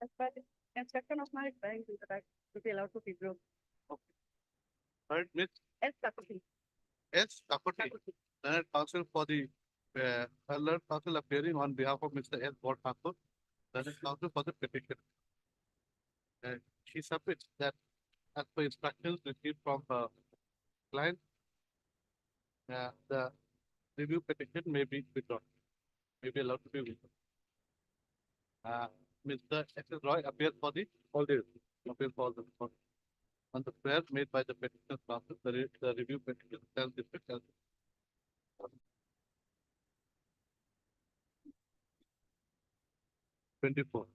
But instruction of my trying to that to be allowed to withdraw. Okay. Third, Miss S. Kakuti. S. Kapati, Learned Counsel for the Learned Counsel appearing on behalf of Mr. S. Bor Thakur, Learned Counsel for the petition. She submits that as per instructions received from her client, the review petition may be withdrawn, may be allowed to be withdrawn. Mr. S. S. Roy appears for the appears for the on the prayer made by the petitioner's counsel, the review petition stands dismissed as 24.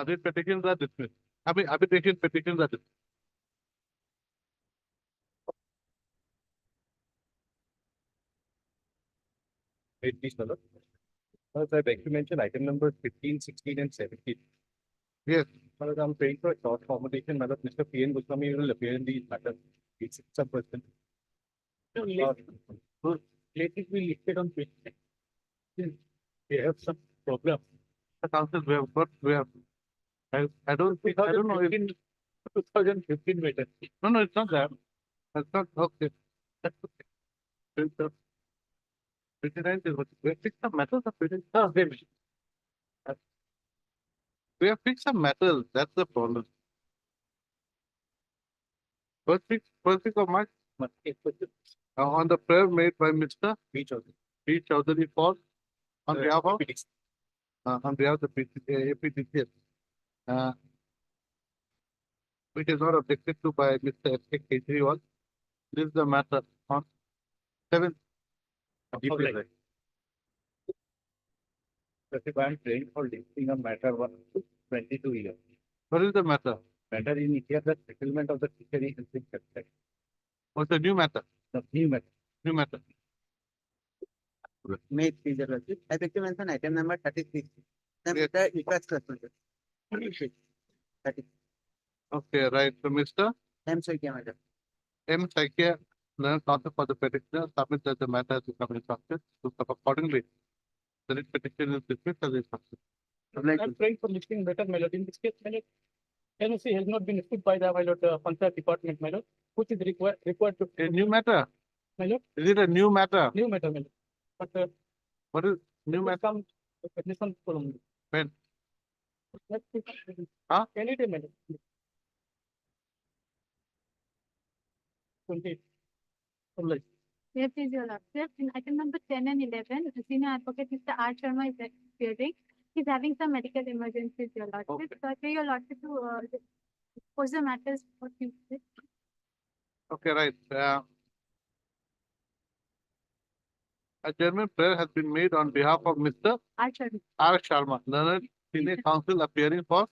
These petitions are dismissed. Arbitration petitions are dismissed. Wait, please, Malak. I beg to mention item number 15, 16, and 17. Yes. Malak, I'm praying for a short accommodation. Malak, Mr. P.N. Goswami will appear in these matters. It's some person. Let it be listed on page. We have some problem. The council we have. I don't know. 2015 matter. No, it's not that. That's not okay. That's okay. 29 is what we have fixed some metals of we have fixed some metals. That's the problem. First week of March. On the prayer made by Mr. P. Chaudhary. P. Chaudhary for on behalf of the APTCL. Which is not objected to by Mr. S.K. Kejriwal. This is the matter on 7th. Specify I'm praying for listing a matter 22 years. What is the matter? Matter in here the settlement of the fishery and things like that. What's the new matter? The new matter. New matter. May it please the Lordship. I beg to mention item number 36. The Yes. matter request question. Okay, right. So Mr. M. Soikia, madam. M. Saikya, learned counsel for the petitioner, submits that the matter has become instructed. So accordingly, the writ petition is dismissed as instructed. I'm praying for listing better melody. In this case, melody NOC has not been issued by the Panchayat department, melody, which is required to A new matter? melody, Is it a new matter? new matter, melody. But What is new matter? come this one from When? Any day, melody. 20. Like, Yes, please, Your Lordship. In item number 10 and 11, the senior advocate Mr. R. Sharma is appearing. He's having some medical emergencies, Your Lordship. Okay. So I pray Your Lordship to pose the matters for you. Okay, right. A German prayer has been made on behalf of Mr. R. Sharma, R. Sharma, learned senior counsel appearing for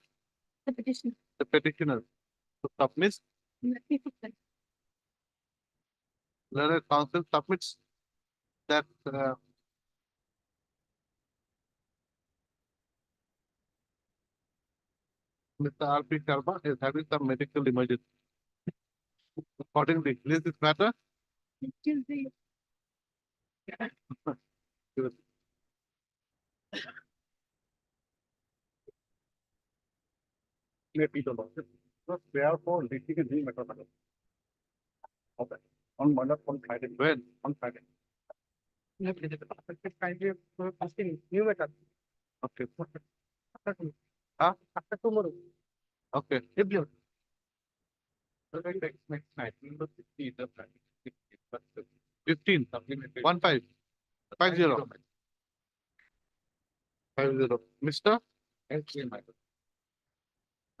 the petitioner. the petitioner. To submit, learned counsel submits that Mr. R. P. Sharma is having some medical emergency. Accordingly, is this matter? Tuesday. May be the Lordship. So therefore, listing a new matter. Okay. On Monday, on Friday. When? On Friday. kindly asking new matter. Okay. After tomorrow. Okay. Review. Next night. Number 60 the Friday. 15. 15. 50. 50. Mr.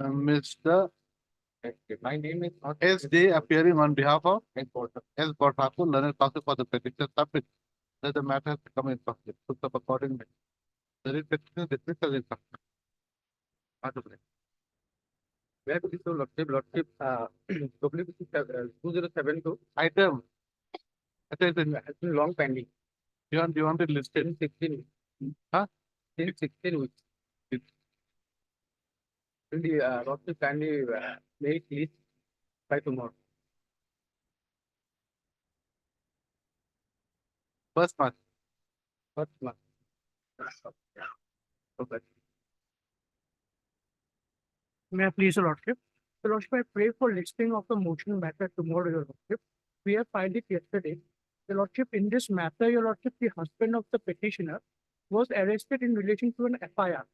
Mr. My name is S. Day appearing on behalf of S. S. Thakur, learned counsel for the petition submit that the matter has become instructed. So accordingly, the writ petition is dismissed as instructed. Where is the Lordship, WBC 2072 Item. has been long pending. Do you want it listed? Since 16. Huh? Since 16 weeks. The Lordship kindly make list by tomorrow. First month. First month. Okay. May I please, Your Lordship? Your Lordship, I pray for listing of the motion matter tomorrow, Your Lordship. We have filed it yesterday. Your Lordship, in this matter, Your Lordship, the husband of the petitioner was arrested in relation to an FIR.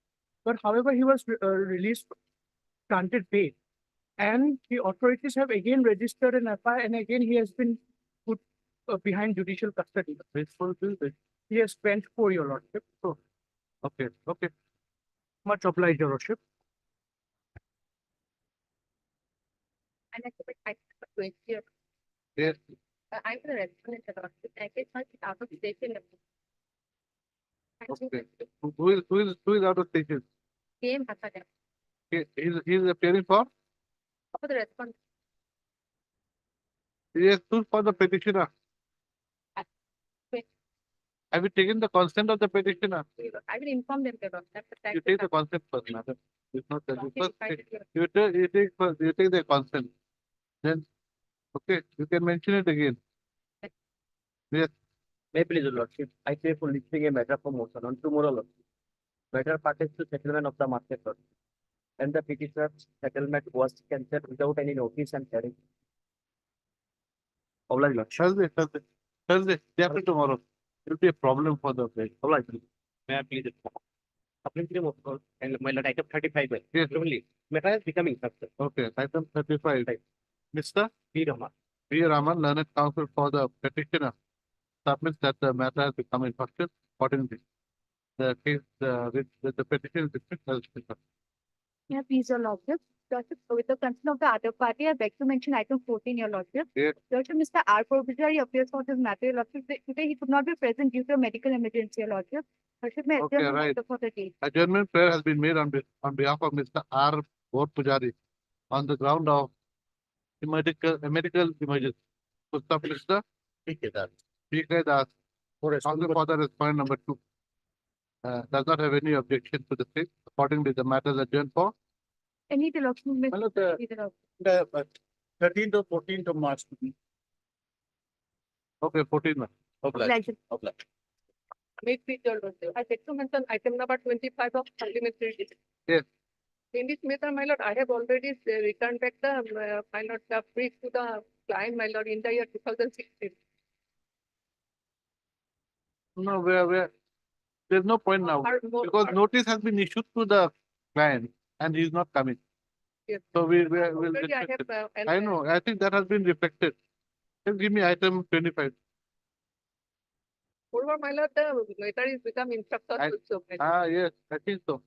But however, he was released, granted bail. And the authorities have again registered an FIR and again he has been put behind judicial custody. Faithful to the, He has spent 4, Your Lordship. So okay, okay. much obliged, Your Lordship. And I question. Yes. I'm the respondent, Your Lordship. I get much out of station. Okay. Who is out of station? Game happened. He's appearing for, For the response, he has stood for the petitioner. wait. Have you taken the consent of the petitioner? I will inform them, Your Lordship. You take the consent first, madam. It's not that, you first Notified, take, Your Lordship. you take first, you take the consent. Then, okay, you can mention it again. May please, Your Lordship, I pray for listing a matter for motion on tomorrow, Lordship. Matter pertains to settlement of the market lot. And the petitioner's settlement was cancelled without any notice and hearing. Obliged, Lordship. Thursday, day after tomorrow. It will be a problem for the place. Obliged. May I please? Supplementary motion and my Lord, item 35. Yes. Only. Matter is becoming success. Okay, item 35. Right. Mr. P. Rama. P. Raman, learned counsel for the petitioner, submits that the matter has become infected accordingly. The case, the petition is dismissed as dismissed. Yeah, please, Your Lordship. Lordship, with the consent of the other party, I beg to mention item 14, Your Lordship. Yes. Lordship, Mr. R. Probijari appears for this matter, Your Lordship. Today he could not be present due to a medical emergency, Your Lordship. Lordship, may I Okay, adjourn the right. matter for the day. Adjournment prayer has been made on behalf of Mr. R. Pujari on the ground of a medical emergency. So, stop, Mr. P.K. Das, counsel for the respondent number 2. Does not have any objection to the same. Accordingly, the matter is adjourned for. Any deduction, Mr. Well, Leader of- the 13th or 14th of March. Okay, 14. Obliged. May please, Your Lordship. I beg to mention item number 25 of parliamentary. Dispute. Yes. In this matter, my lord, I have already returned back the, my lord, the brief to the client, my lord, in the year 2016. No, there's no point now. Because notice has been issued to the client and he is not coming. Yes. So we'll Already I respect have, it. I know, I think that has been reflected. Just give me item 25. Moreover, my lord, the matter is become instructor I- also. Yes, I think so.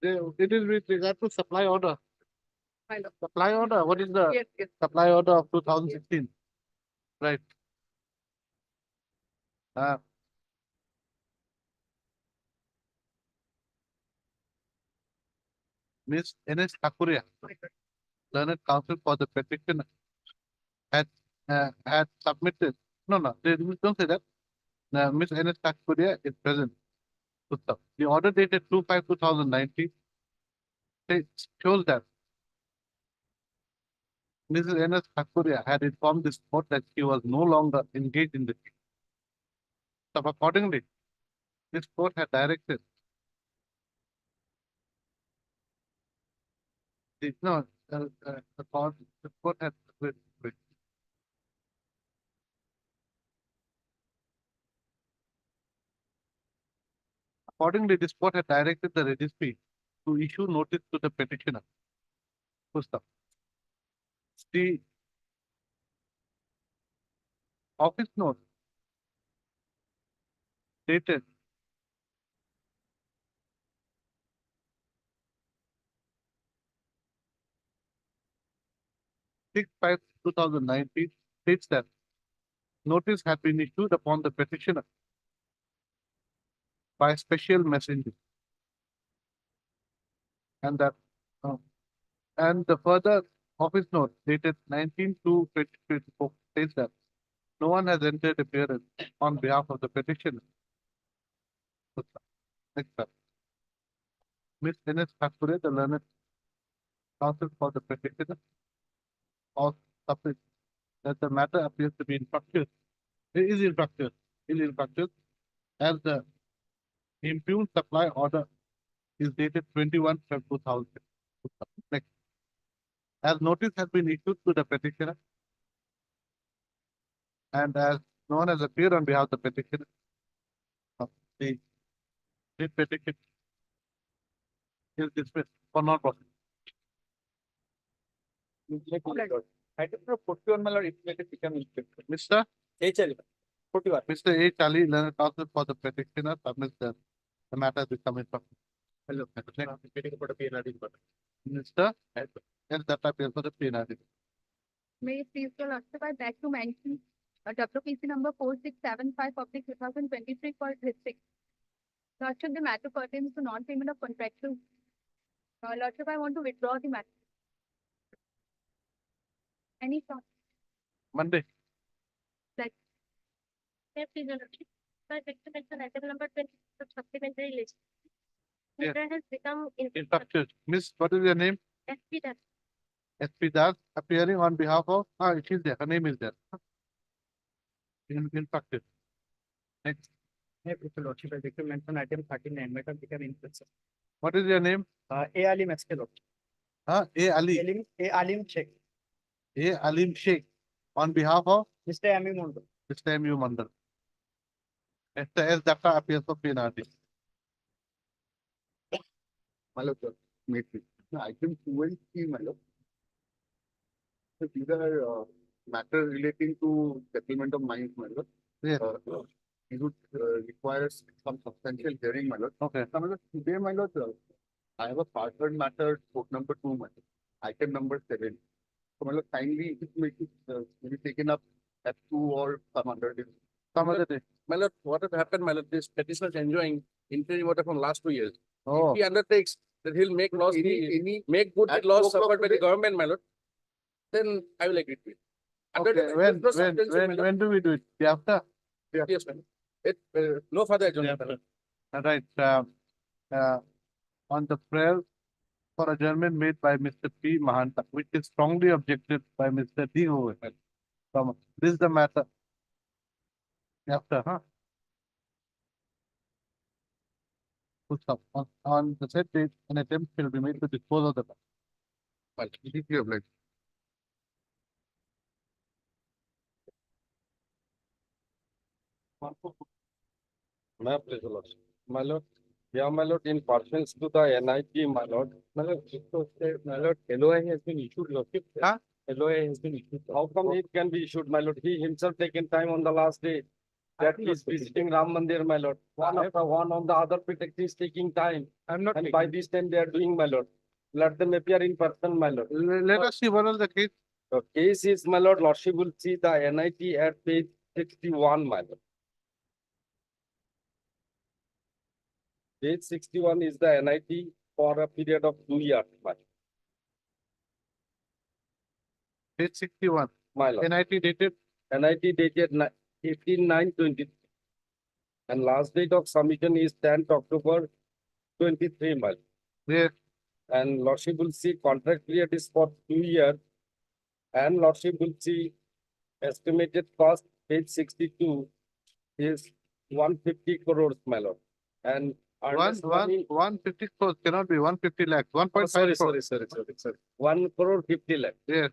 It is with regard to supply order. My lord. Supply order, what is the Yes, yes. supply order of 2016? Right. Miss N.S. Thakuria, learned counsel for the petitioner, had submitted, don't say that. Miss N.S. Thakuria is present. The order dated 2/5/2019 shows that Mrs. N.S. Thakuria had informed this court that she was no longer engaged in the case. So accordingly, this court had directed the court had wait. Accordingly, this court had directed the registry to issue notice to the petitioner. Gustav. The office note dated six 5/2019 states that notice had been issued upon the petitioner by special messenger. And that and the further office note dated 19/2/2024 states that no one has entered appearance on behalf of the petitioner. Next up. Miss N.S. Thakuria, the learned counsel for the petitioner, or submit that the matter appears to be infructuous. It is infructuous, as the Impugned supply order is dated 21 Feb 2000. Next. As notice has been issued to the petitioner and as known as appear on behalf of the petitioner, the petition is dismissed for non-prosecution. I don't know, 41 my lord, it may become inspector. Mr. HL, 41. Mr. H. Ali, learned counsel for the petitioner, submits the matter is coming from. Hello. Mr. S. That appears for the PNRD. May it please the Lordship, I beg to mention WPC number 4675 of the 2023 for district. Lordship, the matter pertains to non-payment of contractual. Lordship, I want to withdraw the matter. Any thoughts? Monday. Yes, please, Your Lordship. Sir, mention item number 20 of supplementary list. Yeah. Matter has become Infractions. Miss, what is your name? SP that SP Das, appearing on behalf of, it is there, her name is there. Infracted. Next. May please your Lordship, I beg to mention item 39, matter become influencer. What is your name? A Alim Eskelot. A. Ali. A Alim Sheikh. A. Alim Sheikh. On behalf of Mr. Ami Mondo. Mr. M.U. Mandal. Mr. S. Dutta appears for PNRD. My lord, sir, may it please. No, item 2 and 3, my lord. So these are matters relating to settlement of mines, my lord. Yes. It would require some substantial hearing, my lord. Okay. So, my lord, today, my lord, I have a partnered matter, court number 2, my lord, item number 7. So, my lord, kindly make it be taken up at 2 or some other day. Some other day. My lord, what has happened, my lord, this petitioner is enjoying interim water from last 2 years. Oh, If he undertakes that he'll make loss, make good the at loss 2 o'clock suffered by the today? government, my lord, then I will agree to it. Under okay. the- When, no substance, my lord. when do we do it? The after? Yes, my lord. No further adjournment, my lord. All right. On the prayer for adjournment made by Mr. P. Mahanta, which is strongly objected by Mr. D. Over. This is the matter. After, huh? Full stop. On the said date, an attempt will be made to dispose of the matter. My lord. It is your blessing. My pleasure, Lord. My lord, yeah, my lord, in pursuance to the NIT, my lord, my lord, LOI has been issued, Lordship. Huh? LOI has been issued. How come it can be issued, my lord? He himself taken time on the last day that he is visiting Ram Mandir, my lord. One after one on the other pretext is taking time. I'm not. And by this time they are doing, my lord. Let them appear in person, my lord. Let us see what is the case. The case is, my lord, Lordship will see the NIT at page 61, my lord. Page 61 is the NIT for a period of 2 years, Page 61. my lord. NIT dated. NIT dated 18/9/23. And last date of submission is 10th October 23, my lord. Yes. And Lordship will see contract period is for 2 years. And Lordship will see estimated cost, page 62 is 150 crores, my lord. And earnest money- 150 crores cannot be 150 lakhs. 1.5 sorry, crores. sorry. 1 crore 50 lakh. Yes.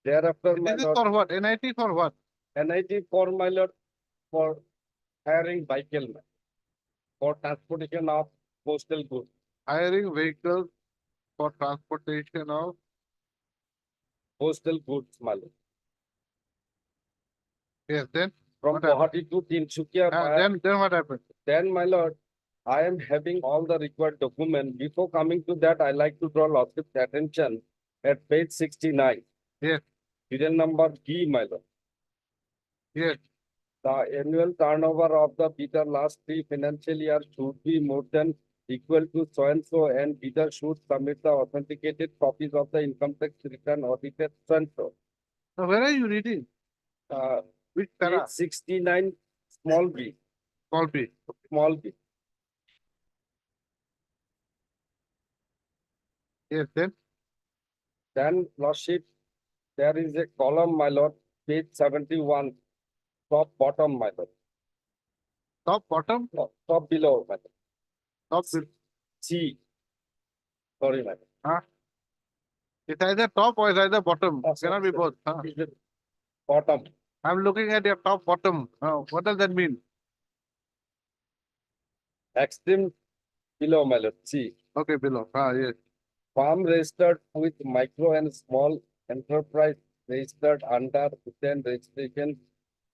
Thereafter, my This is lord, for what? NIT for what? NIT for my lord, for hiring vehicle man, for transportation of postal goods. Hiring vehicles for transportation of. Postal goods, my lord. Yes. Then. From What happened? Guwahati to Tinsukia, Then what happened? then my lord, I am having all the required documents. Before coming to that, I like to draw Lordship's attention at page 69. Yes. Serial number D, my lord. Yes. The annual turnover of the bidder last 3 financial years should be more than equal to so and so, and bidder should submit the authenticated copies of the income tax return audited so and so. Now, where are you reading? Which para? Page 69, small b, Small p. small b. Yes. Then. Lordship, there is a column, my lord, page 71, top bottom, my lord, Top bottom. top below, my lord. top bill. C. Sorry, madam. Huh? It's either top or it's either bottom. Oh, sorry, Cannot be sir. both. Huh? Is it bottom? I'm looking at your top bottom. What does that mean? Extreme below, my lord. C. Okay, below. Yes. Farm registered with micro and small enterprise registered under within registration,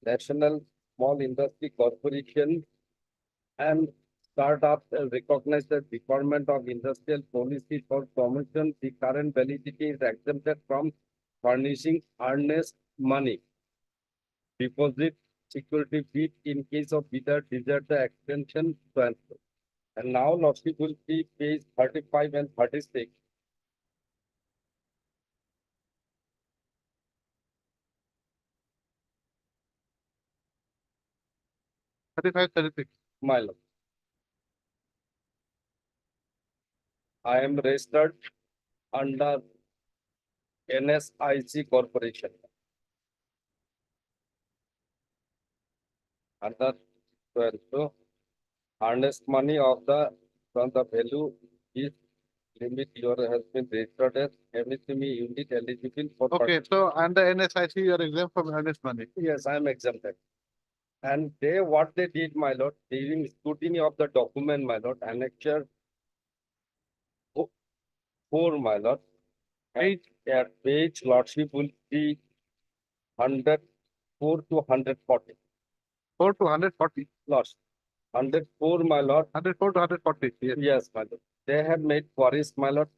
National Small Industry Corporation and startups recognized the Department of Industrial Policy for promotion. The current validity is exempted from furnishing earnest money, deposit, security bid in case of bidder desire the extension transfer. And now lordship will see page 35 and 36. 35, 36. My lord. I am registered under NSIC Corporation. Under so earnest money of the from the value is limit your has been registered as MSME unit eligible for. Okay, so under NSIC, you're exempt from earnest money. Yes, I am exempted. And they, what they did, my lord, during scrutiny of the document, my lord, annexure 4, my lord. At page lordship will be 104 to 140. 4 to 140. Lordship. 104, my lord. 104 to 140. Yes. Yes, my lord. They have made queries, my lord.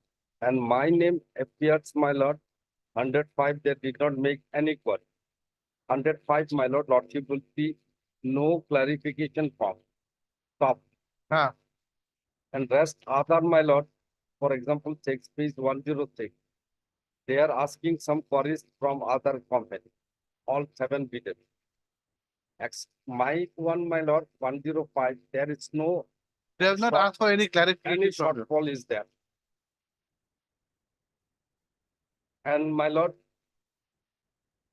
And my name appears, my lord. 105, they did not make any query. 105, my lord, lordship will see no clarification form. Stop. Ah. And rest other, my lord, for example, checks page 106. They are asking some queries from other company. All 7 bidders. My one, my lord, 105, there is no. They have not asked for any clarification. Any from you. shortfall is there. And my lord,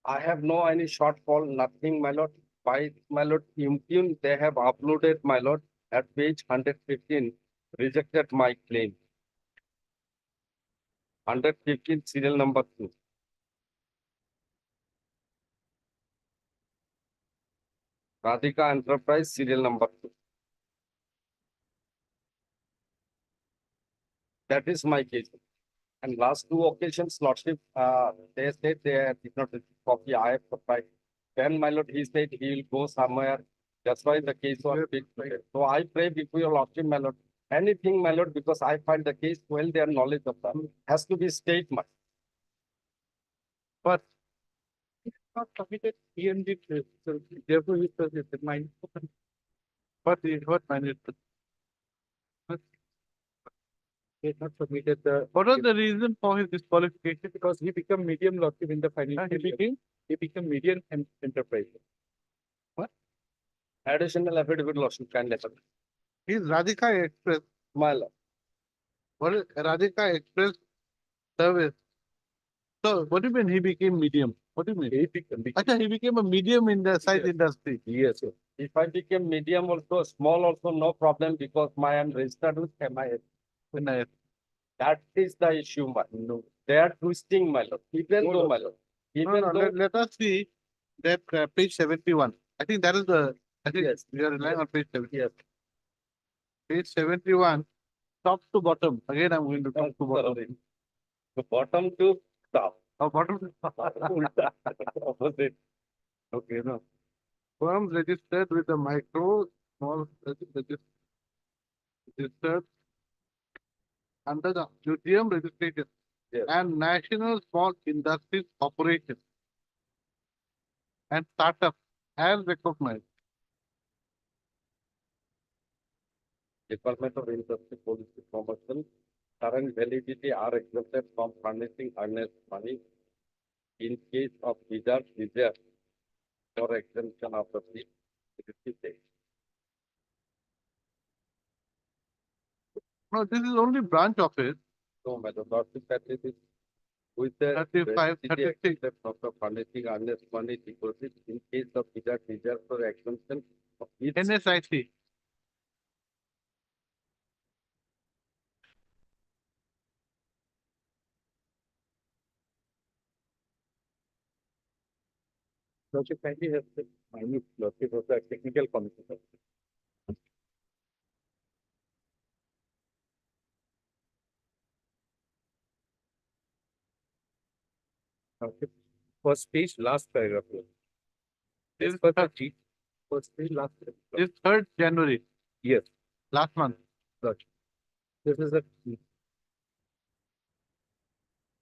I have no any shortfall, nothing, my lord. By my lord, impugn, they have uploaded, my lord, at page 115, rejected my claim. 115, serial number 2. Radhika Enterprise, serial number 2. That is my case. And last 2 occasions, lordship, they said they did not receive copy. I have supplied. Then, my lord, he said he will go somewhere. That's why the case was big. So I pray before your lordship, my lord. Anything, my lord, because I find the case well, their knowledge of them has to be statement. But it's not submitted PMD, so therefore you said it's mine. What is what mine is? He has not submitted the. What was the reason for his disqualification? Because he became medium lordship in the financial. He became medium enterprise. What? Additional affidavit, lordship, can letter. He's Radhika Express. My lord. What is Radhika Express service? So what do you mean he became medium? What do you mean? He became a medium in the size industry. Yes, sir. If I became medium also, small also, no problem, because I am registered with MIS. That is the issue, my lord. They are twisting, my lord. Even though, my lord. Even though. Let us see that page 71. I think that is the. I think Yes. we are relying on page 70. Yes. Page 71, top to bottom. Again, I'm going to top to bottom. The bottom to top. Oh, bottom. Ulta. Opposite. Okay, no. Firms registered with the micro, small, registered under the UTM registration Yes. and National Small Industries Corporation and startup as recognized. Department of Industry Policy Commercial, current validity are exempted from furnishing earnest money in case of bidder desire or exemption of the fee. It is the same. No, this is only branch office. So, madam, lordship, that is with the 35, validity 36. exempted from the furnishing earnest money deposit in case of bidder desire for exemption of each. NSIC. Lordship kindly have the minute Lordship of the technical committee. Lordship, first page, last paragraph. This As per the chief, first page, last paragraph. is 3rd January, Yes, last month. Lordship. This is a.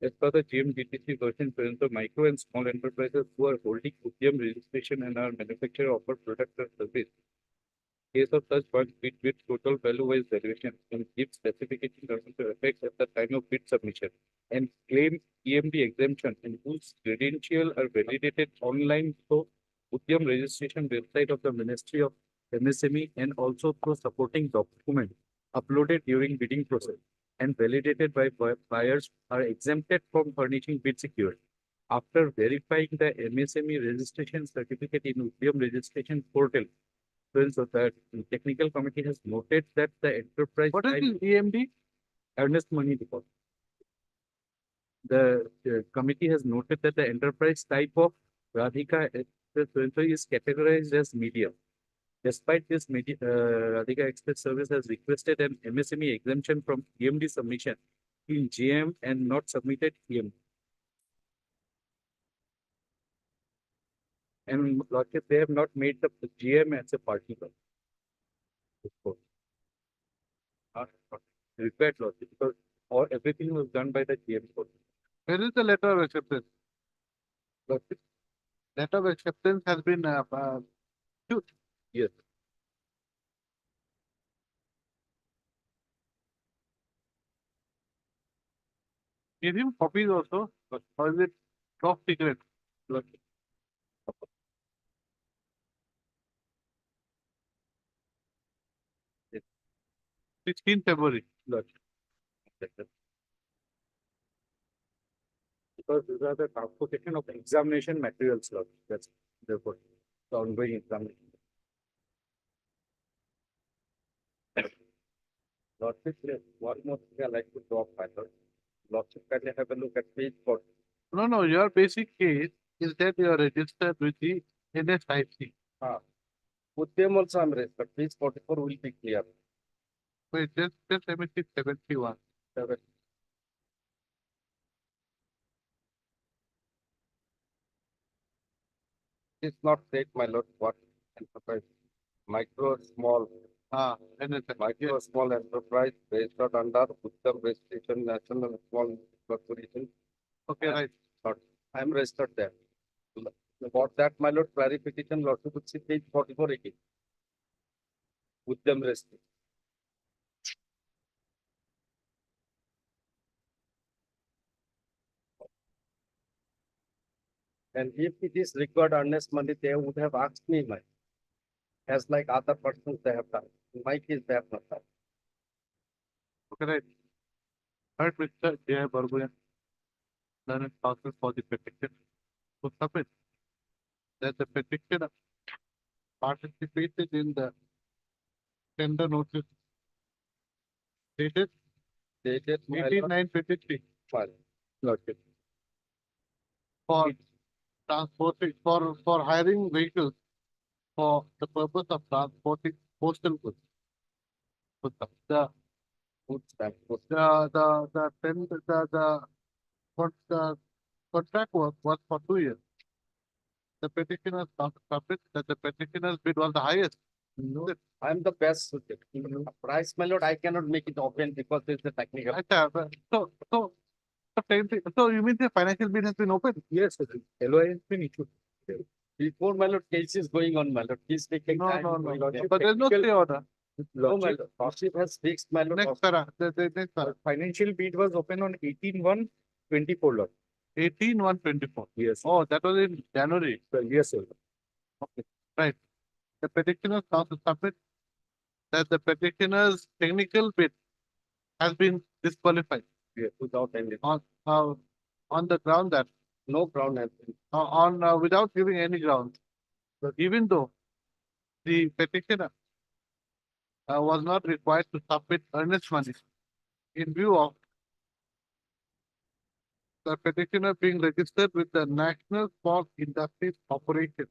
As per the GMDTC version, present the micro and small enterprises who are holding Udyam registration and are manufacturer offer product or service. Case of such funds bid with total value-wise valuation and give specification terms to effect at the time of bid submission and claim EMD exemption and whose credential are validated online through Udyam registration website of the Ministry of MSME and also through supporting document uploaded during bidding process and validated by buyers are exempted from furnishing bid security. After verifying the MSME registration certificate in Udyam registration portal, so that the technical committee has noted that the enterprise What is type this EMD? earnest money deposit. The committee has noted that the enterprise type of Radhika Express is categorized as medium. Despite this, Radhika Express Service has requested an MSME exemption from EMD submission in GM and not submitted EMD. And Lordship, they have not made the GM as a party. Required Lordship, because all everything was done by the GM code. Where is the letter of acceptance? Lordship, Letter of acceptance has been yes. give him copies also, or is it top secret? Lordship. 16th February. Lordship. Because these are the transportation of examination materials, Lord. That's therefore the ongoing examination. Lordship, yes, one more thing I like to drop my Lord. Lordship, can you have a look at page 4? No, your basic case is that you are registered with the NSIC. With them also I'm registered. Page 44 will be clear. Wait, just let me see 71. It's not said, my Lord, what enterprise, micro, small, NSIC. micro, small enterprise registered under Uttar Registration National Small Corporation. Okay, right. I am registered there. For that, my Lord, clarification, Lord, you could see page 44 again. With them registered. And if it is required earnest money, they would have asked me, my, as like other persons they have done. In my case, they have not done. Okay, right. Heard Mr. J. Barbuyan, learned counsel for the petition to submit that the petitioner participated in the tender notice dated Dated, my Lord, 18/9/23 Lordship. for transporting, for hiring vehicles for the purpose of transporting postal goods. The Food stamp, food the contract was for 2 years. The petitioner's submit that the petitioner's bid was the highest. No, I am the best suited. Price, my Lord, I cannot make it open because it's a technical. So you mean the financial bid has been opened? Yes, LOI has been issued. Before, my Lord, case is going on, my Lord. Please take No, time. no, My no, Lordship, but there's no technical- stay order. No, my Lord. Lordship has fixed, my Lord. Next para, the next para. Financial bid was open on 18/1/24, Lord. 18/1/24. Yes. Oh, that was in January. Yes, sir. Right. The petitioner counsel submit that the petitioner's technical bid has been disqualified Yes, without any, on the ground that no ground has been. without giving any ground. So even though the petitioner was not required to submit earnest money in view of the petitioner being registered with the National Small Industries Corporation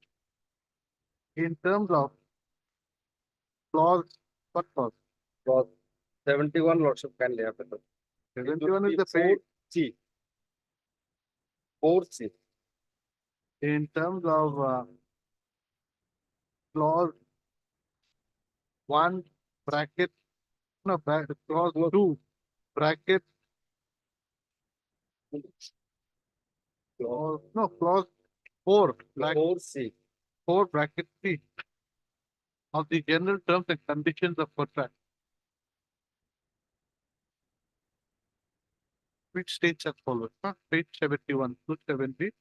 in terms of clause, what clause? Clause 71, Lordship, kindly have it. 71 is the pay 4C. 4C. in terms of clause 1 bracket, no, clause 2 bracket, clause 4 bracket 4C. 4 bracket C of the general terms and conditions of contract. Which states as follows, page 71 to 72.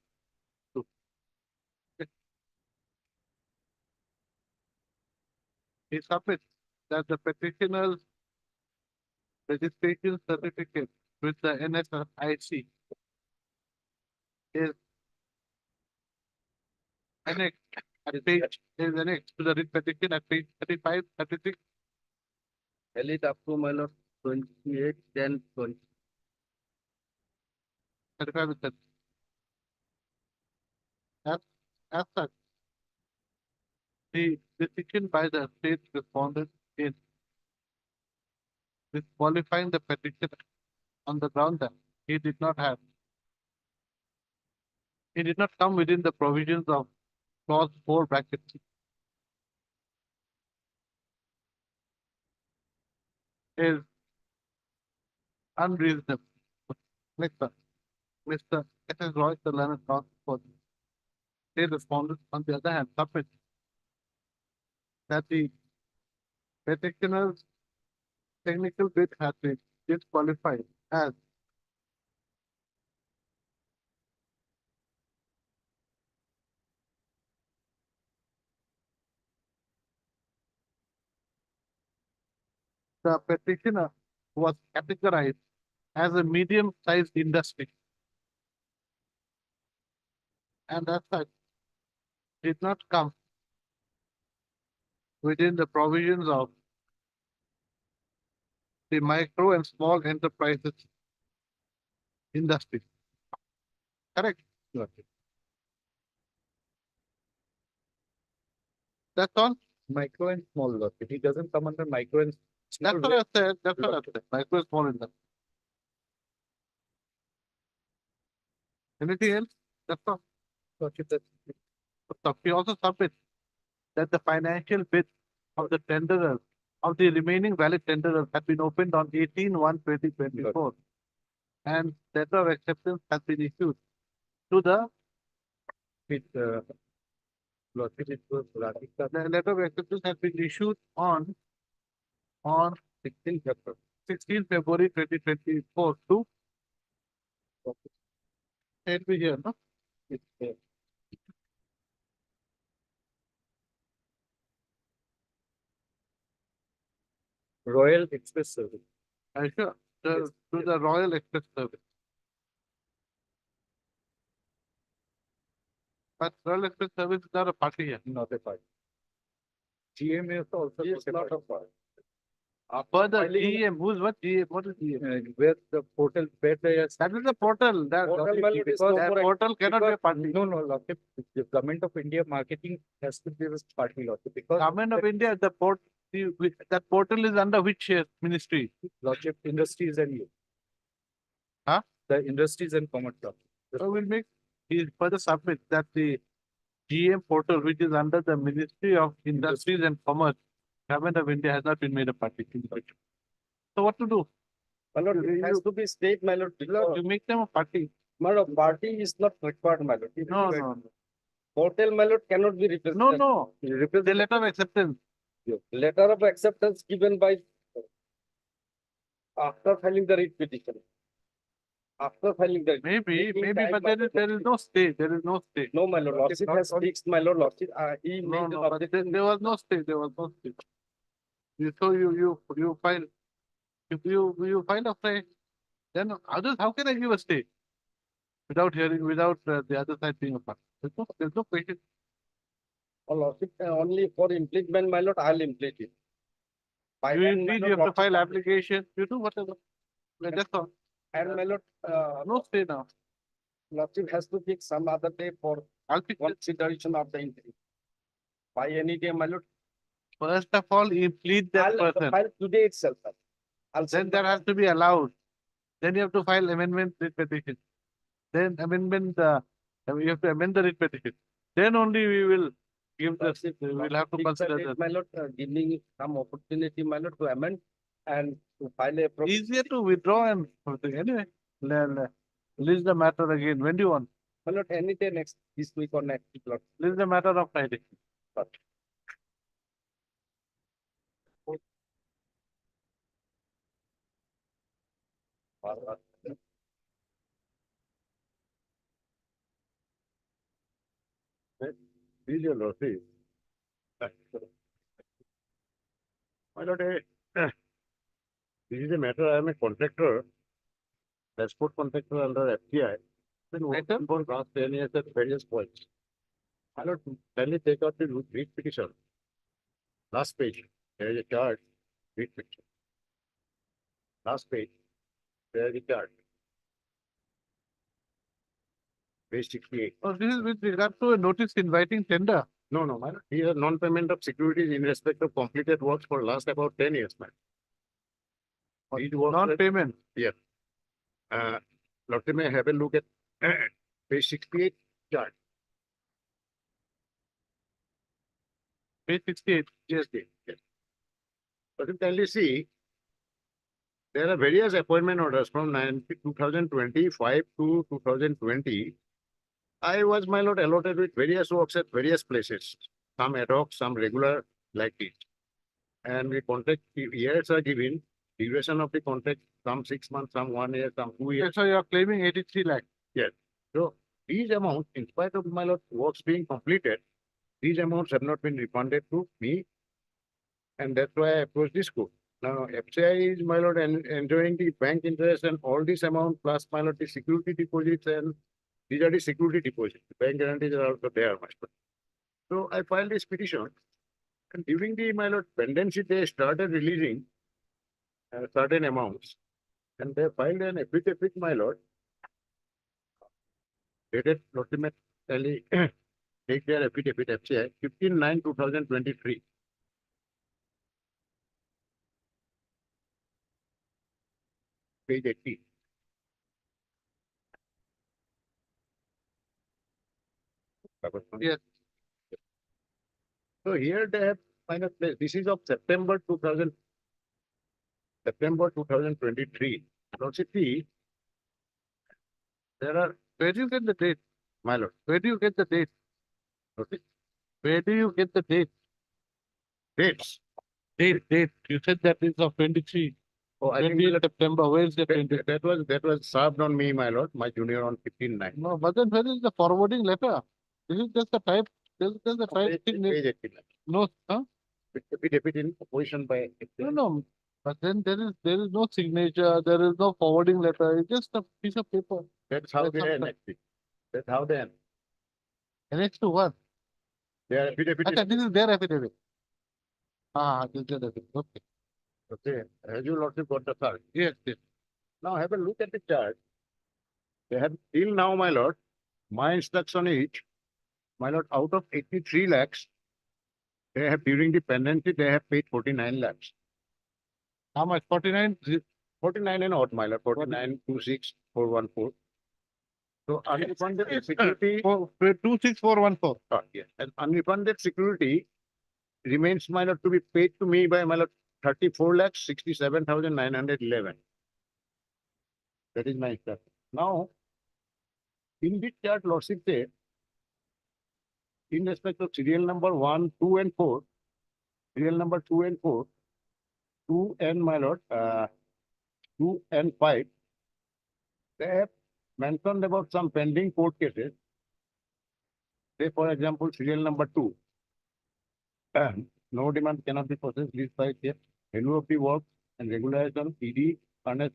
He submits that the petitioner's registration certificate with the NSIC is annexed at page, is annexed to the writ petition at page 35, 36. Valid up to my lord 28, 10, 20. 35 with that. As such, the decision by the state respondent in disqualifying the petitioner on the ground that he did not come within the provisions of clause 4 bracket C. Is unreasonable. Next one, Mr. S.S. Roy, the learned counsel for the state respondent, on the other hand, submits that the petitioner's technical bit has been disqualified as the petitioner was categorized as a medium-sized industry and as such did not come within the provisions of the micro and small enterprises industry. Correct? That's all. Micro and small lot. It doesn't come under micro and That's what I said. That's what I said. Micro and small industry. Anything else? That's all. So he also submits that the financial bid of the tenderers, of the remaining valid tenderers, have been opened on 18/1/2024, and letter of acceptance has been issued to the the letter of acceptance has been issued on 16 February 2024 to it be here, no? Royal Express Service. I sure to the Royal Express Service. But Royal Express Service is not a party here. not a part. GMA is also He is not a part. But the filing- GM, who's what GM? What is GM? Where the portal, where the. That is the portal. That, Portal value is because no that more portal cannot be a Because- party. No, Lordship, the government of India marketing has to be with party Lordship because. Government of India, the port, that portal is under which ministry? Lordship, industries and you. Huh? The industries and commerce. Lordship. So we'll make, he further submit that the GM portal, which is under the Ministry of Industries and Commerce, Government of India has not been made a party. So what to do? My lord, it has to be state, my lord. You make them a party. My lord, party is not required, my lord. It is No, required. no, Portal, my lord, cannot be represented. no, no. The letter of acceptance. Letter of acceptance given by after filing the writ petition. After filing the. Maybe, Taking time but by there is no stay. There is no stay. No, my lord, Lordship has fixed, my lord, Lordship, he No, made the no, but objection. there was no stay. There was no stay. So you file. If you file a stay, then others, how can I give a stay? Without hearing, without the other side being a part. There's no question. Oh, Lordship, only for implement, my lord, I'll implement it. By You then, my need, lord, you have to Lordship, file application. You do whatever. That's all. And my lord, No stay now. Lordship has to fix some other day for I'll fix it. consideration of the entry. By any day, my lord. First of all, you plead that I'll person. file today itself, sir. I'll Then send that has to be allowed. Then you have to file amendment writ petition. Then amendment, you have to amend the writ petition. Then only we will give this, Lordship, we will have to fix the consider date, that. my lord, giving some opportunity, my lord, to amend and to file a. Easier to withdraw and something. Anyway, release the matter again. When do you want? My lord, any day next, this week or next week, lord. Release the matter of Friday. Please, your lordship. My lord, this is a matter, I am a contractor, transport contractor under FTI. Been working for last 10 years at various points. My lord, kindly take out the writ petition. Last page, there is a chart, writ petition. Last page, there is a chart. Page 68. Oh, this is with regard to a notice inviting tender. No, my lord, these are non-payment of securities in respect of completed works for last about 10 years, man. These works were- Non-payment. Lordship may have a look at page 68 chart. Page 68. Yes. But you kindly see, there are various appointment orders from 2025 to 2020. I was, my lord, allotted with various works at various places, some ad hoc, some regular, like it. And the contract years are given, duration of the contract, some 6 months, some 1 year, some 2 years. So you are claiming 83 lakh. So these amounts, in spite of my lord works being completed, these amounts have not been refunded to me. And that's why I approached this court. Now, FCI is, my lord, enjoying the bank interest and all this amount plus, my lord, the security deposits, and these are the security deposits. The bank guarantees are also there, my lord. So I filed this petition, and during the, my lord, pendency, they started releasing certain amounts, and they filed an affidavit, my lord, dated ultimately take their affidavit FCI 15/9/2023. Page 80. Yes. So here they have kind of placed, this is of September 2023. Lordship, see, there are, Where do you get the date? my lord, Where do you get the date? Lordship, Where do you get the date? dates. Date. You said that is of 23. Oh, I think 20 September. Where is the 20? that was served on me, my lord, my junior on 15/9. No, but then where is the forwarding letter? This is just a type. This is just a type Page signature. 89. No, huh? Affidavit in opposition by. No. But then there is no signature. There is no forwarding letter. It's just a piece of paper. That's how That's they not- annex it. That's how they annex. Next to what? Their affidavit is, Okay, this is their affidavit. This is their affidavit. Okay. okay, as you lordship got the chart. Yes. Now have a look at the chart. They have till now, my lord, my instruction is, my lord, out of 83 lakhs, they have during the pendency, they have paid 49 lakhs. How much? 49? 49 and odd, my lord, 49,26,414. So unrefunded security, 26414. yes, and unrefunded security remains, my lord, to be paid to me by, my lord, 34 lakhs 67,911. That is my instruction. Now, in this chart, lordship said, in respect of serial number 1, 2, and 4, serial number 2 and 4, 2 and, my lord, 2 and 5, they have mentioned about some pending court cases. Say, for example, serial number 2. No demand cannot be processed, list by check, renewal of the work and regulation, ED, under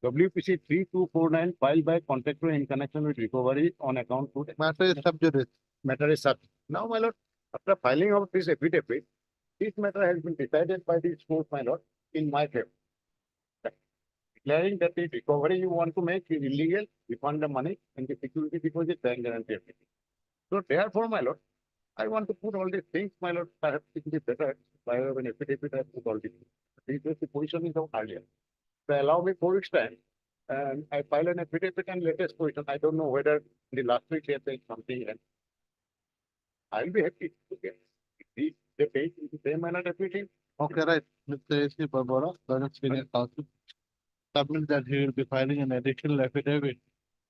WPC 3249 filed by contractor in connection with recovery on account to Matter is sub judice. matter is such. Now, my lord, after filing of this affidavit, this matter has been decided by this court, my lord, in my favor. It declaring that the recovery you want to make is illegal, refund the money and the security deposit, bank guarantee everything. So therefore, my lord, I want to put all these things, my lord, perhaps it will be better if I have an affidavit, I put all these things. This was the position is of earlier. So allow me 4 weeks time, and I file an affidavit and latest position. I don't know whether in the last week they said something, and I'll be happy to get. If they pay in the same manner everything, Okay, right. Mr. A.C. Barbara, Learned Senior Counsel, submit that he will be filing an additional affidavit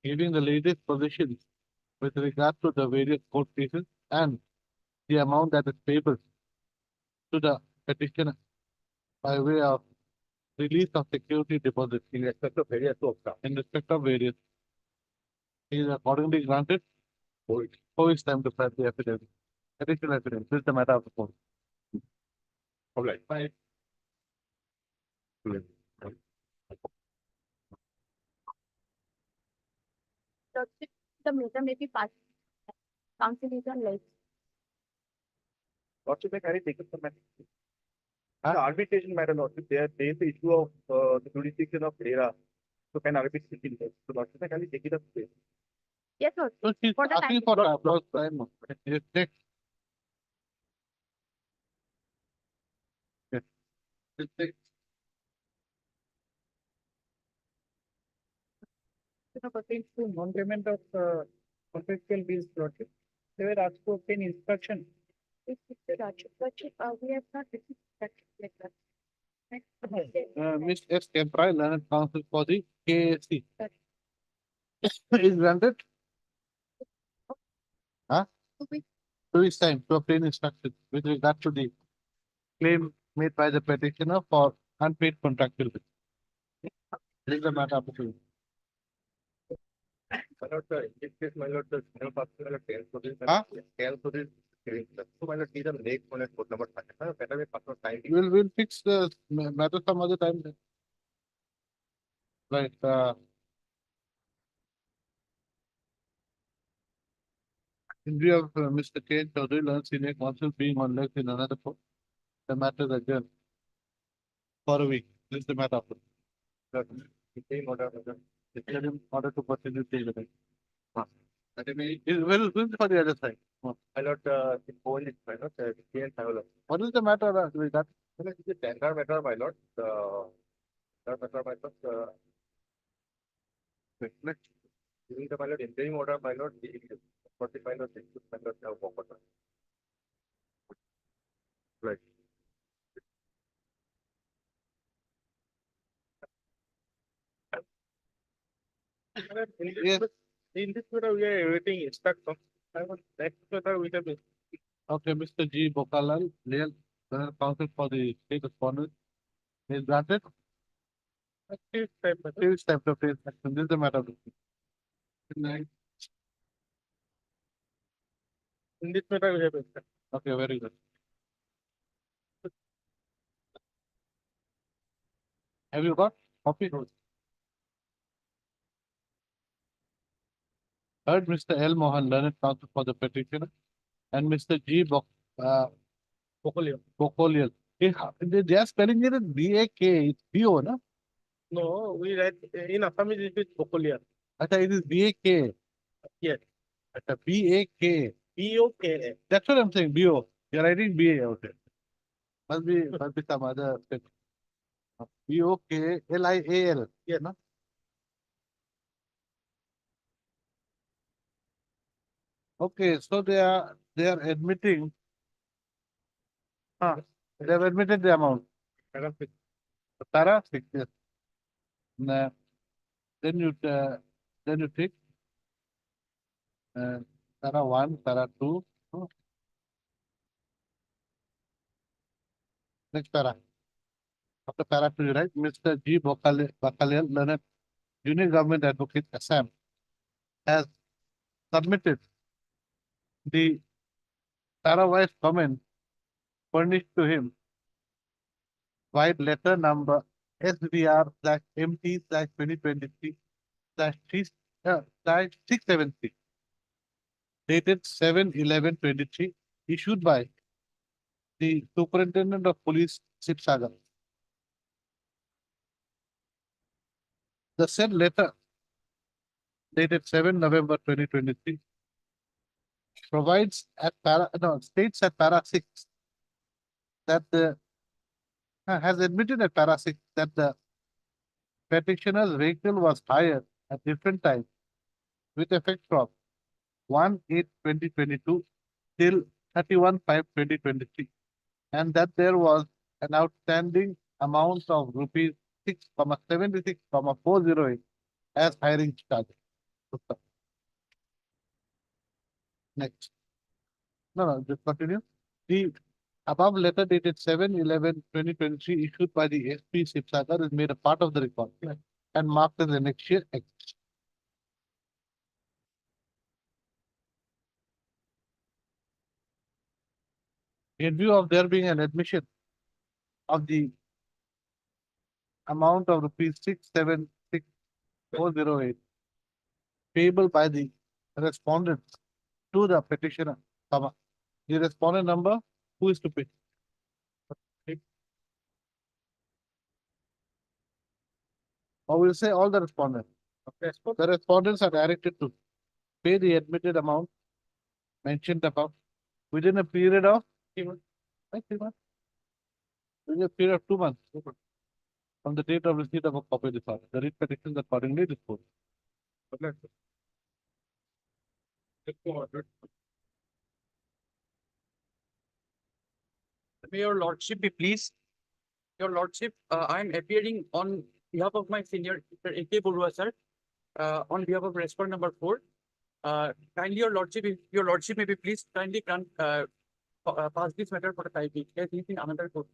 giving the latest positions with regard to the various court cases and the amount that is payable to the petitioner by way of release of security deposit in respect of various of stuff. in respect of various. He is accordingly granted 4 weeks. 4 weeks time to file the affidavit. Additional affidavit. This is the matter of the court. All right. Bye. The matter may be passed. Council is on list. Lordship, may carry take up the matter. The arbitration matter, Lordship, there is the issue of the jurisdiction of RERA. So can arbitration be taken? So Lordship, may carry take it up. Yes, sir. So she's For the asking for applause time. Yes, next. Yes. Yes, next. Pertains to non-payment of contractual bills, lordship. They were asked to obtain inspection. Lordship, we have not received that letter. Next. Ms. S. Kemprai, Learned Counsel for the KAC. Sir. Is granted 2 weeks. 2 weeks time to obtain instructions with regard to the claim made by the petitioner for unpaid contractual bills. This is the matter of the claim. My lord, in this case, my lord, the general particular tail for this. Huh? Tail for this. So my lord, these are late for that code number 5. Better way password time. We'll fix the matter some other time then. Right, in view of Mr. K. Chaudhary, Learned Senior Counsel being on leave in another court, the matter is adjourned for a week. This is the matter of the Same order. in order to continue the event. Well, good for the other side. My lord, the phone is my lord, the traveler. What is the matter with that? The tender matter, my lord, the matter, my lord, Next. during the my lord, interim order, my lord, the 45 or 6, my lord, have walked out. Right. Yes. In this matter, we are awaiting instruction. Next matter, we have. Okay, Mr. G. Bokalal, Leal, Counsel for the State Respondent, is granted. 3 weeks time to obtain action. This is the matter of the Good night. In this matter, we have. Okay, very good. Have you got copy? Heard Mr. L. Mohan, Learned Counsel for the petitioner, and Mr. G. Bokolial. They are spelling it as B-A-K, it's B-O, no? No, we write in Assamese it is Bokolia. Acha, it is B-A-K. Yes. Acha, B-A-K. B-O-K-A. That's what I'm saying, B-O. You're writing B-A out there. Must be some other step. B-O-K-L-I-A-L. Yes. No? Okay, so they are admitting. They have admitted the amount. Tara, 6 years. Nah. Then you take Tara 1, Tara 2. Next para. After para 2, right? Mr. G. Bakalian, Learned Junior Government Advocate Assam, has submitted the Tara-wise comment furnished to him by letter number SVR/MT/2023/673 dated 7/11/23 issued by the Superintendent of Police Sipsagar. The said letter dated 7 November 2023 provides at states at para 6 that the has admitted at para 6 that the petitioner's vehicle was hired at different times with effect from 1/8/2022 till 31/5/2023, and that there was an outstanding amount of rupees 6,76,408 as hiring charges. Next. No, just continue. The above letter dated 7/11/2023 issued by the SP Sipsagar is made a part of the record and marked as annexure X. In view of there being an admission of the amount of rupees 676,408 payable by the respondent to the petitioner, the respondent number, who is to pay? Or we'll say all the respondents. The respondents are directed to pay the admitted amount mentioned above within a period of 3 months. Right, 3 months? Within a period of 2 months from the date of receipt of a copy of the file. The writ petition is accordingly disposed. May your lordship be pleased. Your lordship, I am appearing on behalf of my senior, Mr. A.K. Burua, sir, on behalf of respondent number 4. Kindly, your lordship, if your lordship may be pleased, kindly grant, pass this matter for the time being. As he's in another court.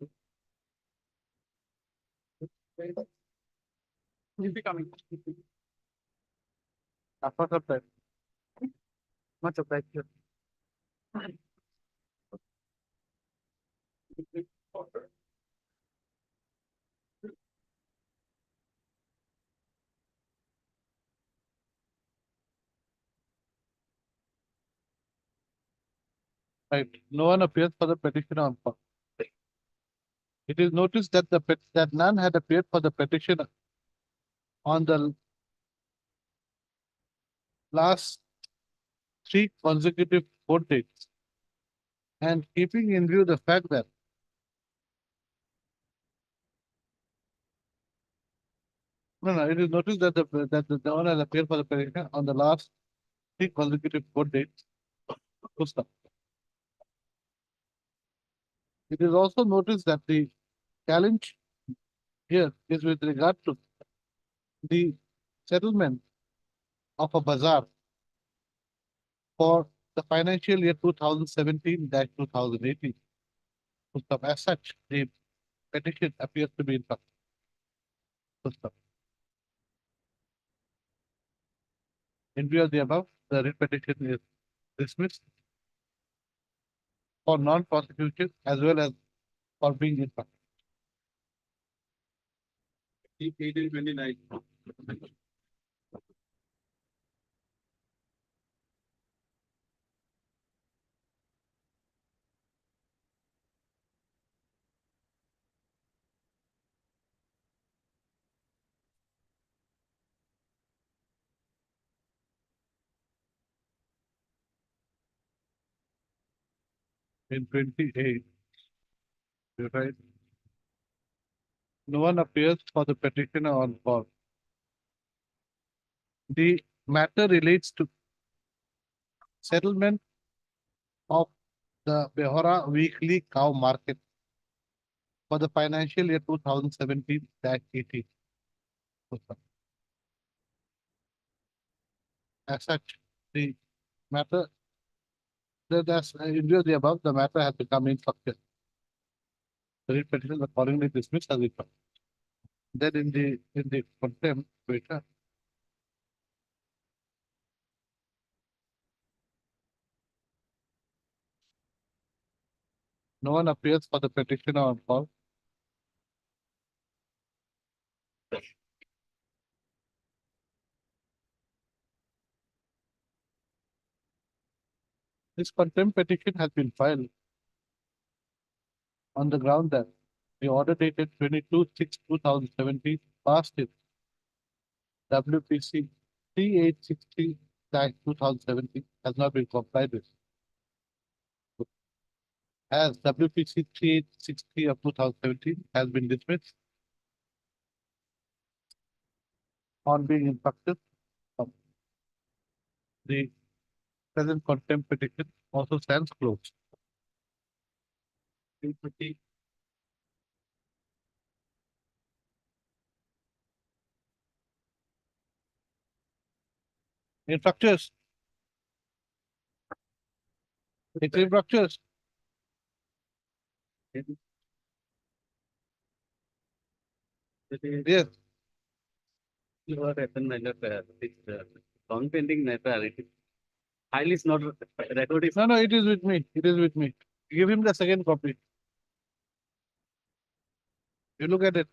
He'll be coming. After some time. Much obliged, sir. Right. No one appears for the petitioner on call. It is noticed that that none had appeared for the petitioner on the last 3 consecutive court dates. And keeping in view the fact that it is noticed that the one has appeared for the petitioner on the last 3 consecutive court dates. Full stop. It is also noticed that the challenge here is with regard to the settlement of a bazaar for the financial year 2017-2018. Full stop. As such, the petition appears to be in fact. Full stop. In view of the above, the writ petition is dismissed for non-prosecution as well as for being in fact. 1829. In 28, you're right. No one appears for the petitioner on call. The matter relates to settlement of the Behora weekly cow market for the financial year 2017-18. As such, the matter, that's in view of the above, the matter has become infructuous. The writ petition is accordingly dismissed as it. Then in the contempt, later, no one appears for the petitioner on call. This contempt petition has been filed on the ground that the order dated 22/6/2017 passed it WPC 3860-2017 has not been complied with. As WPC 3860 of 2017 has been dismissed on being instructed, the present contempt petition also stands closed. Infractors. It's infractors. Yes. What happened, my lord, this pending matter, it is highly is not recorded. No, no, it is with me. It is with me. Give him the second copy. You look at it.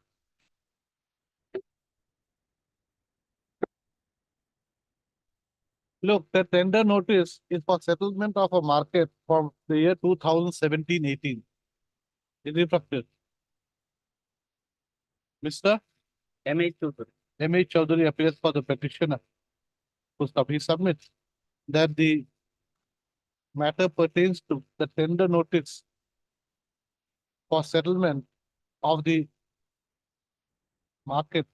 Look, the tender notice is for settlement of a market from the year 2017-18. It is infracted. Mr. MH two, sir. M.H. Chaudhary appears for the petitioner. He submits that the matter pertains to the tender notice for settlement of the market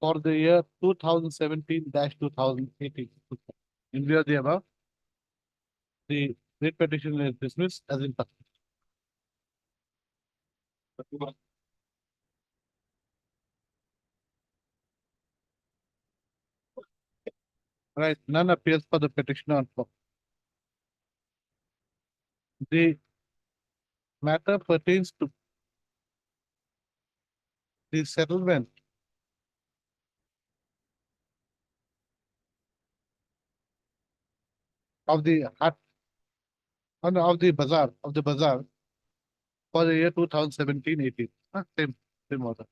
for the year 2017-2018. In view of the above, the writ petition is dismissed as infracted. Right, none appears for the petitioner on floor. The matter pertains to the settlement of the hut, of the bazaar for the year 2017-18. Same order.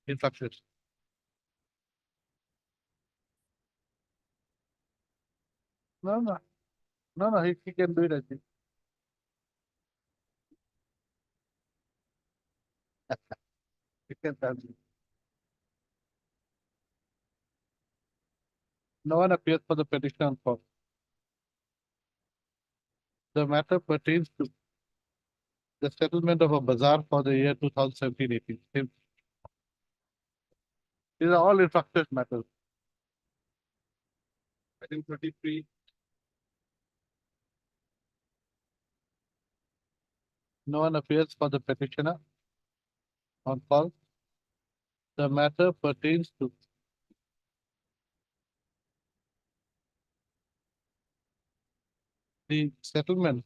Infractions. No, no, no, no, he can do it, I think. He can tell me. No one appears for the petition on floor. The matter pertains to the settlement of a bazaar for the year 2017-18. Same. These are all infracted matters. Item 33. No one appears for the petitioner on call. The matter pertains to the settlement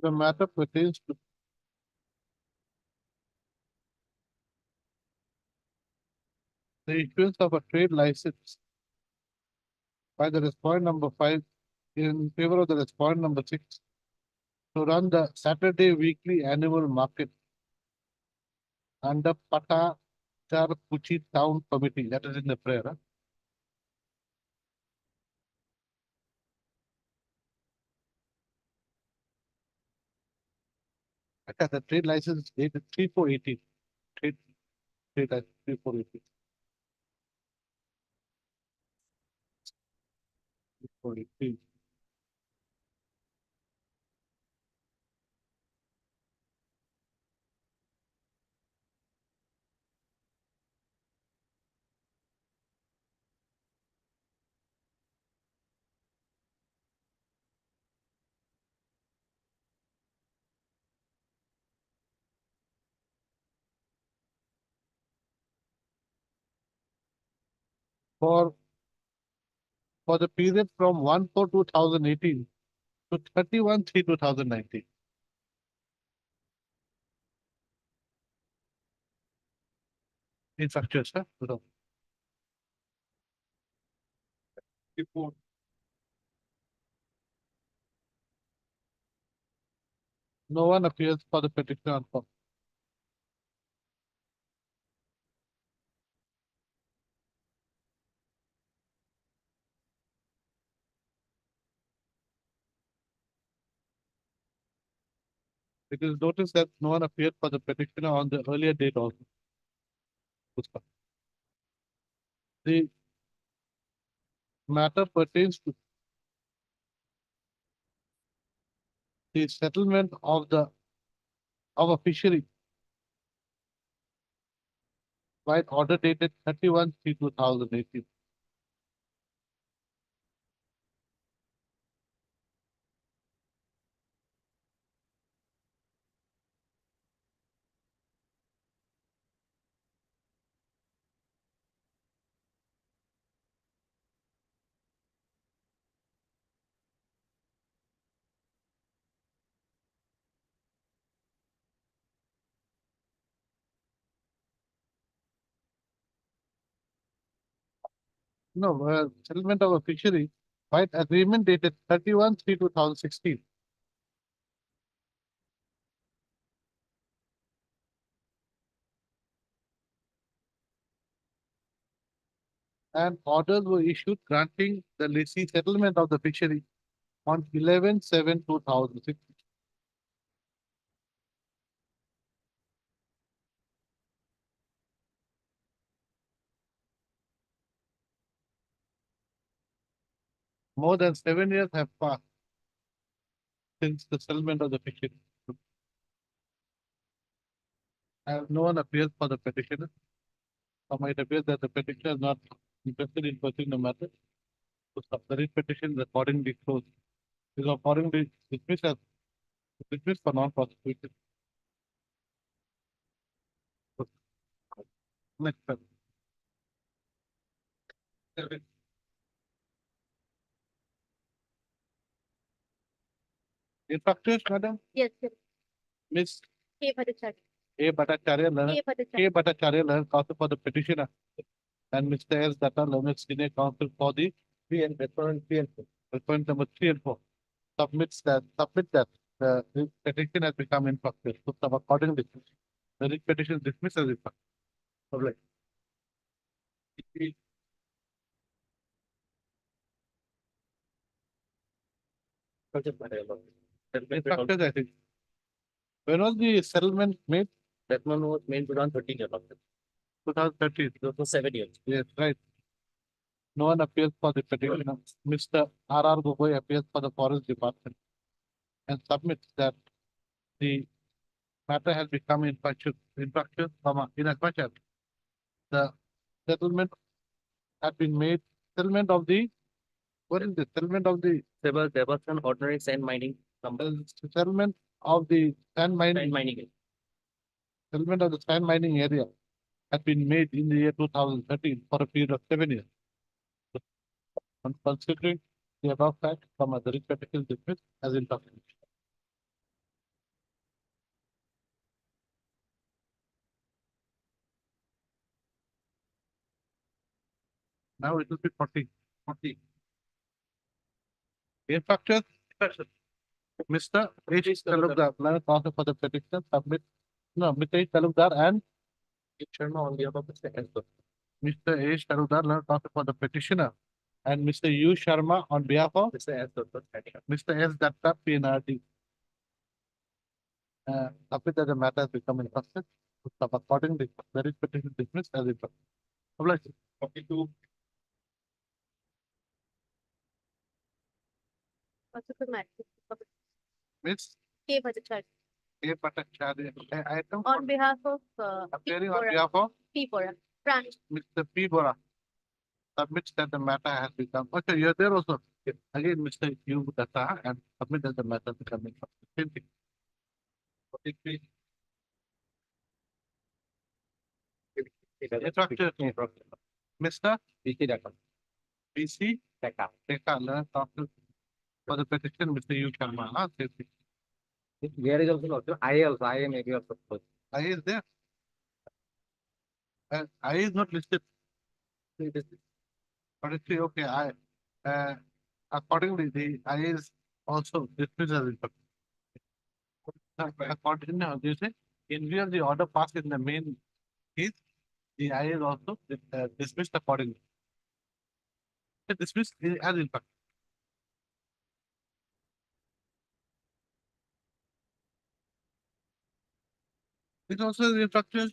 the matter pertains to the issuance of a trade license by the respondent number 5 in favor of the respondent number 6 to run the Saturday weekly annual market under Puchi Town Committee. That is in the prayer. Huh? The trade license dated 3/4/18. Trade license 3/4/18. 3/4/18. for the period from 1/4/2018 to 31/3/2019. Infrastructure, sir. No. Before. No one appears for the petition on form. It is noticed that no one appeared for the petitioner on the earlier date also. Puspa. The matter pertains to the settlement of a fishery by order dated 31/3/2018. No, settlement of a fishery by agreement dated 31/3/2016. And orders were issued granting the lessee settlement of the fishery on 11/7/2006. More than 7 years have passed since the settlement of the fishery. No one appears for the petitioner. Or might appear that the petitioner is not interested in pursuing the matter. So the writ petition is accordingly closed. Is accordingly dismissed for non-prosecution. Next step. Infractors, madam, Yes, yes. Miss K Bhattacharya. A. Bhattacharya, learned K Bhattacharya. K. Bhattacharya, learned counsel for the petitioner, and Mr. S. Datta, learned senior counsel for the respondent 3 and 4. Respondent number 3 and 4. Submit that the petition has become infractuous. So accordingly, the writ petition is dismissed as infractuous. Public. Infractuous, I think. When was the settlement made? That one was made 2013, Your Lordship. 2013. That was 7 years. Yes, right. No one appears for the petitioner. Mr. R.R. Gogoi appears for the Forest Department and submits that the matter has become infractuous, in as much as the settlement had been made, settlement of the, what is the settlement of the, There was an ordinary sand mining, settlement of the sand mining, mining. settlement of the sand mining area had been made in the year 2013 for a period of 7 years. On considering the above fact, from a writ petition dismissed as infractuous. Now it will be 40. Infractuous, Mr. H. Talukdar, learned counsel for the petition, submit, no, Mr. H. Talukdar and Sharma on behalf of Mr. S. Mr. H. Talukdar, learned counsel for the petitioner, and Mr. U. Sharma on behalf of Mr. S. Mr. S. Datta, PNRD. Submit that the matter has become infractuous. Accordingly, the writ petition dismissed as infractuous. Obliged. 42. Also for matter. Miss K Bhattacharya. A. Bhattacharya, item On behalf of appearing on behalf of P Bora. Branch. Mr. P. Bora. Submits that the matter has become, okay, you're there also. Again, Mr. U. Datta, and submit that the matter has become infractuous. Same thing. 43. Infractuous. Mr. PC Dhaka. PC Dhaka. Tekala, talk for the petition, Mr. U Sharma. There is also Lordship. I am agree also. I is there. I is not listed. It is But it's okay. Accordingly, the I is also dismissed as infected. According now, you say, in view of the order passed in the main case, the I is also dismissed accordingly. Dismissed as infected. It also the infraction.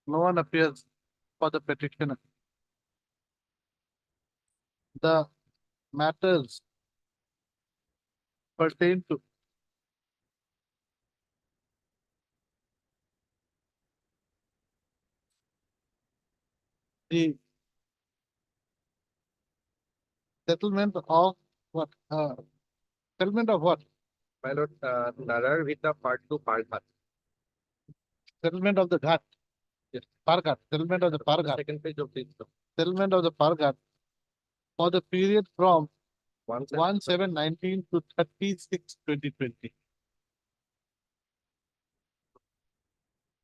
No one appears for the petitioner. The matters pertain to the settlement of what? Settlement of what? my lord, Narar with the part to part. Settlement of the Ghat. Yes, Parghat. Settlement of the Parghat. Second page of this. Settlement of the Parghat for the period from One 1/7/19 to 30/6/2020.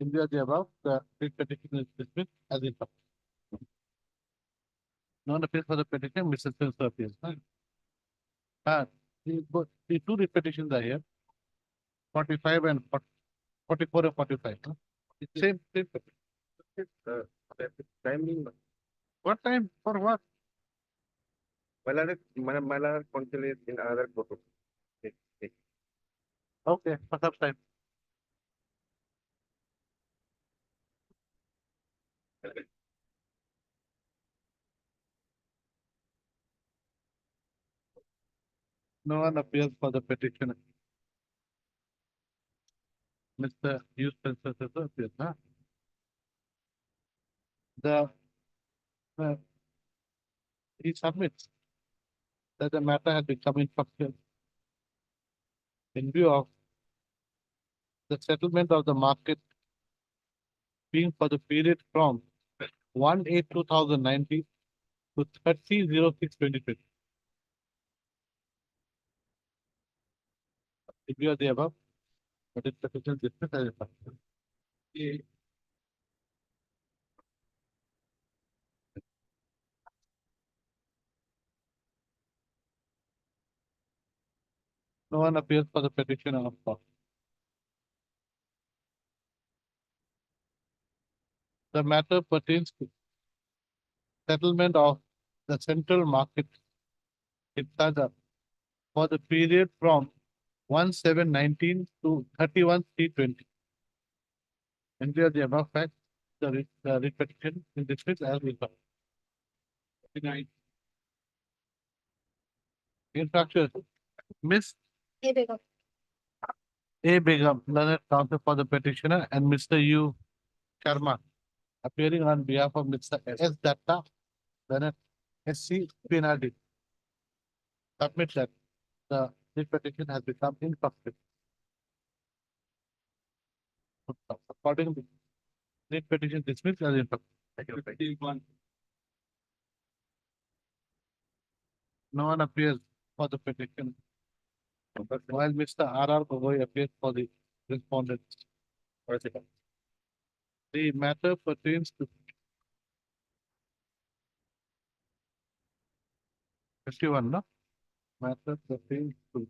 In view of the above, the writ petition is dismissed as infected. Non appeals for the petition, Mr. Spencer appeals. The two writ petitions are here. 45 and 44 and 45. Huh? Same petition. timing. What time for what? Mala council is in another photo. Okay, for some time. No one appeals for the petition. Mr. Hugh Spencer appeals, huh? He submits that the matter had become infected in view of the settlement of the market being for the period from 1/8/2019 to 30/06/2020. In view of the above, but its petition dismissed as infected. No one appears for the petition of court. The matter pertains to settlement of the central market in Tata for the period from 1/7/19 to 31/3/20. In view of the above fact, the writ petition is dismissed as infected. Infraction, Miss A. Begum, learned counsel for the petitioner, and Mr. U. Sharma, appearing on behalf of Mr. S. Datta, learned SC Pinardi, submit that this petition has become infected. Accordingly, this petition dismissed as infected. No one appears for the petition, while Mr. R. Gogoi appears for the respondent. The matter pertains to 51, no? Matter pertains to,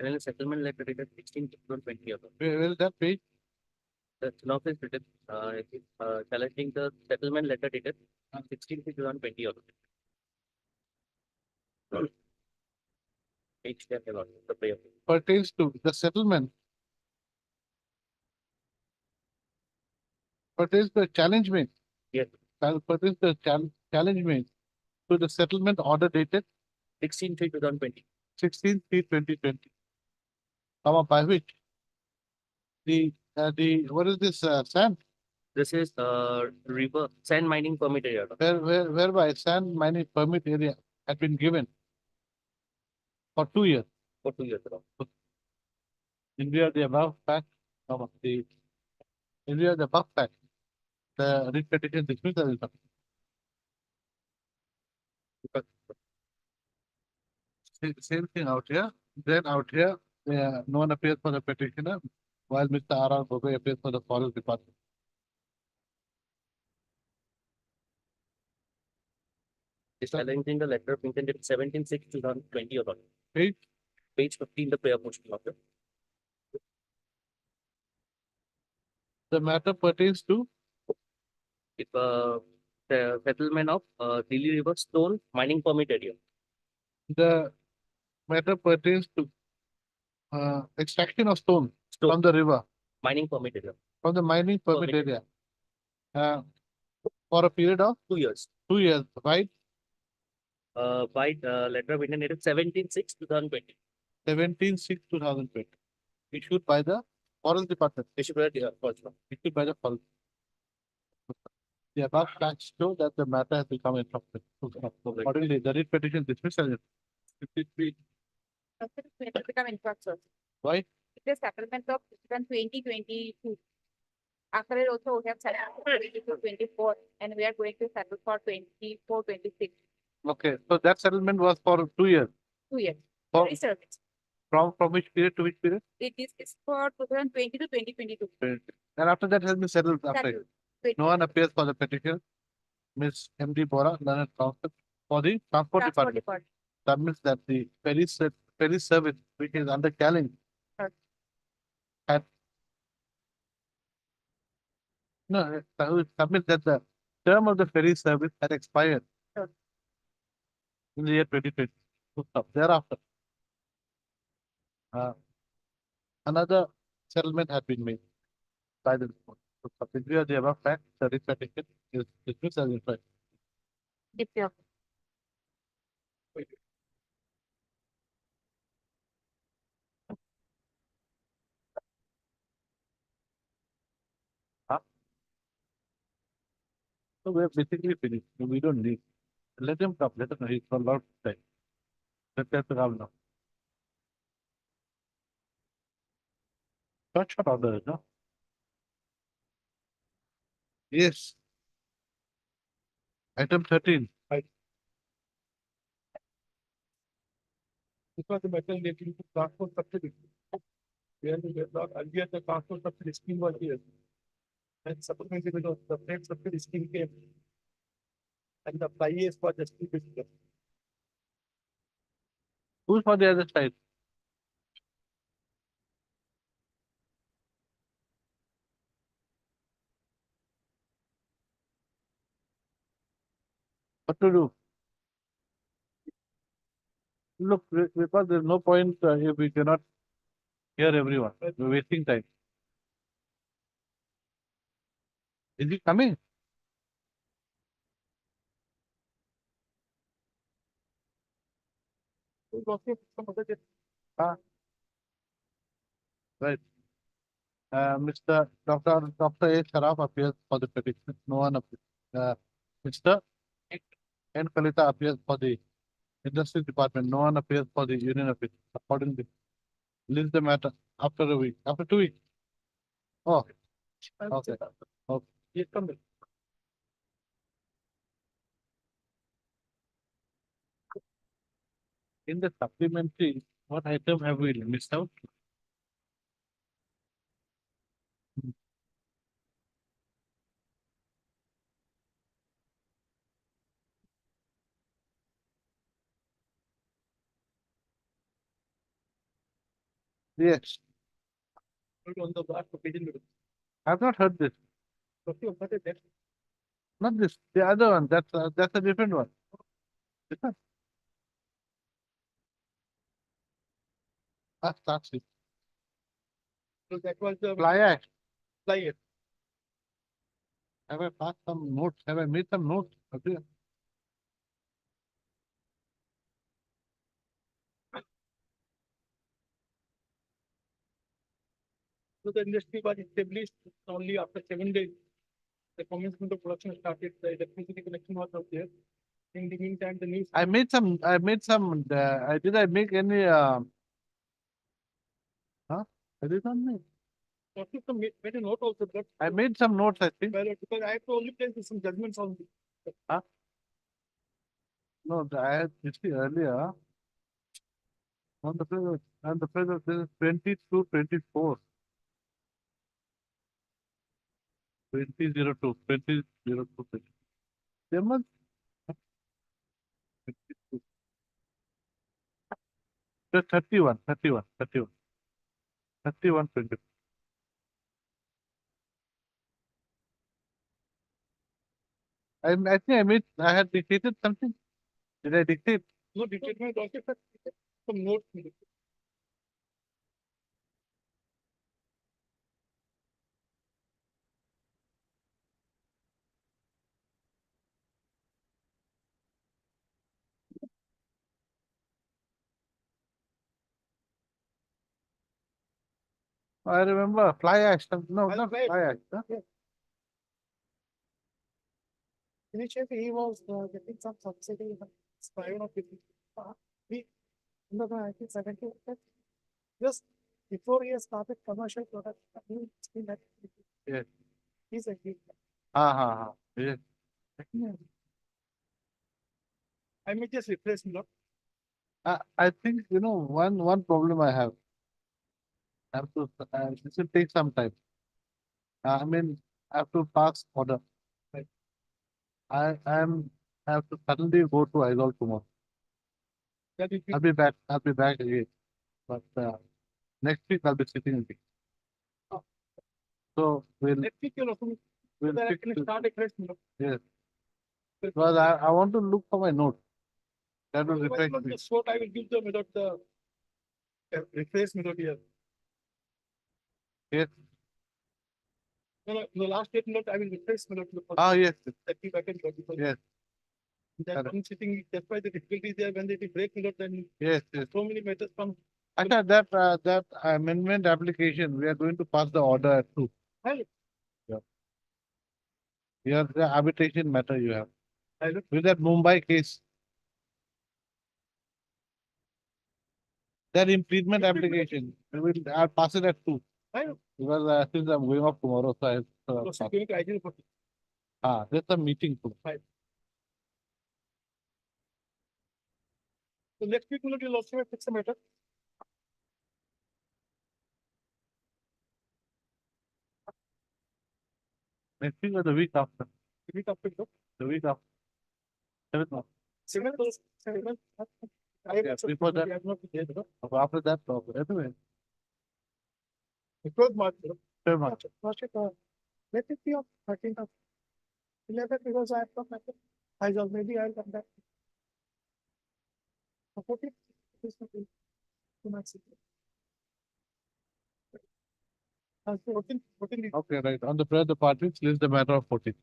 And then settlement letter dated 16/2020. where is that page? The law is written, it is, challenging the settlement letter dated 16/2020. Page 10 about the prayer. Pertains to the settlement. Pertains to the challenge made. Yes. Pertains to the challenge made to the settlement order dated 16/3/2020. 16/3/2020. By which what is this, sand? This is river sand mining permit area. Whereby sand mining permit area had been given for 2 years. For 2 years. In view of the above fact, in view of the above fact, the writ petition dismissed as insufficient. Same thing out here. Then out here, no one appears for the petitioner, while Mr. R.R. Gogoi appears for the forest department. Is challenging the letter printed dated 17/6/2020 or not. Page? Page 15, the prayer motion, Your Honor. The matter pertains to If the settlement of Dilli River Stone Mining Permit area. the matter pertains to extraction of stone Stone from the river, Mining Permit area, from the mining permit Permit. area. For a period of 2 years. 2 years, right? By letter of Indian dated 17/6/2020. 17/6/2020. Issued by the forest department, Issued by the first one. issued by the forest. The above facts show that the matter has become instructed. Accordingly, the writ petition dismissed as it. Become instructor. Why? It is settlement of 2022. After it also we have settled 22-24 and we are going to settle for 24-26, Okay, so that settlement was for 2 years. 2 years. For, Three service. from which period to which period? It is for 2020 to 2022. And after that has been settled after. Settled. No one appears for the petition. Ms. M.D. Bora, learned counsel for the transport Transport department. department. Submits that the ferry service, which is under challenge, Sure. had no, it submits that the term of the ferry service had expired. Sure. In the year 2020. So stop. Thereafter, another settlement had been made by the report. So subsidiary of the above fact, the writ petition is dismissed as incorrect. If you have So we're basically finished. We don't need. Let him come. Let him know. He's for a lot of time. Let him come now. Short order, no? Yes. Item 13. Because the matter relating to transport subsidy. Where we were not earlier the transport subsidy scheme was here. And subsequently, because the freight subsidy scheme came. And the price for the scheme is here. Who's for the other side? What to do? Look, because there's no point if we cannot hear everyone. We're wasting time. Is he coming? Who's also some other day. Right. Mr. Dr. A. Sharaf appears for the petition. No one appears. Mr. N. Kalita appears for the Industry Department. No one appears for the Union Office. Accordingly, list the matter after a week. After 2 weeks. Oh, okay. Okay. Yes, come back. In the supplementary, what item have we missed out? Yes, On the back of page. I've not heard this. Okay, but it- Not this, the other one. That's a different one. This one. That's it. So that was the Fly ash. flyer. Have I passed some notes? Have I made some notes? Okay. So the industry was established only after 7 days. The commencement of production started, the electricity connection was not there. In the meantime, the news. I made some, did I make any, huh? I did not make. Lordship, some made a note also, but I made some notes, I think. because I have to only place some judgments on the. No, I had, you see earlier. On the present, this is 22, 24. 2002, 2002. There must. 22. The 31, 31, 31. 31, 20. I think I had dictated something. Did I dictate? No, dictate my lordship, but some notes. I remember fly ash. No, Fly not ash. fly ash. Huh? Initially, he was getting some subsidy, but it's private of it. We, in the 1970, just before he has started commercial product, he still had. Yes. He's a geek. Yes. I may just replace him. I think, one problem I have. This will take some time. I mean, I have to pass order. Right. I have to suddenly go to Aizawl tomorrow. That is, I'll be back again. But next week I'll be sitting in. So next week, we'll then I fix can it. start a fresh. Yes. Because I want to look for my notes. That will refresh me. The quote I will give them without the replace method here. Yes. No, the last statement I will replace method. Yes. That if I can go because Yes. that Correct. one sitting, that's why the difficulty is there when they break method, then Yes. so many methods come. Actually, that amendment application, we are going to pass the order at 2. Right. Yeah. Here, the arbitration matter you have. I look, With that Mumbai case. That improvement application, I'll pass it at 2. I know. Because since I'm going off tomorrow, so I have to So going to ideal for there's a meeting too. the next week will also fix the matter. Next week or the week after? The week after, The week after. 7th of. 7th. Yeah, before that. I have not been there, After that, anyway. It was March. Very much. Let it be on 13th of 11th because I have not met I will maybe I'll come back. 14th is to my city. 14th. Okay, right. On the prayer, the parties list the matter of 14.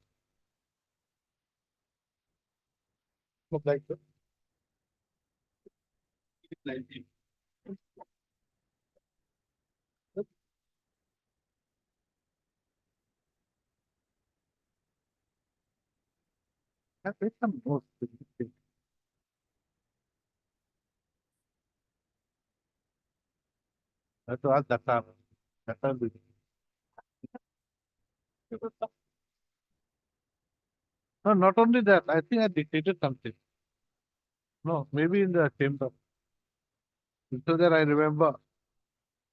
Look like that. I've made some notes. I have to ask Dakar. Dakar will be. No, not only that, I think I dictated something. No, maybe in the chamber. So that I remember.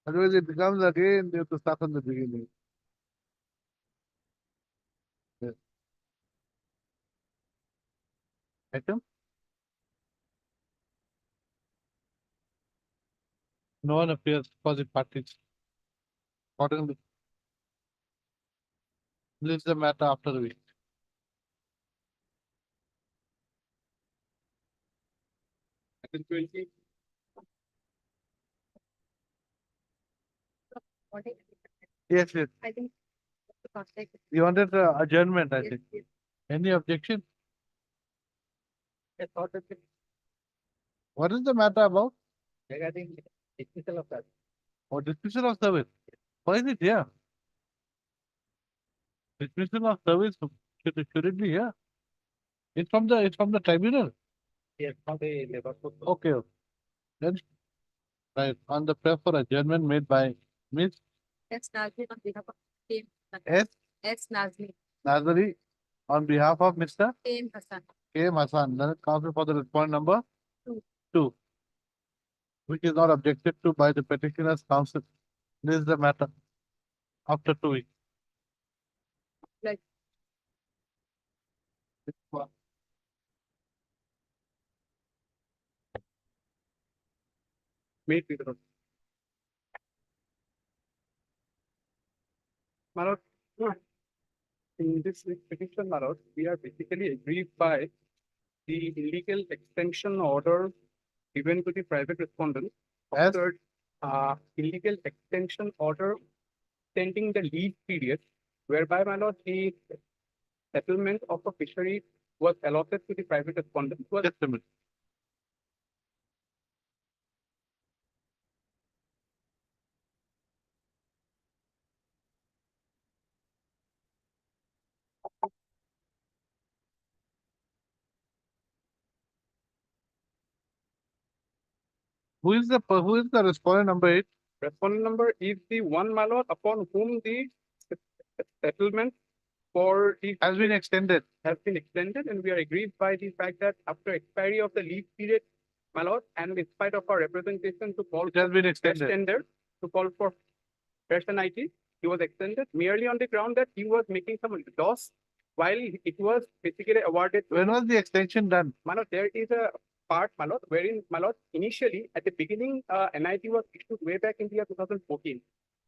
Otherwise, it becomes again, you have to start from the beginning. Yes. Item? No one appears for the parties. Accordingly, list the matter after the week. I think 20. Yes, yes. I think the contact. You wanted adjournment, I think. Yes. Any objection? I thought that What is the matter about? regarding technical of that. Or dismissal of service? Why is it here? Dismissal of service, should it be here? It's from the tribunal. Yes, not a labor code. Okay. Then, right, on the prayer for adjournment made by Ms. S. Nazmi on behalf of K. S. S. Nazmi, Nazari on behalf of Mr. K. M. Hassan. K. Masan. Then it comes for the respondent number Two. 2, which is not objected to by the petitioner's counsel. This is the matter after 2 weeks. Like- May it be the My lord, in this petition, my lord, we are basically aggrieved by the illegal extension order given to the private respondent. As- Third, illegal extension order extending the leave period, whereby, my lord, the settlement of a fishery was allotted to the private respondent was Just a minute. Who is the respondent number 8? respondent number is the one, my lord, upon whom the settlement for the Has been extended. has been extended, and we are aggrieved by the fact that after expiry of the leave period, my lord, and in spite of our representation to call It has been fresh extended. tender, to call for fresh NIT, he was extended merely on the ground that he was making some loss while it was basically awarded. When was the extension done? My lord, there is a part, my lord, wherein, my lord, initially at the beginning, NIT was issued way back in the year 2014.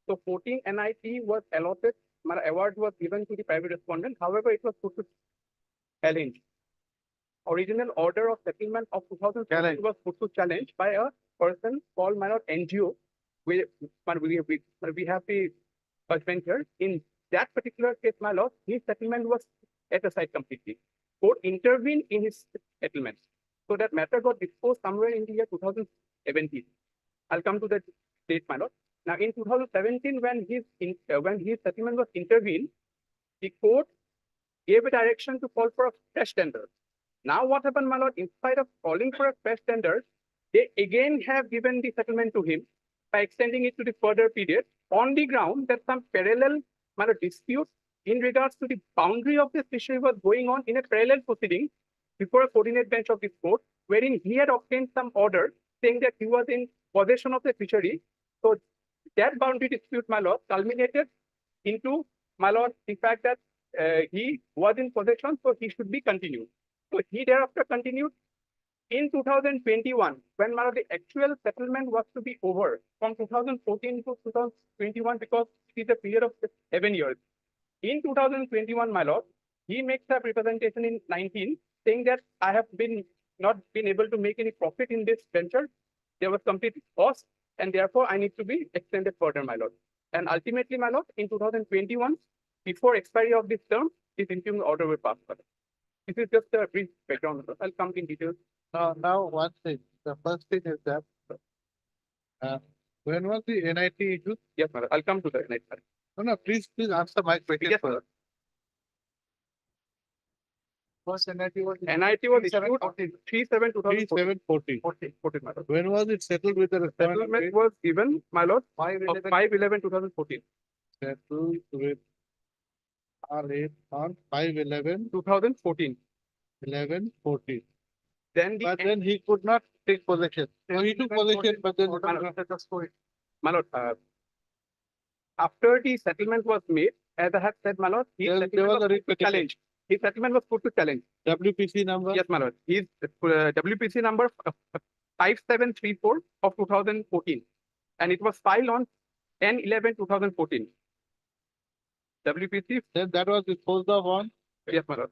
So 14 NIT was allotted, my award was given to the private respondent. However, it was put to challenge. Original order of settlement of 2014 Challenge. was put to challenge by a person called, my lord, NGO. We have the judgment here. In that particular case, my lord, his settlement was set aside completely. Court intervened in his settlement. So that matter got disposed somewhere in the year 2017. I'll come to that date, my lord. Now, in 2017, when his settlement was intervened, the court gave a direction to call for a fresh tender. Now, what happened, my lord? In spite of calling for a fresh tender, they again have given the settlement to him by extending it to the further period on the ground that some parallel, my lord, dispute in regards to the boundary of this fishery was going on in a parallel proceeding before a coordinate bench of this court, wherein he had obtained some order saying that he was in possession of the fishery. So that boundary dispute, my lord, culminated into, my lord, the fact that he was in possession, so he should be continued. So he thereafter continued in 2021, when, my lord, the actual settlement was to be over from 2014 to 2021, because it is a period of 7 years. In 2021, my lord, he makes a representation in 19 saying that I have not been able to make any profit in this venture. There was complete loss, and therefore I need to be extended further, my lord. And ultimately, my lord, in 2021, before expiry of this term, this interim order will pass. This is just a brief background. I'll come in details. Now one thing. The first thing is that when was the NIT issued? Yes, my lord. I'll come to the next. No, please answer my question Yes, first. First NIT was NIT was issued 3714. 3/7/2014. My lord. When was it settled with the respondent? Settlement was given, my lord, of 5/11 5/11/2014. settled with R8 on 5/11/11/14. 2014. Then But the then he could not take possession. So he took possession, but then. my lord, after the settlement was made, as I have said, my lord, his There settlement was a was writ put to petition. challenge. His settlement was put to challenge. WPC number? Yes, my lord. His WPC number 5734 of 2014, and it was filed on 10/11/2014. WPC, Then that was disposed of on? yes, my lord.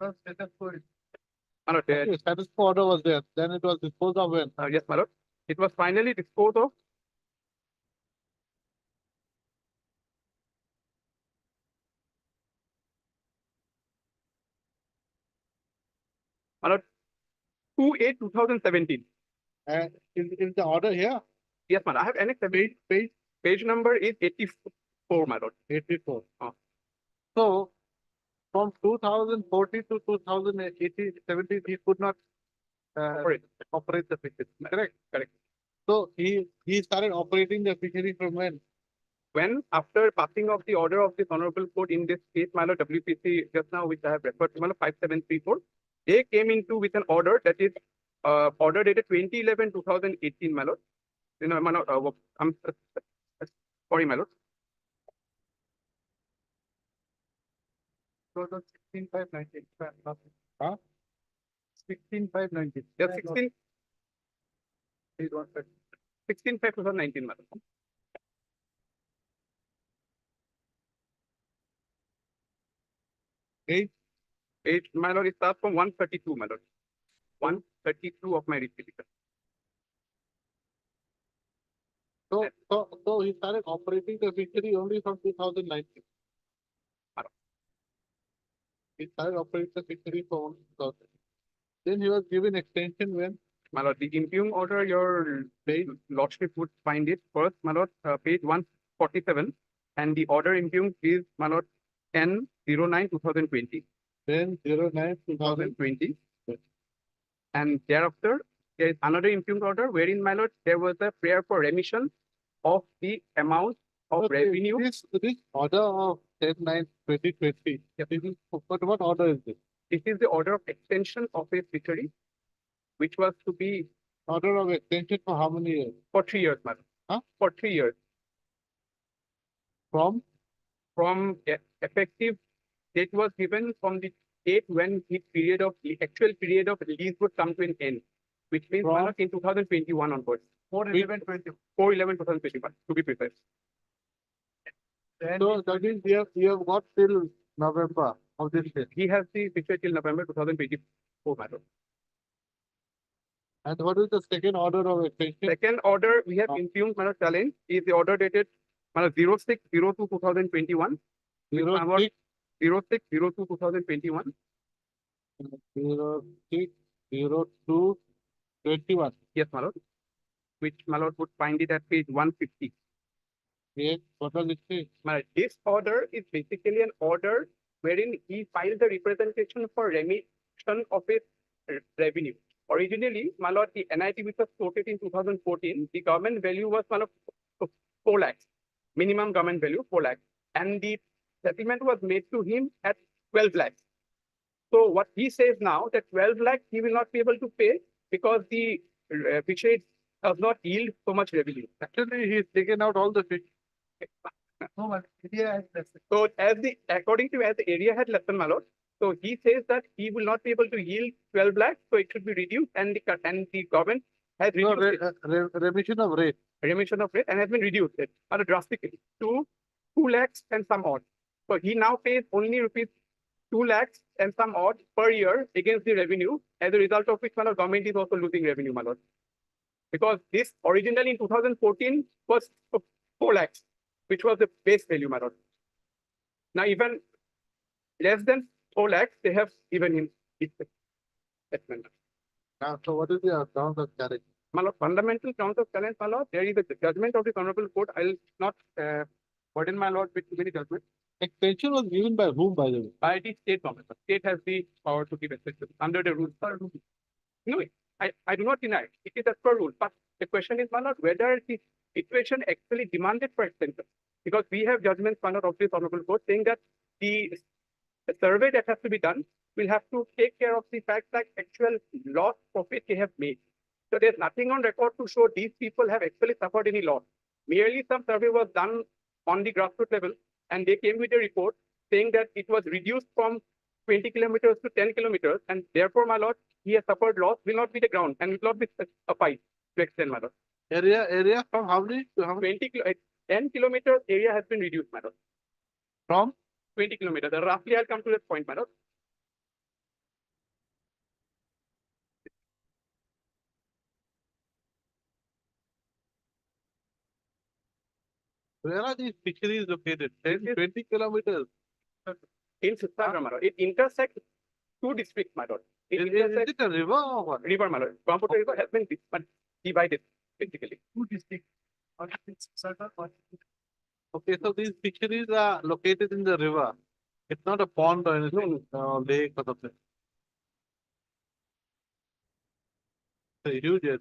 My lord, Okay, status quo order was there. Then it was disposed of when? yes, my lord. It was finally disposed of my lord, 2/8/2017. And is the order here? Yes, my lord. I have annexed the page number is 84, my lord. 84. Oh. So from 2014 to 2017, he could not operate the fishery. Correct? Correct. So he started operating the fishery from when? when after passing of the order of this honorable court in this case, my lord WPC just now, which I have referred to, my lord 5734, they came into with an order that is order dated 2011-2018, my lord. You know, my lord, I'm sorry, my lord. So the 16,590. Huh? 16,590. Yeah, 16/5/2019, my lord. Eight. My lord, it starts from 132, my lord. 132 of my receipt. So he started operating the fishery only from 2019. He started operating the fishery from 2000. Then he was given extension when My lord, the impugned order, your lordship would find it first, my lord, page 147, and the order impugned is, my lord, 10/09/2020. 10/09/2000. 2020. And thereafter, there is another impugned order wherein, my lord, there was a prayer for remission of the amount of Okay, revenue. This order of 10/9/2020. But what order is this? This is the order of extension of a fishery, which was to be Order of extension for how many years? for 3 years, madam. Huh? For 3 years. From Effective date was given from the date when the actual period of lease would come to an end, which means, my From? lord, in 2021 onwards. 4/11/2021, to be precise. So that means you have got till November of this year. He has the fishery till November 2024, madam. And what is the second order of extension? Second order we have Oh. impugned, my lord, challenge is the order dated, my lord, 06/02/2021. 06 06/02/2021. 06/02/21. Yes, my lord. Which, my lord, would find it at page 150. Yes, what does it say? This order is basically an order wherein he filed the representation for remission of his revenue. Originally, my lord, the NIT which was quoted in 2014, the government value was, my lord, 4 lakhs. Minimum government value 4 lakhs. And the settlement was made to him at 12 lakhs. So what he says now, that 12 lakhs he will not be able to pay because the fishery does not yield so much revenue. Actually, he's taken out all the fish. So according to as the area had lessened, my lord, so he says that he will not be able to yield 12 lakhs, so it should be reduced, and the government has No, reduced it, remission of rate. remission of rate, and has been reduced it drastically to 2 lakhs and some odd. So he now pays only rupees 2 lakhs and some odd per year against the revenue, as a result of which, my lord, government is also losing revenue, my lord. Because this originally in 2014 was 4 lakhs, which was the base value, my lord. Now even less than 4 lakhs, they have given him this assessment. Now, so what is the grounds of challenge? My lord, fundamental grounds of challenge, my lord, there is a judgment of the honorable court. I'll not burden my lord with too many judgments. Extension was given by whom, by the way? By the state government. State has the power to give extension under the rules. No, I do not deny it. It is as per rule. But the question is, my lord, whether the situation actually demanded for extension. Because we have judgments, my lord, of this honorable court saying that the survey that has to be done will have to take care of the fact that actual loss profit they have made. So there's nothing on record to show these people have actually suffered any loss. Merely some survey was done on the grassroots level, and they came with a report saying that it was reduced from 20 kilometers to 10 kilometers, and therefore, my lord, he has suffered loss, will not be the ground, and will not be suffice to extend, my lord. Area from how many to how many? 10 kilometers area has been reduced, my lord. From? 20 kilometers. Roughly, I'll come to that point, my lord. Where are these fisheries located? This is- 20 kilometers. In Siddhartha, my lord. It intersects 2 districts, my lord. It Is intersects it a river or what? river, my lord. Brahmaputra river has been divided, basically. 2 districts. Okay, so these fisheries are located in the river. It's not a pond or anything, lake or something. It's a huge area.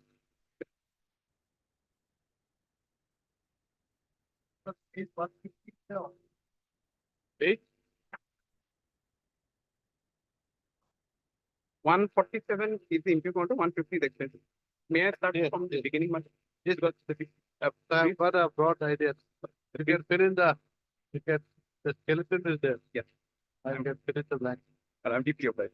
is 150. Eight. 147 is the improvement, 150 is extension. May I start Yes, from the yes. beginning? Ma'am? Yes. Because I've got a broad idea. You can fill in the skeleton is there. Yes. I can fill in the blank. I'm deeply obliged.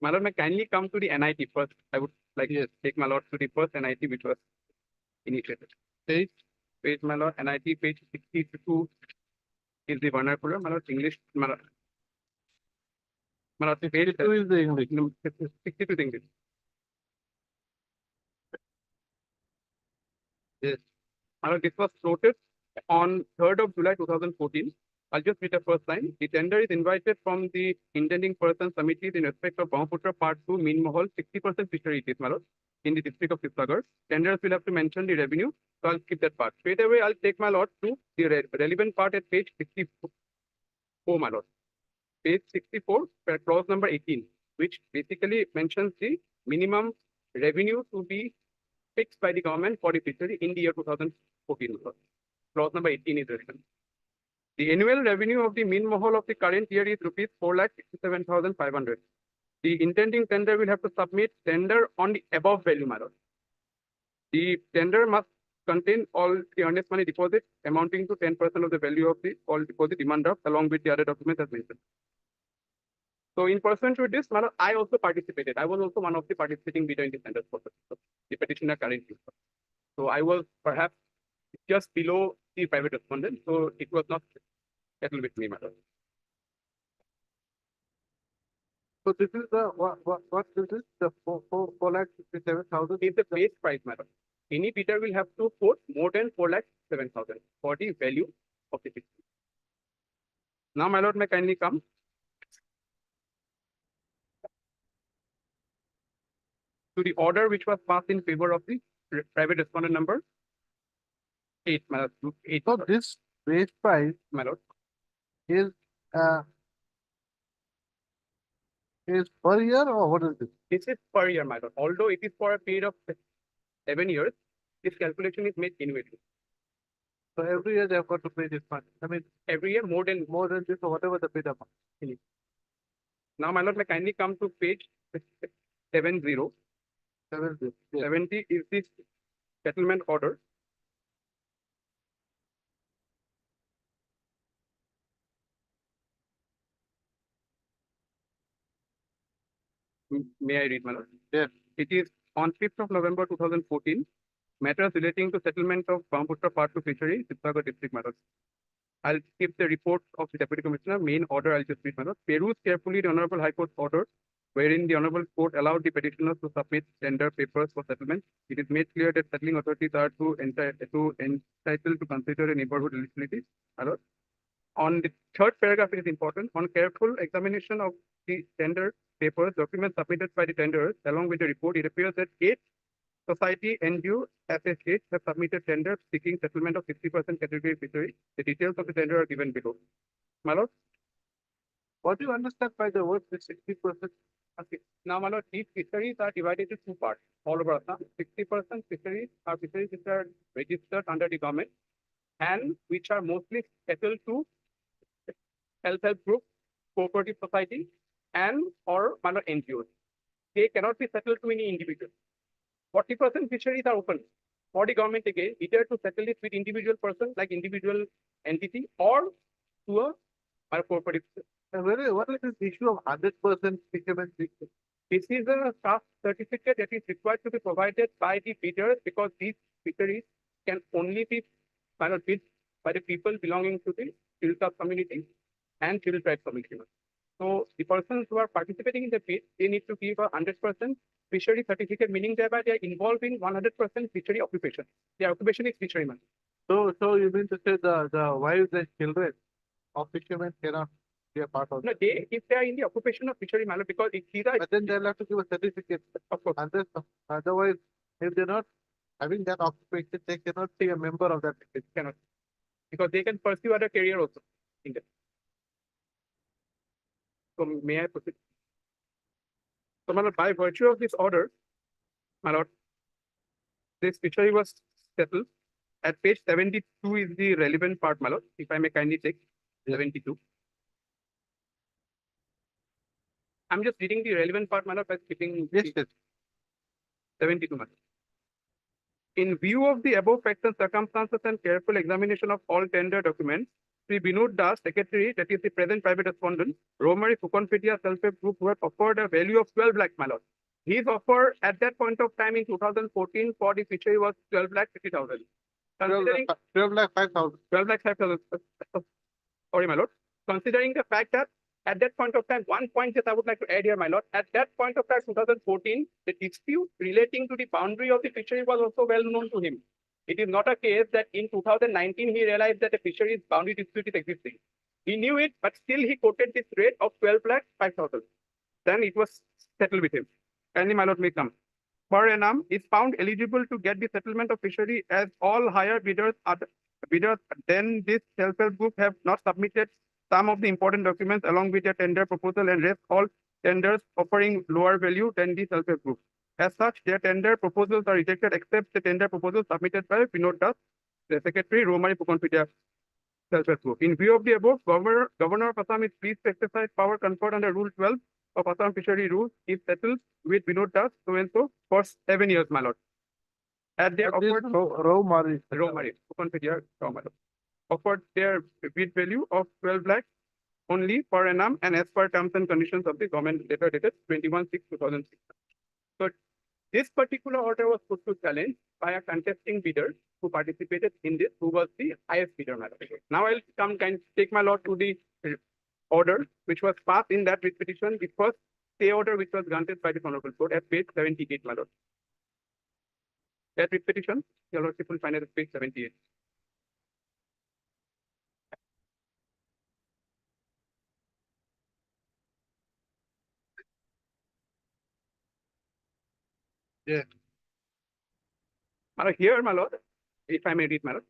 My lord, may kindly come to the NIT first. I would like to take my lord to the first NIT which was initiated. Page, my lord, NIT page 62 is the vernacular. My lord, English, my lord, page Who is the English? 62 is English. Yes. My lord, this was floated on 3rd of July 2014. I'll just read the first line. The tender is invited from the intending persons committees in respect of Brahmaputra Part 2, Mean Mahal, 60% fishery it is, my lord, in the district of Srinagar. Tenders will have to mention the revenue, so I'll skip that part. Straight away, I'll take my lord to the relevant part at page 64, my lord. Page 64, clause number 18, which basically mentions the minimum revenue to be fixed by the government for the fishery in the year 2014. Clause number 18 is written. The annual revenue of the Mean Mahal of the current year is rupees 4,67,500. The intending tender will have to submit tender on the above value, my lord. The tender must contain all the earnest money deposit amounting to 10% of the value of the all deposit demand draft along with the other documents as mentioned. So in pursuant to this, my lord, I also participated. I was also one of the participating bidder in the tender process. The petitioner currently. So I was perhaps just below the private respondent. So it was not settled with me, my lord. So this is the, what is this? The 4,67,000 Is the base price, my lord. Any bidder will have to quote more than 4,07,000 for the value of the fishery. Now, my lord, may kindly come to the order which was passed in favor of the private respondent number 8, my lord. 8, So this base price my lord. is per year or what is this? This is per year, my lord. Although it is for a period of 7 years, this calculation is made annually. So every year they have got to pay this much. I mean, Every year more than. this or whatever the bid amount. Now, my lord, may kindly come to page 70. 70. Yes. 70 is the settlement order. May I read, my lord? Yes. It is on 5th of November 2014, matters relating to settlement of Brahmaputra Part 2 fishery, Srinagar district, my lord. I'll skip the report of the Deputy Commissioner. Main order, I'll just read, my lord. Peruse carefully the Honorable High Court order, wherein the Honorable Court allowed the petitioners to submit tender papers for settlement. It is made clear that settling authorities are entitled to consider a neighborhood eligibility, my lord. On the third paragraph, it is important. On careful examination of the tender papers, documents submitted by the tenders, along with the report, it appears that 8 society NGO associates have submitted tenders seeking settlement of 60% category fishery. The details of the tender are given below. My lord, What do you understand by the word 60%? okay. Now, my lord, these fisheries are divided into 2 parts all over Assam. 60% fisheries are fisheries which are registered under the government and which are mostly settled to self-help group, cooperative society, and or NGOs. They cannot be settled to any individual. 40% fisheries are open for the government again, either to settle it with individual person, like individual entity, or to a cooperative. What is this issue of 100% fishermen? This is a caste certificate that is required to be provided by the bidders because these fisheries can only be bid by the people belonging to the Chil caste community and Chil tribe community. So the persons who are participating in the bid, they need to give a 100% fishery certificate, meaning thereby they are involved in 100% fishery occupation. Their occupation is fisherman. So you mean to say the wives and children of fishermen cannot be a part of No, it? they, if they are in the occupation of fishery manner, because these are, But then they'll have to give a certificate. of course, Otherwise, if they're not having that occupation, they cannot be a member of that. cannot, because they can pursue other career also in that. So may I proceed? So, my lord, by virtue of this order, my lord, this fishery was settled At page 72 is the relevant part, my lord. If I may kindly take 72. I'm just reading the relevant part, my lord, by skipping Yes, the yes. 72, my lord. In view of the above facts and circumstances and careful examination of all tender documents, Sri Binod Das, Secretary, that is the present private respondent, Romari Fukonpedia Self-Help Group, who had offered a value of 12 lakh, my lord. His offer at that point of time in 2014 for the fishery was 12 lakh 50,000. 12 lakh 5,000. 12 lakh 5,000. Sorry, my lord. Considering the fact that at that point of time, one point that I would like to add here, my lord, at that point of time, 2014, the dispute relating to the boundary of the fishery was also well known to him. It is not a case that in 2019, he realized that the fisheries boundary dispute is existing. He knew it, but still he quoted this rate of 12 lakh 5,000. Then it was settled with him. Kindly, my lord, may come. Per annum is found eligible to get the settlement of fishery as all higher bidders then this self-help group have not submitted some of the important documents along with their tender proposal and rest all tenders offering lower value than the self-help group. As such, their tender proposals are rejected except the tender proposal submitted by Binod Das, the Secretary, Romari Fukonpedia self-help group. In view of the above, Governor of Assam is pleased to exercise power conferred under Rule 12 of Assam Fishery Rules is settled with Binod Das so and so for 7 years, my lord. At their offered Romari. Romari, Fukonpedia, offered their bid value of 12 lakh only per annum and as per terms and conditions of the government letter dated 21/6/2006. So this particular order was put to challenge by a contesting bidder who participated in this, who was the highest bidder, my lord. Now I'll take my lord to the order which was passed in that writ petition, the first stay order which was granted by the Honorable Court at page 78, my lord. That writ petition, your lordship will find it at page 78. Yeah. My lord, here, my lord, if I may read, my lord,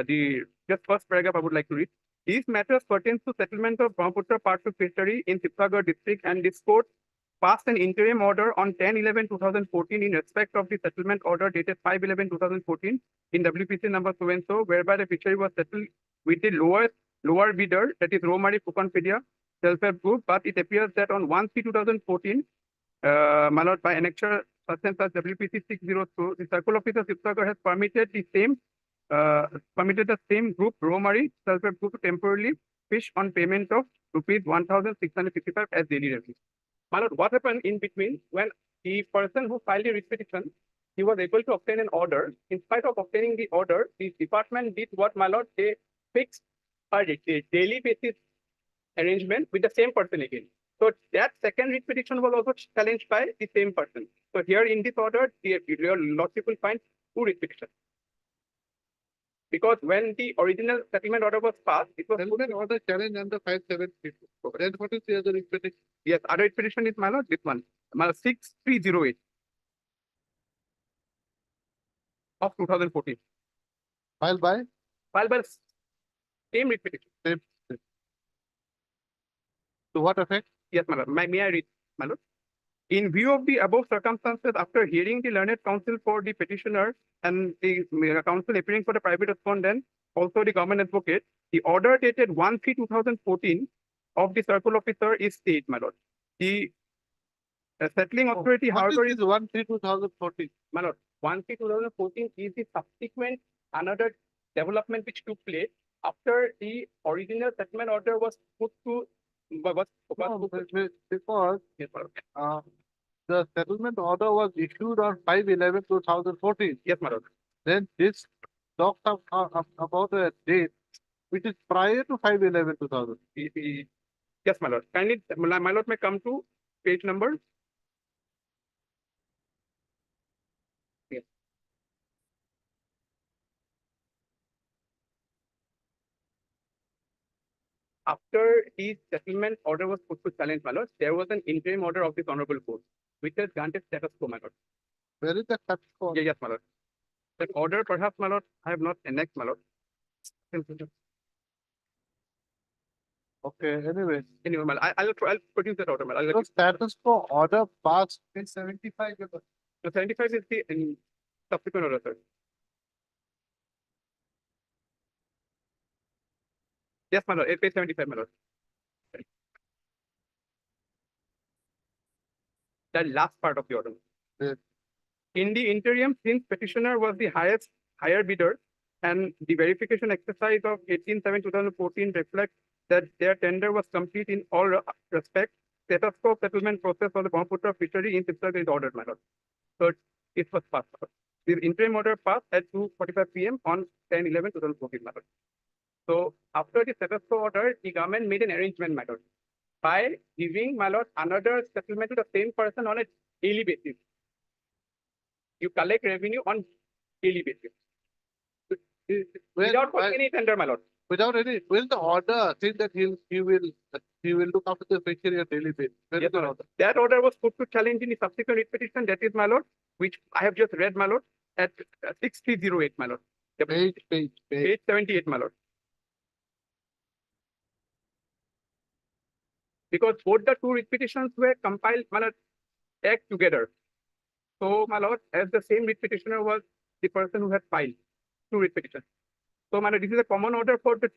the just first paragraph I would like to read. These matters pertains to settlement of Brahmaputra Partu fishery in Sibsagar district, and this court passed an interim order on 10/11/2014 in respect of the settlement order dated 5/11/2014 in WPC number so and so, whereby the fishery was settled with the lower bidder, that is Romari Fukonpedia self-help group, but it appears that on 1/3/2014, my lord, by annexure such as WPC 602, the Circle Officer Sibsagar has permitted the same group, Romari self-help group, to temporarily fish on payment of rupees 1,655 as daily revenue. My lord, what happened in between when the person who filed the writ petition, he was able to obtain an order. In spite of obtaining the order, the department did what, my lord, they fixed a daily basis arrangement with the same person again. So that second writ petition was also challenged by the same person. So here in this order, your lordship will find two writ petitions. Because when the original settlement order was passed, it was Settlement order challenge under 572. Then what is the other expectation? yes, other writ petition is, my lord, this one, my lord, 6308 of 2014. Filed by? Filed by same writ petition. Same. To what effect? Yes, my lord. May I read, my lord? In view of the above circumstances, after hearing the learned counsel for the petitioner and the counsel appearing for the private respondent, also the government advocate, the order dated 1/3/2014 of the circle officer is stayed, my lord. The settling authority, What however, is this 1/3/2014? my lord, 1/3/2014 is the subsequent another development which took place after the original settlement order was put to Because yes, my lord. the settlement order was issued on 5/11/2014. Yes, my lord. Then this talks about a date which is prior to 5/11/2000. Yes, my lord. Kindly, my lord may come to page number. Yes. After the settlement order was put to challenge, my lord, there was an interim order of this honorable court, which has granted status quo, my lord. Where is the cut for? Yes, my lord. That order, perhaps, my lord, I have not annexed, my lord. Okay, anyway. Anyway, my lord, I'll produce that order, my lord. So status quo order passed. In 75, The 75 is the subsequent order, sir. Yes, my lord, page 75, my lord. The last part of the order. Yes. In the interim, since petitioner was the higher bidder, and the verification exercise of 18/7/2014 reflects that their tender was complete in all respects, status quo settlement process for the Brahmaputra fishery in Sibsagar is ordered, my lord. So it was passed. The interim order passed at 2:45 p.m. on 10/11/2014, my lord. So after the status quo order, the government made an arrangement, my lord, by giving, my lord, another settlement to the same person on a daily basis. You collect revenue on daily basis. Without Well, any tender, my lord. without any, will the order think that he will look after the fishery on daily basis? Where Yes, is the my lord. order? That order was put to challenge in the subsequent writ petition, that is, my lord, which I have just read, my lord, at 6308, my lord. Page 78, my lord. Because both the two writ petitions were compiled, my lord, tagged together. So, my lord, as the same writ petitioner was the person who had filed two writ petitions. So, my lord, this is a common order for the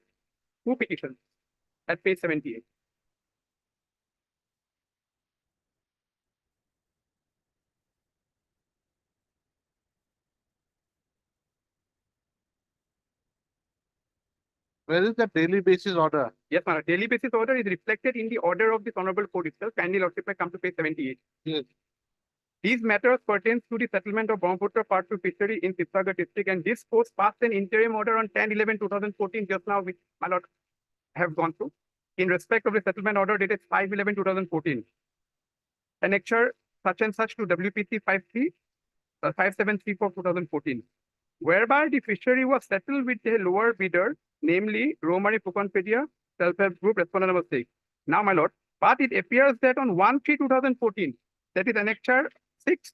two petitions at page 78. Where is the daily basis order? Yes, my lord. Daily basis order is reflected in the order of this honorable court itself. Kindly lordship may come to page 78. Yes. These matters pertains to the settlement of Brahmaputra Part 2 fishery in Sibsagar district, and this post passed an interim order on 10/11/2014 just now, which my lord have gone through, in respect of the settlement order dated 5/11/2014. Annexure such and such to WPC 5734/2014, whereby the fishery was settled with a lower bidder, namely Romari Pukonpedia Self-Help Group, respondent number 6. Now, my lord, but it appears that on 1/3/2014, that is annexure 6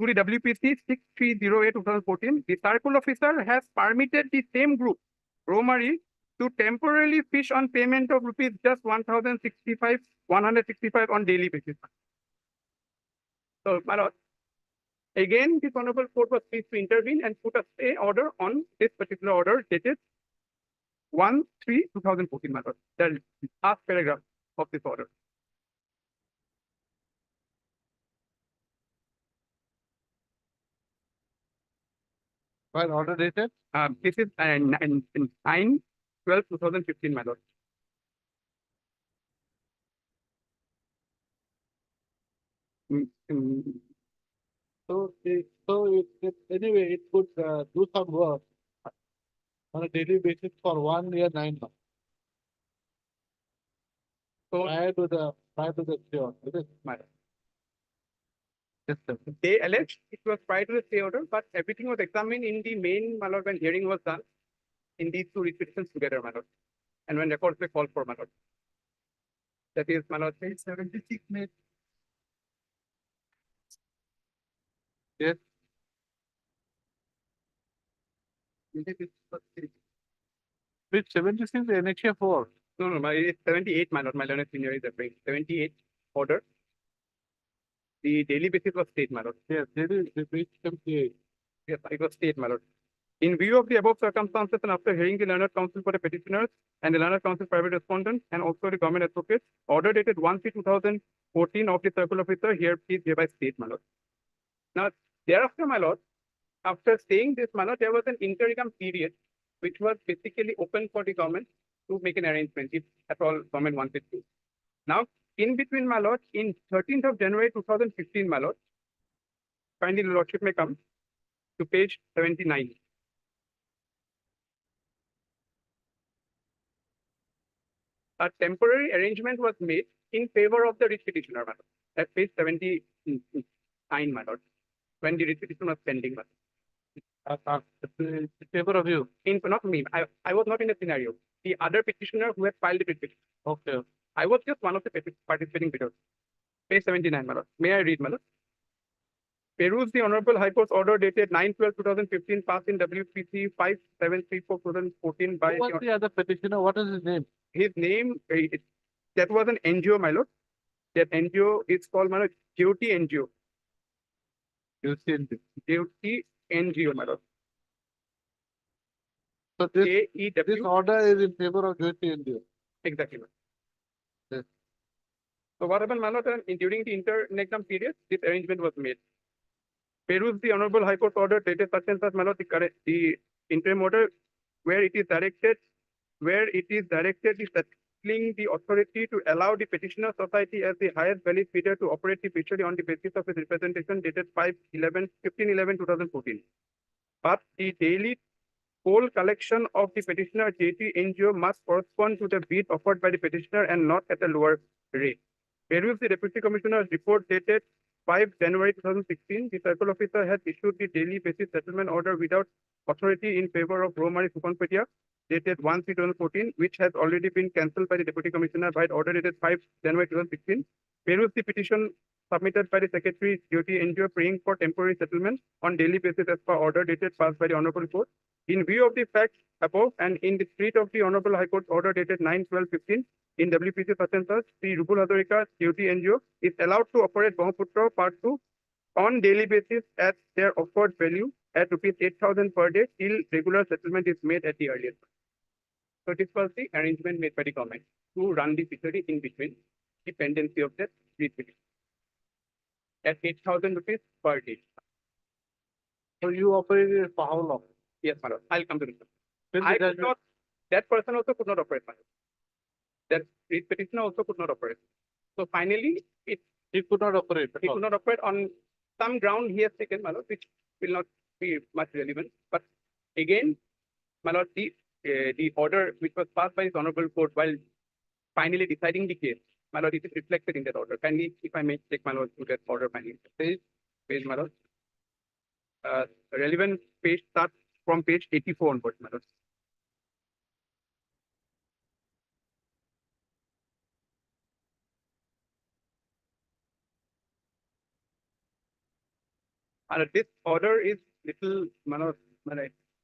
to the WPC 6308/2014, the circle officer has permitted the same group, Romari, to temporarily fish on payment of rupees just 1,065 on daily basis. So, my lord, again, this honorable court was pleased to intervene and put a stay order on this particular order dated 1/3/2014, my lord. The last paragraph of this order. Well, order dated? This is 9/12/2015, my lord. Anyway, it could do some work on a daily basis for 1 year, 9 months. So, Prior to the cure. It is. my lord, Yes, sir. they alleged it was prior to the stay order, but everything was examined in the main, my lord, when hearing was done in these two petitions together, my lord, and when records were called for, my lord. That is, my lord, page 76 made. Yes. With 76, the annexure 4. No, it's 78, my lord, my learned senior is referring. 78 order. The daily basis was state, my lord. Yes, there is the page 78. Yes, it was state, my lord. In view of the above circumstances and after hearing the learned counsel for the petitioners and the learned counsel private respondent and also the government advocate, order dated 1/3/2014 of the circle officer here please hereby state, my lord. Now, thereafter, my lord, after saying this, my lord, there was an interim period which was basically open for the government to make an arrangement if at all government wanted to. Now, in between, my lord, in 13th of January 2015, my lord, kindly the lordship may come to page 79. A temporary arrangement was made in favor of the writ petitioner, my lord, at page 79, my lord, when the writ petition was pending, my lord. In favor of you. Not me. I was not in the scenario. The other petitioner who had filed the petition. Okay. I was just one of the participating bidders. Page 79, my lord. May I read, my lord? Peruse the Honorable High Court's order dated 9/12/2015 passed in WPC 5734/2014 by Who was the other petitioner? What is his name? his name. That was an NGO, my lord. That NGO is called, my lord, Jyoti NGO. Jyoti NGO, my lord. So So this AEW. order is in favor of Jyoti NGO. Exactly. ma'am. Yes. So what happened, my lord, during the inter-exam period, this arrangement was made. Peruse the Honorable High Court order dated such and such, my lord, the interim order where it is directed is settling the authority to allow the petitioner society as the highest valid bidder to operate the fishery on the basis of its representation dated 15/11/2014. But the daily coal collection of the petitioner JT NGO must correspond to the bid offered by the petitioner and not at a lower rate. Peruse the Deputy Commissioner's report dated 5 January 2016. The circle officer has issued the daily basis settlement order without authority in favor of Romari Sukonpetia dated 1/3/2014, which has already been cancelled by the Deputy Commissioner by order dated 5 January 2016. Peruse the petition submitted by the Secretary Jyoti NGO praying for temporary settlement on daily basis as per order dated passed by the Honorable Court. In view of the facts above and in the spirit of the Honorable High Court order dated 9/12/15 in WPC such and such, the Rupal Hazarika Jyoti NGO is allowed to operate Brahmaputra Part 2 on daily basis at their offered value at rupees 8,000 per day till regular settlement is made at the earliest. So this was the arrangement made by the government to run the fishery in between the pendency of the refitting at 8,000 rupees per day. So you operated for how long? Yes, madam. I'll come to this. Till I the could judgment- not, that person also could not operate, madam. That petitioner also could not operate. So finally, He could not operate. at he all. could not operate on some ground he has taken, my lord, which will not be much relevant. But again, my lord, the order which was passed by his honorable court while finally deciding the case, my lord, it is reflected in that order. Kindly, if I may take my lord to that order finally. Page, my lord. Relevant page starts from page 84 onwards, my lord. This order is little, Manoj,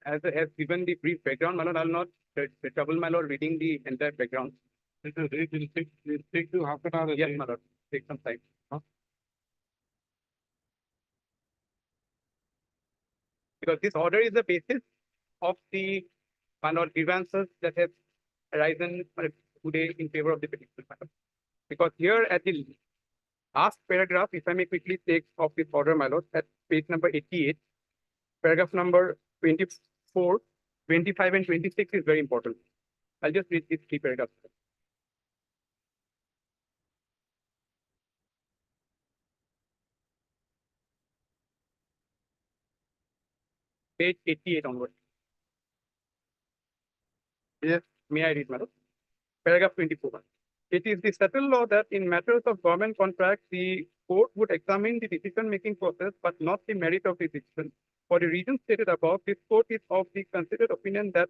as I have given the brief background, Manoj, I'll not trouble my lord reading the entire background. It will take you half an hour. Yes, my lord, take some time. Because this order is the basis of the, my lord, grievances that have arisen today in favor of the petition. Because here at the last paragraph, if I may quickly take off this order, my lord, at page number 88, paragraph number 24, 25, and 26 is very important. I'll just read these three paragraphs. Page 88 onward. Yes. May I read, madam? Paragraph 24. It is the settled law that in matters of government contracts, the court would examine the decision-making process, but not the merit of the decision. For the reasons stated above, this court is of the considered opinion that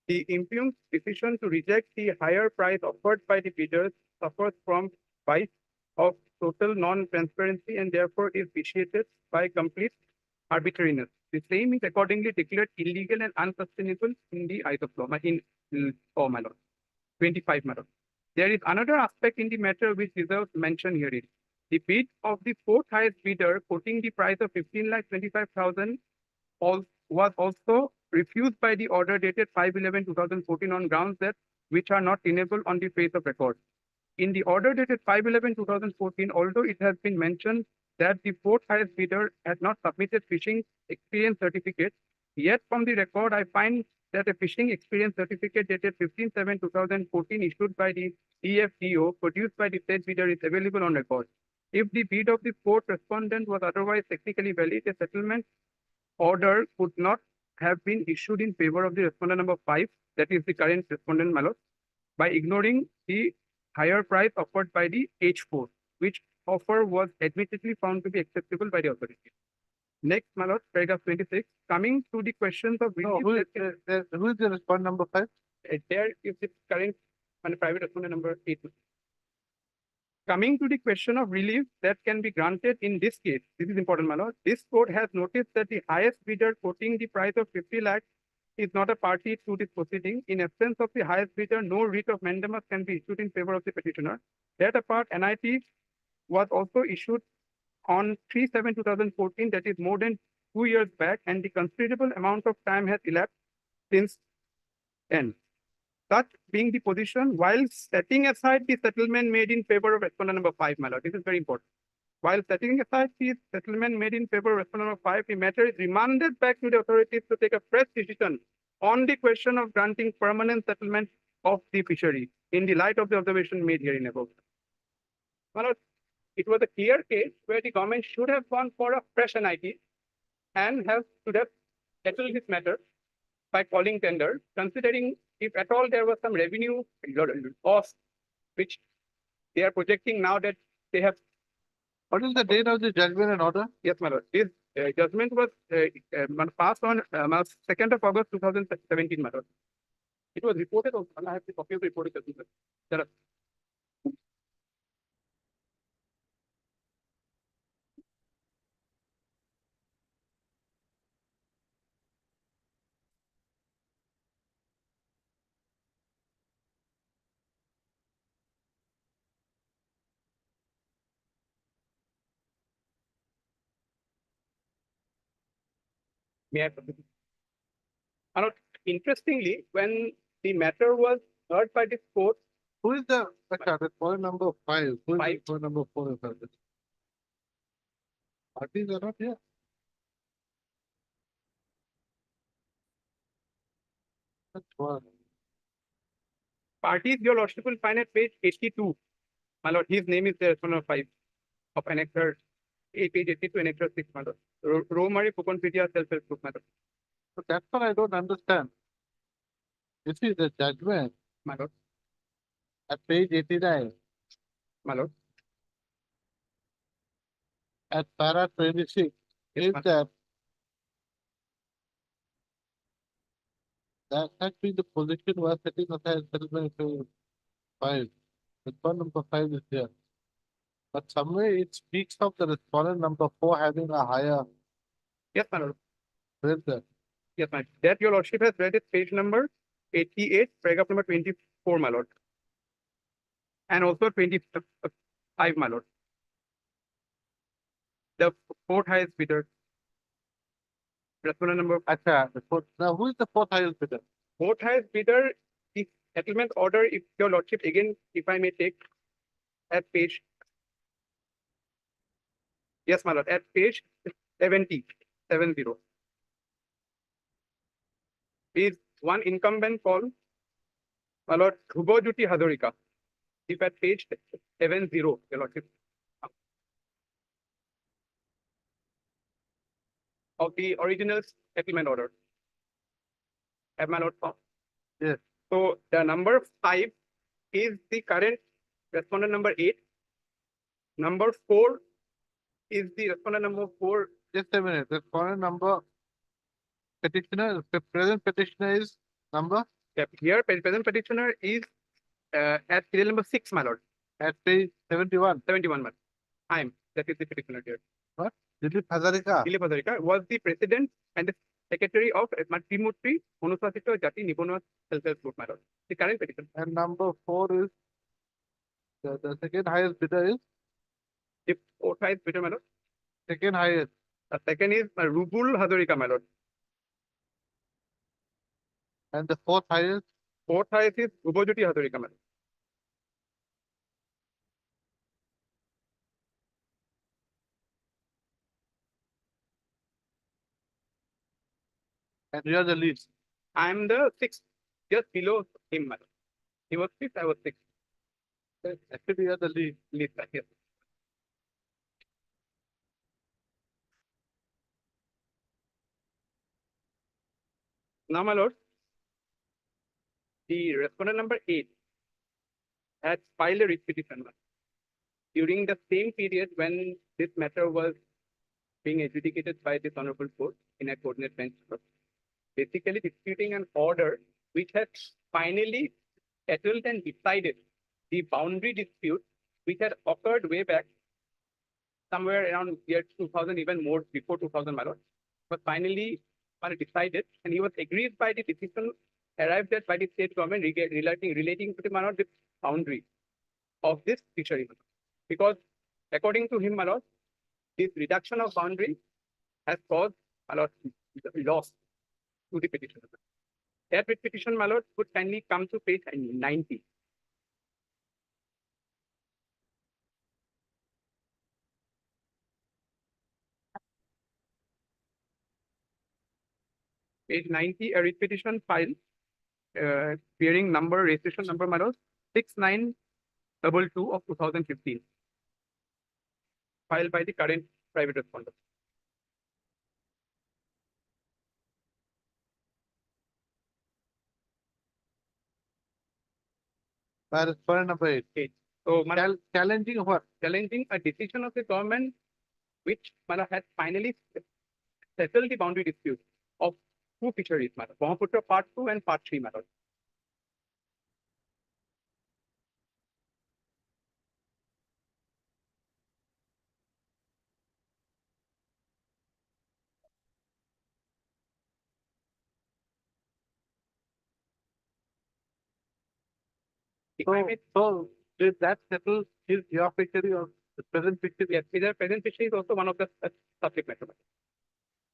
the impugned decision to reject the higher price offered by the bidders suffers from vice of total non-transparency and therefore is vitiated by complete arbitrariness. The same is accordingly declared illegal and unsustainable in the eyes of law, in law, my lord. 25, madam. There is another aspect in the matter which deserves mention herein. The bid of the fourth highest bidder quoting the price of 15,25,000 was also refused by the order dated 5/11/2014 on grounds that which are not tenable on the face of record. In the order dated 5/11/2014, although it has been mentioned that the fourth highest bidder has not submitted fishing experience certificate, yet from the record I find that a fishing experience certificate dated 15/7/2014 issued by the EFDO produced by the said bidder is available on record. If the bid of the fourth respondent was otherwise technically valid, a settlement order could not have been issued in favor of the respondent number 5, that is the current respondent, my lord, by ignoring the higher price offered by the H4, which offer was admittedly found to be acceptable by the authority. Next, my lord, paragraph 26, coming to the questions of No, who is the respondent number 5? there is the current and private respondent number 8. Coming to the question of relief that can be granted in this case, this is important, my lord. This court has noticed that the highest bidder quoting the price of 50 lakhs is not a party to this proceeding. In absence of the highest bidder, no writ of mandamus can be issued in favor of the petitioner. That apart, NIT was also issued on 3/7/2014, that is more than 2 years back, and the considerable amount of time has elapsed since N. Such being the position, while setting aside the settlement made in favor of respondent number 5, my lord, this is very important. While setting aside the settlement made in favor of respondent number 5, the matter is remanded back to the authorities to take a fresh decision on the question of granting permanent settlement of the fishery in the light of the observation made here in above. My lord, it was a clear case where the government should have gone for a fresh NIT and should have settled this matter by calling tender, considering if at all there was some revenue loss, which they are projecting now that they have. What is the date of the judgment and order? Yes, my lord. This judgment was passed on 2nd of August 2017, my lord. It was reported also, and I have the copy of the reported judgment. There are. May I proceed? My lord, interestingly, when the matter was heard by this court, Who is the, point number 5? Who is the 5. point number 4 of that? Parties are not here. That's one. parties, your lordship will find at page 82. My lord, his name is there, number 5 of annexure, page 82, annexure 6, my lord. Romari Pukonpedia self-help group, my lord. So that's what I don't understand. This is the judgment My lord, at page 89 my lord. at para 26. Yes, Is ma'am. that actually the position was setting aside settlement to 5. Respondent number 5 is here. But somewhere it speaks of the respondent number 4 having a higher. Yes, my lord. Where is that? Yes, my lord. That your lordship has read it, page number 88, paragraph number 24, my lord. And also 25, my lord. The fourth highest bidder. Respondent number Acha, the fourth. Now, who is the 4th highest bidder? fourth highest bidder, the settlement order, if your lordship, again, if I may take at page. Yes, my lord, at page 70. Is one incumbent called, my lord, Dhrubojuti Hazarika. If at page 70, your lordship. Of the original settlement order. Have my lord found? Yes. So the number 5 is the current respondent number 8. Number 4 is the respondent number 4. Just a minute. The respondent number petitioner, the present petitioner is number Here, present petitioner is at serial number 6, my lord. at page 71. 71, my lord. That is the petitioner here. Dilip Hazarika. Dilip Hazarika was the president and the secretary of Trimurti Anuswasita Jati Nibunwa Self-Help Group, my lord. The current petition. And number 4 is the second highest bidder is The fourth highest bidder, my lord. second highest. The second is Rubul Hazarika, my lord. And the 4th highest. Fourth highest is Dhrubojuti Hazarika, my lord. And you are the least. I am the 6th, just below him, my lord. He was 5th, I was 6th. Actually, you are the least. Least, yes. Now, my lord, the respondent number 8 had filed a writ petition during the same period when this matter was being adjudicated by this honorable court in a coordinate bench. Basically disputing an order which had finally settled and decided the boundary dispute which had occurred way back somewhere around year 2000, even more before 2000, my lord, was finally decided, and he was aggrieved by the decision arrived at by the state government relating to the, my lord, the boundary of this fishery. Because according to him, my lord, this reduction of boundary has caused, my lord, loss to the petitioner. that writ petition, my lord, would kindly come to page 90. Page 90, a writ petition file, bearing number, registration number, my lord, 6922 of 2015. Filed by the current private respondent. By respondent number 8. So, my lord, Challenging what? challenging a decision of the government which my lord, has finally settled the boundary dispute of two fisheries, my lord, Brahmaputra Part 2 and Part 3, my lord. If I may, So did that settle your fishery or the present fishery? yes, the present fishery is also one of the subject matter.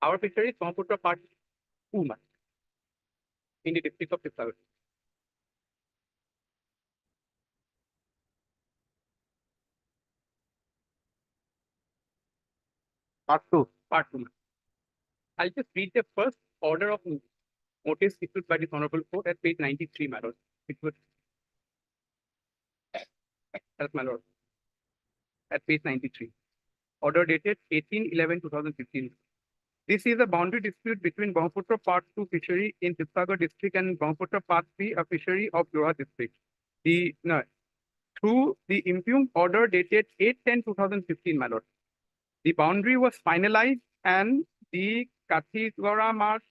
Our fishery is Brahmaputra Part 2, my lord, in the district of Srinagar. Part 2. Part 2. I'll just read the first order of notice issued by this honorable court at page 93, my lord. It was, that's my lord, at page 93. Order dated 18/11/2015. This is a boundary dispute between Brahmaputra Part 2 fishery in Srinagar district and Brahmaputra Part 3, a fishery of Jorhat district. Through the impugned order dated 8/10/2015, my lord, the boundary was finalized and the Kathigara Marsh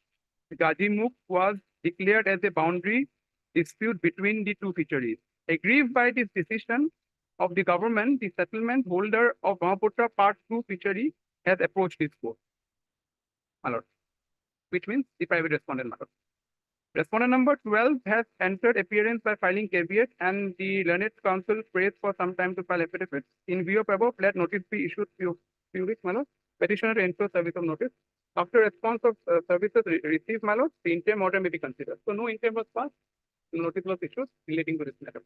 Gajimukh was declared as a boundary dispute between the two fisheries. Aggrieved by this decision of the government, the settlement holder of Brahmaputra Part 2 fishery has approached this court, my lord, which means the private respondent, my lord. Respondent number 12 has entered appearance by filing caveat, and the learned counsel prays for some time to file affidavit. In view of above, let notice be issued few weeks, my lord. Petitioner to ensure service of notice. After response of services received, my lord, the interim order may be considered. So no interim was passed, notice was issued relating to this matter.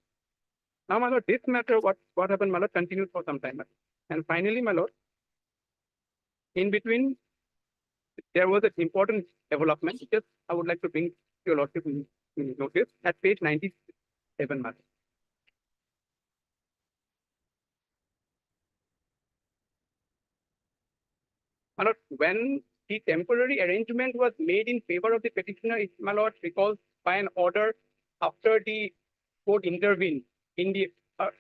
Now, my lord, this matter, what happened, my lord, continued for some time. And finally, my lord, in between, there was an important development. Just I would like to bring your lordship in notice at page 97, my lord. My lord, when the temporary arrangement was made in favor of the petitioner, it, my lord, recalls by an order after the court intervened in the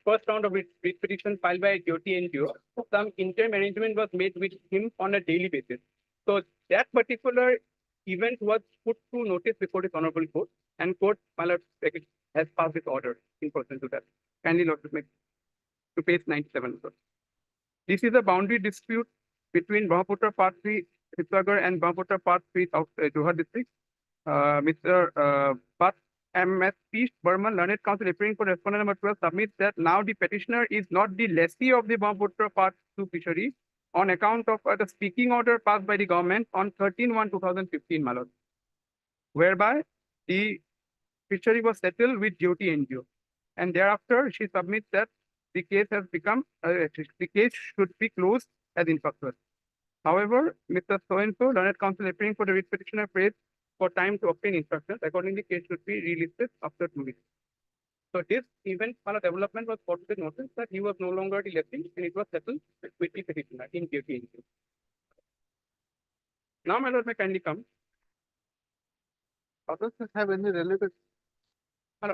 first round of writ petition filed by Jyoti NGO, some interim arrangement was made with him on a daily basis. So that particular event was put to notice before this honorable court, and court, my lord, has passed this order in person to that. Kindly note to page 97. Sir. This is a boundary dispute between Brahmaputra Part 3 Srinagar and Brahmaputra Part 3 of Jorhat district. Mr. Pat M.S.P. Burman, learned counsel appearing for respondent number 12, submits that now the petitioner is not the lessee of the Brahmaputra Part 2 fishery on account of the speaking order passed by the government on 13/1/2015, my lord, whereby the fishery was settled with Jyoti NGO. And thereafter, she submits that the case has become, the case should be closed as infructuous. However, Mr. So-and-so, learned counsel appearing for the writ petitioner, prays for time to obtain instructions. Accordingly, case should be relisted after 2 weeks. So this event, development was brought to the notice that he was no longer the lessee, and it was settled with the petitioner in Jyoti NGO. Now, my lord, may kindly come. How does this have any relevance?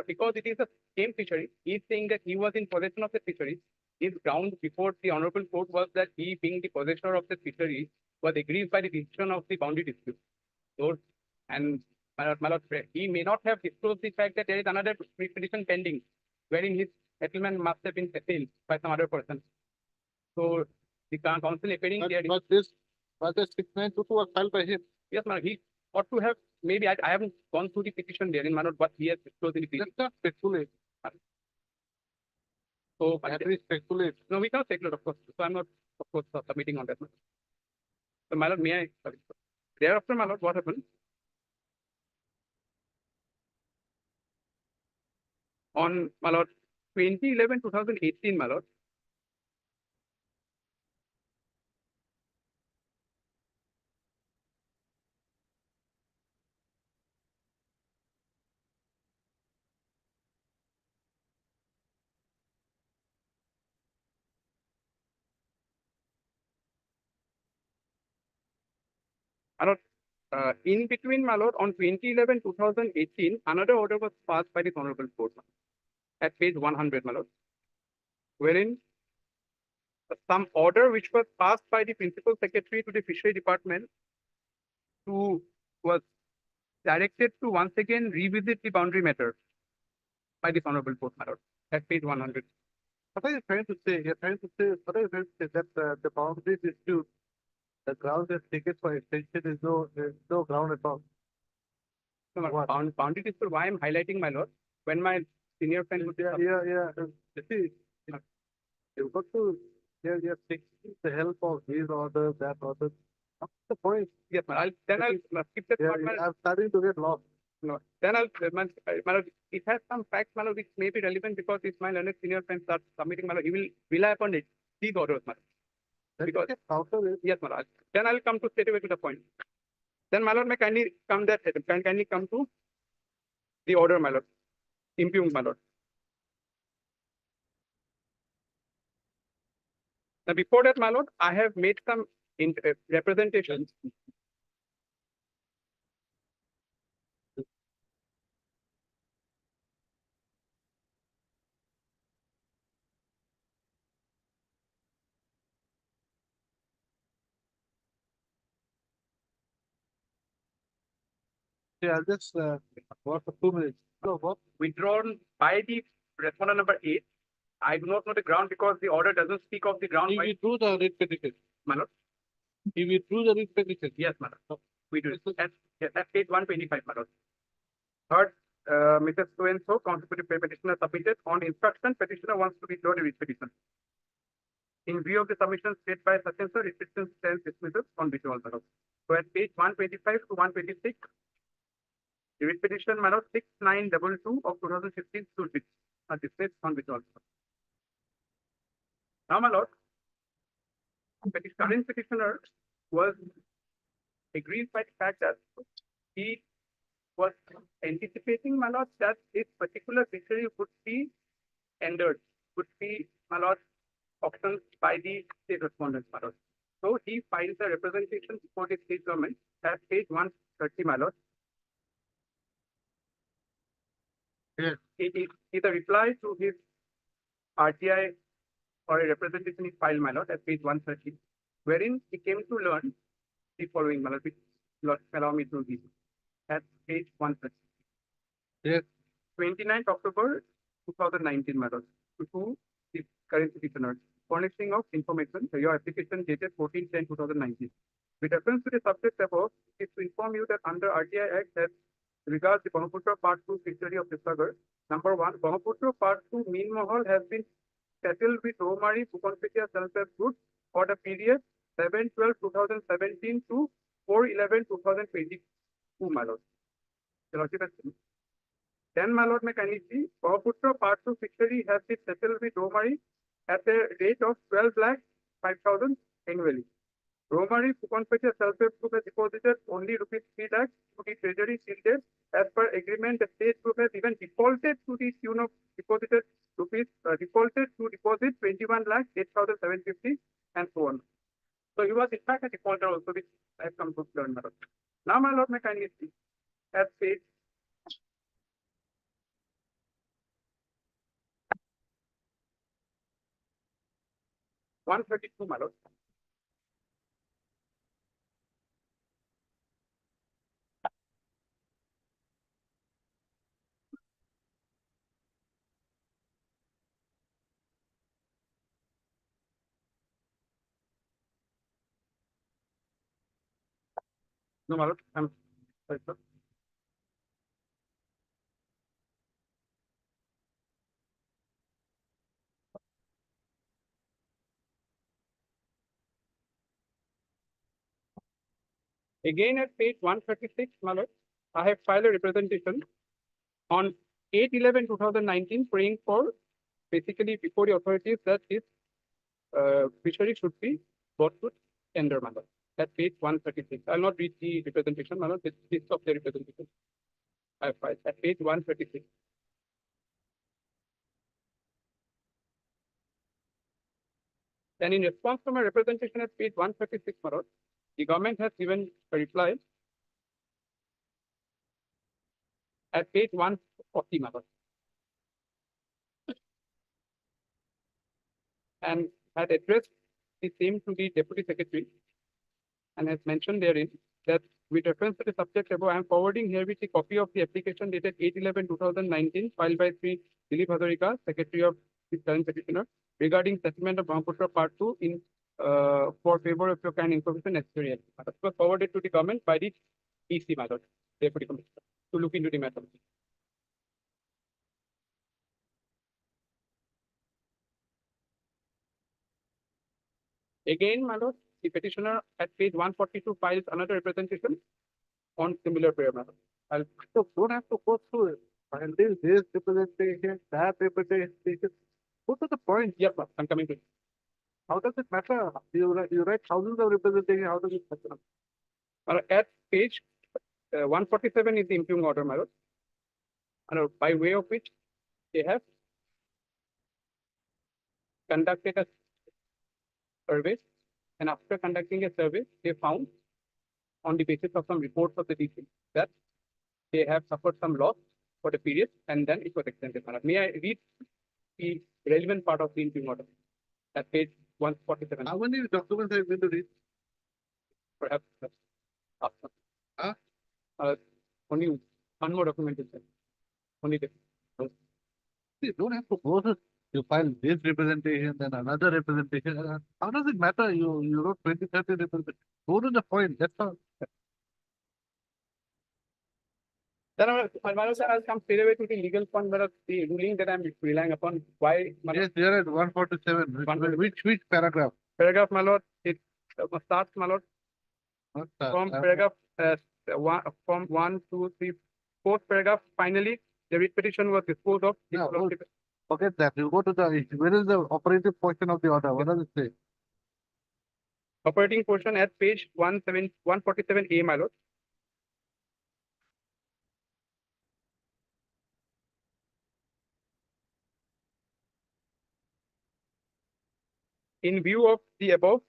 Because it is the same fishery, he is saying that he was in possession of the fishery. His ground before the honorable court was that he, being the possessor of the fishery, was aggrieved by the decision of the boundary dispute. So, and my lord, he may not have disclosed the fact that there is another petition pending, wherein his settlement must have been settled by some other person. So the counsel appearing there. But this 692 was filed by him. Yes, my lord, he ought to have, maybe I haven't gone through the petition there in my lord, what he has disclosed in the petition. Let's not speculate. So, That is speculate. no, we cannot speculate, of course. So I'm not, of course, submitting on that. So, my lord, may I? Sorry. Thereafter, my lord, what happened? on, my lord, 2018, my lord. My lord, in between, my lord, on 2018, another order was passed by the Honorable Court at page 100, my lord, wherein some order which was passed by the Principal Secretary to the Fishery Department to was directed to once again revisit the boundary matter by the Honorable Court, my lord, at page 100. What are you trying to say? You're trying to say, what are you trying to say that the boundaries dispute, the ground is taken for extension there's no ground at all. So, my What? boundary dispute, why I'm highlighting, my lord, when my senior friend would Yeah. See, you've got to, you're taking the help of these orders, that order. What's the point? yes, my lord, then I'll skip that Yeah, part, my lord. I'm starting to get lost. No, then I'll, my lord, it has some facts, my lord, which may be relevant because if my learned senior friend starts submitting, my lord, he will rely upon it, these orders, my lord. Then you Because- can counter it. Yes, my lord. Then I'll come to straight away to the point. Then, my lord, may kindly come kindly come to the order, my lord. Impugned, my lord. Now, before that, my lord, I have made some representations. Yeah, I'll just work for 2 minutes. Hello, what? Withdrawn by the respondent number 8. I do not know the ground because the order doesn't speak of the ground. He withdrew the writ petition. My lord. He withdrew the writ petition. Yes, my lord. We do it. At page 125, my lord. Third, Mrs. So-and-so, consecutive pay petitioner submitted on instruction, petitioner wants to withdraw the writ petition. In view of the submissions made by such and so, restrictions stands dismissal on withdrawal, my lord. So at page 125 to 126, the writ petition, my lord, 6922 of 2015 stood with dismissed on withdrawal. Now, my lord, the current petitioner was agreed by the fact that he was anticipating, my lord, that this particular fishery would be entered, would be, my lord, auctioned by the state respondent, my lord. So he filed the representation before the state government at page 130, my lord. Yes. It is a reply to his RTI or a representation is filed, my lord, at page 130, wherein he came to learn the following, my lord, which Lord allow me to read at page 130. Yes. 29th October 2019, my lord, to the current petitioner, furnishing of information, your application dated 14/10/2019. With reference to the subject above, it is to inform you that under RTI Act as regards the Brahmaputra Part 2 fishery of Sagar, number 1, Brahmaputra Part 2 mean mahal has been settled with Romari Pukonpetia Self-Help Group for the period 7/12/2017 to 4/11/2022, my lord. Then, my lord, may kindly see, Brahmaputra Part 2 fishery has been settled with Romari at a rate of 12,05,000 annually. Romari Pukonpetia Self-Help Group has deposited only rupees 3 lakhs to the treasury till date. As per agreement, the state group has even defaulted to the tune of deposited defaulted to deposit 21 lakhs 8,750 and so on. So he was in fact a defaulter also, which I have come to learn, my lord. Now, my lord, may kindly see at page 132, my lord. No, my lord, I'm sorry, sir. Again, at page 136, my lord, I have filed a representation on 8/11/2019, praying for basically before the authorities that this fishery should be brought to tender, my lord. At page 136. I'll not read the representation, my lord. This list of the representation. I have filed at page 136. Then in response to my representation at page 136, my lord, the government has given a reply at page 140, my lord, and had addressed the same to the Deputy Secretary and has mentioned therein that with reference to the subject above, I am forwarding herewith a copy of the application dated 8/11/2019 filed by Sri Dilip Hazarika, Secretary of the current petitioner, regarding settlement of Brahmaputra Part 2 in for favor of your kind information necessary. It was forwarded to the government by the EC, my lord, Deputy Commissioner, to look into the matter. Again, my lord, the petitioner at page 142 files another representation on similar prayer matter. I'll, so don't have to go through it. And this representation, that representation. Go to the point. Yes, sir, I'm coming to it. How does it matter? You write thousands of representation. How does it matter? At page 147 is the impugned order, my lord. And by way of which they have conducted a survey, and after conducting a survey, they found on the basis of some reports of the DC that they have suffered some loss for the period, and then it was extended. My lord. May I read the relevant part of the impugned order at page 147? How many documents have been to read? Perhaps after. Huh? Only one more document is there. Only this. You don't have to go to, you file this representation, then another representation. How does it matter? You wrote 20, 30 representation. Go to the point. That's all. Then I'll come straight away to the legal point, but the ruling that I'm relying upon. Why, my lord? Yes, you're at 147. 147. Which paragraph? Paragraph, my lord, it starts, my lord, What, from paragraph from 1, 2, 3, fourth paragraph. Finally, the writ petition was disposed of. No, forget that. You go to the, where is the operative portion of the order? What does it say? Operating portion at page 147A, my lord. In view of the above,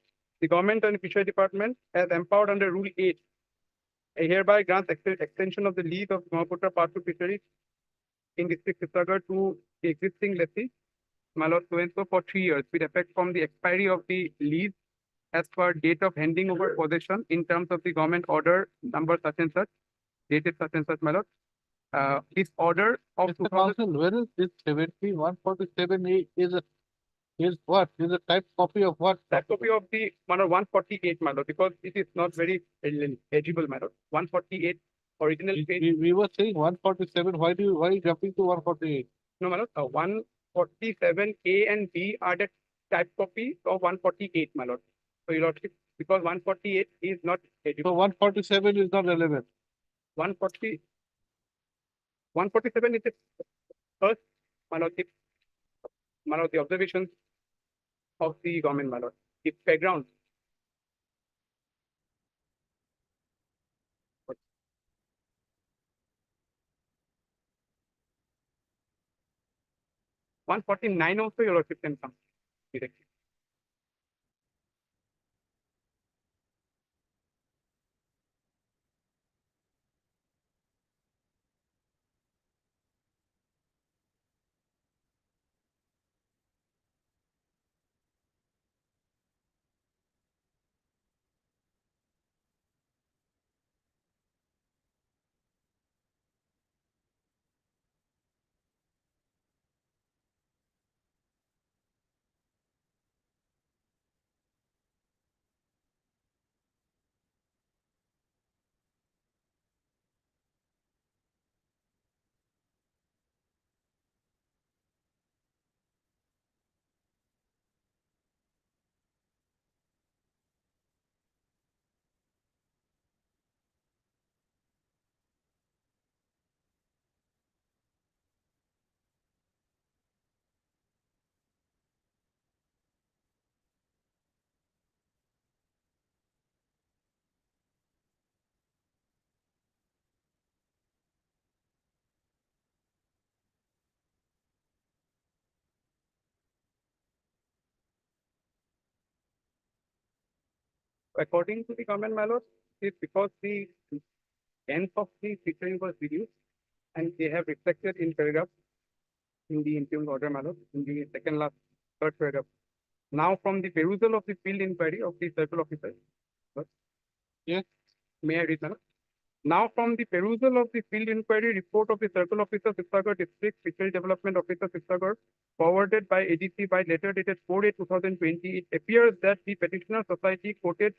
the government and fishery department as empowered under Rule 8, I hereby grants extension of the lease of Brahmaputra Part 2 fisheries in district Chittagong to the existing lessee, my lord, so and so for 3 years with effect from the expiry of the lease as per date of handing over possession in terms of the government order number such and such, dated such and such, my lord. This order of Mr. Council, where is this 147A is what? Is a type copy of what? that copy of the 148, my lord, because it is not very legible, my lord. 148 original page. We were saying 147. Why are you jumping to 148? No, my lord. 147A and B are the type copy of 148, my lord. So your lordship, because 148 is not So legible. 147 is not relevant. 147 is the first, my lord, the observations of the government, my lord. The background. One 149 also your lordship can come directly. According to the government, my lord, it's because the length of the fishery was reduced and they have reflected in paragraph in the interim order, my lord, in the second last third paragraph. Now, from the perusal of the field inquiry of the circle officer. Yes. May I read, madam? Now, from the perusal of the field inquiry report of the circle officer, Sibsagar District Fishery Development Officer, Sibsagar, forwarded by ADC by letter dated 4/8/2020, it appears that the petitioner society quoted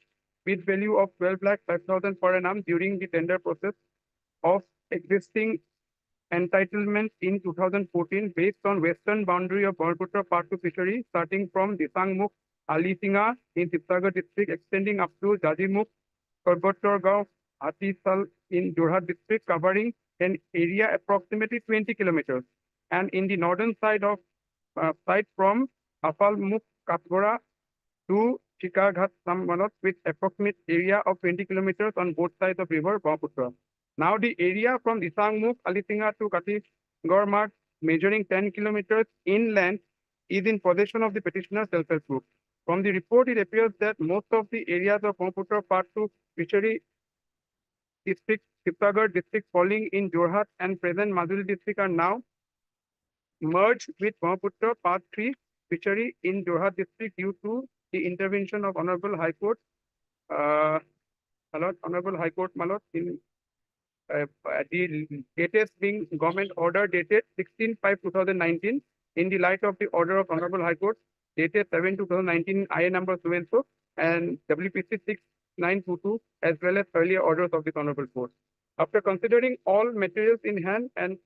bid value of 12,05,000 per annum during the tender process of existing entitlement in 2014 based on western boundary of Brahmaputra Part 2 fishery starting from Disangmukh, Alisinga in Sibsagar district extending up to Jajimukh, Korbatorgaon, Hatisal in Jorhat district covering an area approximately 20 kilometers and in the northern side of side from Apalmukh, Katgora to Chikaghat Sammanot with approximate area of 20 kilometers on both sides of river Brahmaputra. Now the area from Disangmukh, Alisinga to Katigormarg measuring 10 kilometers inland is in possession of the petitioner self-help group. From the report, it appears that most of the areas of Brahmaputra Part 2 fishery district, Sibsagar district falling in Jorhat and present Majuli district are now merged with Brahmaputra Part 3 fishery in Jorhat district due to the intervention of Honorable High Court, Honorable High Court, Malot, in the latest being government order dated 16/5/2019 in the light of the order of Honorable High Court dated 7/2019 IA number so and so and WPC 6922 as well as earlier orders of this Honorable Court. After considering all materials in hand and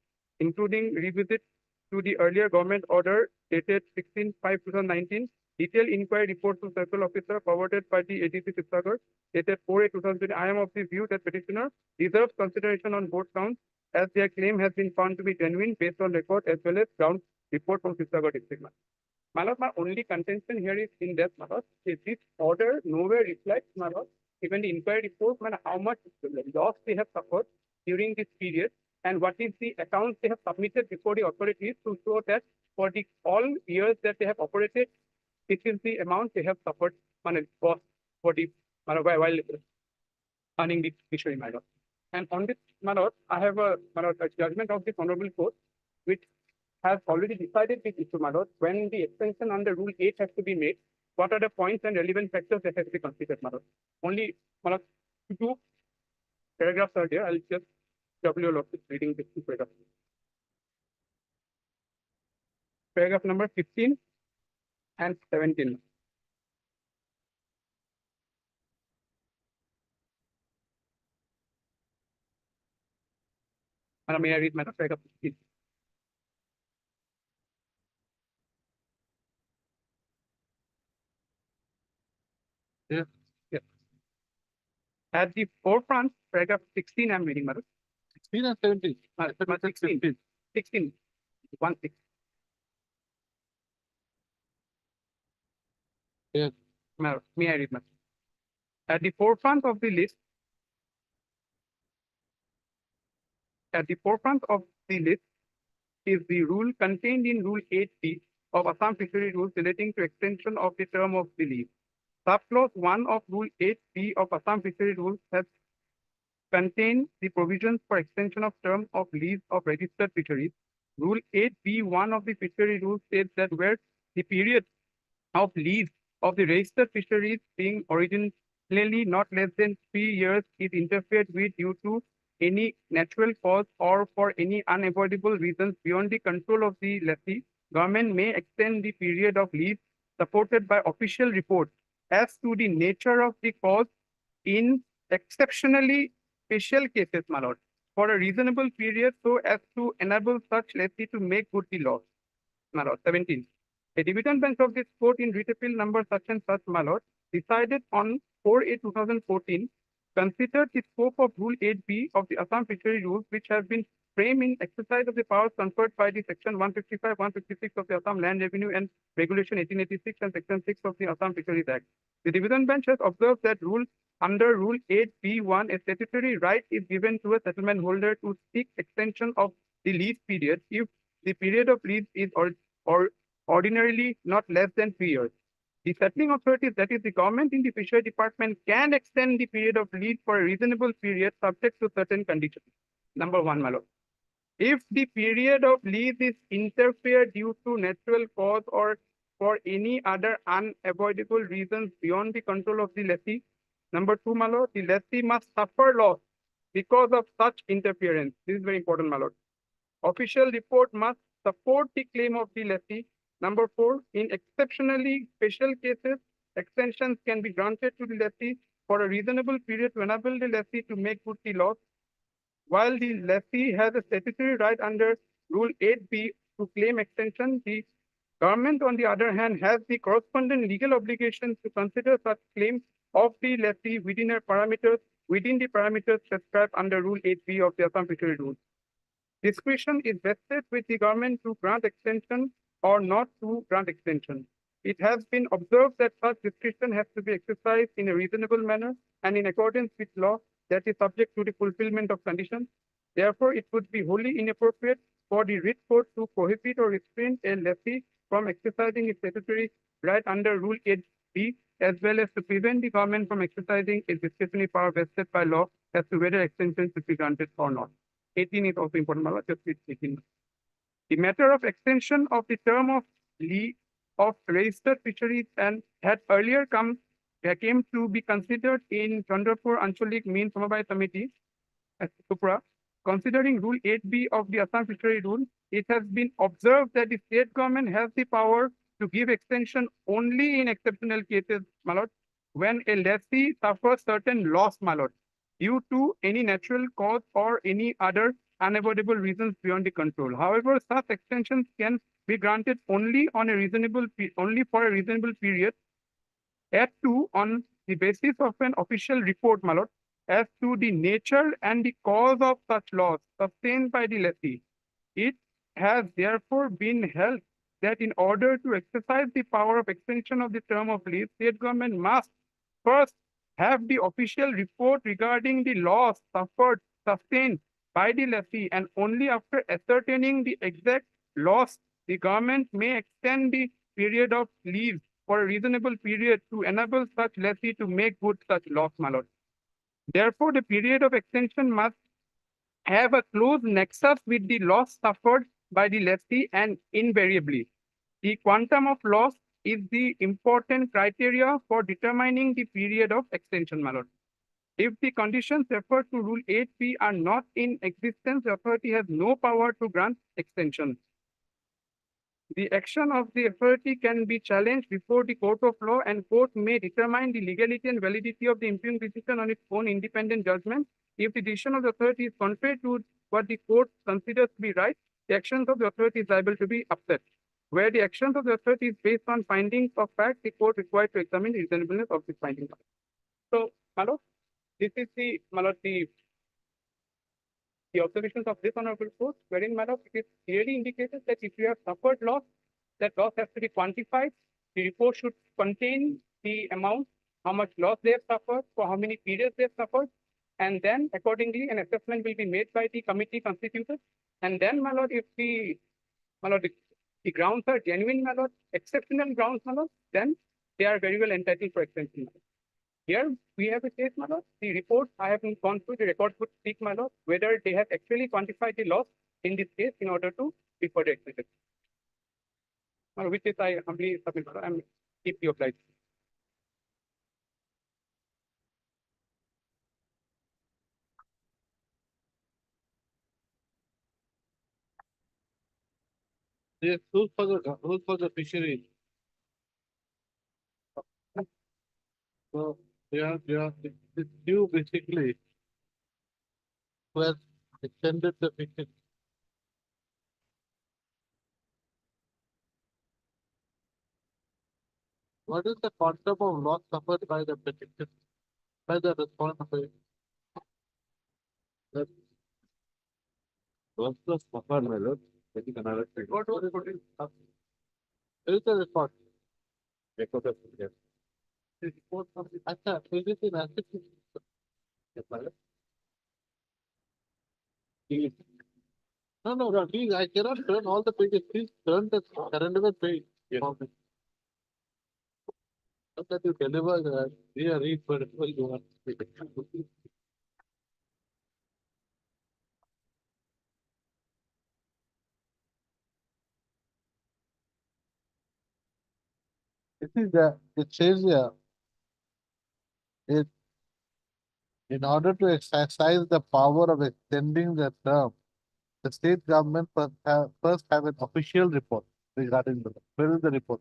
including revisit to the earlier government order dated 16/5/2019, detailed inquiry report to circle officer forwarded by the ADC Sibsagar dated 4/8/2020, I am of the view that petitioner deserves consideration on both counts as their claim has been found to be genuine based on record as well as ground report from Sibsagar district. My lord, my only contention here is in that, my lord, is this order nowhere reflects, my lord, even the inquiry report, man, how much loss they have suffered during this period and what is the accounts they have submitted before the authorities to show that for the all years that they have operated, this is the amount they have suffered cost for the while earning the fishery, my lord. And on this, my lord, I have a judgment of this honorable court, which has already decided this issue, my lord. When the extension under Rule 8 has to be made, what are the points and relevant factors that have to be considered, my lord? Only, my lord, 2 paragraphs are there. I'll just W lord reading these 2 paragraphs. Paragraph number 15 and 17. Madam, may I read, madam? Paragraph 15. Yeah. Yeah. At the forefront, paragraph 16, I'm reading, madam. 16 and 17. 16. 16. 1 6. Yes. Madam, may I read, madam? At the forefront of the list, is the rule contained in Rule 8B of Assam Fishery Rules relating to extension of the term of the lease. Subclause 1 of Rule 8B of Assam Fishery Rules has contained the provisions for extension of term of lease of registered fisheries. Rule 8B1 of the Fishery Rules states that where the period of lease of the registered fisheries being originally not less than 3 years is interfered with due to any natural cause or for any unavoidable reasons beyond the control of the lessee, government may extend the period of lease supported by official report as to the nature of the cause in exceptionally special cases, my lord, for a reasonable period so as to enable such lessee to make good the law. My lord, 17. A division bench of this court in writ appeal number such and such, my lord, decided on 4/8/2014, considered the scope of Rule 8B of the Assam Fishery Rules, which have been framed in exercise of the powers conferred by the Section 155, 156 of the Assam Land Revenue and Regulation 1886 and Section 6 of the Assam Fisheries Act. The division bench has observed that under Rule 8B1, a statutory right is given to a settlement holder to seek extension of the lease period if the period of lease is ordinarily not less than 3 years. The settling authorities, that is the government in the fishery department, can extend the period of lease for a reasonable period subject to certain conditions. Number one, my lord. If the period of lease is interfered due to natural cause or for any other unavoidable reasons beyond the control of the lessee. Number two, my lord, the lessee must suffer loss because of such interference. This is very important, my lord. Official report must support the claim of the lessee. Number four, in exceptionally special cases, extensions can be granted to the lessee for a reasonable period to enable the lessee to make good the loss. While the lessee has a statutory right under Rule 8B to claim extension, the government, on the other hand, has the corresponding legal obligation to consider such claim of the lessee within the parameters prescribed under Rule 8B of the Assam Fishery Rules. Discretion is vested with the government to grant extension or not to grant extension. It has been observed that such discretion has to be exercised in a reasonable manner and in accordance with law that is subject to the fulfillment of conditions. Therefore, it would be wholly inappropriate for the writ court to prohibit or restrain a lessee from exercising its statutory right under Rule 8B, as well as to prevent the government from exercising its discretionary power vested by law as to whether extension should be granted or not. 18 is also important, just read 18. The matter of extension of the term of lease of registered fisheries and had earlier came to be considered in Chandrapur Anchalik Mean Samabay Committee, Supra. Considering Rule 8B of the Assam Fishery Rule, it has been observed that the state government has the power to give extension only in exceptional cases, my lord, when a lessee suffers certain loss, my lord, due to any natural cause or any other unavoidable reasons beyond the control. However, such extensions can be granted only for a reasonable period, at two, on the basis of an official report, my lord, as to the nature and the cause of such loss sustained by the lessee. It has therefore been held that in order to exercise the power of extension of the term of lease, state government must first have the official report regarding the loss sustained by the lessee, and only after ascertaining the exact loss, the government may extend the period of lease for a reasonable period to enable such lessee to make good such loss, my lord. Therefore, the period of extension must have a close nexus with the loss suffered by the lessee, and invariably, the quantum of loss is the important criteria for determining the period of extension, my lord. If the conditions referred to Rule 8B are not in existence, the authority has no power to grant extension. The action of the authority can be challenged before the court of law, and court may determine the legality and validity of the impugned decision on its own independent judgment. If the decision of the authority is contrary to what the court considers to be right, the actions of the authority is liable to be upset. Where the actions of the authority is based on findings of fact, the court required to examine the reasonableness of the findings. So, my lord, this is the, my lord, the observations of this honorable court, wherein, my lord, it is clearly indicated that if you have suffered loss, that loss has to be quantified. The report should contain the amount, how much loss they have suffered, for how many periods they have suffered, and then accordingly an assessment will be made by the committee constituted. And then, my lord, if the, my lord, the grounds are genuine, my lord, exceptional grounds, my lord, then they are very well entitled for extension. Here we have a case, my lord. The report I have gone through, the records would speak, my lord, whether they have actually quantified the loss in this case in order to be further extended. Which is I humbly submit, I am deeply obliged. Yes, rules for the fishery. So this due basically was extended the fishery. What is the quantum of loss suffered by the petition, by the respondent? Loss plus buffer, my lord. That is another thing. What was it? There is a record. Record of, yes. The report from the, अच्छा, so it is in asset. Yes, my lord. No, please, I cannot turn all the pages. Please turn the current event page. Yes. for me. That you deliver here, read whatever you want. It is it says here, it, in order to exercise the power of extending the term, the state government first have an official report regarding the, where is the report?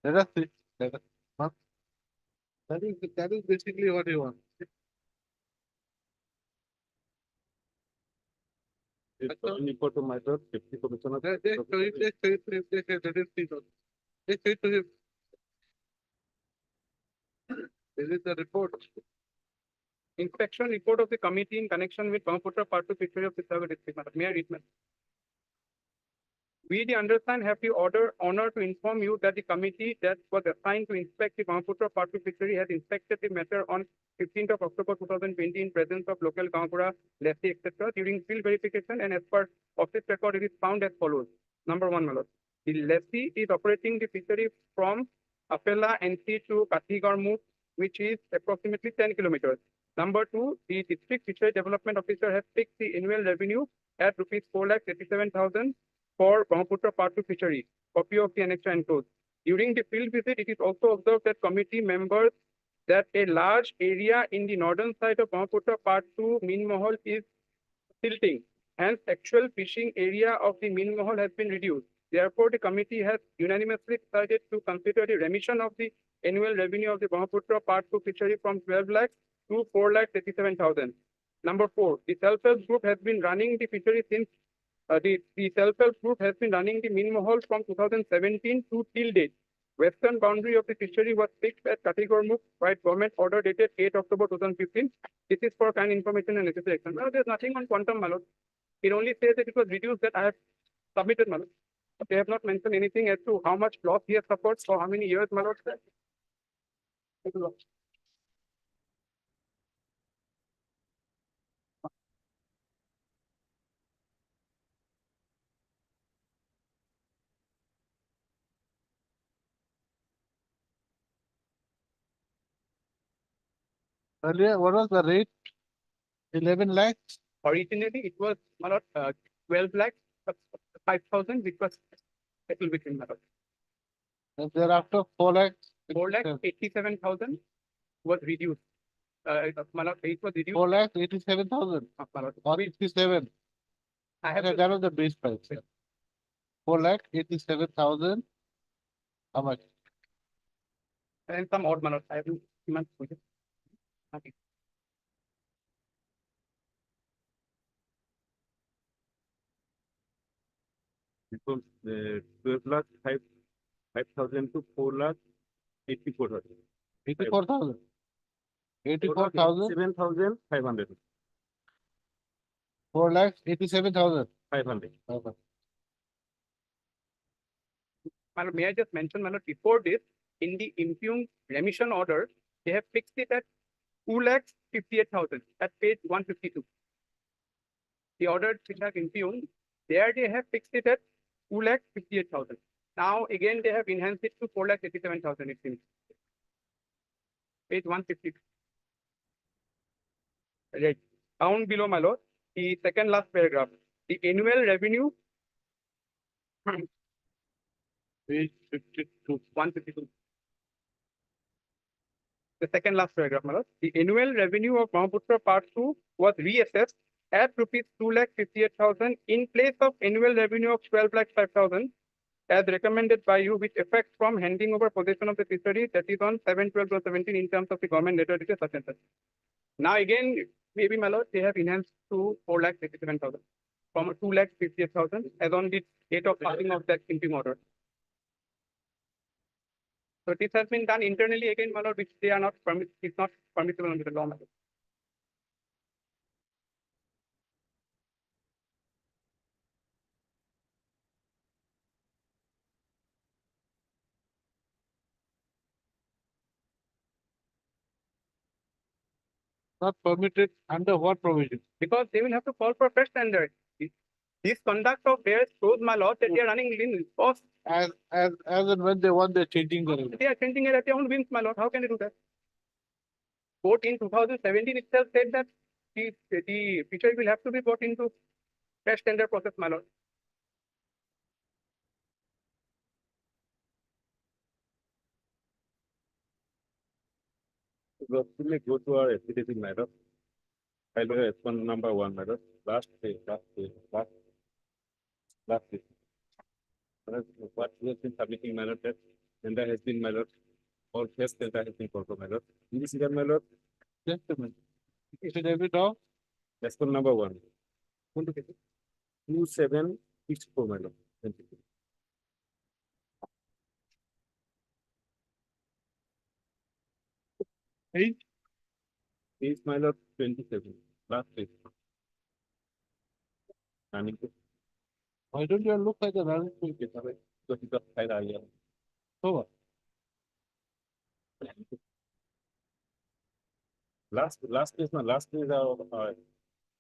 Let us see. Let us, huh? That is basically what you want. Report to my deputy commissioner. They show let us see. They say to him. This is the report. Inspection report of the committee in connection with Brahmaputra Part 2 fishery of Chittagong district. Madam. May I read, madam? We, the undersigned, have the honor to inform you that the committee that was assigned to inspect the Brahmaputra Part 2 fishery has inspected the matter on 15th of October 2020 in presence of local Gangapura, lessee, etc. During field verification and as per office record, it is found as follows. Number one, my lord. The lessee is operating the fishery from Apela NC to Kathigarmukh, which is approximately 10 kilometers. Number two, the district fishery development officer has fixed the annual revenue at rupees 4,87,000 for Brahmaputra Part 2 fishery. Copy of the annexure enclosed. During the field visit, it is also observed that committee members that a large area in the northern side of Brahmaputra Part 2 Meen Mahal is silting. Hence, actual fishing area of the Meen Mahal has been reduced. Therefore, the committee has unanimously decided to consider the remission of the annual revenue of the Brahmaputra Part 2 fishery from 12 lakhs to 4,87,000. Number four, the self-help group has been running the fishery since the self-help group has been running the Meen Mahal from 2017 to till date. Western boundary of the fishery was fixed at Kathigarmukh by government order dated 8 October 2015. This is for kind information and necessary action. Well, there's nothing on quantum, my lord. It only says that it was reduced that I have submitted, my lord. But they have not mentioned anything as to how much loss he has suffered for how many years, my lord. Thank you, lord. Earlier, what was the rate? 11 lakhs? Originally, it was, my lord, 12 lakhs, 5,000, which was settled between, my lord. And thereafter, 4 lakhs? 4,87,000 was reduced. My lord, it was reduced. 4,87,000 My lord. or 87. I have Okay, that was the base price. 4,87,000. How much? and some odd, my lord. I haven't given to you. Okay. From 12 lakh 5,000 to 4 lakh 84,000. 84,000. 84,000. 7,500. 4 lakhs, 87,000. 500. My lord, may I just mention, my lord, before this, in the impugned remission order, they have fixed it at 2,58,000 at page 152. The order which have impugned, there they have fixed it at 2,58,000. Now again they have enhanced it to 4,87,000. It seems. Page 152. Right. Down below, my lord, the second last paragraph. The annual revenue. Page 52. 152. The second last paragraph, my lord. The annual revenue of Brahmaputra Part 2 was reassessed at rupees 2,58,000 in place of annual revenue of 12,05,000 as recommended by you with effect from handing over possession of the fishery, that is on 7/12/2017 in terms of the government letter dated such and such. Now again, maybe, my lord, they have enhanced to 4,57,000 from 2,58,000 as on the date of passing of that impugned order. So this has been done internally again, my lord, which they are not it's not permissible under the law, my lord. Not permitted under what provision? Because they will have to call for fresh tender. This conduct of theirs shows, my lord, that they are running lean costs. As and when they want, they're changing the rate. They are changing it at their own whims, my lord. How can they do that? Court in 2017 itself said that the fishery will have to be brought into fresh tender process, my lord. Roughly go to our affidavit matter. File S1 number 1 matter. Last page. What we have been submitting matter that tender has been matter or first tender has been called matter. In this regard, matter, Just a minute. Affidavit of S1 number 1. 2764 matter. Thank you. eight. Page matter 27. Last page. Running to Why don't you look at the running page? get away. So he got file earlier. Over. Last page, no, last page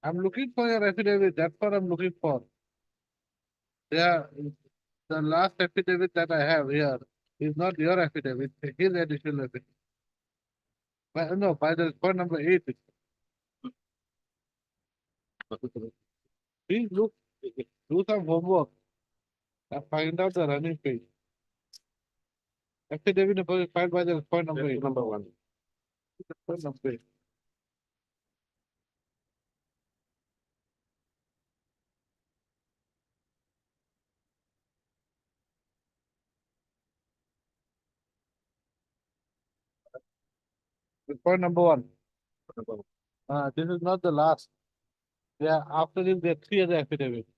I'm looking for your affidavit. That's what I'm looking for. Yeah, the last affidavit that I have here is not your affidavit, it's his additional affidavit. But no, by the point number 8. Please look, do some homework and find out the running page. Affidavit number filed by the point number 8. number 1. Point number 8. Point number 1. This is not the last. Yeah, after this, there are 3 other affidavits.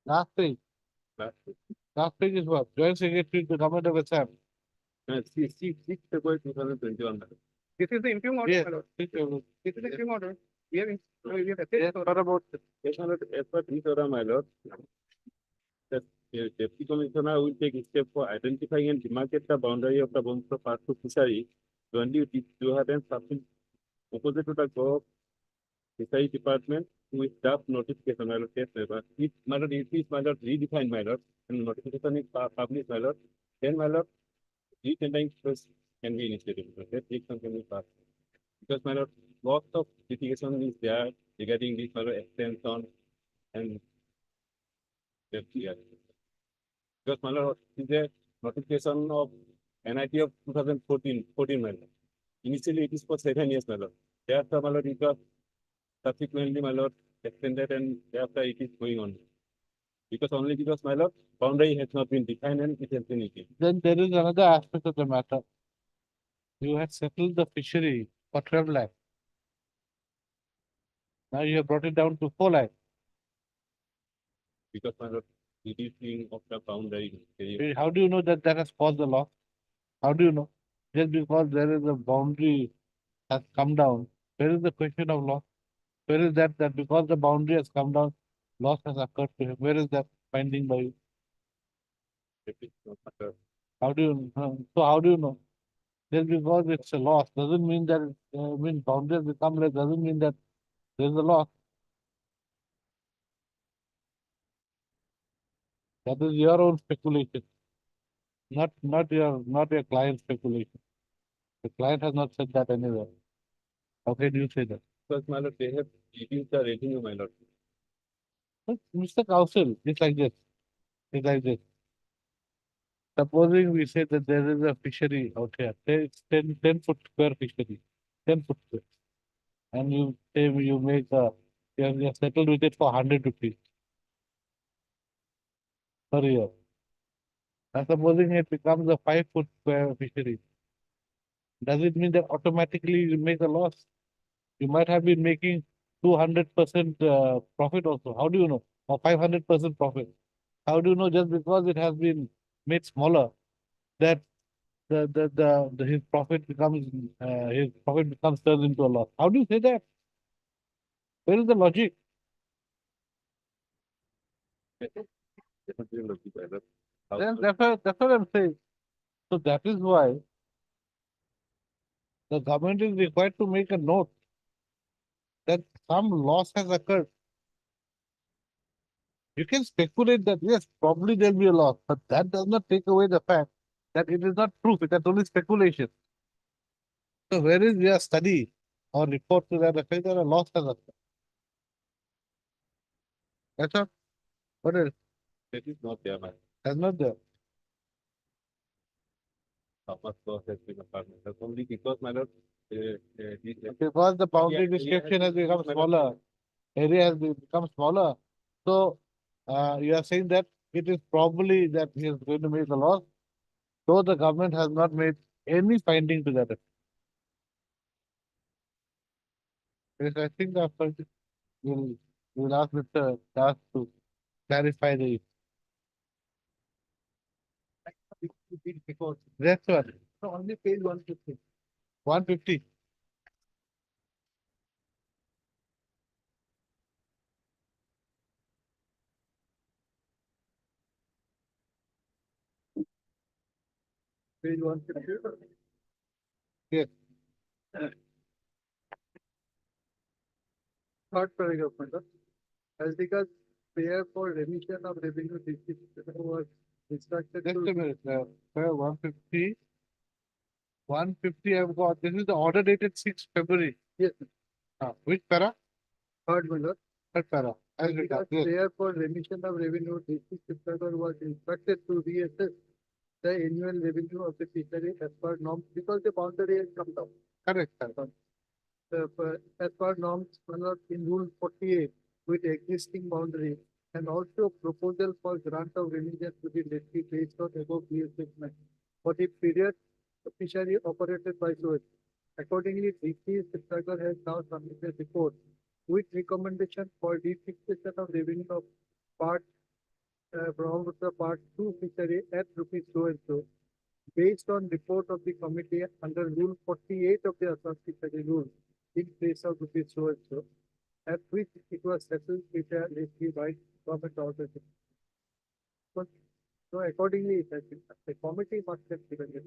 Last page. Last page is what? Joint Secretary to the Government of Assam. See, 6 February 2021. This is the impugn order, Yes. my lord. Please, This is the impugn order. We have Yes, assessed. what about Yes, as per this order, my lord, that the Deputy Commissioner will take step for identifying and demarcate the boundary of the Bangsa Park to fishery jointly with Johadan something opposite to the Go Fishery Department with draft notification, my lord, yes, but if my lord, it is my lord redefined, my lord, and notification is published, my lord, then my lord, re-tendering process can be initiated, that takes some time to pass. Because my lord, lots of litigation is there regarding this, my lord, extension and yeah. Because my lord, is a notification of NIT of 2014, my lord. Initially, it is for 7 years, my lord. Thereafter, my lord, it was subsequently, my lord, extended and thereafter it is going on. Because only because, my lord, boundary has not been defined and it has been issued. Then there is another aspect of the matter. You had settled the fishery for 12 lakh. Now you have brought it down to 4 lakh. Because, my lord, reducing of the boundary. How do you know that that has caused the loss? How do you know? Just because there is a boundary has come down, where is the question of loss? Where is that because the boundary has come down, loss has occurred to him? Where is that finding by you? How do you know? So how do you know? Just because it's a loss doesn't mean that boundaries become less, doesn't mean that there's a loss. That is your own speculation, not your client's speculation. The client has not said that anywhere. How can you say that? Because, my lord, they have reduced the revenue, my lord. But Mr. Kaushal, it's like this. It's like this. Supposing we say that there is a fishery out here, say it's 10 foot square fishery, 10 foot square. And you say you make you're settled with it for 100 rupees per year. And supposing it becomes a 5 foot square fishery, does it mean that automatically you make a loss? You might have been making 200% profit also. How do you know? Or 500% profit. How do you know just because it has been made smaller that his profit becomes turned into a loss? How do you say that? Where is the logic? Definitely logic, my lord. Then that's what I'm saying. So that is why the government is required to make a note that some loss has occurred. You can speculate that yes, probably there'll be a loss, but that does not take away the fact that it is not proof, it is only speculation. So where is your study or report to that effect that a loss has occurred? That's all. What else? That is not there, man. That's not there. How much loss has been occurred? That's only because, my lord, Because the boundary Yeah, description has yeah, become yeah. smaller, area has become smaller. So, you are saying that it is probably that he is going to make a loss, though the government has not made any finding to that effect. Yes, I think after we'll ask Mr. Das to clarify the. That's what. So only page 150. 150. Page 150. Yes. Third paragraph, my lord. As regards prayer for remission of revenue district was instructed Just to a minute. Sir, 150. 150 I've got. This is the order dated 6 February. Yes. Which para? third, my lord. Third para. As As regards. regards Yes. prayer for remission of revenue, district supervisor was instructed to reassess the annual revenue of the fishery as per norms because the boundary has come down. Correct, sir. As per norms, my lord, in rule 48 with existing boundary and also proposal for grant of religion to be lessee based on above statement for the period the fishery operated by Suez. Accordingly, DP Chitragarh has now submitted report with recommendation for defixation of revenue of part Brahmaputra Part 2 fishery at rupees so and so based on report of the committee under Rule 48 of the Assam Fishery Rule in place of rupees so and so, at which it was settled with a lessee by government order. So accordingly, it has been, the committee must have given it.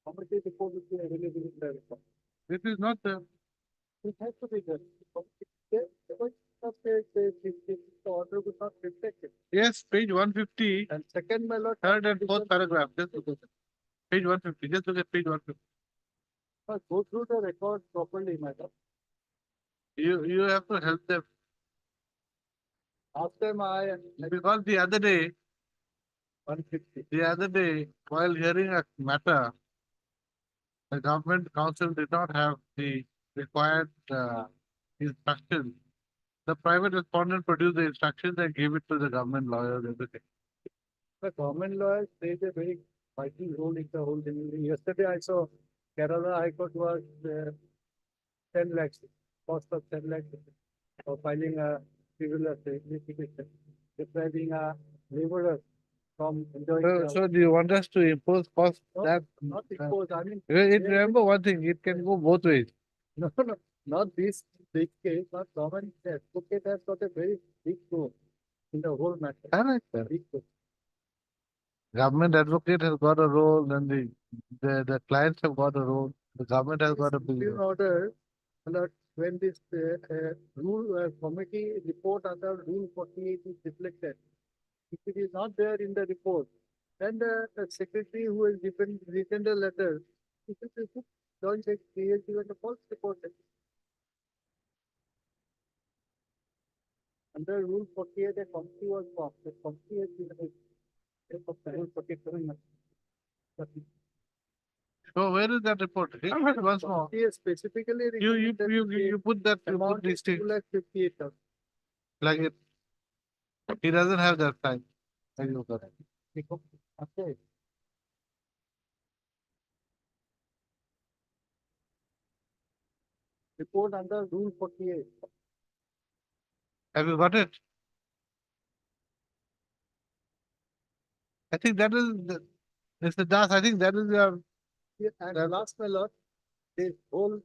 Committee report will be available in the report. This is not the. It has to be there. The order would not reflect it. Yes, page 150, And second, my lord. third and fourth paragraph. Just look at it. Page 150. Just look at page 150. Go through the record properly, madam. You have to help them After my because the other day, 150. while hearing a matter, the government council did not have the required instructions. The private respondent produced the instructions and gave it to the government lawyers, everything. The government lawyers played a very vital role in the whole thing. Yesterday I saw Kerala High Court was 10 lakhs, cost of 10 lakhs for filing a civil litigation, depriving a laborer from enjoying. So do you want us to impose cost No, that? not impose, I mean, Remember one thing, it can go both ways. no, not this big case, but government advocate has got a very big role in the whole matter. Correct, sir. Big role. Government advocate has got a role, then the clients have got a role, the government has got a big In role. order, that when this rule committee report under Rule 48 is reflected, if it is not there in the report, then the secretary who has written the letter, if it is don't take create even the false report. Under Rule 48, a committee was formed. The committee has given a Rule 47. So where is that report? Once more. Committee has specifically You recommended put that, you put amount these is things 2,58,000. like it. He doesn't have that time. Thank you, sir. Okay. Report under Rule 48. Have you got it? I think that is, Mr. Das, I think that is your, Yeah, and last, my lord, this whole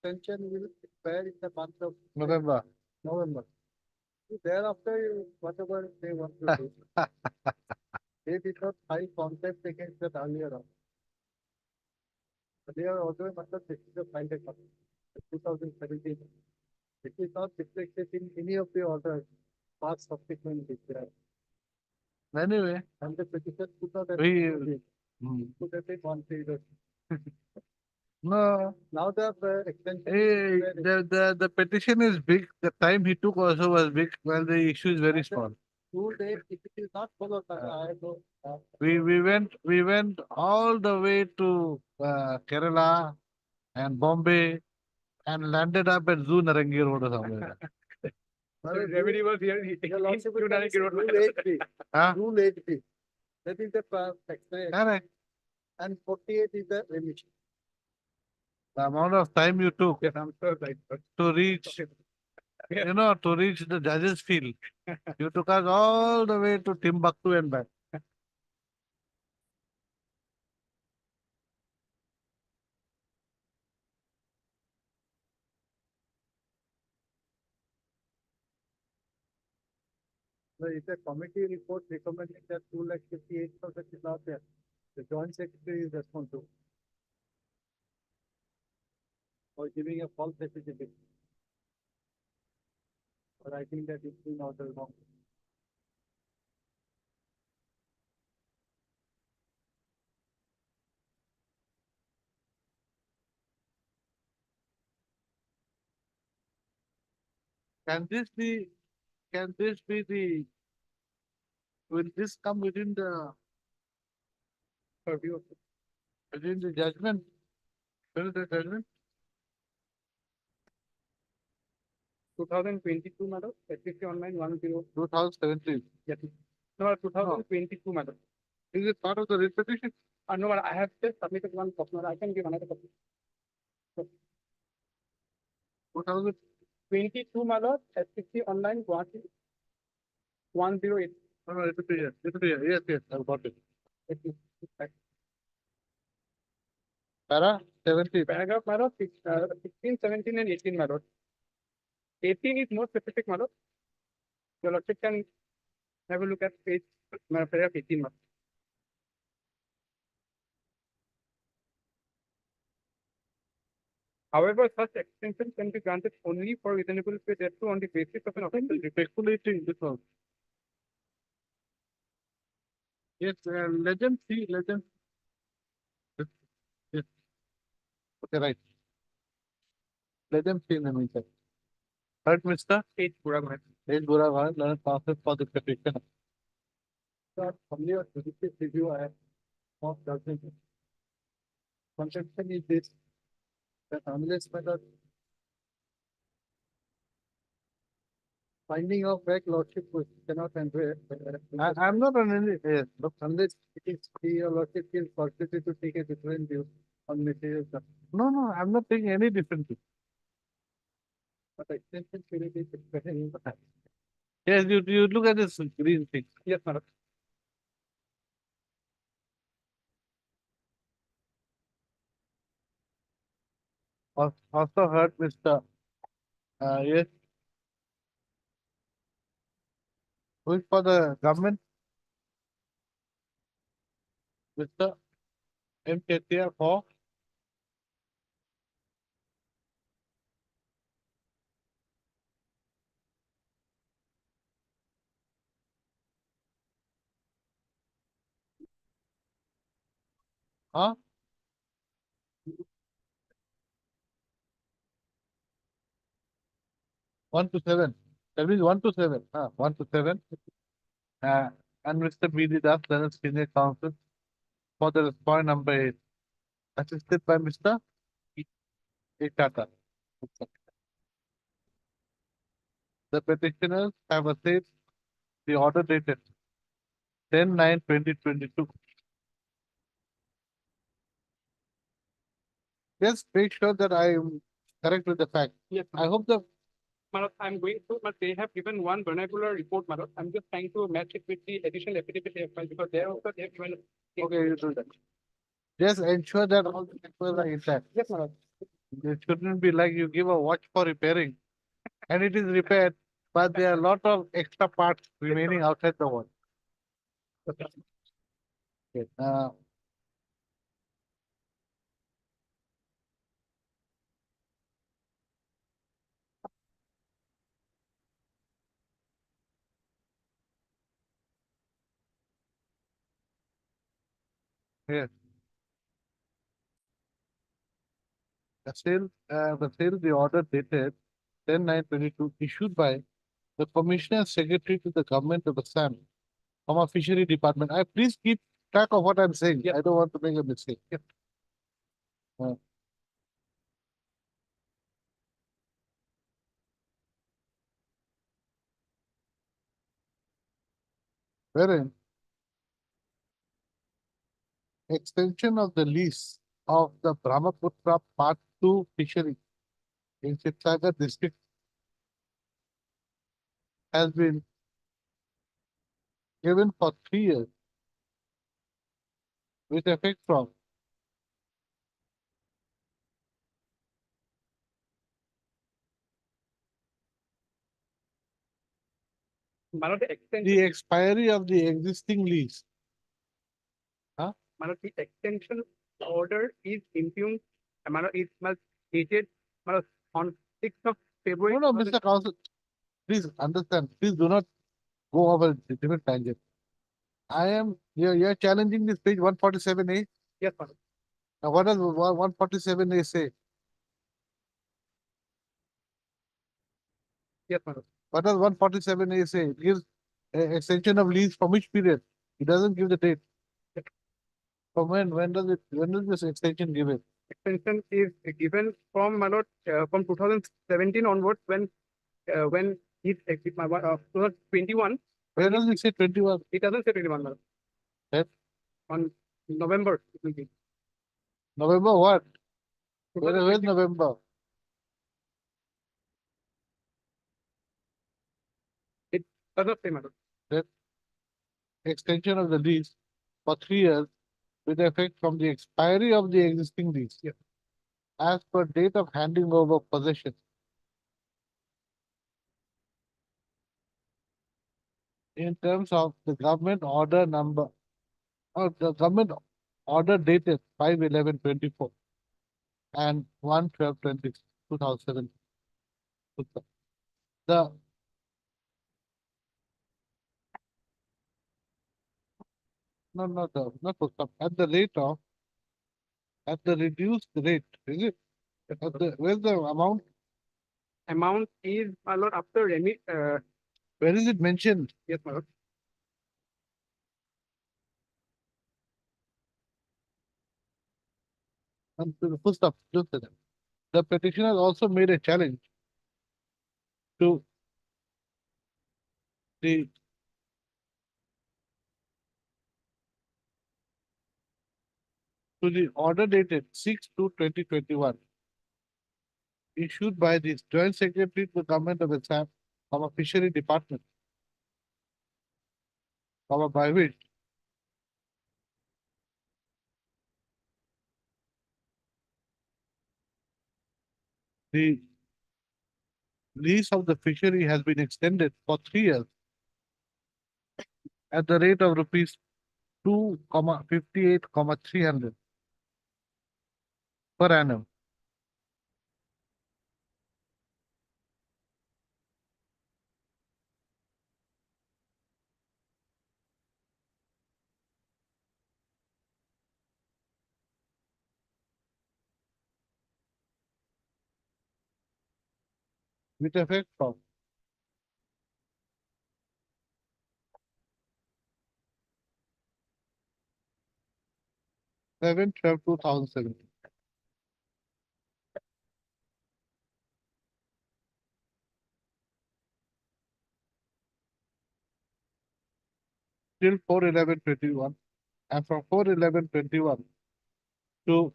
pension will expire in the month of November. November. Thereafter, whatever they want to do. They did not file contempt against that earlier on. They are also this is a file that 2017. It is not reflected in any of the orders past subsequent declared. Anyway, and the petition put out put at it one period. No. Now the extension. The petition is big. The time he took also was big, while the issue is very small. Two days, if it is not followed, I go. We went all the way to Kerala and Bombay and landed up at Zoo Narangi Road or somewhere. Remedy was here. Huh? Rule 8B. That is the correct. And 48 is the remission. The amount of time you took Yes, I'm sure right. to reach, to reach the judges' field. You took us all the way to Timbuktu and back. So if a committee report recommending that 2,58,000 is not there, the joint secretary is responsible for giving a false certificate. But I think that it's been ordered wrong. Can this be will this come within the purview of within the judgment? Where is the judgment? 2022, madam. SPC online 10. 2017. Yes. No, 2022, madam. Is it part of the writ petition? No, madam, I have just submitted one copy. I can give another copy. 2022, madam. SPC online 108. No, no, yes, I've got it. Para 17. Paragraph, madam, 16, 17, and 18, madam. 18 is more specific, madam. Your lordship can have a look at paragraph 18, madam. However, such extension can be granted only for reasonable pay thereto on the basis of an official Respectfully to this one. Yes, let them see, let them. Yes. Okay, right. Let them see in the meantime. Right, Mr. H. Buraghat. H. Buraghat, let us process for the petition. Sir, only a judicial review I have of judgment. Conception is this, that unless whether finding of fact lordship cannot enter. I'm not on any, yes, but unless it is your lordship is permitted to take a different view on material stuff. No, I'm not taking any different view. But extension period is better. Yes, you look at this green thing. Yes, madam. Also heard Mr. Yes. Who is for the government? Mr. M. Chetia for? Huh? One to seven. That means 1 to 7. 1 to 7. And Mr. B. D. Das, then senior counsel for the point number 8. Assisted by Mr. E. Tata. The petitioners have assessed the order dated 10/9/2022. Just make sure that I am correct with the fact. Yes, I hope the madam, I'm going to, but they have given one vernacular report, madam. I'm just trying to match it with the additional affidavit they have filed because there also they have given. okay, you do that. Just ensure that all the papers are intact. Yes, madam. It shouldn't be like you give a watch for repairing and it is repaired, but there are a lot of extra parts remaining outside the watch. Okay. Here. The order dated 10/9/22 issued by the Commissioner Secretary to the Government of Assam, Fishery Department. Please keep track of what I'm saying. I don't want to make a mistake. Wherein extension of the lease of the Brahmaputra Part 2 fishery in Shivsagar district has been given for 3 years with effect from Manoj, the extension, the expiry of the existing lease. Manoj, the extension order is impugned, Manoj, it must dated, Manoj, on 6th of February. No, Mr. Council, please understand, please do not go over the different tangent. You're challenging this page 147A. Yes, Manoj. Now, what does 147A say? Yes, Manoj. What does 147A say? It gives extension of lease from which period? It doesn't give the date. From when does this extension give it? Extension is given from Manoj, from 2017 onwards, when he's 2021. Where does it say 21? It doesn't say 21, Manoj. Yes. On November, it will be. November what? Where's November? Doesn't say, Manoj. Extension of the lease for 3 years with effect from the expiry of the existing lease. Yes. As per date of handing over possession. In terms of the government order number, or the government order dated 5/11/24 and 1/12/2007. The not for some, at the reduced rate, is it? Where's the amount? Amount is, Manoj, after remit, Where is it mentioned? yes, Manoj. And to the full stop, look at that. The petitioner also made a challenge to the order dated 6/2/2021 issued by the Joint Secretary to the Government of Assam, Fishery Department, by which the lease of the fishery has been extended for 3 years at the rate of rupees 2,58,300 per annum. With effect from 7/12/2017 till 4/11/21 and from 4/11/21 to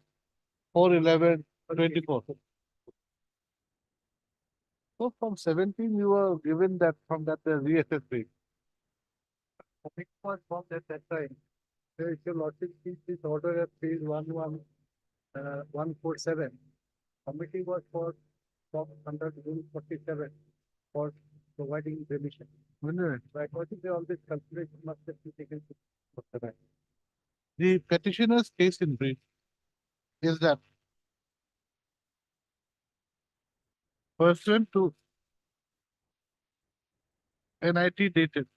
4/11/24. So from 17 you were given that from that reassess rate. It was from that time. If your lordship sees this order at page 147. Committee was from under rule 47 for providing remission. So according to all this calculation must have been taken. The petitioner's case in brief is that pursuant to NIT dated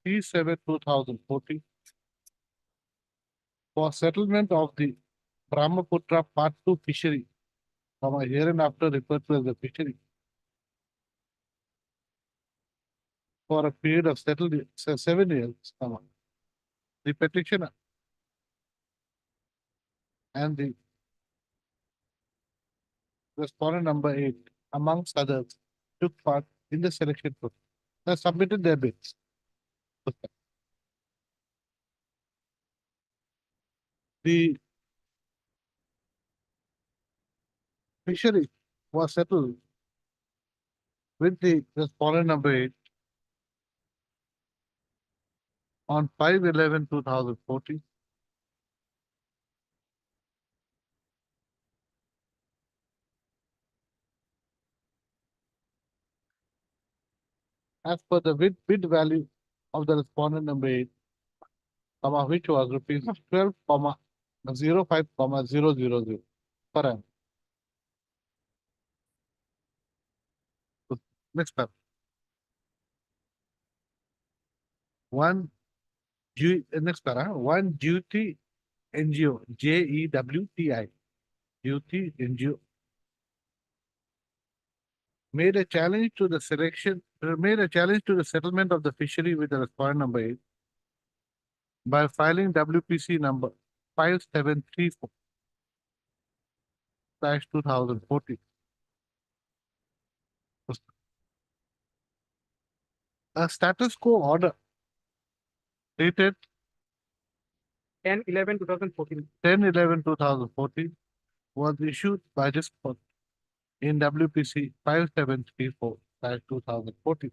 3/7/2014 for settlement of the Brahmaputra Part 2 fishery, hereinafter referred to as the fishery, for a period of 7 years, the petitioner and the respondent number 8, amongst others, took part in the selection process. They submitted their bids. The fishery was settled with the respondent number 8 on 5/11/2014. As per the bid value of the respondent number 8, which was rupees 12,05,000 per annum. Next paragraph. Next paragraph. One duty NGO, JEWTI, duty NGO, made a challenge to the settlement of the fishery with the respondent number 8 by filing WPC number 5734/2014. A status quo order dated 10/11/2014. 10/11/2014 was issued by this court in WPC 5734/2014.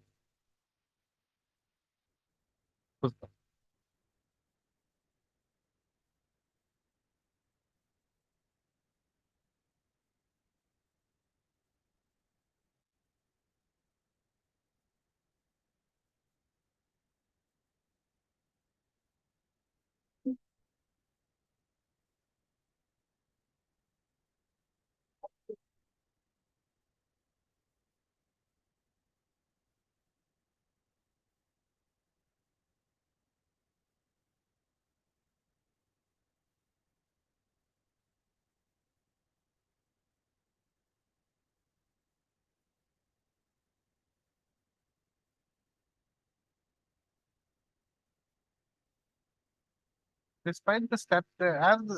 Despite the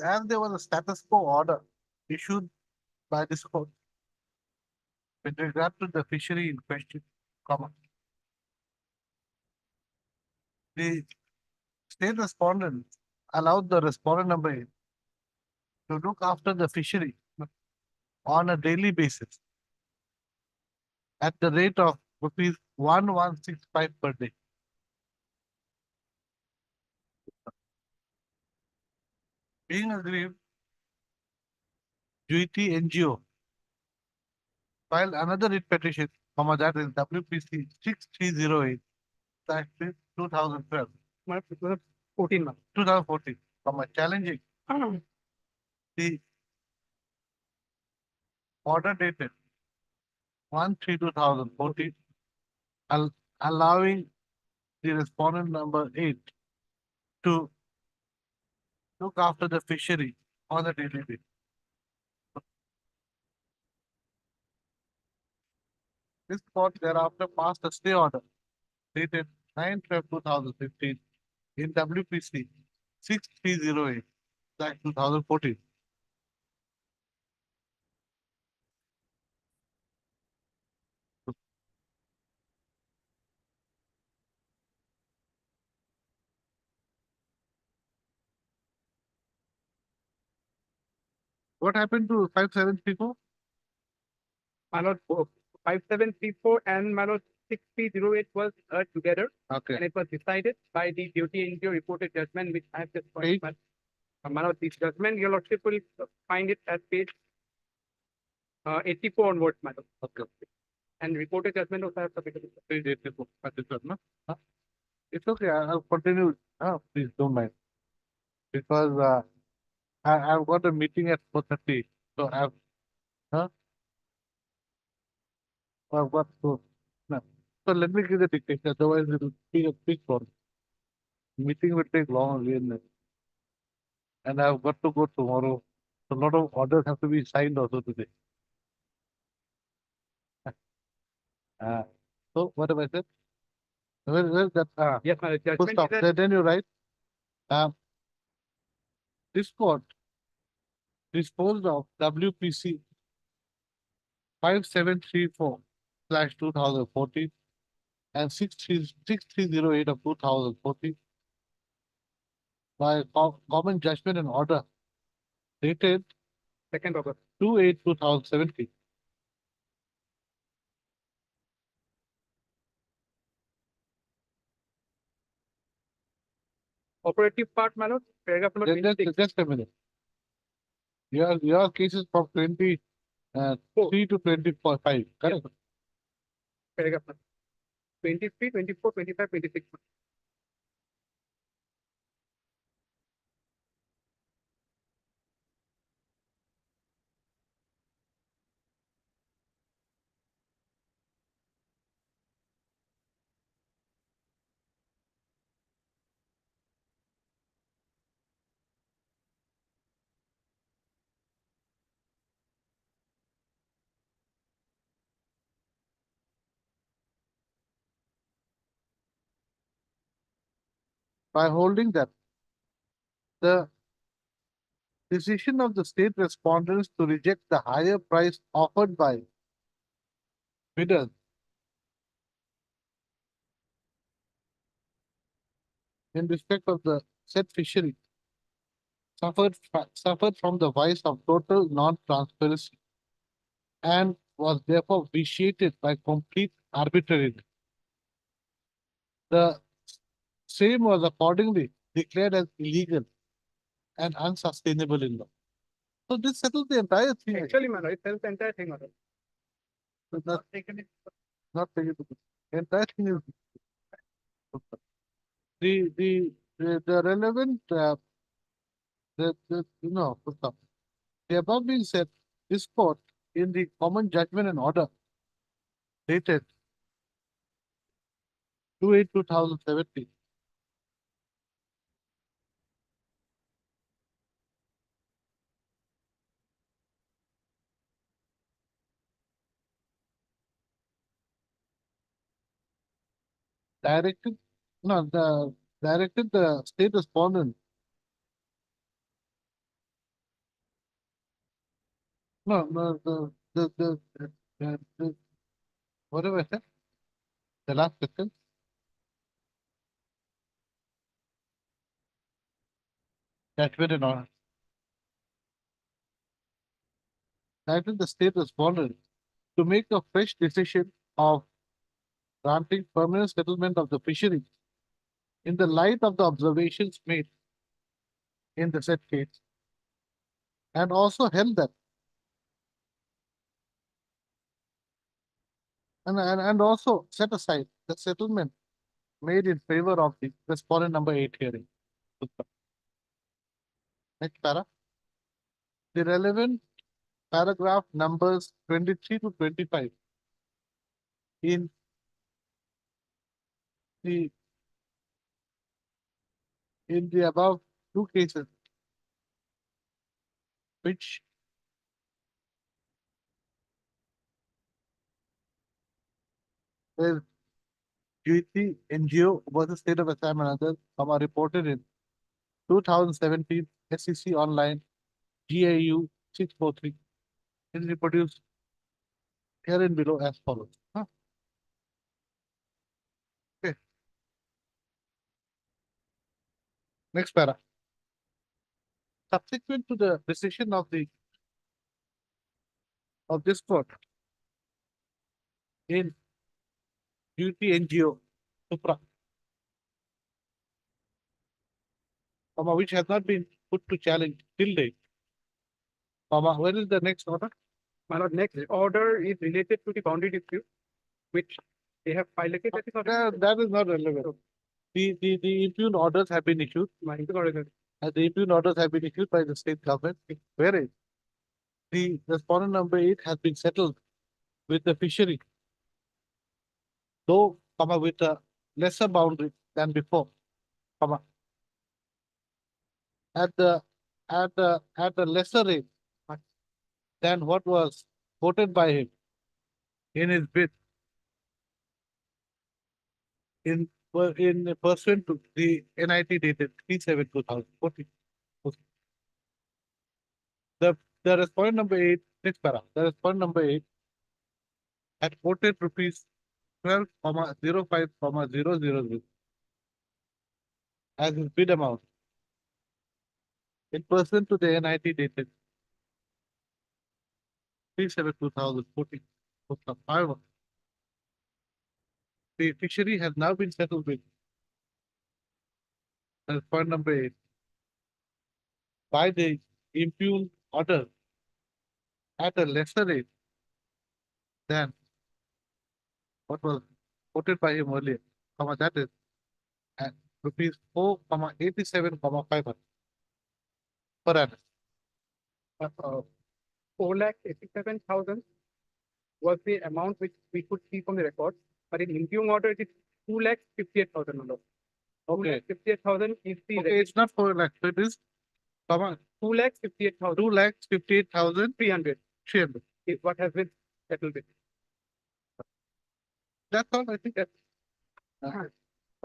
as there was a status quo order issued by this court with regard to the fishery in question, the state respondent allowed the respondent number 8 to look after the fishery on a daily basis at the rate of rupees 1165 per day. Being aggrieved, Juiti NGO filed another writ petition, that is WPC 6308/2012, 14 months. 2014, challenging the order dated 1/3/2014, allowing the respondent number 8 to look after the fishery on a daily basis. This court thereafter passed a stay order dated 9/12/2015 in WPC 6308/2014. What happened to 5734? My lord, 5734 and my lord 6308 was together, Okay. and it was decided by the duty NGO reported judgment, which I have just Page? pointed. My lord, this judgment, your lordship will find it at page 84 onwards, my lord. Okay. And reported judgment also have submitted. Page 84. No? Huh? It's okay. I'll continue. Please don't mind. Because I've got a meeting at 4:30. So I've got to. No. So let me give the dictation. Otherwise, it will be a big problem. Meeting will take long again. and I've got to go tomorrow. A lot of orders have to be signed also today. So what have I said? Where that? Yes, my Full judgment stop. is that Then you're right. This court disposed of WPC 5734/2014 and 6308 of 2014 by common judgment and order dated second August. 2/8/2017. Operative part, my lord, paragraph number twenty-six. Just a minute. Your case is from 23 to 25, correct? Paragraph number 23, 24, 25, 26. By holding that the decision of the state respondents to reject the higher price offered by bidders in respect of the said fishery suffered from the vice of total non-transparency and was therefore vitiated by complete arbitrariness. The same was accordingly declared as illegal and unsustainable in law. So this settles the entire thing. Actually, my lord, it tells the entire thing, my lord. Not taken it. Not taken it. The entire thing is the relevant the above being said, this court in the common judgment and order dated 2/8/2017 directed directed the state respondent. No, the whatever I said, the last sentence. Judgment and order. Directed the state respondent to make a fresh decision of granting permanent settlement of the fishery in the light of the observations made in the said case, and also held that and also set aside the settlement made in favor of the respondent number 8 hearing. Next para. The relevant paragraph numbers 23 to 25 in the above two cases, which is GT NGO versus State of Assam and others, reported in 2017 SEC Online GAU 643. It is reproduced herein below as follows. Okay. Next para. Subsequent to the decision of this court in GT NGO Supra, which has not been put to challenge till date. Where is the next order? My lord, next order is related to the boundary dispute, which they have piloted. That is not relevant. The impugned orders have been issued. My order. The impugned orders have been issued by the state government, whereas the respondent number 8 has been settled with the fishery, though, with a lesser boundary than before, at the at a lesser rate than what was quoted by him in his bid in pursuant to the NIT dated 3/7/2014. The respondent number 8, next para, the respondent number 8 had quoted rupees 12,05,000 as his bid amount in pursuant to the NIT dated 3/7/2014. However, the fishery has now been settled with point number 8 by the impugned order at a lesser rate than what was quoted by him earlier, that is at rupees 4,87,500 per annum. 4,87,000 was the amount which we could see from the records, but in impugned order it is 2,58,000 numbers. Okay. 58,000 is the Okay, it's not 4 lakhs, so it is 2,58,000 2,58,300 300 is what has been settled with. That's all I think.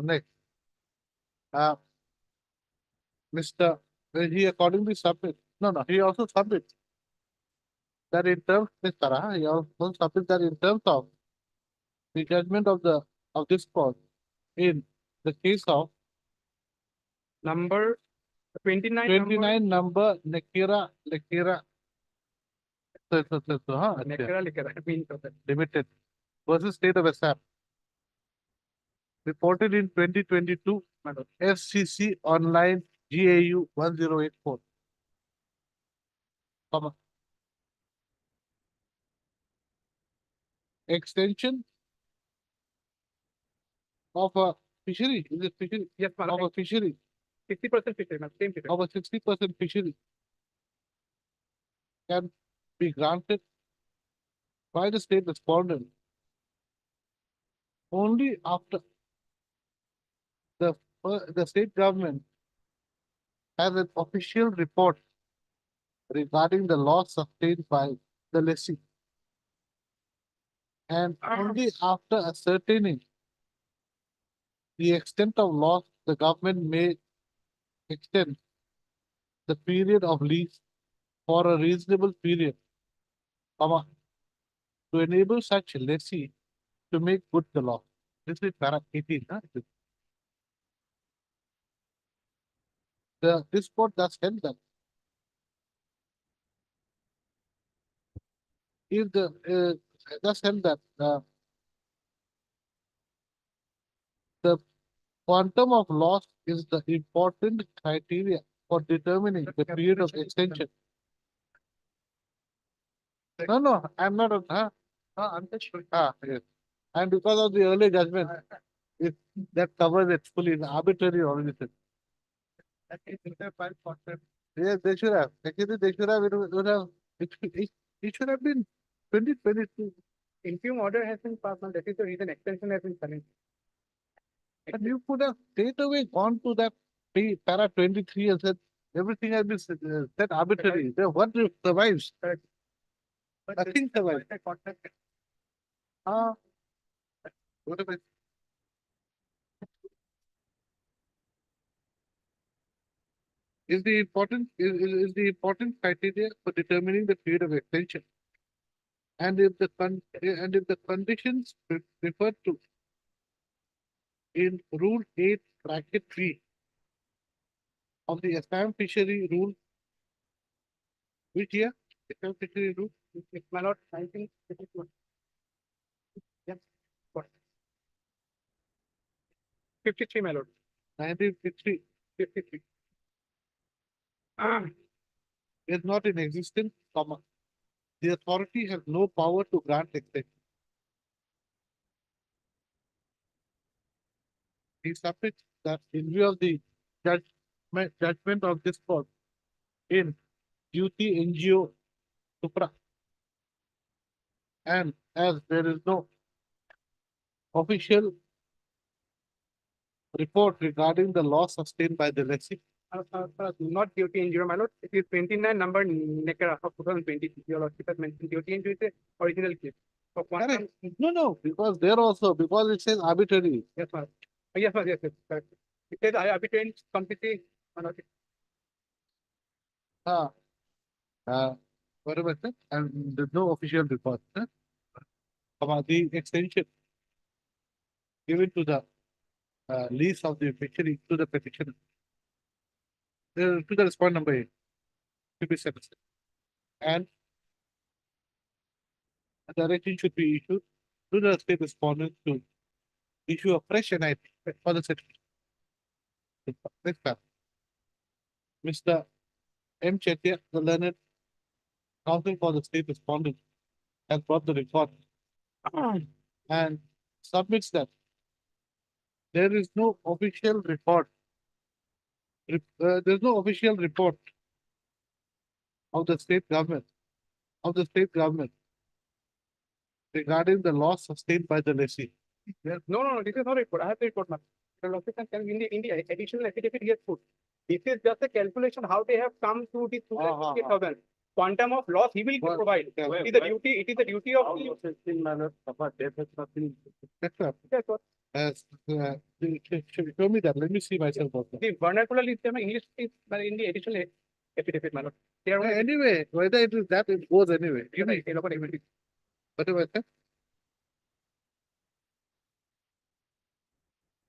Next. Mr. He accordingly submit. No, he also submits that in terms, Mr. He also submits that in terms of the judgment of this court in the case of Number 29. 29 number Nekira Nekara Likara means of that. Limited versus State of Assam. Reported in 2022 FCC online GAU 1084. Extension of a fishery. Is it fishery? Yes, Of a fishery. 60% fishery, ma'am, same fishery. Of a 60% fishery can be granted by the state respondent only after the state government has an official report regarding the loss sustained by the lessee, and only after ascertaining the extent of loss, the government may extend the period of lease for a reasonable period, to enable such lessee to make good the loss. This is para 18. This court thus held that if the quantum of loss is the important criteria for determining the period of extension. No, I'm not. I'm just sure. Yes. And because of the early judgment, that covers it fully in arbitrary organization. Yes, they should have. Actually, they should have. It should have been 2022. Impugned order has been passed on. That is the reason extension has been challenged. And you could have straight away gone to that para 23 and said everything has been set arbitrary. What survives? Nothing survives. What about is the important criteria for determining the period of extension, and if the conditions referred to in Rule 8 bracket 3 of the Assam Fishery Rule, which year? Assam Fishery Rule? It's my lord, 1951. Yes. 53, my lord. 1953 53. is not in existence, the authority has no power to grant extension. He submits that in view of the judgment of this court in duty NGO Supra, and as there is no official report regarding the loss sustained by the lessee, Not duty injury, my lord. It is 29 number Nekara of 2020. Your lordship has mentioned duty injury is the original case. Of one Correct. No, because there also, because it says arbitrary. yes, ma'am. Yes, ma'am, yes, correct. It says I obtained completely, my lordship. Whatever, sir, and there's no official report, sir. The extension given to the lease of the fishery to the petitioner. To the respondent number 8 to be satisfied. And a direction should be issued to the state respondent to issue a fresh NIT for the settlement. Next part. Mr. M. Chetya, the learned counsel for the state respondent, has brought the report and submits that there is no official report. There's no official report of the state government regarding the loss sustained by the lessee. Yes. No, this is not a report. I have the report, ma'am. Your lordship can tell me in the additional affidavit he has put. This is just a calculation how they have come to the 2,50,000. Quantum of loss he will Well, provide. well, It is the duty, it is the duty of the. That's right. Yes, sir. Show me that. Let me see myself also. The vernacular is English is in the additional affidavit, my lord. They are Anyway, whether it is that, it goes anyway. Give me only. whatever, sir.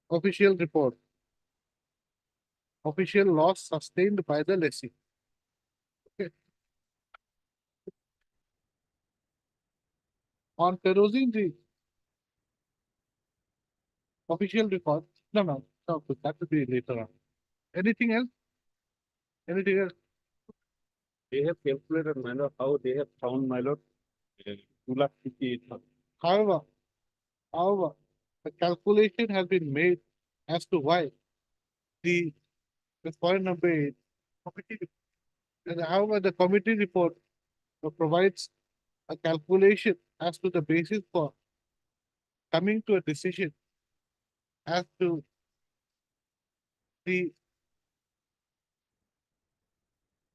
Official report. Official loss sustained by the lessee. Okay. On perusing the official report, no, that will be later on. Anything else? Anything else? They have calculated, my lord, how they have found, my lord, 2,58,000. However, the calculation has been made as to why the point number 8 committee, and however, the committee report provides a calculation as to the basis for coming to a decision as to the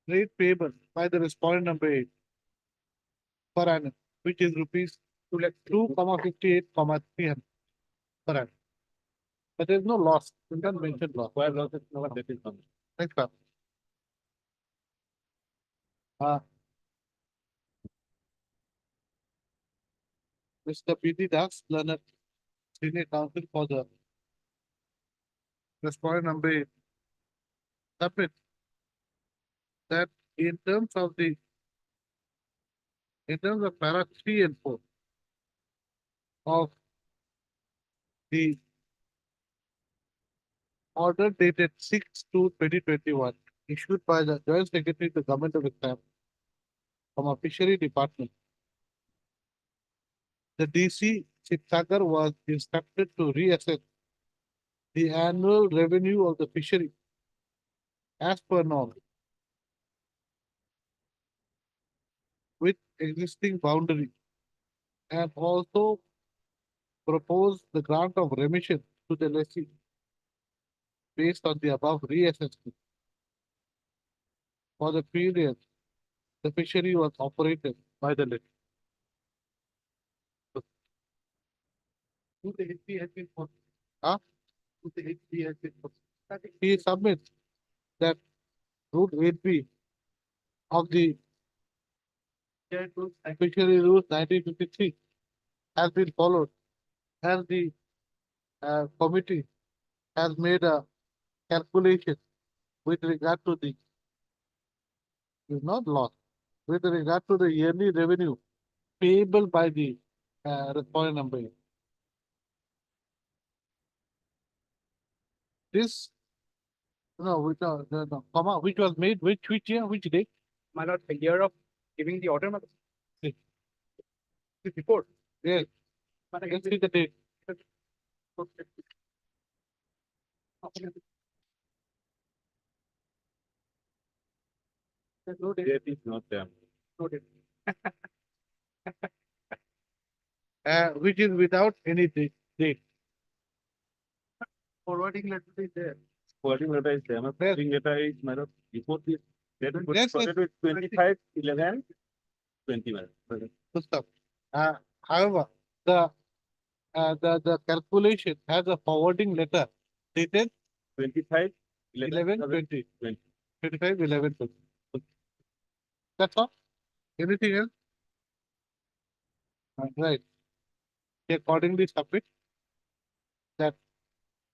rate payable by the respondent number 8 per annum, which is rupees 2,58,300 per annum. But there's no loss. You can't mention loss. Where loss is not, that is not. Next up. Mr. P.D. Das, learned senior counsel for the respondent number 8, submit that in terms of para 3 and 4 of the order dated 6/2/2021 issued by the Joint Secretary to the Government of Assam from a fishery department. The DC Chitsagar was instructed to reassess the annual revenue of the fishery as per norm with existing boundary and also propose the grant of remission to the lessee based on the above reassessment. For the period, the fishery was operated by the lessee. He submits that Route 8B of the fishery rules 1953 has been followed, and the committee has made a calculation with regard to the is not loss with regard to the yearly revenue payable by the respondent number 8. This comma which was made which year, which date? My lord, the year of giving the order, my lord. Yes. This report. Yes. My lord, Let's see the date. There's no date. That is not there. No date. Which is without any date. Forwarding letter is there. Forwarding letter is there. My forwarding letter is, madam, before this, that is Yes, yes. with 25/11/20, madam. Good stuff. However, the calculation has a forwarding letter dated 11/20. 25/11/20. That's all. Anything else? Right. He accordingly submit that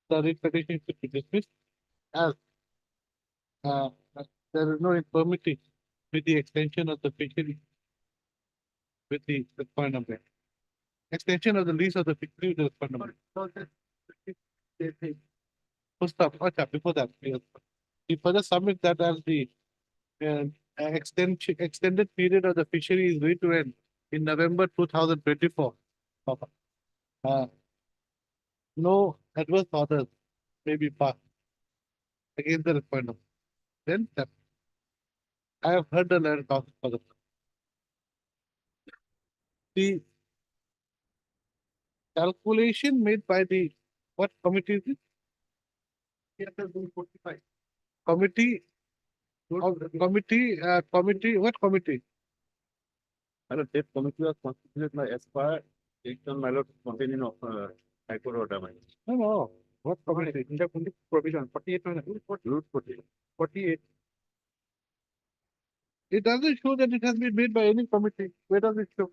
the writ petition should be dismissed as uh, there is no infirmity with the extension of the fishery with the point number. Extension of the lease of the fishery with the point number. First up, before that, he further submit that as the uh, extended period of the fishery is going to end in November 2024. No adverse orders may be passed against the respondent. Then I have heard the letter of for the calculation made by the what committee is it? Committee. Committee. What committee? Madam, that committee was constituted by as per action, my lord, contained in High Court order, madam. No. What committee? In the provision, 48, Route 40. 48. It doesn't show that it has been made by any committee. Where does it show?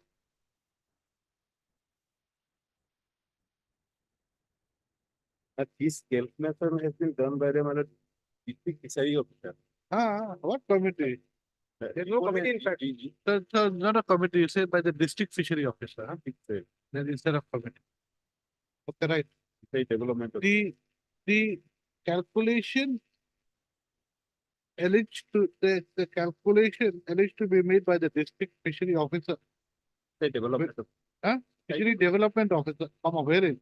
But this calculation has been done by the, my lord, district fishery officer. What committee? There's no committee in fact. So not a committee, it's said by the district fishery officer, then instead of committee. Okay, right. Say development. of- The calculation alleged to, the calculation alleged to be made by the district fishery officer, Say development. of- fishery development officer, wherein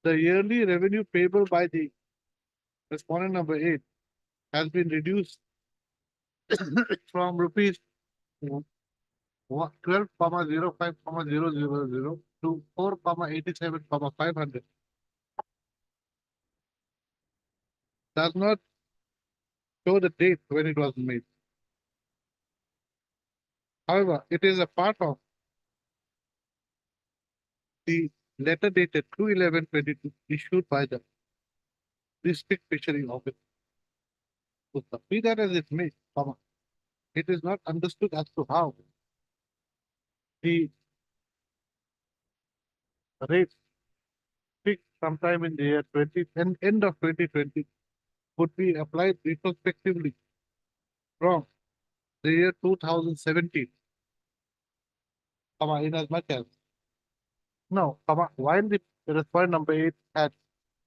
the yearly revenue payable by the respondent number 8 has been reduced from rupees 12,05,000 to 4,87,500. Does not show the date when it was made. However, it is a part of the letter dated 2/11/22 issued by the district fishery officer. So, be that as it may, it is not understood as to how the rate fixed sometime in the year end of 2020 would be applied retrospectively from the year 2017. In as much as no, while the respondent number 8 had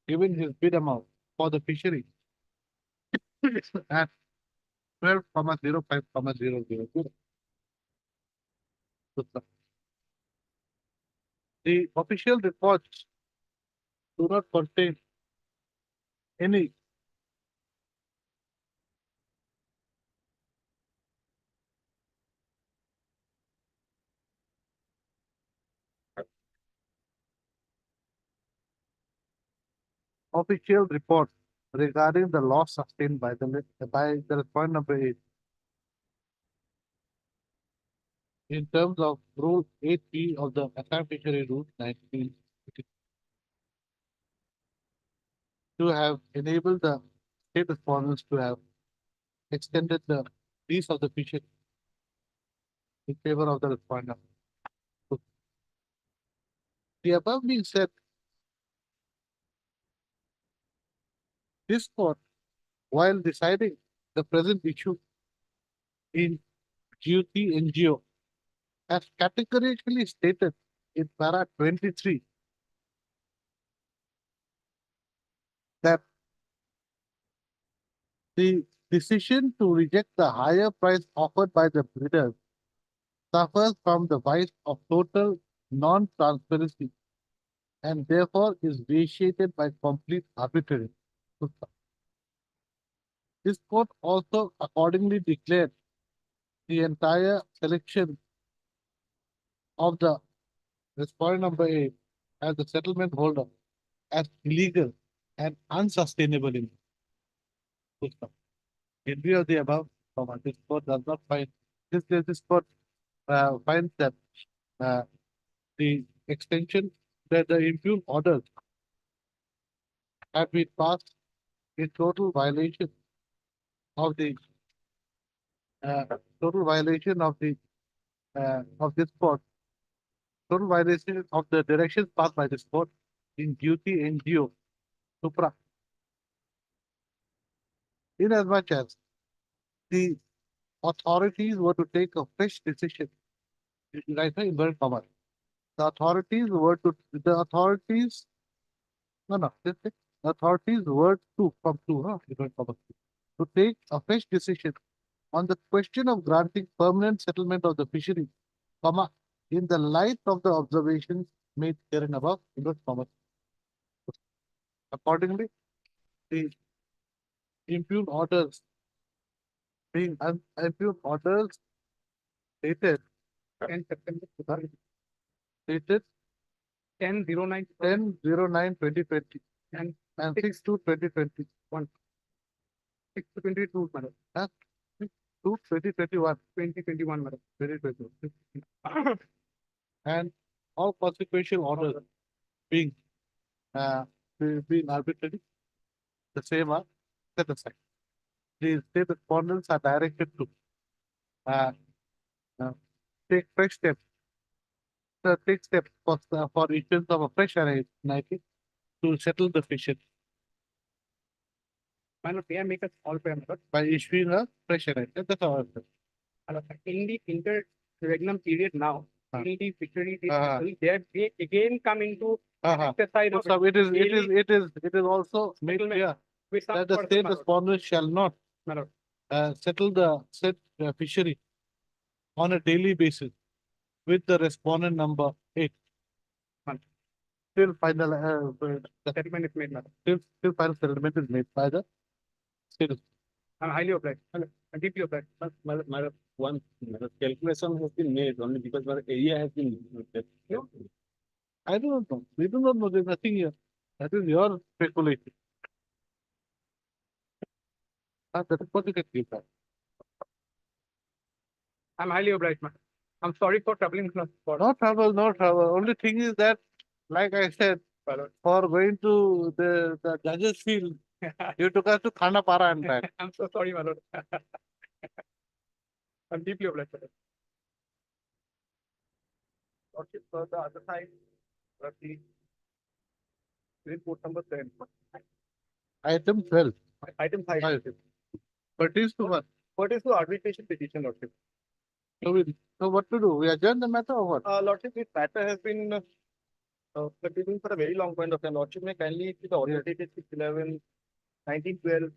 given his bid amount for the fishery at 12,05,000. The official reports do not contain any official report regarding the loss sustained by the respondent number 8 in terms of Rule 8B of the Assam Fishery Rule 19 to have enabled the state respondents to have extended the lease of the fishery in favor of the respondent. The above being said, this court, while deciding the present issue in GUT NGO, has categorically stated in para 23 that the decision to reject the higher price offered by the bidders suffers from the vice of total non-transparency and therefore is vitiated by complete arbitrary. This court also accordingly declared the entire selection of the respondent number 8 as the settlement holder as illegal and unsustainable in Full stop. In view of the above, this court does not find, this court, finds that, the extension, that the impugn orders have been passed in total violation of the, total violation of this court, total violation of the directions passed by this court in duty NGO, Supra. Inasmuch as the authorities were to take a fresh decision, right now, inverted comma. The authorities, no, no, this thing, the authorities were to, from two, huh, inverted comma, to take a fresh decision on the question of granting permanent settlement of the fishery, comma, in the light of the observations made here and above, inverted comma. Accordingly, the impugn orders being impugn orders dated 10 September dated 10/09 10/09/2020 and and 6/2/2020 6/22, madam. 2/2021 2021, madam. 2020 and all consequential orders being being arbitrary, the same are set aside. The state respondents are directed to take fresh steps, take steps for issuance of a fresh arrangement to settle the fishery Madam, may I make a small point, madam? by issuing a fresh arrangement. That's all. Madam, in the interregnum period now, Ah. in the fishery, Ah. they again come into exercise No, of sir, it is also made Settlement. clear with some that the person, state madam. respondent shall not Madam. settle the said fishery on a daily basis with the respondent number 8. Madam. Till final, the Settlement is made, madam. till final settlement is made by the state. I'm highly obliged. I'm deeply obliged. One calculation has been made only because my area has been. I do not know. We do not know. There's nothing here. That is your speculation. That is what you can give back. I'm highly obliged, madam. I'm sorry for troubling you. No trouble, no trouble. Only thing is that, like I said, for going to the judges field, you took us to Khandapara and back. I'm so sorry, my lord. I'm deeply obliged, madam. Lordship, the other side, the report number 10. Item 12. Item 5. Pertains to what? What is the arbitration petition, Lordship? So what to do? We adjourn the matter or what? Lordship, this matter has been continuing for a very long point of time. Lordship, may kindly see the order dated 6/11, 1912.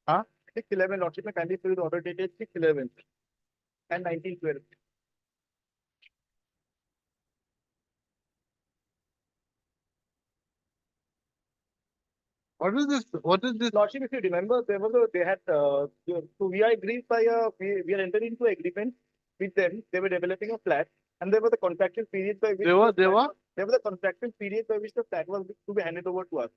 Huh? 6/11, Lordship, may kindly see the order dated 6/11 and 1912. What is this? What is this? Lordship, if you remember, they had, so we are agreed we are entering into agreement with them. They were developing a flat and there was a contractual period by which. There was a contractual period by which the flat was to be handed over to us.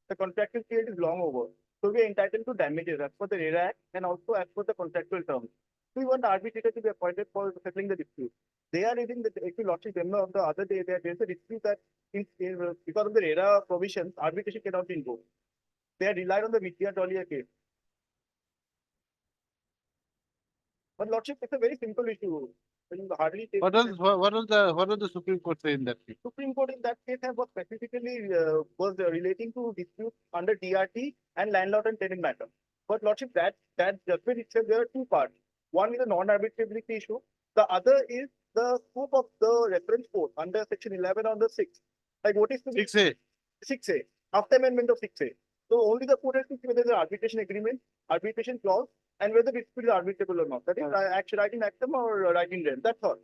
The contractual period is long over. So we are entitled to damages as per the RERA Act and also as per the contractual terms. So we want the arbitrator to be appointed for settling the dispute. They are raising the, if you Lordship remember the other day, there is a dispute that because of the RERA provisions, arbitration cannot be invoked. They had relied on the Vidya Dahlia case. But Lordship, it's a very simple issue. Hardly what does the Supreme Court say in that case? Supreme Court in that case was specifically relating to disputes under DRT and landlord and tenant matter. But Lordship, that judgment itself, there are two parts. One is a non-arbitrability issue. The other is the scope of the reference code under section 11 on the 6. Like what is the 6A. 6A, after amendment of 6A. So only the court has to see whether the arbitration agreement, arbitration clause, and whether the dispute is arbitrable or not. That is right in actum or right in rem. That's all.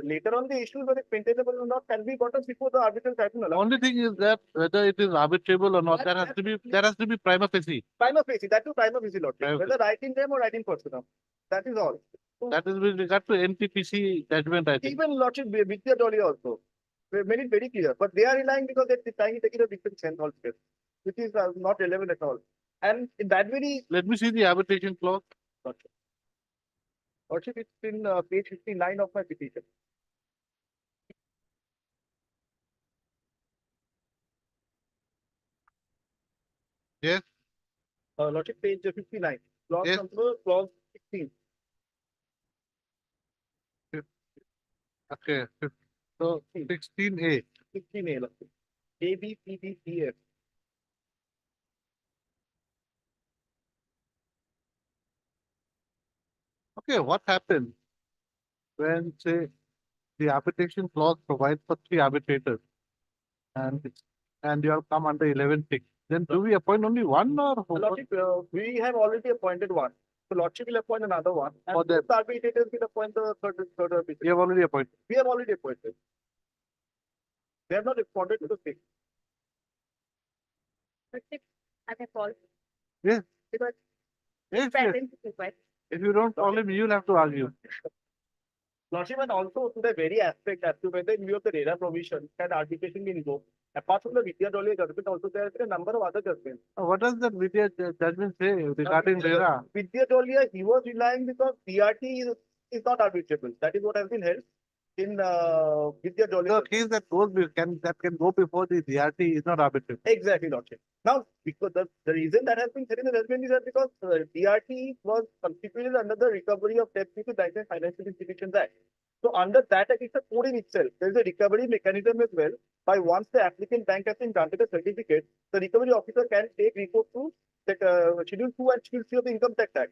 Later on, the issues whether it's maintainable or not can be brought up before the arbitral tribunal. Only thing is that whether it is arbitrable or not, that has to be prima facie. Prima facie, that too prima facie, Lord. Prima Whether right in rem or right in personam. That is all. So, that is with regard to NTPC judgment, I think. even Lordship Vidya Dahlia also. We made it very clear. But they are relying because they're trying to take it a different sense altogether, which is not relevant at all. And in that very, Let me see the arbitration clause. Lordship, it's in page 59 of my petition. Yes, Lordship, page 59, clause Yes. number, clause 16. okay. So 16A. 16A, Lordship. A, B, C, D, E, F. Okay, what happens when, say, the arbitration clause provides for 3 arbitrators and you have come under 11.6, then do we appoint only one or Lordship, we have already appointed one. So Lordship will appoint another one. And For them. both arbitrators will appoint the third arbitrator. you have already appointed? We have already appointed. They have not responded to the thing. Lordship, I have called. Yes. Because Yes, yes. presence is required. If you don't call him, you'll have to argue. Lordship, and also to the very aspect as to whether in view of the RERA provision can arbitration be invoked. Apart from the Vidya Dolly judgment, also there are a number of other judgments. What does that Vidya judgment say regarding RERA? Vidya Dolly, he was relying because DRT is not arbitrable. That is what has been held in Vidya Dolly. The case that can go before the DRT is not arbitrable. Exactly, Lordship. Now, because the reason that has been said in the judgment is that because DRT was constituted under the Recovery of Debt due to Banks and Financial Institutions Act. So under that act, it's a code in itself. There is a recovery mechanism as well. By once the applicant bank has been granted a certificate, the recovery officer can take recourse to that Schedule 2 and Schedule 3 of the Income Tax Act.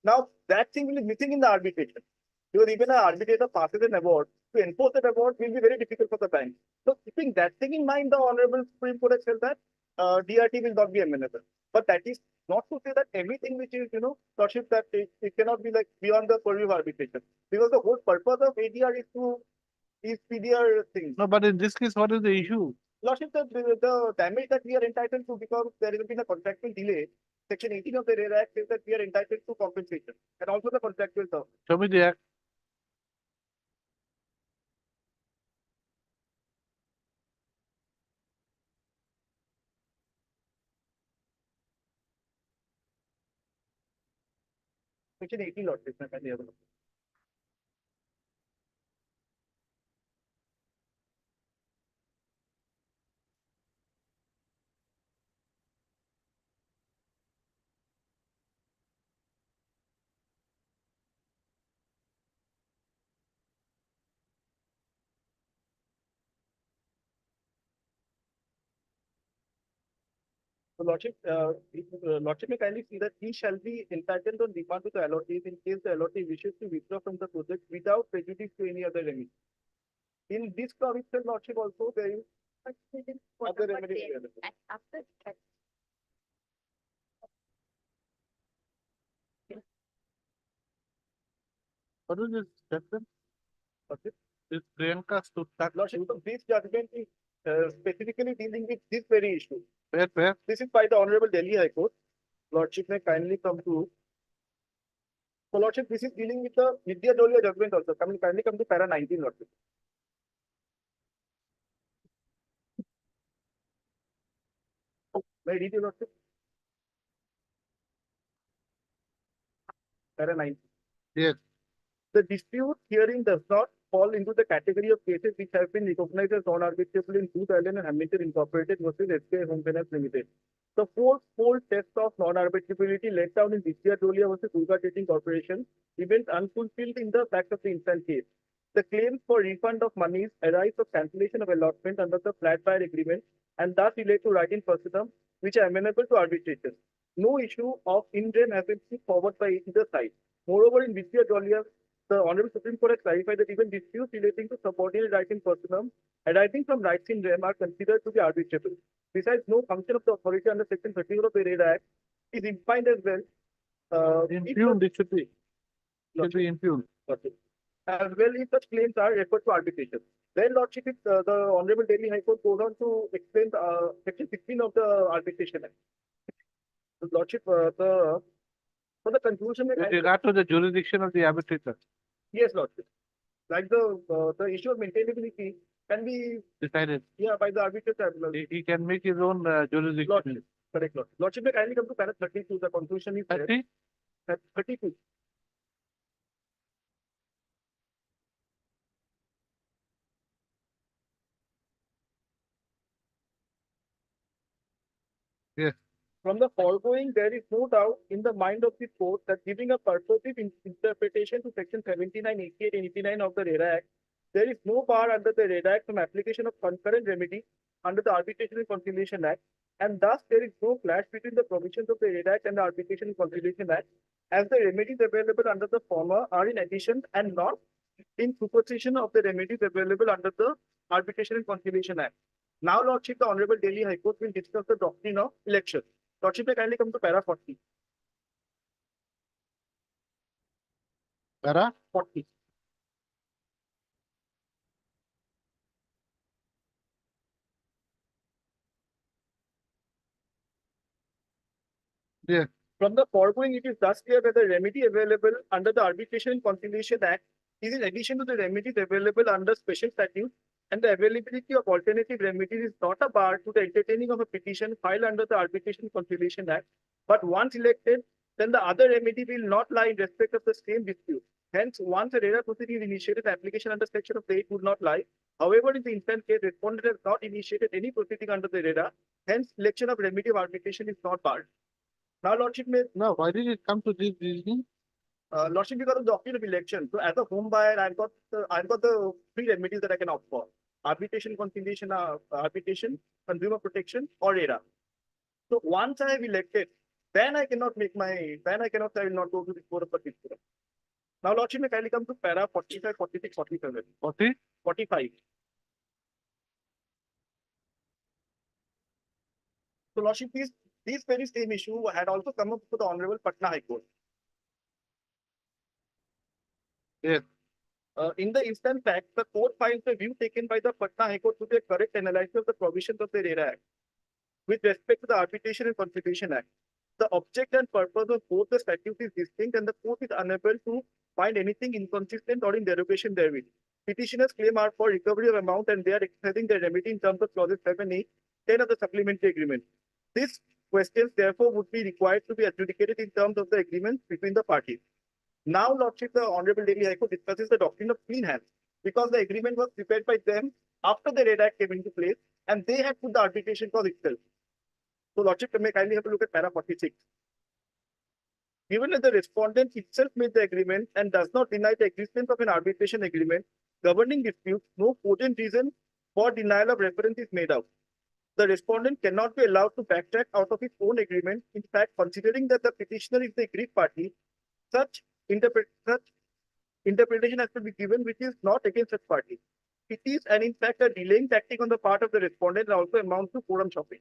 Now, that thing will be missing in the arbitration. Because even an arbitrator passes an award, to enforce that award will be very difficult for the bank. So keeping that thing in mind, the Honorable Supreme Court has said that DRT will not be amenable. But that is not to say that everything which is, Lordship, that it cannot be like beyond the purview of arbitration. Because the whole purpose of ADR is PDR thing. No, but in this case, what is the issue? Lordship, the damage that we are entitled to because there has been a contractual delay. Section 18 of the RERA Act says that we are entitled to compensation and also the contractual term. Show me the act. Section 18, Lordship. So Lordship may kindly see that he shall be entitled on demand to the allottees in case the allottee wishes to withdraw from the project without prejudice to any other remedy. In this clause itself, Lordship, also there is But this is for other number remedy 10. available. And after that, What is this judgment? Lordship. This Priyanka Stuttgart. Lordship, so this judgment is specifically dealing with this very issue. Where? This is by the Honorable Delhi High Court. Lordship may kindly come to. So Lordship, this is dealing with the Vidya Dolia judgment also. Kindly come to para 19, Lordship. May I read you, Lordship? Para 19. Yes. The dispute hearing does not fall into the category of cases which have been recognized as non-arbitrable in Booth Island and Hamilton Incorporated versus SBI Home Finance Limited. The fourfold test of non-arbitrability laid down in Vidya Dolia versus Durga Trading Corporation remains unfulfilled in the fact of the instant case. The claims for refund of monies arise from cancellation of allotment under the flat buyer agreement and thus relate to right in personam, which are amenable to arbitration. No issue of in-rem has been put forward by either side. Moreover, in Vidya Dolia, the Honorable Supreme Court has clarified that even disputes relating to subordinate right in personam arising from rights in rem are considered to be arbitrable. Besides, no function of the authority under Section 13 of the RERA Act is impugned as well. Impugned, it should be. Should be impugned. As well, if such claims are referred to arbitration. Then, Lordship, the Honorable Delhi High Court goes on to explain Section 16 of the Arbitration Act. So, Lordship, for the conclusion, With regard to the jurisdiction of the arbitrator, yes, Lordship. Like the issue of maintainability can be decided. by the arbitrator tribunal. He can make his own jurisdiction. Lordship. Correct, Lord. Lordship, may kindly come to para 32. The conclusion is there. 30? 32. Yes. From the foregoing, there is no doubt in the mind of the court that giving a purposive interpretation to section 79, 88, and 89 of the RERA Act, there is no bar under the RERA Act from application of concurrent remedy under the Arbitration and Conciliation Act, and thus there is no clash between the provisions of the RERA Act and the Arbitration and Conciliation Act, as the remedies available under the former are in addition and not in superstition of the remedies available under the Arbitration and Conciliation Act. Now, Lordship, the Honorable Delhi High Court will discuss the doctrine of election. Lordship, may kindly come to para 40. Para? 40. Yes. From the foregoing, it is thus clear that the remedy available under the Arbitration and Conciliation Act is in addition to the remedies available under special statutes, and the availability of alternative remedies is not a bar to the entertaining of a petition filed under the Arbitration and Conciliation Act. But once elected, then the other remedy will not lie in respect of the same dispute. Hence, once a RERA proceeding is initiated, the application under section of 8 would not lie. However, in the instant case, respondent has not initiated any proceeding under the RERA. Hence, election of remedy of arbitration is not barred. Now, Lordship, may No, why did it come to this reasoning? Lordship, because of the doctrine of election. So, as a home buyer, I've got the three remedies that I can opt for: arbitration, conciliation, arbitration, consumer protection, or RERA. So, once I have elected, then I cannot say I will not go to the court of particular. Now, Lordship, may kindly come to para 45, 46, 47, 40? 45. So, Lordship, these very same issue had also come up to the Honorable Patna High Court. Yes. In the instant fact, the court finds the view taken by the Patna High Court to be a correct analysis of the provisions of the RERA Act with respect to the Arbitration and Conciliation Act. The object and purpose of both the statutes is distinct, and the court is unable to find anything inconsistent or in derogation therewith. Petitioners' claim are for recovery of amount, and they are exercising their remedy in terms of clauses 7, 8, 10 of the supplementary agreement. These questions, therefore, would be required to be adjudicated in terms of the agreement between the parties. Now, Lordship, the Honorable Delhi High Court discusses the doctrine of clean hands, because the agreement was prepared by them after the RERA Act came into place, and they had put the arbitration clause itself. So, Lordship, may kindly have a look at para 46. Given that the respondent itself made the agreement and does not deny the existence of an arbitration agreement governing disputes, no cogent reason for denial of reference is made out. The respondent cannot be allowed to backtrack out of his own agreement. In fact, considering that the petitioner is the aggrieved party, such interpretation has to be given which is not against such party. It is, and in fact, a delaying tactic on the part of the respondent and also amounts to forum shopping.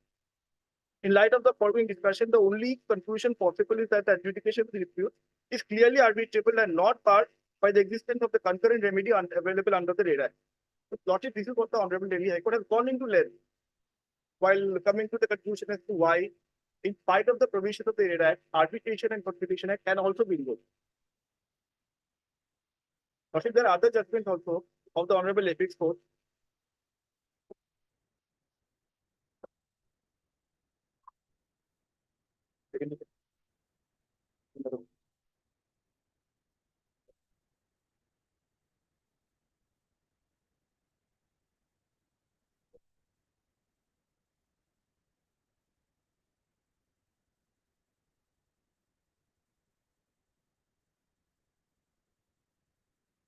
In light of the following discussion, the only conclusion possible is that the adjudication of the dispute is clearly arbitrable and not barred by the existence of the concurrent remedy available under the RERA Act. So, Lordship, this is what the Honorable Delhi High Court has gone into length while coming to the conclusion as to why, in spite of the provisions of the RERA Act, Arbitration and Conciliation Act can also be invoked. Lordship, there are other judgments also of the Honorable Apex Court.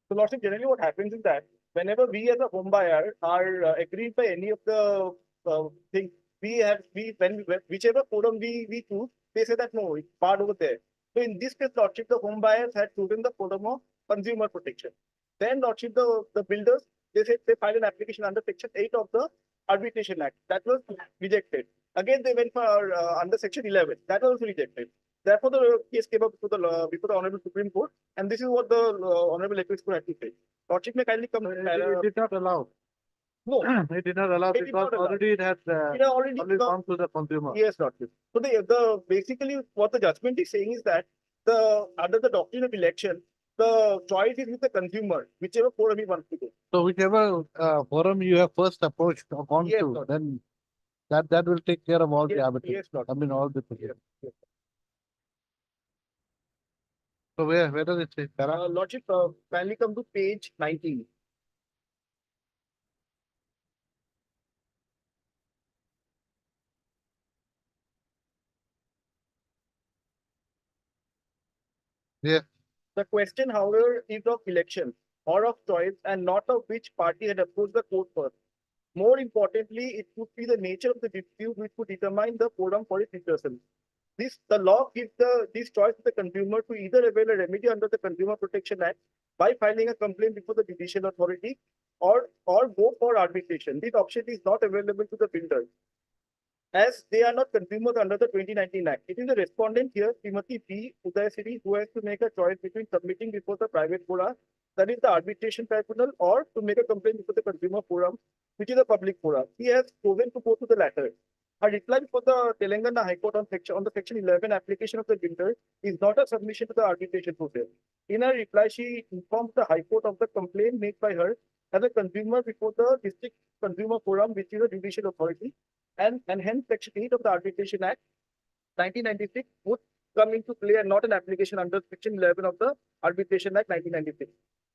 So, Lordship, generally what happens is that whenever we as a home buyer are aggrieved by any of the things, whichever forum we choose, they say that no, it's barred over there. So, in this case, Lordship, the home buyers had chosen the forum of consumer protection. Then, Lordship, the builders, they said they filed an application under Section 8 of the Arbitration Act. That was rejected. Again, they went for under Section 11. That was also rejected. Therefore, the case came up before the Honorable Supreme Court, and this is what the Honorable Apex Court had to say. Lordship, may kindly come. It did not allow. No, It did not allow It did because not allow. already it had it had already only come. gone to the consumer. Yes, Lordship. So the basically what the judgment is saying is that under the doctrine of election, the choice is with the consumer, whichever forum he wants to go. So whichever forum you have first approached or gone Yes, to, Lord. then That will take care of all the Yes, arbitration. yes, Lord. I mean, all the. So where does it say? Para? Lordship, kindly come to page 19. Yeah. The question, however, is of election or of choice and not of which party had approached the court first. More importantly, it could be the nature of the dispute which would determine the forum for its discussion. The law gives this choice to the consumer to either avail a remedy under the Consumer Protection Act by filing a complaint before the judicial authority or go for arbitration. This option is not available to the builders as they are not consumers under the 2019 Act. It is the respondent here, Srimati P. Udayasiri, who has to make a choice between submitting before the private forum, that is the arbitration tribunal, or to make a complaint before the consumer forum, which is a public forum. He has chosen to go to the latter. Her reply for the Telangana High Court on the section 11 application of the builder is not a submission to the arbitration process. In her reply, she informs the High Court of the complaint made by her as a consumer before the District Consumer Forum, which is a judicial authority, and hence Section 8 of the Arbitration Act 1996 would come into play and not an application under Section 11 of the Arbitration Act 1996.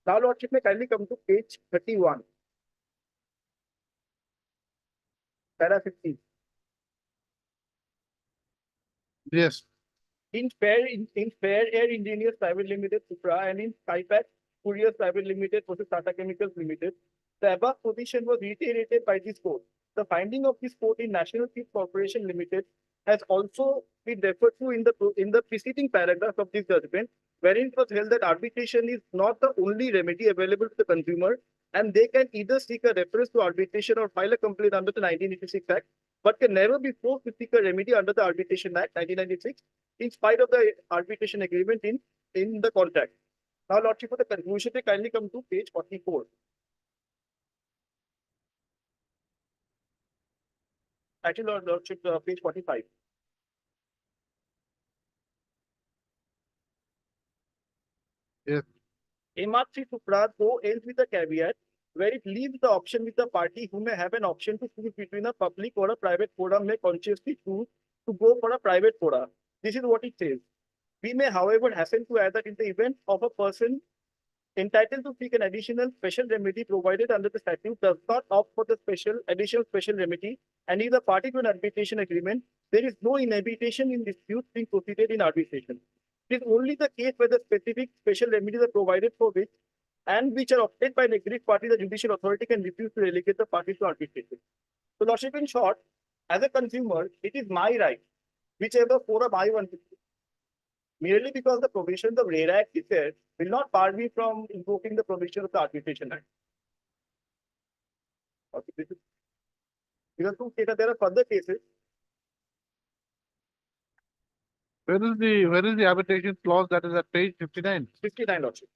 Now, Lordship, may kindly come to page 31. Para 15. Yes. In Fair Air Engineers Private Limited, Supra, and in Skypack Couriers Private Limited versus Tata Chemicals Limited, the above position was reiterated by this court. The finding of this court in National Seed Corporation Limited has also been referred to in the preceding paragraph of this judgment, wherein it was held that arbitration is not the only remedy available to the consumer, and they can either seek a reference to arbitration or file a complaint under the 1986 Act, but can never be forced to seek a remedy under the Arbitration Act 1996, in spite of the arbitration agreement in the contract. Now, Lordship, for the conclusion, they kindly come to page 44. Actually, Lordship, page 45. Yes. MR3 Supra though ends with a caveat where it leaves the option with the party who may have an option to choose between a public or a private forum may consciously choose to go for a private forum. This is what it says. We may, however, hasten to add that in the event of a person entitled to seek an additional special remedy provided under the statute does not opt for the additional special remedy and is a party to an arbitration agreement, there is no inhibition in disputes being proceeded in arbitration. It is only the case where the specific special remedies are provided for which and which are obtained by an aggrieved party, the judicial authority can refuse to relegate the party to arbitration. So, Lordship, in short, as a consumer, it is my right, whichever forum I want to choose. Merely because the provisions of RERA Act is there, will not bar me from invoking the provision of the Arbitration Act. Okay, this is because there are further cases. Where is the arbitration clause that is at page 59? 59, Lordship.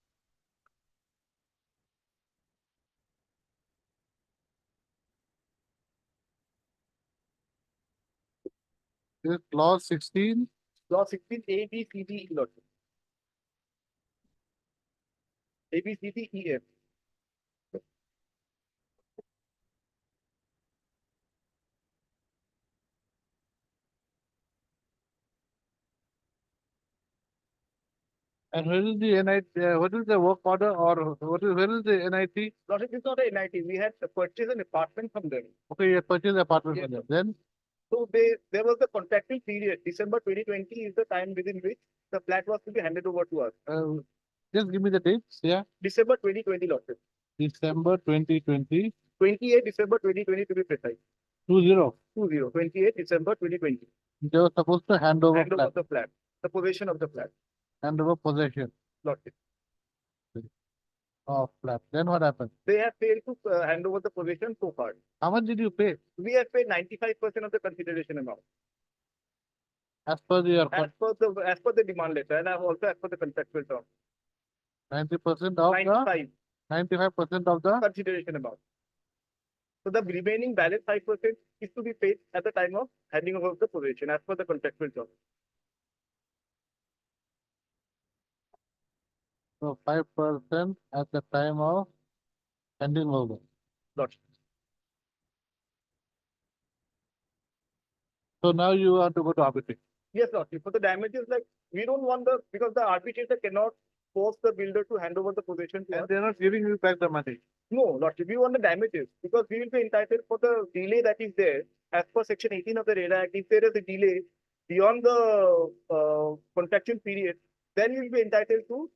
This is clause 16. Clause 16 A, B, C, D, E, Lordship. A, B, C, D, E, F. And where is the NIT, what is the work order or where is the NIT? Lordship, it's not a NIT. We had purchased an apartment from them. Okay, you have purchased the apartment Yes, from them. Then So there was the contractual period. December 2020 is the time within which the flat was to be handed over to us. just give me the dates. Yeah. December 2020, Lordship. December 2020. 28 December 2020 to be precise. 28 December 2020. They were supposed to hand over Hand over flat, the flat. The possession of the flat. hand over possession Lordship. of flat. Then what happened? They have failed to hand over the possession so far. How much did you pay? We have paid 95% of the consideration amount As per your as per the demand letter and also as per the contractual term. 90% of the 95% of the Consideration amount. So the remaining balance 5% is to be paid at the time of handing over the possession as per the contractual term. so 5% at the time of handing over. Lordship. So now you want to go to arbitration. Yes, Lordship. For the damages, like, we don't want because the arbitrator cannot force the builder to hand over the possession to us. And they're not giving you back the money. No, Lordship, we want the damages because we will be entitled for the delay that is there as per section 18 of the RERA Act. If there is a delay beyond the contractual period, then we will be entitled to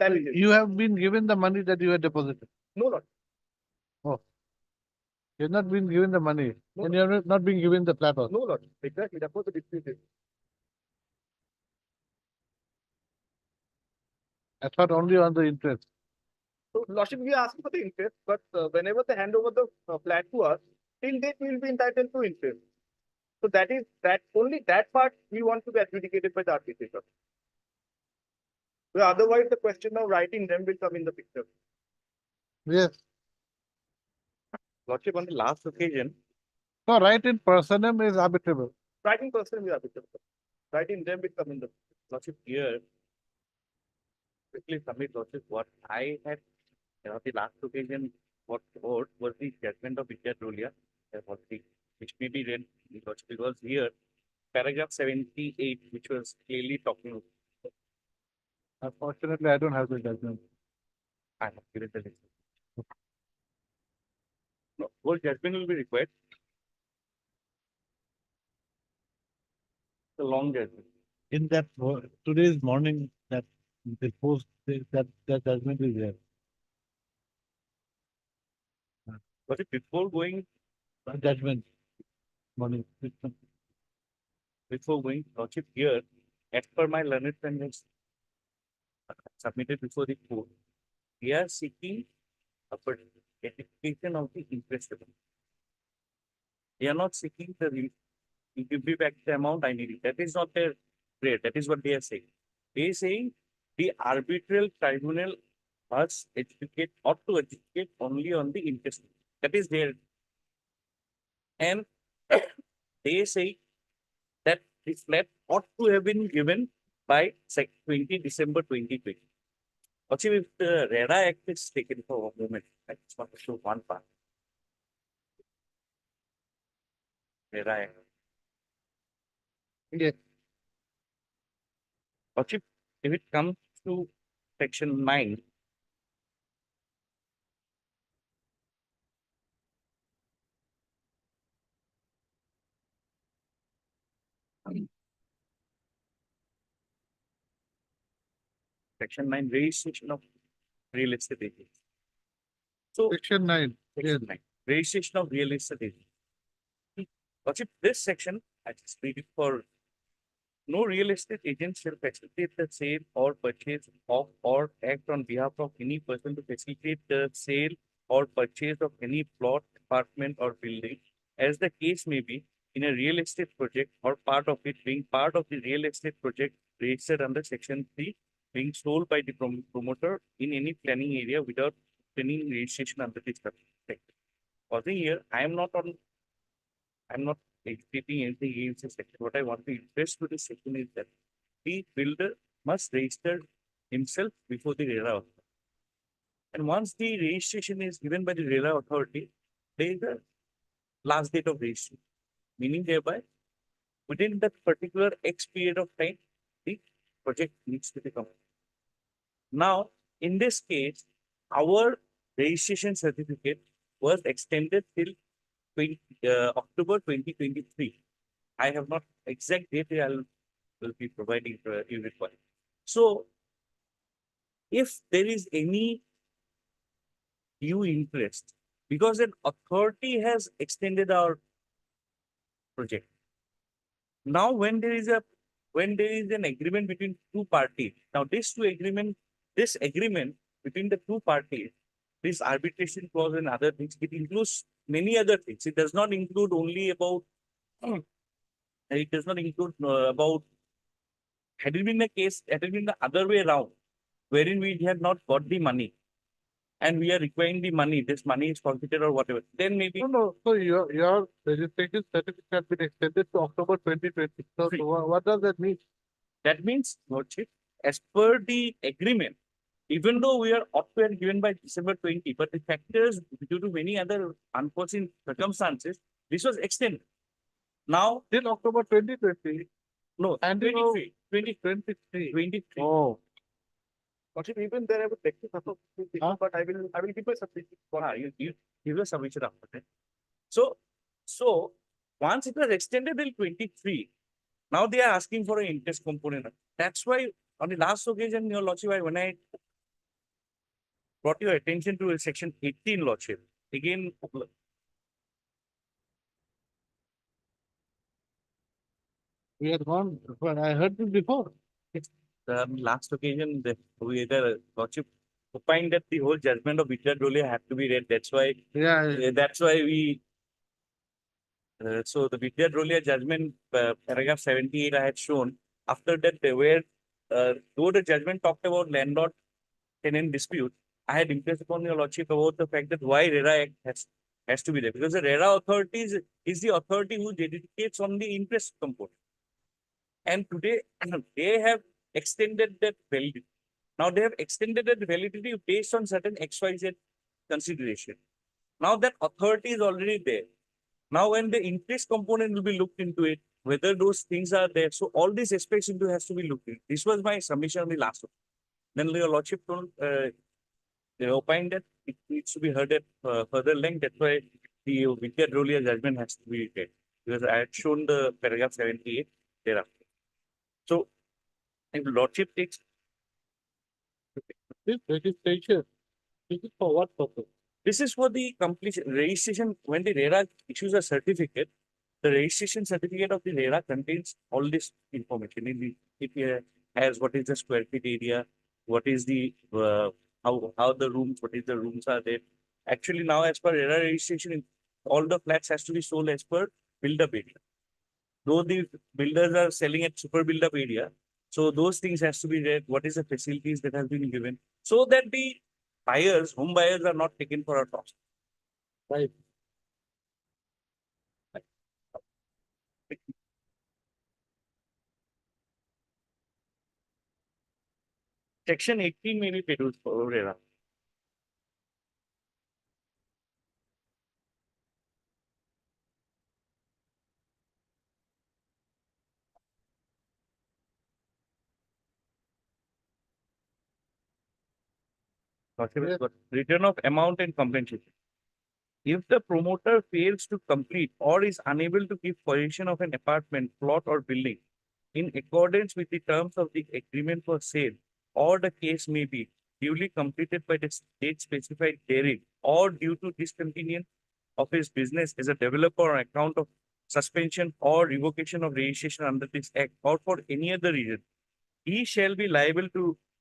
damages. You have been given the money that you had deposited. No, Lord. You've not been given the money. No. And you have not been given the flat also. No, Lord. Exactly. That's what the dispute is. I thought only on the interest. So, Lordship, we are asking for the interest, but whenever they hand over the flat to us, till date we will be entitled to interest. So only that part we want to be adjudicated by the arbitrator. Well, otherwise, the question of writing them will come in the picture. Yes. Lordship, on the last occasion, So right in personam is arbitrable. writing person will arbitrable. Writing them will come in the picture. Lordship, here, quickly submit, Lordship, what I had, the last occasion, what wrote was the judgment of Vijay Rolia, which may be read, Lordship, because here, paragraph 78, which was clearly talking, Unfortunately, I don't have the judgment. I have given the list. No, whole judgment will be required. The long judgment. In that, today's morning, that the post, that judgment is there. But before going, Judgment. Morning. Lordship, here, as per my learned friends submitted before the court, we are seeking a identification of the interest amount. They are not seeking you give me back the amount I need it. That is not their prayer. That is what they are saying. They are saying the arbitral tribunal must ought to educate only on the interest. That is their. And they say that the flat ought to have been given by 20 December 2020. Also, if the RERA Act is taken for a moment, I just want to show one part. RERA Act. Yes. Also, if it comes to section 9, section 9, registration of real estate agents. So, Section 9. Yes. section 9, registration of real estate agents. Also, this section, I just read it for no real estate agent shall facilitate the sale or purchase of or act on behalf of any person to facilitate the sale or purchase of any plot, apartment, or building, as the case may be, in a real estate project or part of it being part of the real estate project registered under section 3, being sold by the promoter in any planning area without obtaining registration under this section. For the year, I'm not executing anything against this section. What I want to interest to this section is that the builder must register himself before the RERA authority. And once the registration is given by the RERA authority, there is a last date of registration, meaning thereby within that particular X period of time, the project needs to be completed. Now, in this case, our registration certificate was extended till October 2023. I have not exact date. Will be providing you require. So, if there is any due interest, because an authority has extended our project. Now, when there is an agreement between two parties, now this agreement between the two parties, this arbitration clause and other things, it includes many other things. It does not include only about, it does not include about, had it been the other way around, wherein we have not got the money and we are requiring the money, this money is forfeited or whatever, then maybe. No. So your registration certificate has been extended to October 2020. So what does that mean? That means, Lordship, as per the agreement, even though we are ought to have given by December 20, but the factors due to many other unforeseen circumstances, this was extended. Now, Till October 2020 no, and you know, 23. 23. Oh. Lordship, even there I would take this up, Huh? but I will give my submission. You give a submission after that. So once it was extended till 23, now they are asking for an interest component. That's why on the last occasion, your lordship, when I brought your attention to section 18, lordship, again, We had gone, but I heard this before. the last occasion, the lordship opined that the whole judgment of Vidya had to be read. That's why Yeah, that's why we. So the Vidya judgment, paragraph 78, I had shown. After that, though the judgment talked about landlord tenant dispute, I had impressed upon your lordship about the fact that why RERA Act has to be there, because the RERA authority is the authority who dedicates on the interest component. And today they have extended that validity. Now they have extended that validity based on certain XYZ consideration. Now that authority is already there. Now when the interest component will be looked into it, whether those things are there. So all these aspects into has to be looked into. This was my submission on the last one. Then your lordship told, they opined that it needs to be heard at further length. That's why the Vidya Drolia judgment has to be read. Because I had shown the paragraph 78 thereafter. So if lordship takes this registration, this is for what purpose? this is for the completion registration. When the RERA issues a certificate, the registration certificate of the RERA contains all this information. It has what is the square feet area, what is the how the rooms, what is the rooms are there. Actually, now as per RERA registration, all the flats has to be sold as per build-up area. Though the builders are selling at super build-up area, so those things has to be read. What is the facilities that has been given, so that the buyers, home buyers, are not taken for a toss. Right. Section 18 may be produced for RERA. Return of amount and compensation. If the promoter fails to complete or is unable to give possession of an apartment, plot, or building in accordance with the terms of the agreement for sale, or the case may be duly completed by the date specified therein, or due to discontinuance of his business as a developer on account of suspension or revocation of registration under this act, or for any other reason, he shall be liable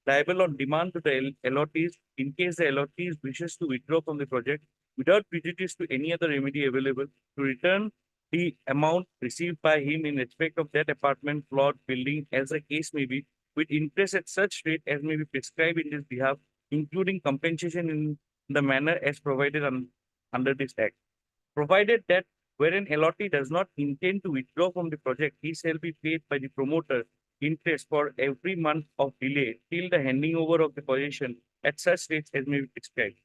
on demand to the allottees in case the allottees wishes to withdraw from the project without prejudice to any other remedy available, to return the amount received by him in respect of that apartment, plot, building, as the case may be, with interest at such rate as may be prescribed in his behalf, including compensation in the manner as provided under this act. Provided that where an allottee does not intend to withdraw from the project, he shall be paid by the promoter interest for every month of delay till the handing over of the possession at such rates as may be prescribed.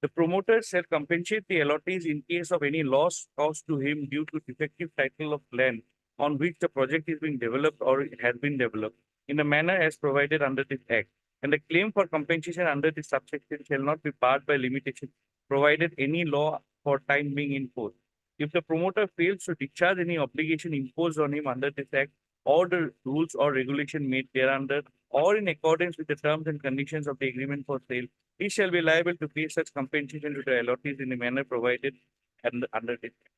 The promoter shall compensate the allottees in case of any loss caused to him due to defective title of land on which the project is being developed or it has been developed in a manner as provided under this act. And the claim for compensation under this subsection shall not be barred by limitation, provided any law for time being in force. If the promoter fails to discharge any obligation imposed on him under this act, or the rules or regulation made thereunder, or in accordance with the terms and conditions of the agreement for sale, he shall be liable to pay such compensation to the allottees in the manner provided under this act.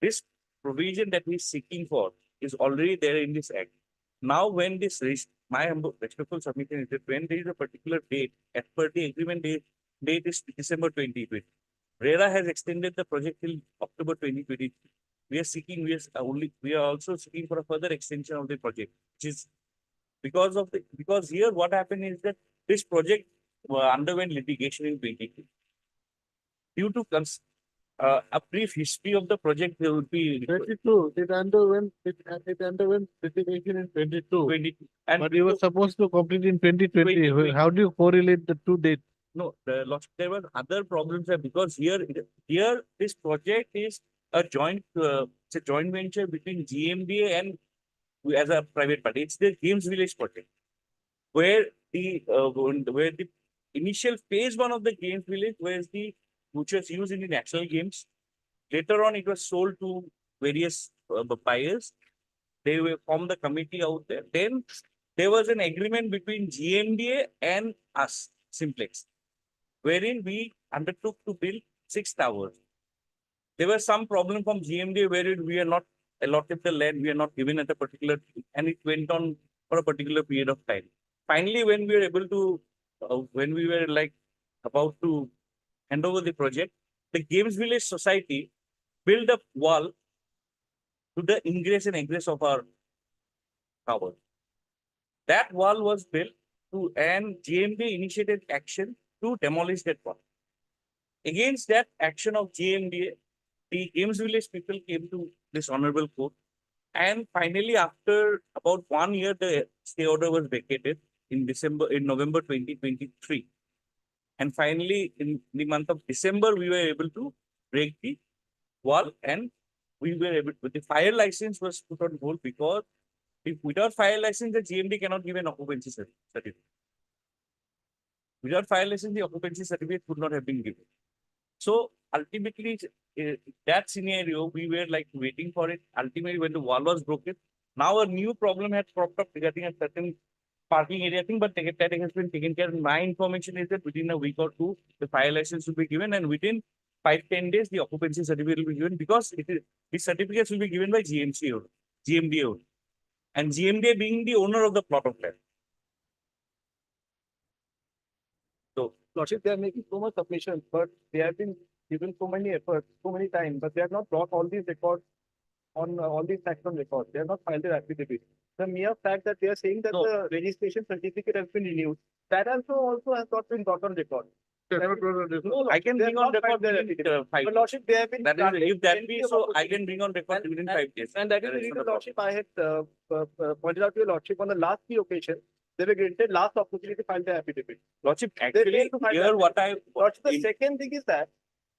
This provision that he is seeking for is already there in this act. Now, when this my respectful submission is that when there is a particular date, as per the agreement date is December 2020. RERA has extended the project till October 2023. We are also seeking for a further extension of the project, which is because here what happened is that this project underwent litigation in 2022. Due to a brief history of the project, there would be 22. It underwent litigation in 22. 22. And But you were supposed to complete in 2020. 2020. How do you correlate the two dates? no, there were other problems there because here this project is a joint It's a joint venture between GMDA and we as a private party. It's the Games Village project, where the initial phase one of the Games Village was which was used in the national games. Later on, it was sold to various buyers. They were formed the committee out there. Then there was an agreement between GMDA and us, Simplex, wherein we undertook to build 6 towers. There was some problem from GMDA wherein we are not allotted the land, we are not given at a particular, and it went on for a particular period of time. Finally, when we were able to, when we were like about to hand over the project, the Games Village Society built a wall to the ingress and egress of our tower. That wall was built and GMDA initiated action to demolish that wall. Against that action of GMDA, the Games Village people came to this honorable court. And finally, after about 1 year, the stay order was vacated in November 2023. And finally, in the month of December, we were able to break the wall and we were able to, the fire license was put on hold because if without fire license, the GMD cannot give an occupancy certificate. Without fire license, the occupancy certificate could not have been given. So ultimately, that scenario, we were like waiting for it. Ultimately, when the wall was broken, now a new problem had cropped up regarding a certain parking area thing, but that has been taken care of. My information is that within a week or two, the fire license will be given, and within 5-10 days, the occupancy certificate will be given because the certificates will be given by GMDA only. And GMDA being the owner of the plot of land. So, Lordship, they are making so much submissions, but they have been given so many efforts, so many times, but they have not brought all these records on all these facts on record. They have not filed their affidavit. The mere fact that they are saying that the registration certificate has been renewed, that also has not been brought on record. No, I can they bring have on not record filed their within affidavit. 5 But days. Lordship, they have been. That is, if that plenty be of so, I opportunities. can bring on record within 5 days. And that is the is reason, not a Lordship, I had pointed out to your Lordship on the last 3 occasions, they were granted last opportunity to file their affidavit. Lordship, actually, failed to find here that. what I Lordship, the second thing is that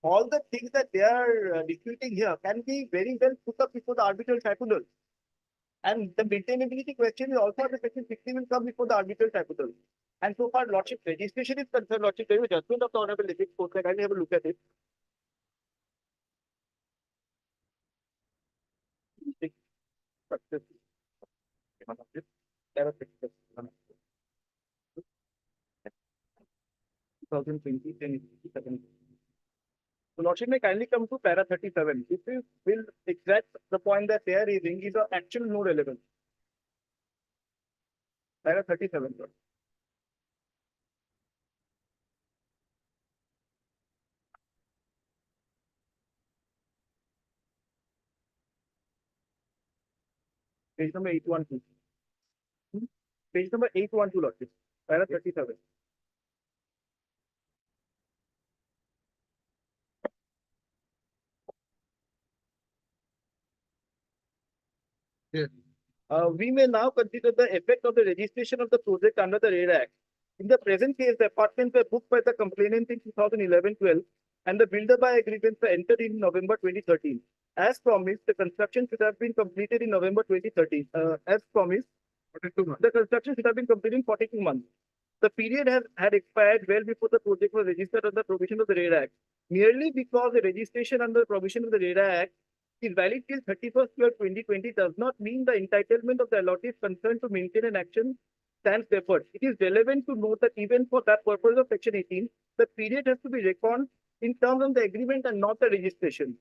all the things that they are disputing here can be very well put up before the arbitral tribunal. And the maintainability question is also under section 60 will come before the arbitral tribunal. And so far, Lordship, registration is concerned, Lordship, there is a judgment of the Honorable District Court. Can I have a look at it? So Lordship may kindly come to para 37. This will exact the point that they are raising is of actual no relevance. Para 37. Sir. Page number 812. Page number 812, Lordship. Para 37. Yes. We may now consider the effect of the registration of the project under the RERA Act. In the present case, the apartments were booked by the complainant in 2011-12 and the builder-buy agreements were entered in November 2013. As promised, the construction should have been completed in November 2013. As promised, 42 months. the construction should have been completed in 42 months. The period had expired well before the project was registered under the provision of the RERA Act. Merely because the registration under the provision of the RERA Act is valid till 31st July 2020 does not mean the entitlement of the allottees concerned to maintain an action stands deferred. It is relevant to note that even for that purpose of Section 18, the period has to be reckoned in terms of the agreement and not the registration.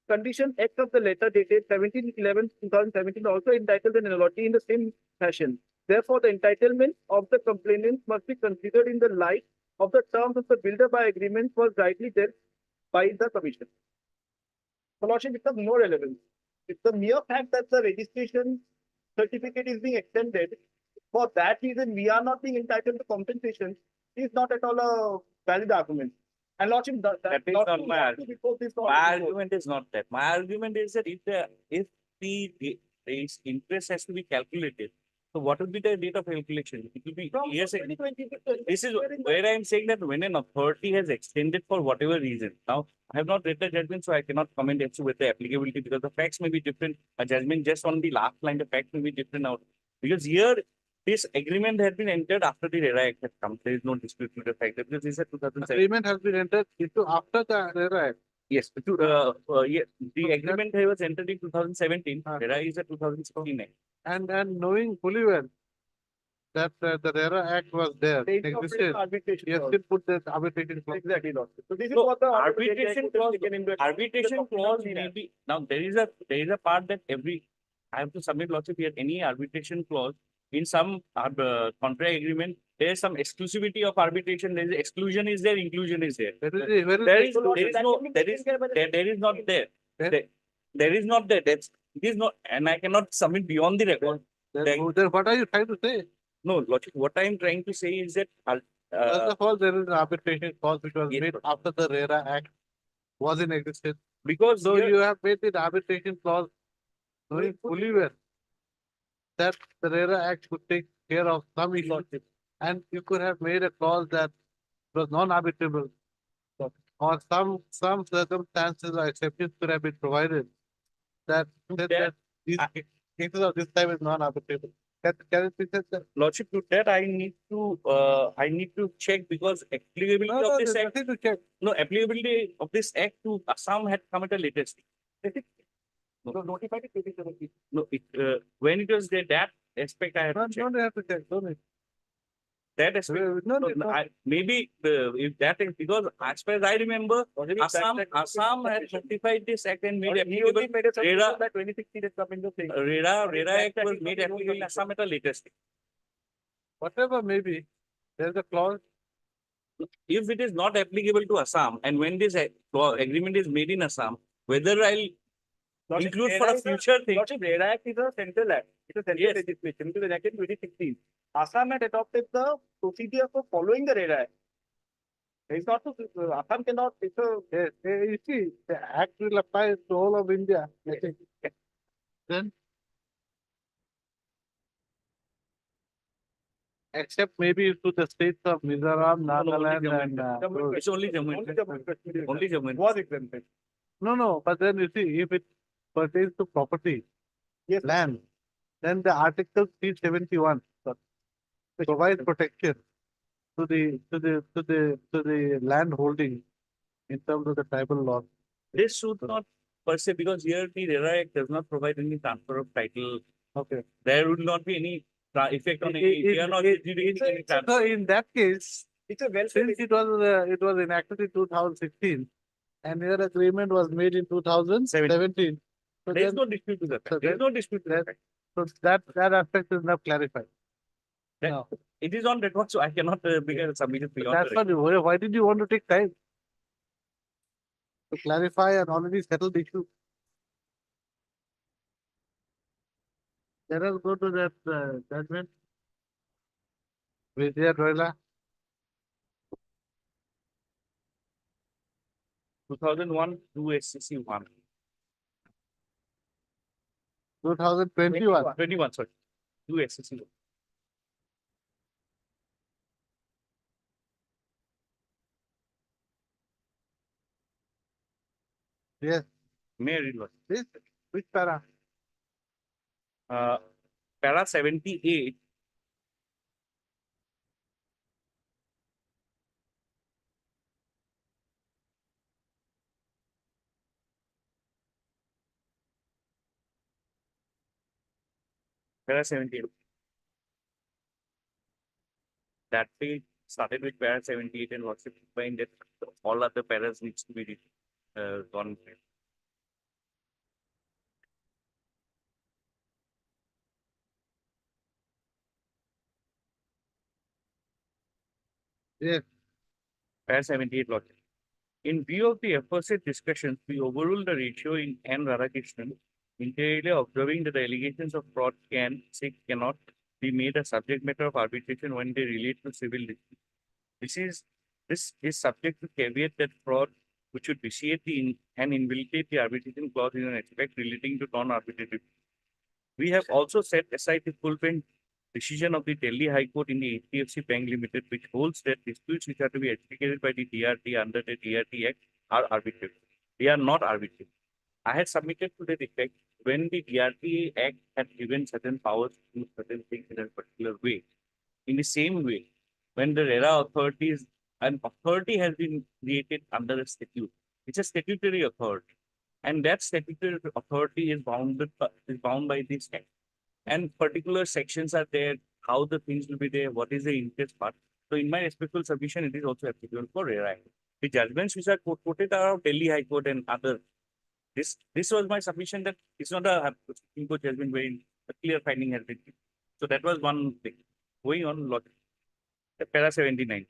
Condition X of the letter dated 17/11/2017 also entitles an allottee in the same fashion. Therefore, the entitlement of the complainant must be considered in the light of the terms of the builder-buy agreement was rightly dealt by the Commission. So, Lordship, it has no relevance. It's the mere fact that the registration certificate is being extended. For that reason, we are not being entitled to compensation. Is not at all a valid argument. And Lordship, That is not not to- my not to before this My argument is not that. My argument is that if the interest has to be calculated So what will be the date of calculation? It will be From years. 2020. This is where I am saying that when an authority has extended for whatever reason. Now, I have not read the judgment, so I cannot comment as to with the applicability because the facts may be different. A judgment just on the last line, the facts may be different now. Because here, this agreement had been entered after the RERA Act has come. There is no dispute with the fact that this is a 2007. Agreement has been entered into after the RERA Act. Yes, yeah, the agreement was entered in 2017. RERA is a 2016 Act. And knowing fully well that the RERA Act was there, They it incorporate existed, the arbitration you clause. still put that arbitration clause. Exactly, Lordship. So this is No, what the arbitration clause, taken into account. arbitration clause may be, now there is a part that I have to submit Lordship here, any arbitration clause in some contract agreement, there is some exclusivity of arbitration, there is exclusion is there, inclusion is there. There is not there. There is not there. It is not, and I cannot submit beyond the record. Then what are you trying to say? No, Lordship, what I am trying to say is that First of all, there is an arbitration clause which was Yes, made sir. after the RERA Act was in existence. because So here- you have made the arbitration clause knowing fully well that the RERA Act could take care of some issues. And you could have made a clause that was non-arbitrable. Or some circumstances or exceptions could have been provided that said that these cases of this type is non-arbitrable. Can it be said that? Lordship, to that I need to check because applicability No, of no, this there's act, nothing to check. no, applicability of this act to Assam had come at a later stage. So notified it 2017. No, when it was there, that aspect I have No, to check. don't have to check, don't need. That aspect, No, no, no, maybe if that is because as far as I remember, Assam had certified this act and made He only applicable. made a submission RERA that 2016 has come into thing. RERA Act was made applicable in Assam at a later stage. whatever may be, there's a clause. If it is not applicable to Assam and when this agreement is made in Assam, whether I'll include for a future thing. Lordship, RERA Act is a central act. It's a central Yes. legislation. It was enacted in 2016. Assam had adopted the procedure for following the RERA Act. It's not to, Assam cannot, it's a, You see, the act will apply to all of India. I think. Then. Except maybe to the states of Mizoram, No, no, only Nagaland Jammu and. and those. It's only Jammu. only and Jammu and Kashmir is Only Jammu. and was exempted. No, but then you see, if it pertains to property, Yes. land, then the Article 371 provides protection to the land holding in terms of the tribal law. This should not per se because here the RERA Act does not provide any transfer of title. Okay. There would not be any effect on any. We are not doing any So transfer. in that case, It's a well. since it was enacted in 2016 and your agreement was made in 2017. So There is then, no dispute to that. so There is then- no dispute to that. so that aspect is now clarified. That- Now, It is on record, so I cannot submit it beyond. that's the what, why did you want to take time? To clarify an already settled issue. Let us go to that judgment. Vijay Royla, 2001 to SCC 1. 2021. 21, sorry. To SCC 1. Yes, May I read what? this, which para? Para 78. Para 78. That page started with para 78 and was explained that all other paras needs to be gone. Yes, Para 78 logic. In view of the aforesaid discussions, we overruled the ratio in N. Radhakrishnan, entirely observing that the allegations of fraud cannot be made a subject matter of arbitration when they relate to civil disputes. This is subject to caveat that fraud, which would vitiate and invalidate the arbitration clause in an aspect relating to non-arbitrative. We have also set aside the full bench decision of the Delhi High Court in the HDFC Bank Limited, which holds that disputes which are to be adjudicated by the DRT under the DRT Act are arbitrable. They are not arbitrable. I had submitted to that effect when the DRT Act had given certain powers to do certain things in a particular way. In the same way, when the RERA authorities, an authority has been created under a statute, it's a statutory authority, and that statutory authority is bound by this act. And particular sections are there, how the things will be there, what is the interest part. So in my respectful submission, it is also applicable for RERA Act. The judgments which are quoted are of Delhi High Court and other. This was my submission that it's not a Supreme Court judgment wherein a clear finding has been given. So that was one thing. Going on, para 79.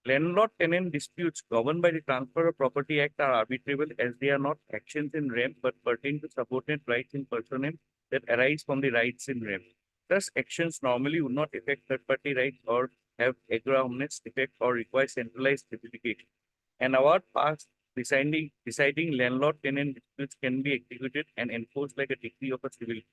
Landlord-tenant disputes governed by the Transfer of Property Act are arbitrable as they are not actions in rem but pertain to subordinate rights in personam that arise from the rights in rem. Thus, actions normally would not affect third-party rights or have agra omnes effect or require centralized certification. An award passed deciding landlord-tenant disputes can be executed and enforced like a decree of a civil court.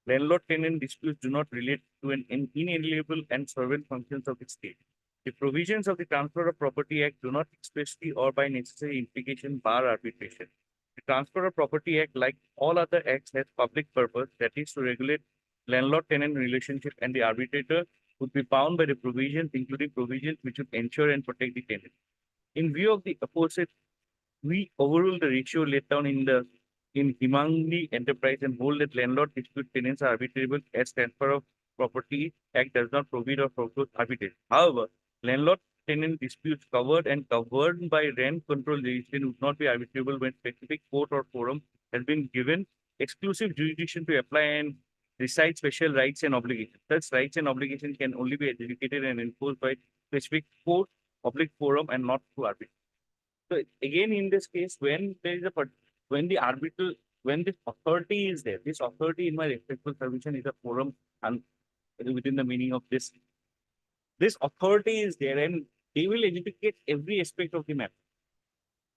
Landlord-tenant disputes do not relate to an inalienable and sovereign functions of the state. The provisions of the Transfer of Property Act do not expressly or by necessary implication bar arbitration. The Transfer of Property Act, like all other acts, has public purpose, that is to regulate landlord-tenant relationship, and the arbitrator would be bound by the provisions, including provisions which would ensure and protect the tenant. In view of the aforesaid, we overrule the ratio laid down in Himangni Enterprise and hold that landlord dispute tenants are arbitrable as Transfer of Property Act does not forbid or foreclose arbitration. However, landlord-tenant disputes covered and governed by rent control legislation would not be arbitrable when specific court or forum has been given exclusive jurisdiction to apply and recite special rights and obligations. Such rights and obligations can only be adjudicated and enforced by specific court, public forum, and not through arbitration. So again, in this case, when there is when this authority is there, this authority in my respectful submission is a forum and within the meaning of this. This authority is there and they will adjudicate every aspect of the matter.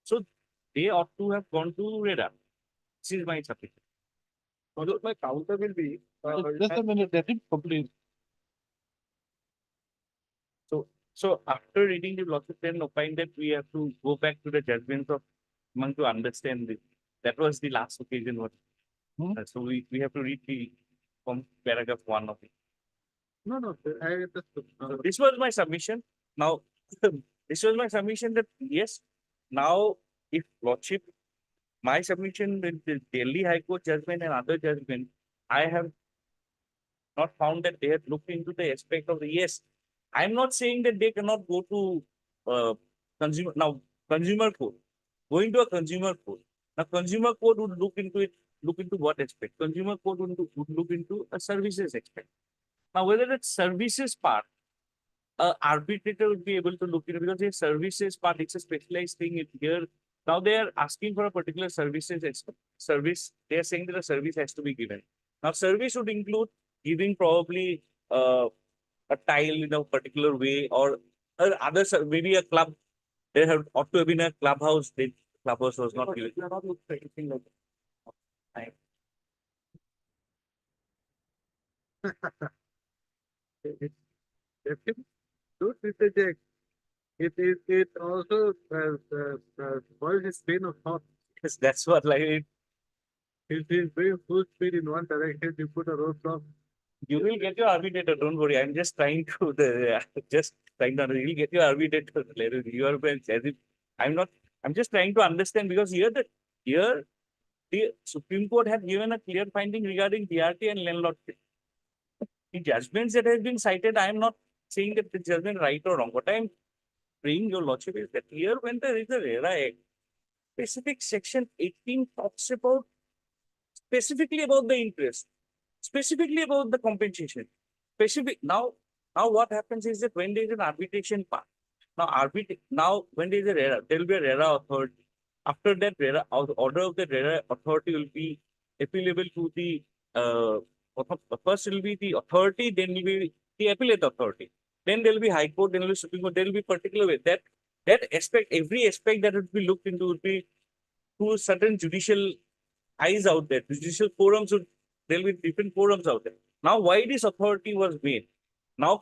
So they ought to have gone to RERA. This is my submission. Although my counter will be. Just a minute, let him complete. So after reading the lawsuit, then opine that we have to go back to the judgments of Himang to understand this. That was the last occasion. So we have to read from paragraph 1 of it. No, I just. So this was my submission. Now, this was my submission that yes, now if Lordship, my submission with the Delhi High Court judgment and other judgment, I have not found that they have looked into the aspect of the yes. I'm not saying that they cannot go to consumer court. Going to a consumer court. Now, consumer court would look into what aspect? Consumer court would look into a services aspect. Now, whether that services part, arbitrator would be able to look into, because the services part, it's a specialized thing here. Now they are asking for a particular service. They are saying that a service has to be given. Now, service would include giving probably a tile in a particular way or other, maybe a club. There ought to have been a clubhouse. The clubhouse was not given. Not looked for anything like that. It also spoils his train of thought. Yes, that's what like If he's going full speed in one direction, you put a roadblock. you will get your arbitrator. Don't worry. I'm just trying to you'll get your arbitrator. You are as if I'm not. I'm just trying to understand, because here the Supreme Court had given a clear finding regarding DRT and landlordship. The judgments that have been cited, I am not saying that the judgment right or wrong. What I am praying your lordship is that here, when there is a RERA Act, specific section 18 talks about specifically about the interest, specifically about the compensation. Now what happens is that when there is an arbitration part, now when there is a RERA, there will be a RERA authority. After that, RERA order of the RERA authority will be appealable to the first will be the authority, then will be the appellate authority. Then there will be High Court, then will be Supreme Court, there will be particular way. That aspect, every aspect that would be looked into would be through certain judicial eyes out there. Judicial forums there will be different forums out there. Now, why this authority was made? Now,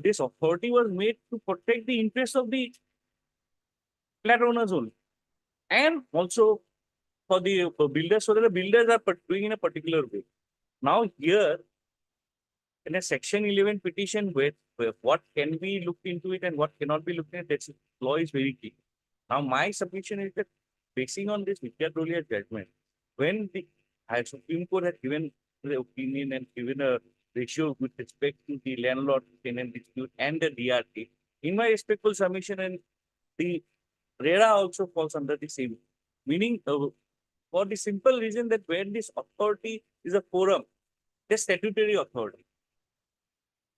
this authority was made to protect the interests of the flat owners only, and also for the builders, so that the builders are doing in a particular way. Now, here in a Section 11 petition, where what can be looked into it and what cannot be looked at, that law is very clear. Now, my submission is that basing on this Vidya Tolia judgment, when the Supreme Court had given the opinion and given a ratio with respect to the landlord-tenant dispute and the DRT, in my respectful submission, and the RERA also falls under the same, meaning for the simple reason that where this authority is a forum, the statutory authority.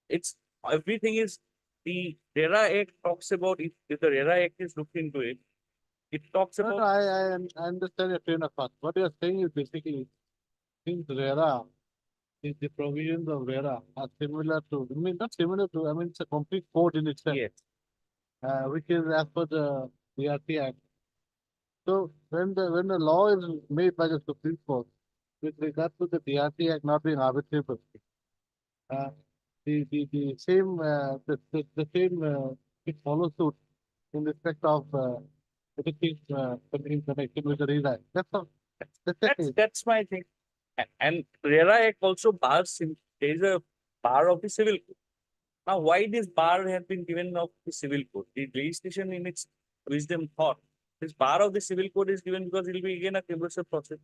It's everything is the RERA Act talks about if the RERA Act is looked into it, it talks No, about no, I understand your train of thought. What you're saying is basically, since RERA, since the provisions of RERA are similar to, I mean, not similar to, I mean, it's a complete code in itself, yes. which is as per the DRT Act. So when the law is made by the Supreme Court with regard to the DRT Act not being arbitrable, the same it follows suit in respect of anything in connection with the RERA Act. That's all. That's the case. That's my thing. And RERA Act also bars, there is a bar of the civil code. Now, why this bar has been given of the civil code? The legislation in its wisdom thought, this bar of the civil code is given because it will be again a cumulative process.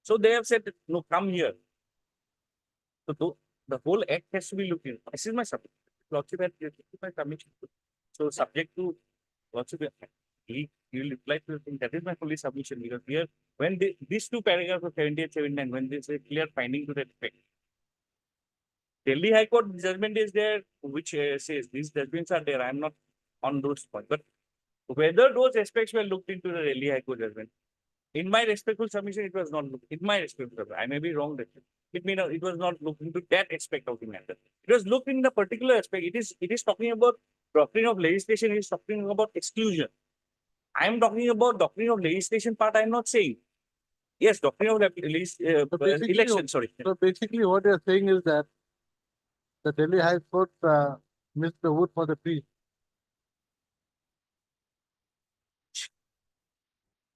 So they have said, no, come here. So the whole act has to be looked in. This is my subject. Lordship had my submission. So subject to Lordship, he will reply to the thing. That is my fully submission, because here, when these two paragraphs of 78, 79, when there is a clear finding to that effect, Delhi High Court judgment is there, which says these judgments are there. I am not on those points. But whether those aspects were looked into the Delhi High Court judgment, in my respectful submission, it was not looked. In my respectful, I may be wrong. It may not. It was not looked into that aspect of the matter. It was looked in the particular aspect. It is talking about doctrine of legislation. It is talking about exclusion. I am talking about doctrine of legislation part. I am not saying. Yes, doctrine of basically- election. Sorry. So basically what you're saying is that the Delhi High Court missed the wood for the tree.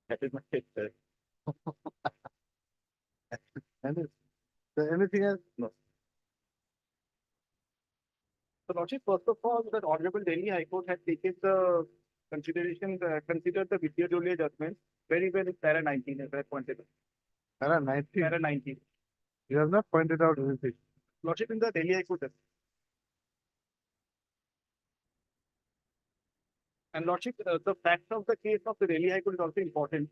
That is my take. Anything else? No. So, Lordship, first of all, the Honorable Delhi High Court had taken the considered the Vidya Tolia judgment very well in para 19, as I pointed out. Para 19. Para 19. You have not pointed out anything. Lordship, in the Delhi High Court. And Lordship, the facts of the case of the Delhi High Court is also important,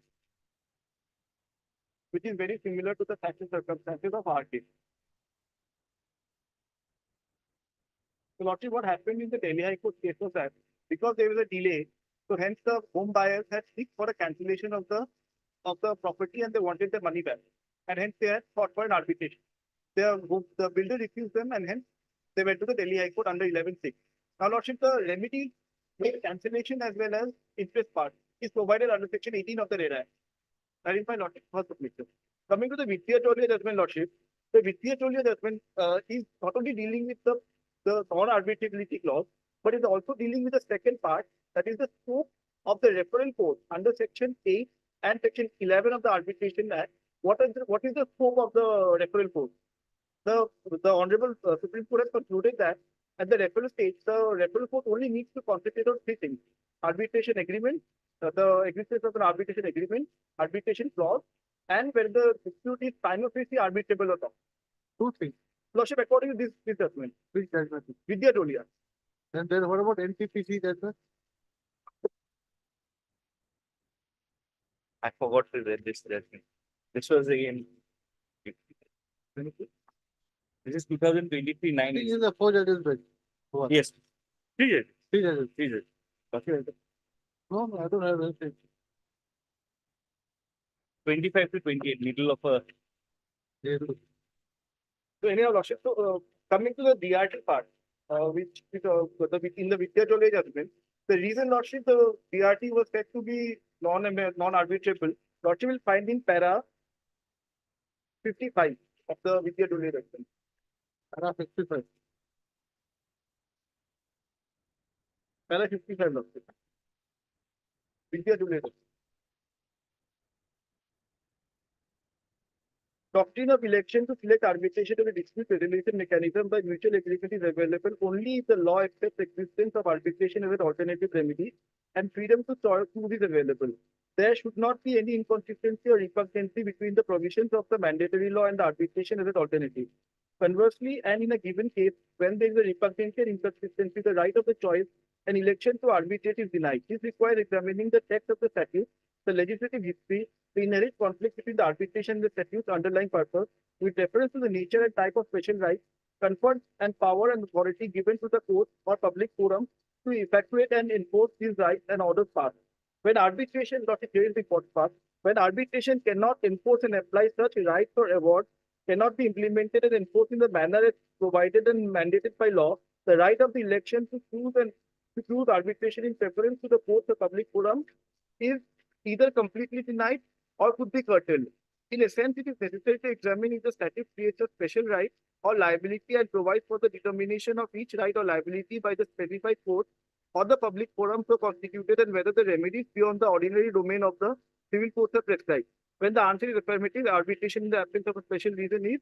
which is very similar to the facts and circumstances of our case. So, Lordship, what happened in the Delhi High Court case was that because there was a delay, so hence the home buyers had seeked for a cancellation of the property and they wanted their money back, and hence they had sought for an arbitration. The builder refused them, and hence they went to the Delhi High Court under 11(6). Now, Lordship, the remedy with cancellation as well as interest part is provided under Section 18 of the RERA Act. That is my Lordship first submission. Coming to the Vidya Tolia judgment, Lordship, the Vidya Tolia judgment is not only dealing with the non-arbitrability clause, but is also dealing with the second part, that is the scope of the referral code under Section 8 and Section 11 of the Arbitration Act. What is the scope of the referral code? The Honorable Supreme Court has concluded that at the referral stage, the referral court only needs to concentrate on three things: arbitration agreement, the existence of an arbitration agreement, arbitration clause, and whether the dispute is prima facie arbitrable or not. Two things. Lordship, according to this judgment, Which judgment? Vidya Tolia. And then what about NTPC judgment? I forgot to read this judgment. This was again. This is 2023 9. This is a 4 judges bench. What? Yes. 3 judges. 3 judges. 3 judges. Okay. No, I don't have anything. 25 to 28, middle of a. Yes. So anyhow, Lordship, so coming to the DRT part, which is in the Vidya Tolia judgment, the reason, Lordship, the DRT was said to be non-arbitrable, Lordship will find in para 55 of the Vidya Tolia judgment. Para 55. Para 55 Lordship. Vidya Dole. Doctrine of election to select arbitration of a dispute resolution mechanism by mutual agreement is available only if the law accepts existence of arbitration as an alternative remedy and freedom to choose is available. There should not be any inconsistency or repugnancy between the provisions of the mandatory law and the arbitration as an alternative. Conversely, and in a given case, when there is a repugnancy or inconsistency, the right of the choice and election to arbitrate is denied. This requires examining the text of the statute, the legislative history, the inherent conflict between the arbitration and the statute's underlying purpose, with reference to the nature and type of special rights, conferred and power and authority given to the court or public forum to effectuate and enforce these rights and orders passed. When arbitration, here is the important part, when arbitration cannot enforce and apply such rights or awards, cannot be implemented and enforced in the manner as provided and mandated by law, the right of the election to choose arbitration in preference to the court or public forum is either completely denied or could be curtailed. In a sense, it is necessary to examine if the statute creates a special right or liability and provides for the determination of each right or liability by the specified court or the public forum so constituted and whether the remedies beyond the ordinary domain of the civil courts are prescribed. When the answer is affirmative, arbitration in the absence of a special reason is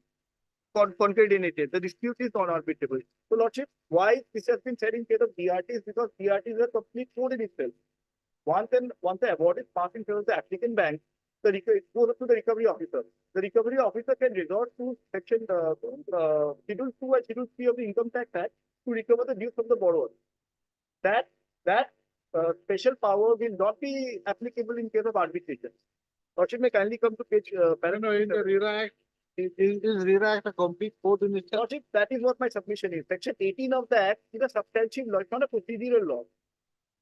concordinated. The dispute is non-arbitrable. So, Lordship, why this has been said in case of DRT is because DRT is a complete code in itself. Once the award is passed in favor of the applicant bank, it goes up to the recovery officer. The recovery officer can resort to section Schedule 2 and Schedule 3 of the Income Tax Act to recover the dues from the borrower. That special power will not be applicable in case of arbitration. Lordship may kindly come to page In the RERA Act, is RERA Act a complete code in itself? Lordship, that is what my submission is. Section 18 of the Act is a substantive law, it's not a procedural law.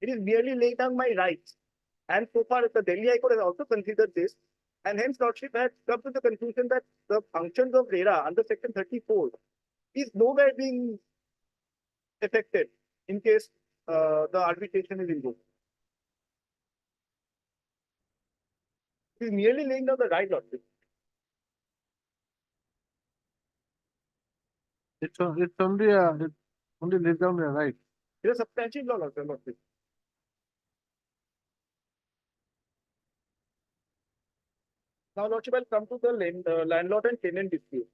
It is merely laying down my rights. And so far, the Delhi High Court has also considered this. And hence, Lordship has come to the conclusion that the functions of RERA under Section 34 is nowhere being affected in case the arbitration is invoked. It is merely laying down the right, Lordship. It's only laid down the right. It is a substantive law, Lordship. Now, Lordship, I'll come to the landlord and tenant dispute.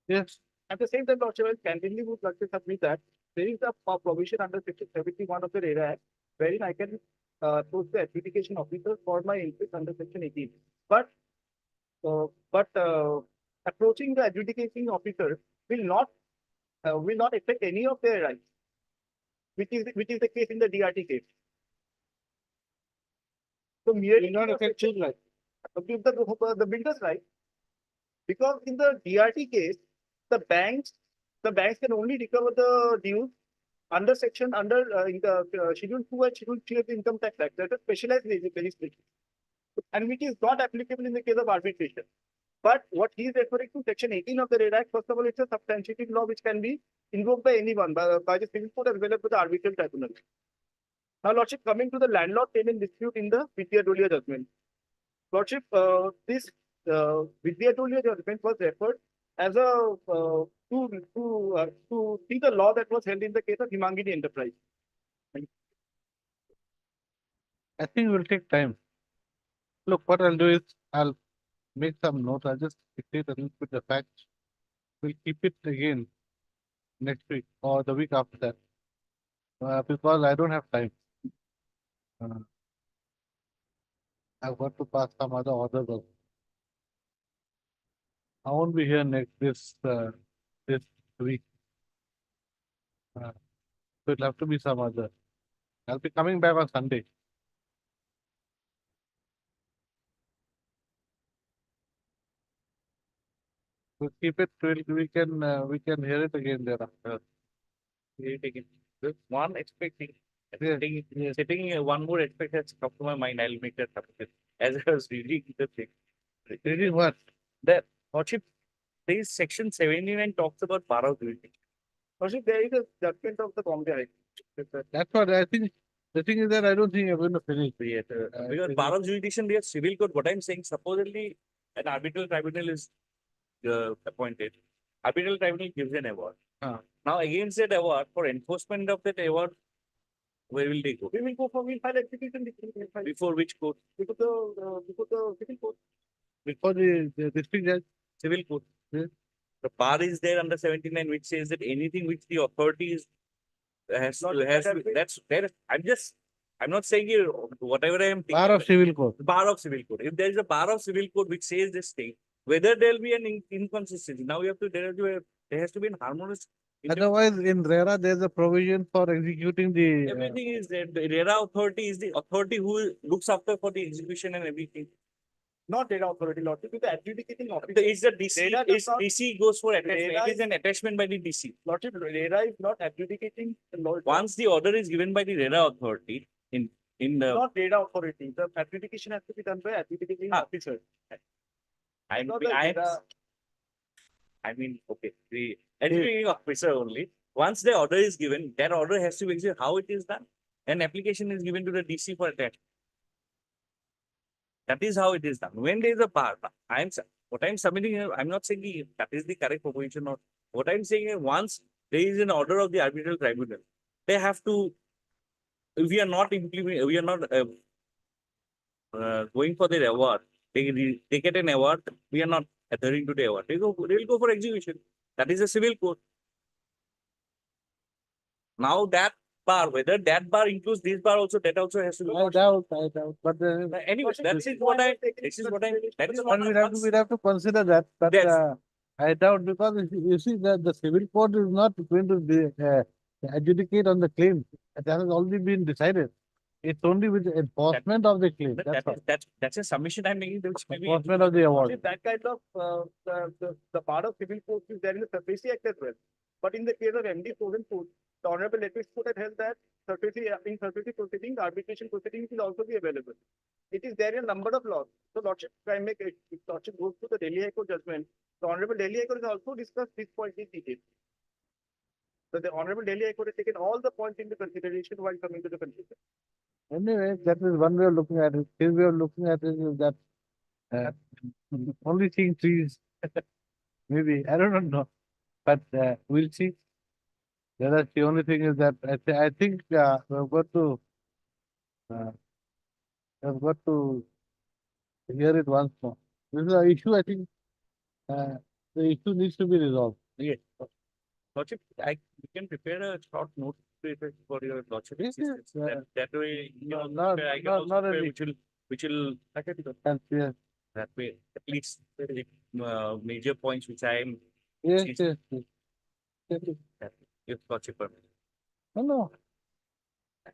Yes. At the same time, Lordship, I candidly would like to submit that there is a provision under Section 71 of the RERA Act wherein I can post the adjudication officer for my interest under Section 18. But approaching the adjudicating officer will not affect any of their rights, which is the case in the DRT case. So merely Will not affect his right. the builder's right, because in the DRT case, the banks can only recover the dues under Schedule 2 and Schedule 3 of the Income Tax Act. That's a specialized legislation, and which is not applicable in the case of arbitration. But what he is referring to, Section 18 of the RERA Act, first of all, it's a substantive law which can be invoked by anyone, by the civil court as well as by the arbitral tribunal. Now, Lordship, coming to the landlord-tenant dispute in the Vidya Dole judgment. Lordship, this Vidya told you judgment was referred as a, to see the law that was held in the case of Himangini Enterprise. I think it will take time. Look, what I'll do is I'll make some notes. I'll just dictate a little bit the facts. We'll keep it again next week or the week after that. Because I don't have time. I've got to pass some other orders also. I won't be here this week. So it'll have to be some other. I'll be coming back on Sunday. We'll keep it till we can hear it again thereafter. Just one expecting, Yes, setting one more aspect has come to my mind. I'll make that happen. As I was reading the thing, Reading what? the Lordship, there is section 79 talks about bar of duty. Lordship, there is a judgment of the Bombay High Court. That's what I think. The thing is that I don't think I'm going to finish. Because bar of jurisdiction, they are civil court. What I'm saying, supposedly an arbitral tribunal is appointed. Arbitral tribunal gives an award. Now against that award, for enforcement of that award, where will they go? We will we'll file execution Before which court? before the civil court. Before the district judge. Civil court. Yes. The bar is there under 79, which says that anything which the authority is has Not to, that that's there. I'm not saying here whatever I am thinking. Bar of civil court. Bar of civil court. If there is a bar of civil court which says this thing, whether there will be an inconsistency. Now you have to there has to be an harmonious. Otherwise, in RERA, there's a provision for executing the. Everything is there. The RERA authority is the authority who looks after for the execution and everything. Not data authority, Lordship, with the adjudicating officer. It's the DC. RERA It's does not- DC goes for attachment. RERA It is an attachment by the DC. Lordship, RERA is not adjudicating the law. Once the order is given by the RERA authority in the. Not data authority. The adjudication has to be done by adjudicating officer. I mean, okay, the adjudicating officer only. Once the order is given, that order has to execute how it is done. An application is given to the DC for attachment. That is how it is done. When there is a bar, what I'm submitting here, I'm not saying that is the correct proposition or what I'm saying is once there is an order of the arbitral tribunal, they have to, if we are not implementing, we are not going for the award, they get an award, we are not adhering to the award. They will go for execution. That is a civil court. Now that bar, whether that bar includes this bar also, that also has to be. I doubt. But Anyway, that is what I, this is what I, that is what we'd have to consider that. But Yes. I doubt because you see that the civil court is not going to be, adjudicate on the claim. That has already been decided. It's only with the enforcement of the claim. That's all. That's a submission I'm making. Which may be- Enforcement of the award. If that kind of, the part of civil court is there in the SURFACI Act as well. But in the case of MD Frozen Food, the Honorable Apex Court had held that in SURFACI proceedings, arbitration proceedings will also be available. It is there in a number of laws. So Lordship, if Lordship goes to the Delhi High Court judgment, the Honorable Delhi High Court has also discussed this point in detail. So the Honorable Delhi High Court has taken all the points into consideration while coming to the conclusion. Anyway, that is one way of looking at it. His way of looking at it is that only seeing trees. Maybe, I don't know. But we'll see. The only thing is that I think we've got to hear it once more. This is an issue, I think the issue needs to be resolved. Yes. Lordship, we can prepare a short note for your Lordship. Yes, yes, That way, you know, not- I can not- also not prepare really. which will, And yes, that way, at least, major points which I am, yes, Yes. yes, yes. Yes, yes. if Lordship permit. No.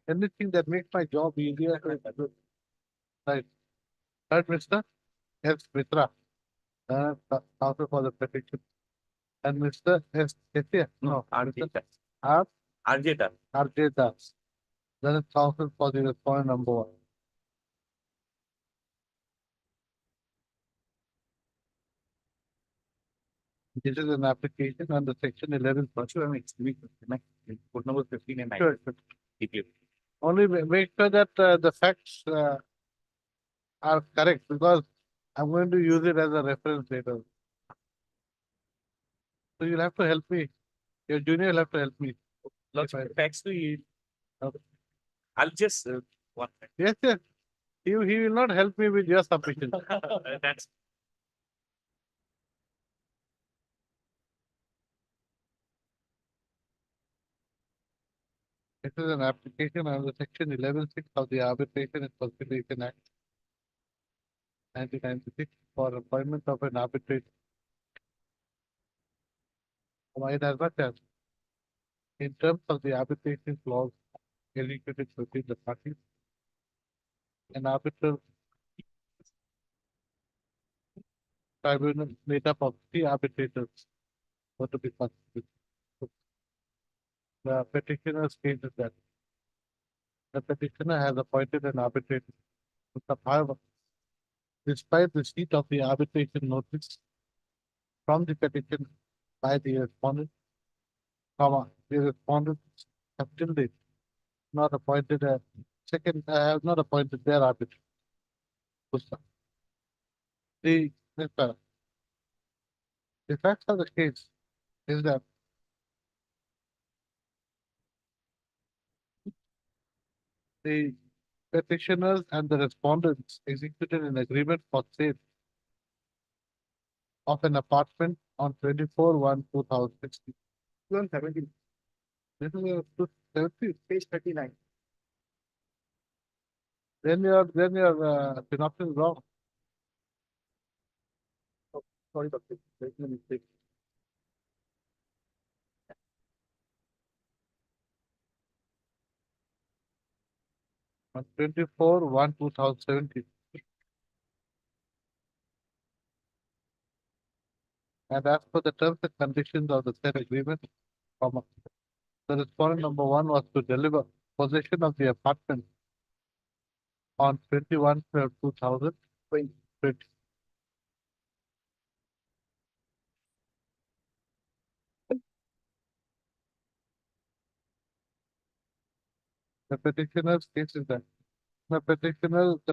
Anything that makes my job easier. Right. Right, Mr. S. Mitra, counsel for the petition. And Mr. S. Setia, no, RJ, R. RJ, R.J. Das. That is counsel for the respondent number 1. This is an application under section 11. Lordship, I'm extremely, put number 15 and 9. Sure, sure. Detail. Only make sure that the facts are correct because I'm going to use it as a reference later. So you'll have to help me. Your junior will have to help me. Lordship, facts to you. I'll just, one Yes, yes. He will not help me with your submission. That's This is an application under section 11(6) of the Arbitration and Conciliation Act 1996 for appointment of an arbitrator. Provided as much as in terms of the arbitration clause executed between the parties, an arbitral tribunal made up of 3 arbitrators were to be constituted. The petitioner's case is that the petitioner has appointed an arbitrator. However, despite receipt of the arbitration notice from the petition by the respondent, the respondent have till date not appointed a have not appointed their arbitrator. The, the facts of the case is that the petitioners and the respondents executed an agreement for sale of an apartment on 24/1/2016. 2017, This is a 270. page 39. Then your synopsis is wrong. Sorry, doctor. There's no mistake. On 24/1/2017. And as per the terms and conditions of the said agreement, the respondent number 1 was to deliver possession of the apartment on 21/12/2020. The petitioner's case is that the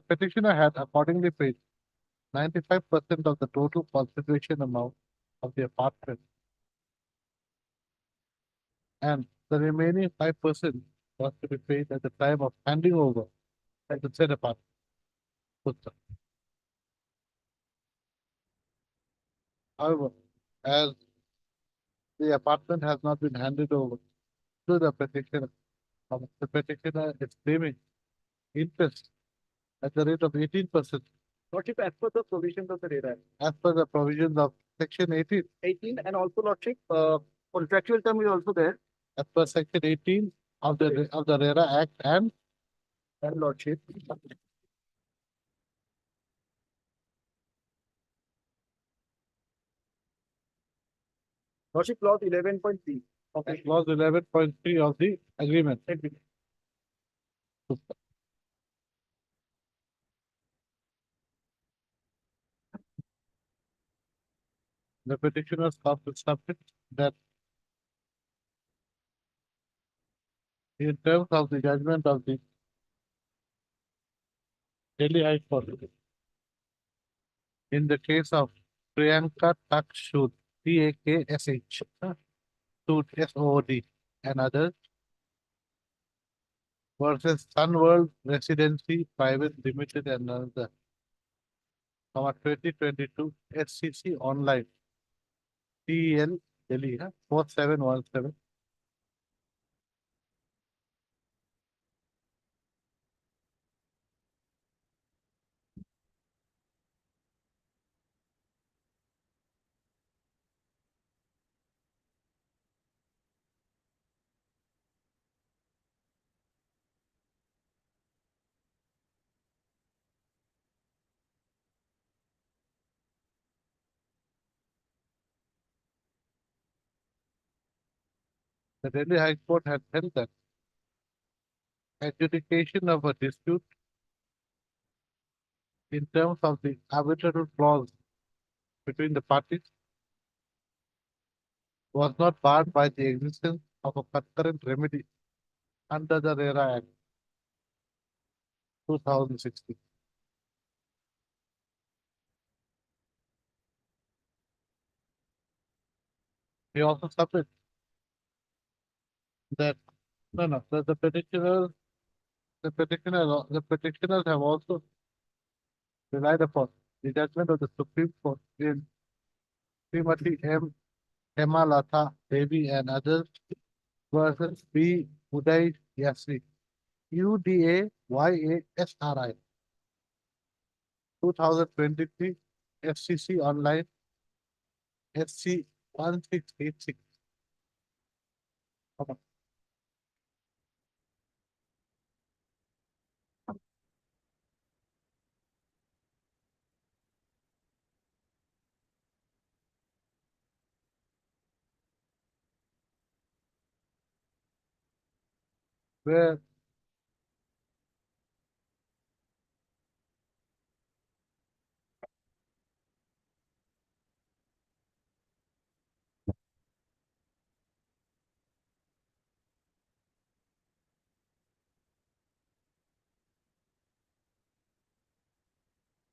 petitioner had accordingly paid 95% of the total consideration amount of the apartment, and the remaining 5% was to be paid at the time of handing over at the said apartment. However, as the apartment has not been handed over to the petitioner is claiming interest at the rate of 18%, Lordship, as per the provisions of the RERA Act. as per the provisions of section 18, 18, and also Lordship, contractual term is also there. as per section 18 of the RERA Act and Lordship. Lordship, clause 11.3. Okay. Clause 11.3 of the agreement. The petitioners submit that in terms of the judgment of the Delhi High Court in the case of Priyanka Takshud, TAKSH, Sood, SOD, and others versus Sunworld Residency Private Limited and another, 2022 SCC Online, TEL Delhi, 4717. The Delhi High Court had held that adjudication of a dispute in terms of the arbitral clause between the parties was not barred by the existence of a concurrent remedy under the RERA Act 2016. he also submit that, no, the petitioners have also relied upon the judgment of the Supreme Court in Srimati M. Hemalatha Devi and others versus B. Uday Yasri, UDAYASRI, 2023, FCC Online, SC 1686. Where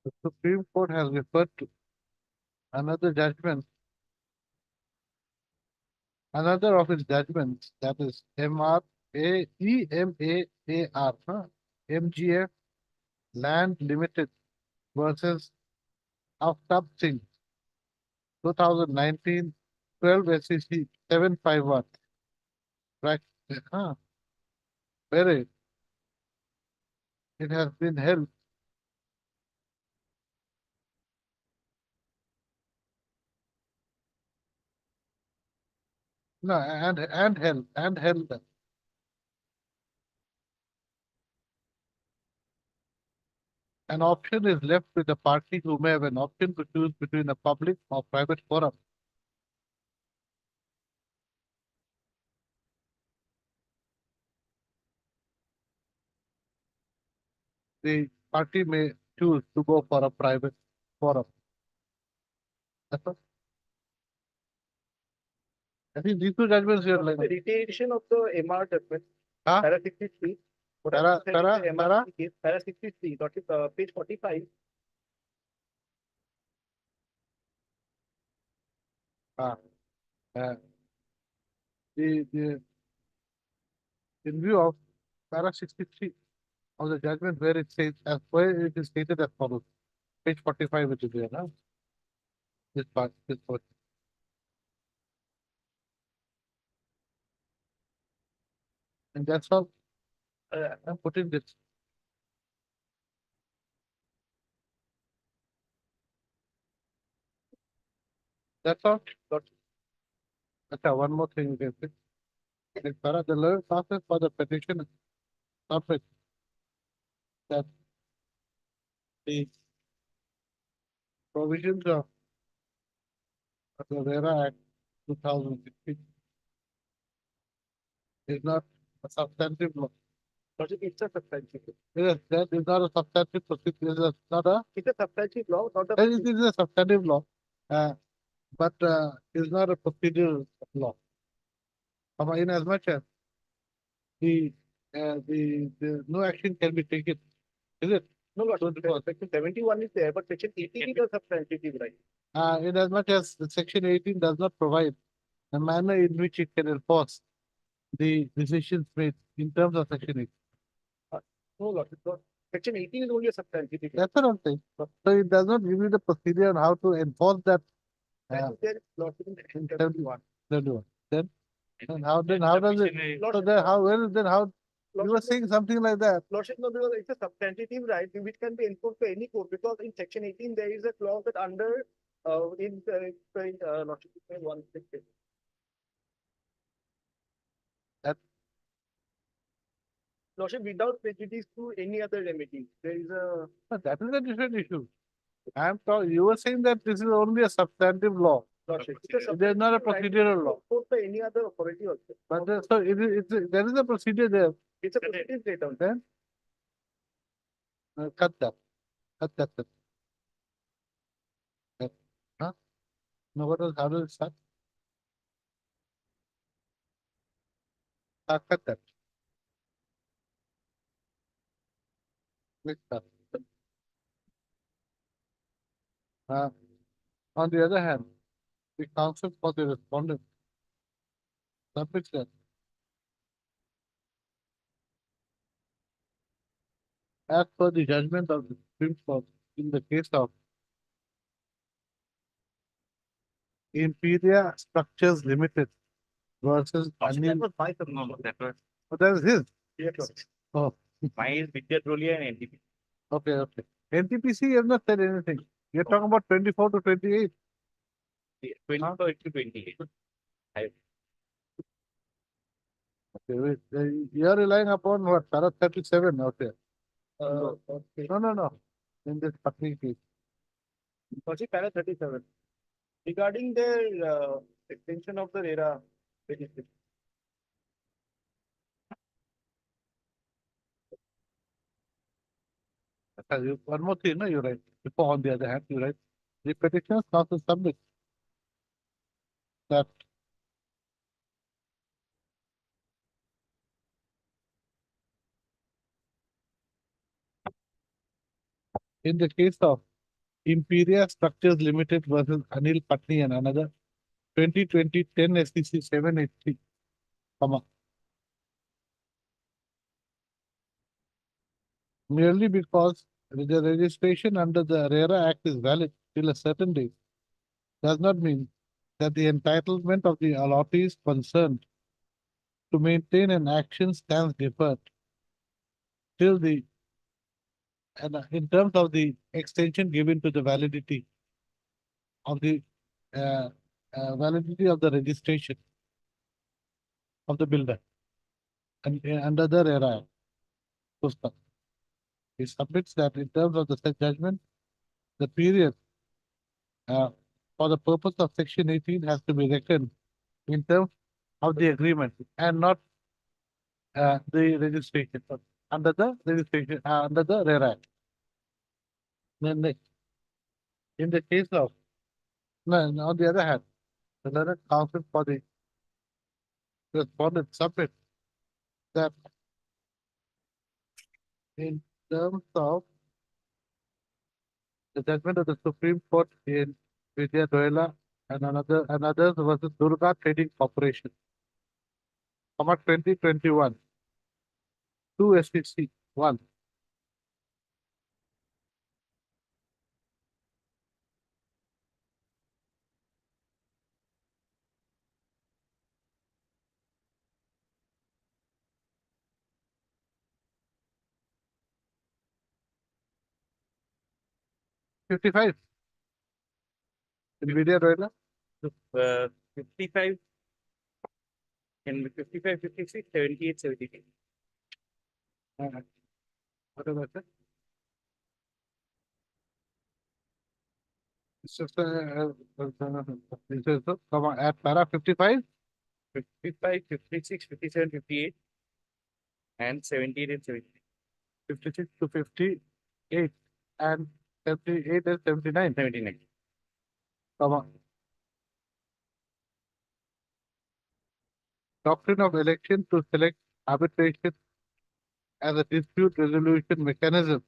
the Supreme Court has referred to another judgment, another of its judgments, that is MGF Land Limited versus Aftab Singh, 2019, 12 SEC 751. Right? Where it has been held no, and held that an option is left with the party who may have an option to choose between a public or private forum. The party may choose to go for a private forum. That's all. I think these two judgments here like The reiteration of the MR judgment, Huh? para 63. What Para- I'm saying is para- the MR case, para 63, that is page 45. uh, the in view of para 63 of the judgment where it says as where it is stated as follows, page 45, which is there now. This part. And that's all. I'm putting this. That's all. Okay, one more thing you can say. The learning process for the petition submit that the provisions of the RERA Act 2016 is not a substantive law. But it's a substantive. Yes, that is not a substantive procedure. It's not a. It's a substantive law, not a. It is a substantive law, but it's not a procedural law. In as much as the no action can be taken, is it? No, section 71 is there, but section 18 is a substantive right. In as much as the section 18 does not provide the manner in which it can enforce the decisions made in terms of section 18. No, Lord, it's not. Section 18 is only a substantive right. That's what I'm saying. So it does not give you the procedure on how to enforce that. That is there, Lord, in section 71. Then how does it? So then how you were saying something like that? Lordship, no, because it's a substantive right which can be enforced by any court, because in section 18 there is a clause that under Lordship, one second. Lordship, without prejudice to any other remedy, there is a. But that is a different issue. You were saying that this is only a substantive law. Lordship, There's not a procedural law. Enforced by any other authority also. But there is a procedure there. It's a procedure laid down. Then cut that. Huh? No, how does it start? Cut that. Click that. On the other hand, the counsel for the respondent submits that. As per the judgment of the Supreme Court in the case of Imperia Structures Limited versus Anil. No, that was Oh, that is his. Yes. Oh, mine is Vidya Trulli and NTP. okay, okay. NTPC has not said anything. You're talking about 24 to 28. 24 to 28. Okay, wait, you're relying upon what? Para 37 out there. Okay. No. In this Patni case. Logic para 37. Regarding their extension of the RERA registration. One more thing, no, you're right. Before, on the other hand, you're right. The petitioners council submits that in the case of Imperia Structures Limited versus Anil Patni and another 2020 10 STC 783, comma. Merely because the registration under the RERA Act is valid till a certain date does not mean that the entitlement of the allottees concerned to maintain an action stands deferred till the and in terms of the extension given to the validity of the validity of the registration of the builder and under the RERA Act. Pusta. He submits that in terms of the said judgment, the period for the purpose of section 18 has to be reckoned in terms of the agreement and not the registration under the registration under the RERA Act. Then next, in the case of no, on the other hand, the learned counsel for the respondent submit that in terms of the judgment of the Supreme Court in Vidya Doela and others versus Durga Trading Corporation, comma 2021, 2 STC 1. $55. Vidya Doela, 55 can be 55, 56, 78, 73. what is that? It's just this is comma at para 55, 55, 56, 57, 58, and 78 and 73. 56 to 58 and 78 and 79, 79. comma. Doctrine of election to select arbitration as a dispute resolution mechanism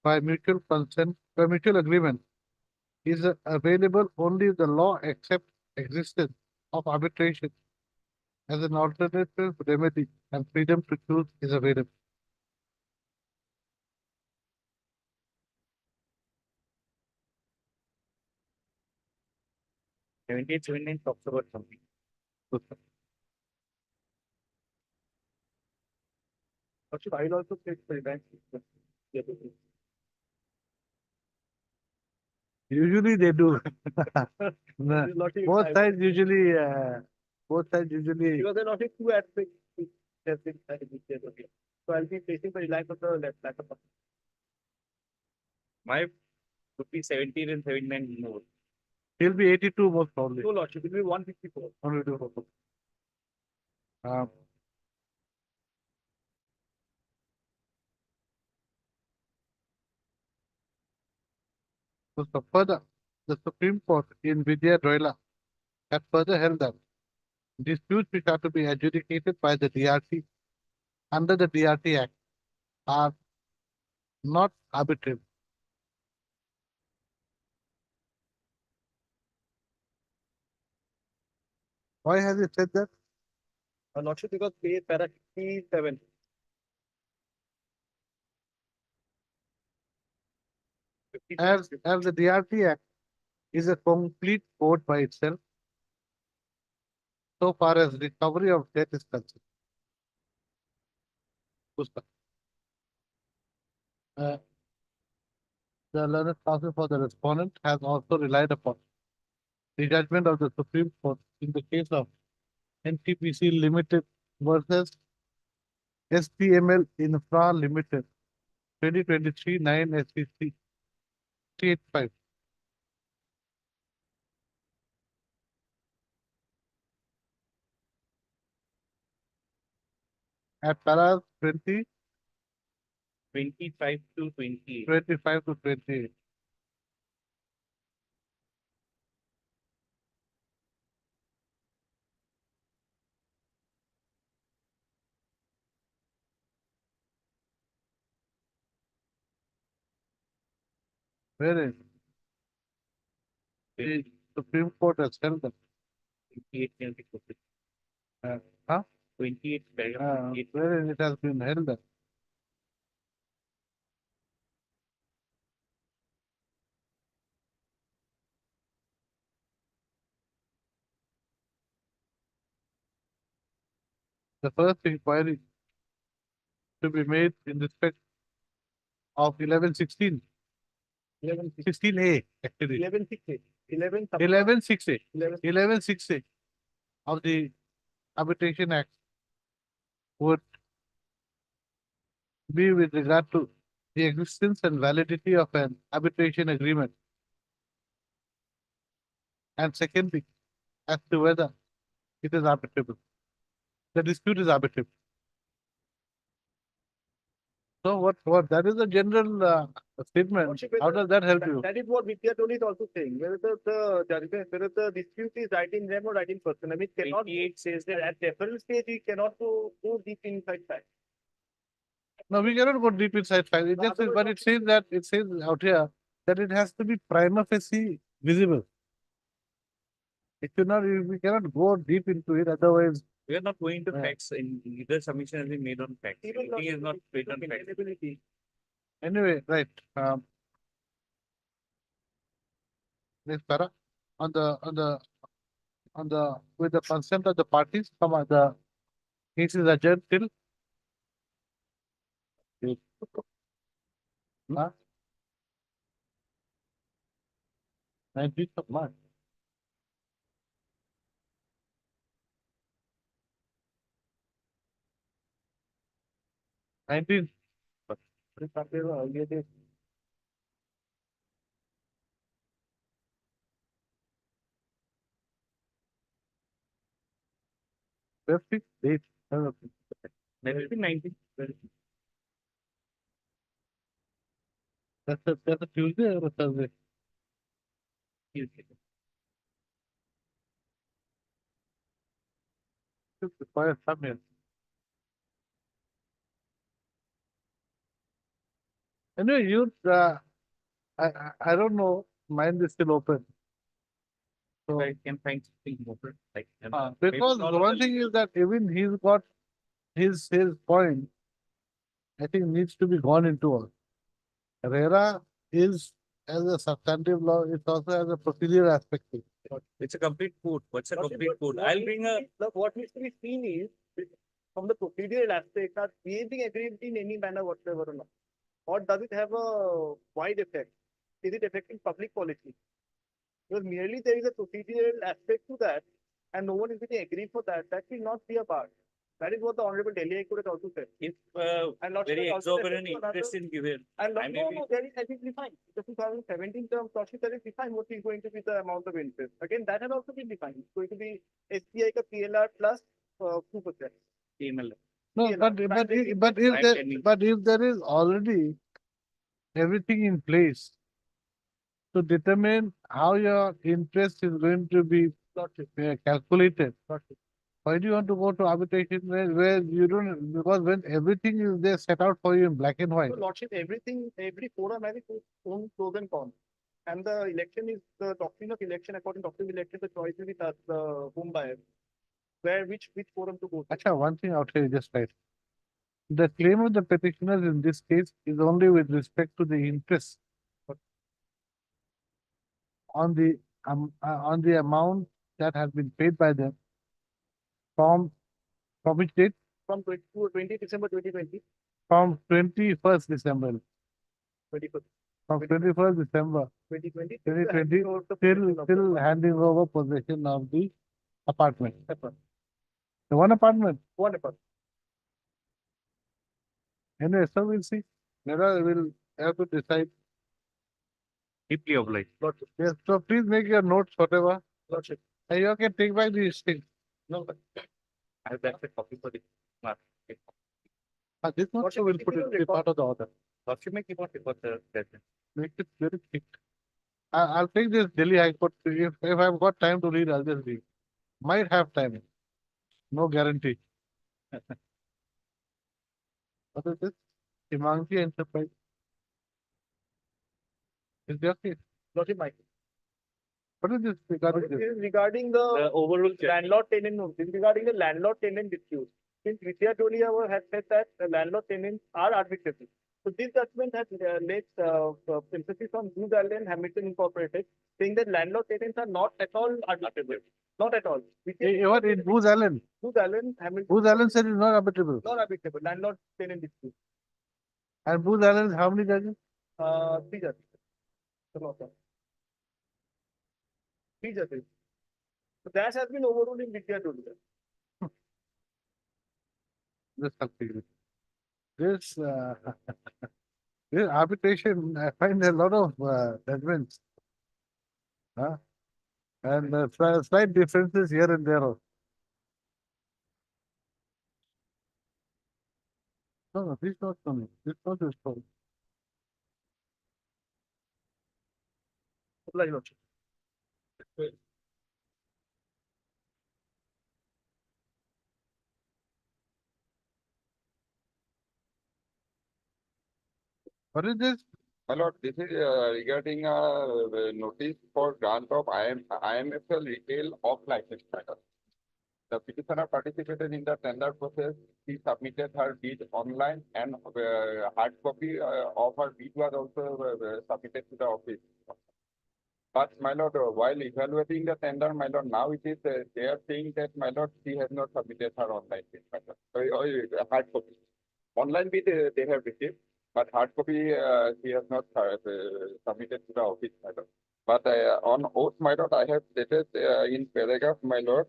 by mutual consent, by mutual agreement is available only if the law accepts existence of arbitration as an alternative remedy and freedom to choose is available. Seventy-eight, 79 talks about something. Actually, I'll also take the event. Usually they do. No, Lottery both type. sides usually, both sides usually. Because they're not two aspects. Okay. So I'll be placing the reliance of the left of My would be 17 and 79 more. He'll be 82 most probably. no lordship, it will be 154. Only do both. So further, the Supreme Court in Vidya Doela had further held that disputes which are to be adjudicated by the DRT under the DRT Act are not arbitrary. Why has it said that? Lordship, because pay para 57. As the DRT Act is a complete code by itself, so far as recovery of debt is concerned. Pushpa. The learned counsel for the respondent has also relied upon the judgment of the Supreme Court in the case of NTPC Limited versus SPML Infra Limited, 2023 9 SCC 385. At paras 20, 25 to 28. 25 to 28. Wherein the Supreme Court has held that 28 can be quoted. huh? 28 paragraph 28. Wherein it has been held that the first inquiry to be made in respect of 1116, 16A actually, 11-6. 11. 1168, 11. 1168 of the Arbitration Act would be with regard to the existence and validity of an arbitration agreement. And secondly, as to whether it is arbitrable. The dispute is arbitrable. So what that is a general statement. Lordship, How does that help That, you? that is what Vidya Toli is also saying. Whether the judgment, whether the dispute is right in them or right in person. I mean, cannot 28 says that at deferral stage, we cannot go deep inside fact. No, we cannot go deep inside fact. It just, but it says that it says out here that it has to be prima facie visible. It should not. We cannot go deep into it. Otherwise, we are not going to Yeah. facts in either submission has been made on facts. Even Everything is not based on facts. availability. anyway, right. Next para on the with the consent of the parties, come on, the case is adjourned till 19th of March. Nineteenth. Fifth date. That will be 19. That's a Tuesday or a Thursday? Tuesday. Require some here. Anyway, I don't know. Mine is still open. So, I can find something more like because not the one thing is that even he's got his point, I think needs to be gone into all. RERA is as a substantive law, it also has a procedure aspect to it. it's a complete code. What's a Lordship, complete but code? what I'll needs bring to a be- look, what needs to be seen is from the procedural aspect, are we being agreed in any manner whatsoever or not? Or does it have a wide effect? Is it affecting public policy? Because merely there is a procedural aspect to that, and no one is going to agree for that, that will not be a part. That is what the Honorable Delhi High Court has also said. if And Lordship very has also exorbitant referred to another- interest in given. And I may no, be- no, that is defined. The 2017 term, Lordship, that is defined what is going to be the amount of interest. Again, that has also been defined. It's going to be SBI ka PLR plus 2%. email. No, Yeah, but prime lending. if there is already everything in place to determine how your interest is going to be calculated. Why do you want to go to arbitration where you don't, because when everything is there set out for you in black and white. So Lordship, every forum has its own pros and cons. And the election is the doctrine of election, according to doctrine of election, the choice will be the home buyer. which forum to go to? Acha, one thing out here, just right. The claim of the petitioners in this case is only with respect to the interest on the amount that has been paid by them from which date? From 20 December 2020, From 21st December. 21st, From 21st December 2020. 2020 till handing over possession of the apartment. The one apartment. One apartment. Anyway, so we'll see. Nera will have to decide. Deeply obliged. Yes, so please make your notes, whatever. Lordship. And you can take back these things. No, but I have that's a copy for the mark. This one Lordship, will if put you it don't be record- part of the order. Lordship may keep on report the president. Make it very thick. I'll take this Delhi High Court. If I've got time to read, I'll just read. Might have time. No guarantee. What is this? Himangi Enterprise. Is there case? Lordship, Mike. What is this regarding This this? is regarding the overall landlord tenant, no, this is regarding the landlord tenant dispute. Since Vidya Tolia has said that the landlord tenants are arbitrable. So this judgment has laid emphasis on Booz Allen Hamilton Incorporated, saying that landlord tenants are not at all arbitrable. Not at all. Which is What in Booz Allen? Booz Allen Hamilton. Booz Allen said it's not arbitrable. Not arbitrable. Landlord tenant dispute. And Booz Allen, how many judges? 3 judges. Three judges. So that has been overruled in Vidya Tolia. This something. This this arbitration, I find a lot of judgments. Huh? And slight differences here and there. Also. No, this not for me. This not is for me. Apply, Lordship. What is this? My lord, this is regarding the notice for grant of IMFL retail off license matter. The petitioner participated in the tender process. She submitted her bid online and hard copy of her bid was also submitted to the office. But my lord, while evaluating the tender, my lord, now it is they are saying that my lord, she has not submitted her online bid matter. Hard copy. Online bid they have received. But hard copy, he has not submitted to the office, my lord. But on oath, my lord, I have stated in paragraph, my lord.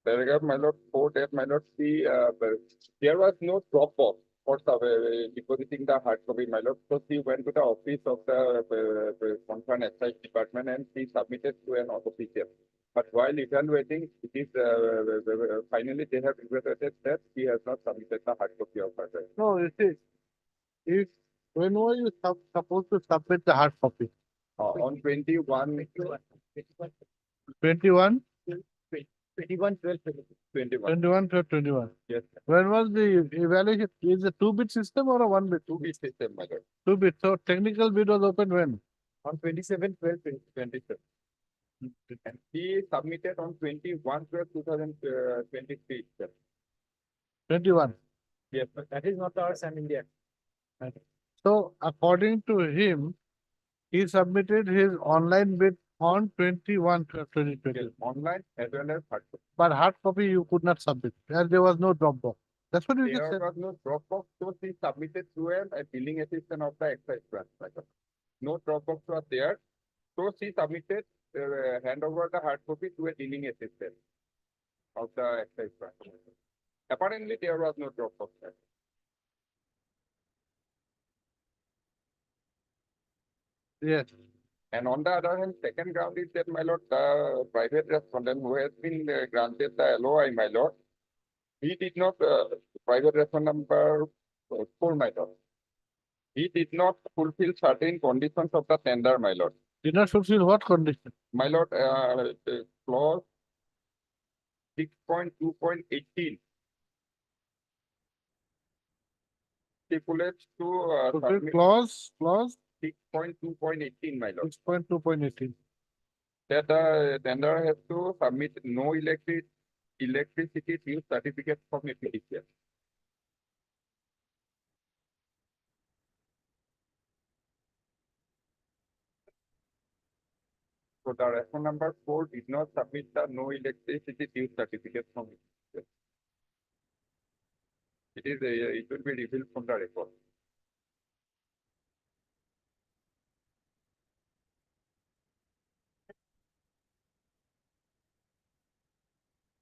Paragraph, my lord, 4 that, my lord, see, there was no drop off for depositing the hard copy, my lord. So she went to the office of the concerned excise department and she submitted to an officer. But while evaluating, it is finally they have evaluated that he has not submitted the hard copy of her. No, you see, when were you supposed to submit the hard copy? On 21. 21? 21, 12, 21. 21 to 21. Yes. When was the evaluation? Is it a 2-bit system or a 1-bit? 2-bit system, my lord. 2-bit. So technical bid was opened when? on 27, 12, 27. And he submitted on 21 2023. 21. Yes, but that is not our Sam India. So according to him, he submitted his online bid on 21 to 2020. yes, online as well as hard copy. But hard copy you could not submit. There was no drop box. That's what you just There said. was no drop box, so he submitted through a billing assistant of the excise branch. No drop box was there, so she submitted hand over the hard copy to a dealing assistant of the excise branch. Apparently, there was no drop box there. Yes. And on the other hand, second ground is that, my lord, the private respondent who has been granted the LOI, my lord, he did not, private respondent number 4, my lord. He did not fulfill certain conditions of the tender, my lord. Did not fulfill what condition? My lord, clause 6.2.18 stipulates to Fulfill submit clause 6.2.18, my lord. 6.2.18. That the tender has to submit no electricity use certificate from APDCL. So the response number 4 did not submit the no electricity use certificate from APDCL. It will be revealed from the record.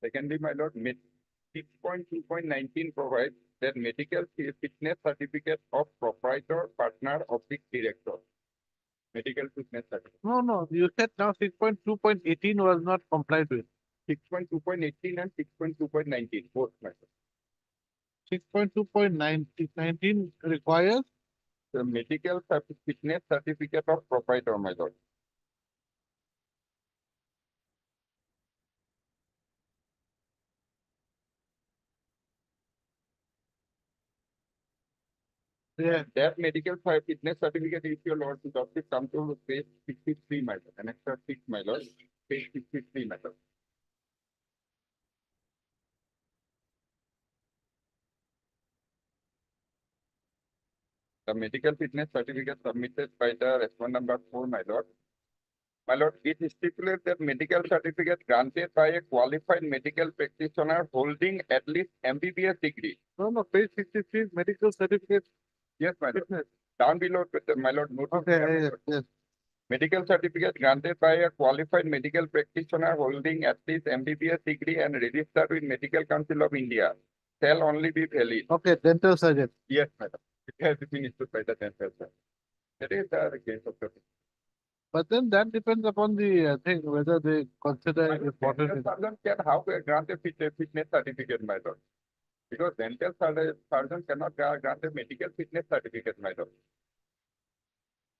Secondly, my lord, 6.2.19 provides that medical fitness certificate of proprietor, partner, of the director. Medical fitness certificate. No, you said now 6.2.18 was not complied with. 6.2.18 and 6.2.19, both, my lord. 6.2.19 requires The medical fitness certificate of proprietor, my lord. yeah, That medical fitness certificate, if your lord to justice, come to page 63, my lord, and extra 6, my lord, page 63, my lord. The medical fitness certificate submitted by the respondent number 4, my lord. My lord, it stipulates that medical certificate granted by a qualified medical practitioner holding at least MBBS degree. no, page 63 medical certificate. Yes, my lord. Fitness. Down below, my lord, note. Okay, yes. Medical certificate granted by a qualified medical practitioner holding at least MBBS degree and registered with Medical Council of India shall only be valid. Okay, dental surgeon. Yes, madam. It has been issued by the dental surgeon. That is the case of the. But then that depends upon the thing, whether they consider it important. Dental surgeon can how grant a fitness certificate, my lord. Because dental surgeon cannot grant a medical fitness certificate, my lord.